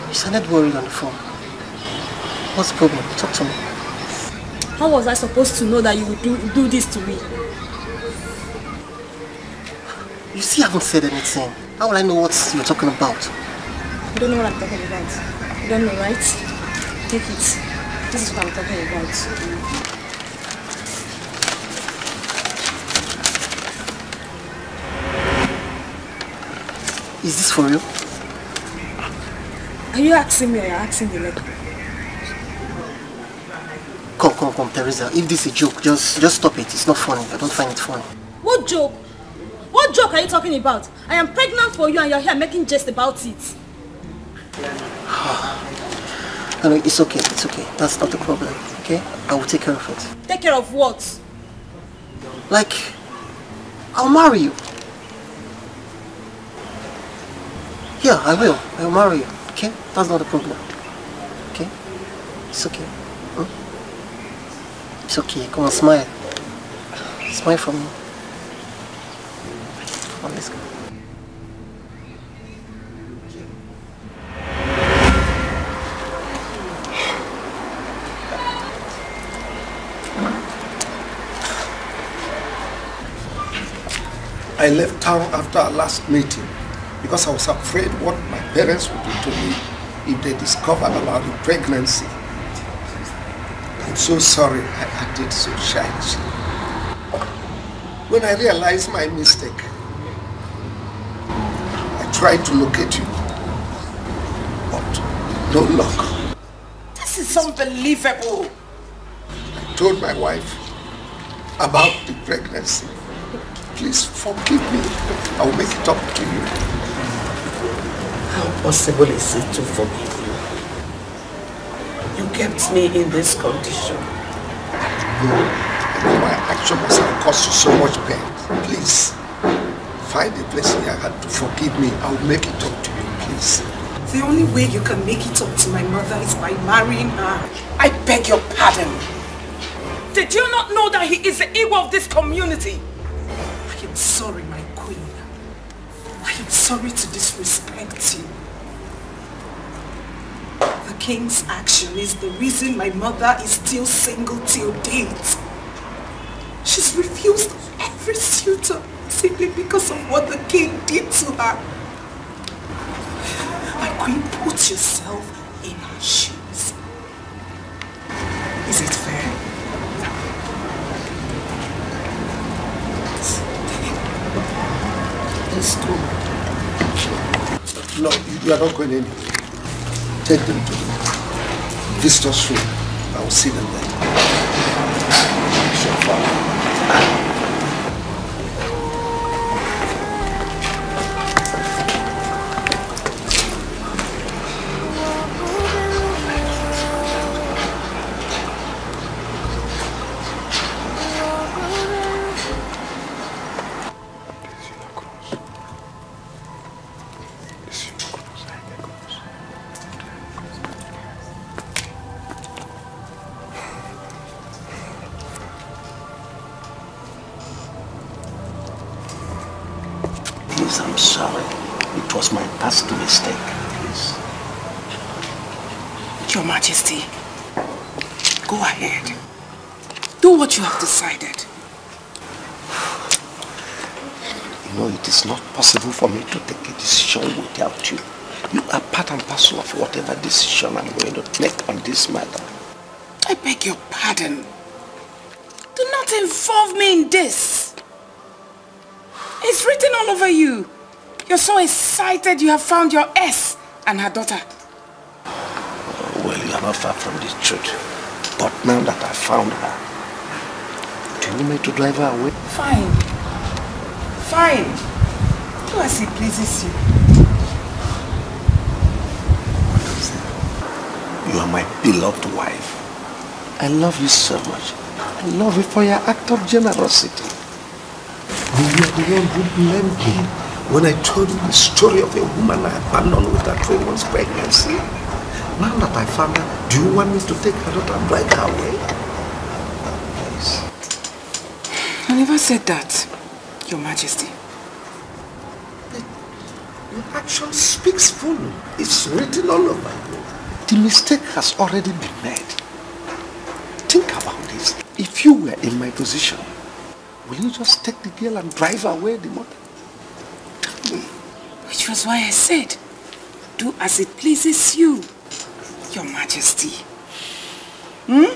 you sounded worried on the phone. What's the problem? Talk to me. How was I supposed to know that you would do this to me? You still haven't said anything. How will I know what you're talking about? You don't know what I'm talking about. You don't know, right? Take it. This is what I'm talking about. Is this for real? Are you asking me or you're asking the lady? Come, Teresa. If this is a joke, just stop it. It's not funny. I don't find it funny. What joke? What joke are you talking about? I am pregnant for you and you're here making jest about it. No, it's okay. It's okay. That's not the problem. Okay? I will take care of it. Take care of what? Like, I'll marry you. Yeah, I will. I'll marry you. Okay? That's not a problem. Okay? It's okay. Hmm? It's okay. Come on, smile. Smile for me. Come on, let's go. I left town after our last meeting because I was afraid what my parents would do to me if they discovered about the pregnancy. I'm so sorry I acted so childishly. When I realized my mistake, I tried to locate you, but no luck. This is unbelievable. I told my wife about the pregnancy. Please forgive me. I will make it up to you. How possible is it to forgive you? You kept me in this condition. No, I know my action must have caused you so much pain. Please, find a place in your heart to forgive me. I will make it up to you, please. The only way you can make it up to my mother is by marrying her. I beg your pardon. Did you not know that he is the ego of this community? I am sorry, my queen. I am sorry to disrespect you. The king's action is the reason my mother is still single till date. She's refused every suitor simply because of what the king did to her. My queen, put yourself in her shoes. Is it fair? Let's go. No, you are not going anywhere. Take them to the visitor's room. I will see them there. So far. Please, I'm sorry. It was my past mistake. Please. Your Majesty, go ahead. Do what you have decided. You know, it is not possible for me to take a decision without you. You are part and parcel of whatever decision I'm going to make on this matter. I beg your pardon. Do not involve me in this. It's written all over you. You're so excited you have found your S and her daughter. Well, you are not far from the truth. But now that I found her, do you want me to drive her away? Fine. Fine. Do as it pleases you. You are my beloved wife. I love you so much. I love you for your act of generosity. You are the one who blamed me when I told you the story of a woman I abandoned with her 3 months pregnancy. Now that I found her, do you want me to take her daughter and drive her away? Please. I never said that, Your Majesty. Your action speaks volume. It's written all over you. The mistake has already been made. Think about this. If you were in my position, will you just take the girl and drive away the mother? Tell me. Which was why I said, do as it pleases you, Your Majesty. Hmm?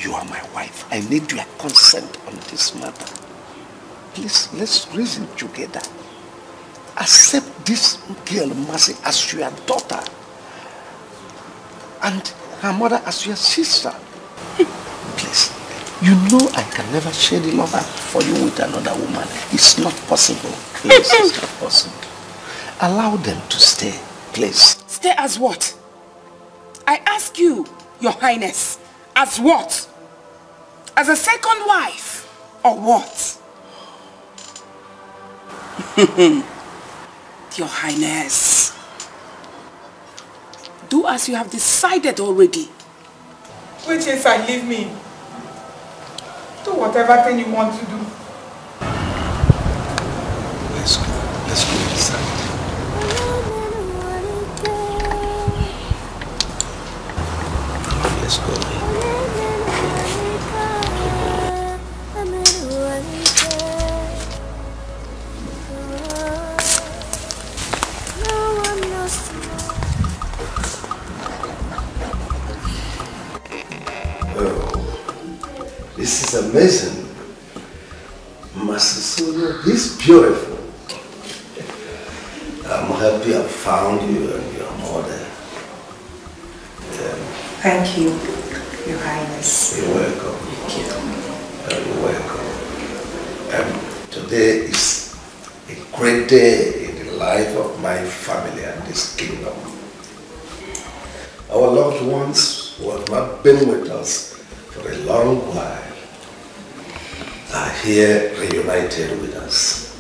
You are my wife. I need your consent on this matter. Please, let's reason together. Accept this girl, Mercy, as your daughter. And her mother as your sister. Please, you know I can never share the love for you with another woman. It's not possible. Please, it's not possible. Allow them to stay, please. Stay as what? I ask you, Your Highness, as what? As a second wife, or what? Your Highness, do as you have decided already. Which is I leave me. Do whatever thing you want to do. Let's go. Let's go inside. Let's go. This is amazing. Masasuno, he's beautiful. I'm happy I found you and your mother. Thank you, Your Highness. You're welcome. Thank you. You're welcome. Today is a great day in the life of my family and this kingdom. Our loved ones who have not been with us for a long while are here reunited with us.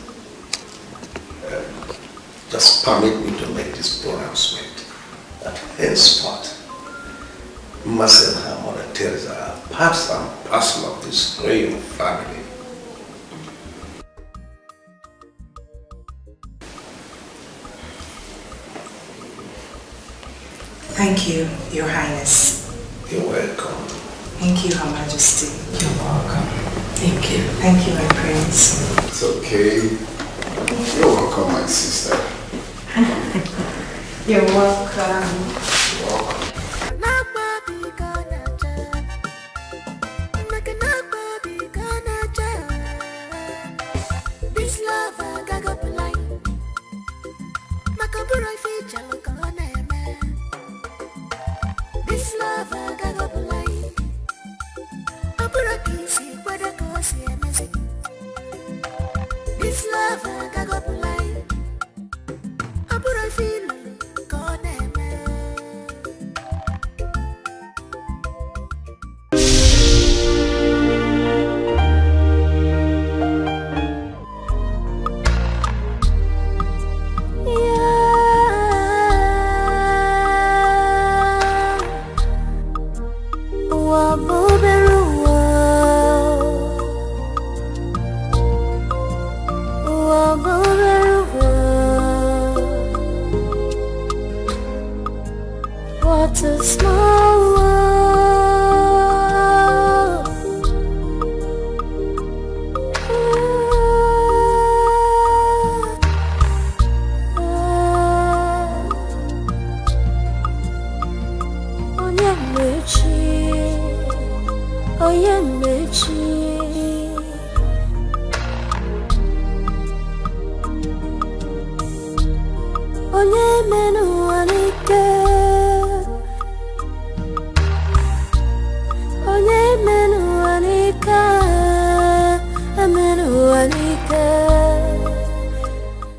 Just permit me to make this pronouncement that henceforth, Mercy and her mother Teresa are part and parcel of this royal family. Thank you, Your Highness. You're welcome. Thank you, Her Majesty. You're welcome. Thank you. Thank you, my prince. It's okay. You're welcome, my sister. You're welcome. You're welcome. What a small world. Onye menu anike, onye menu anika, amenu anika.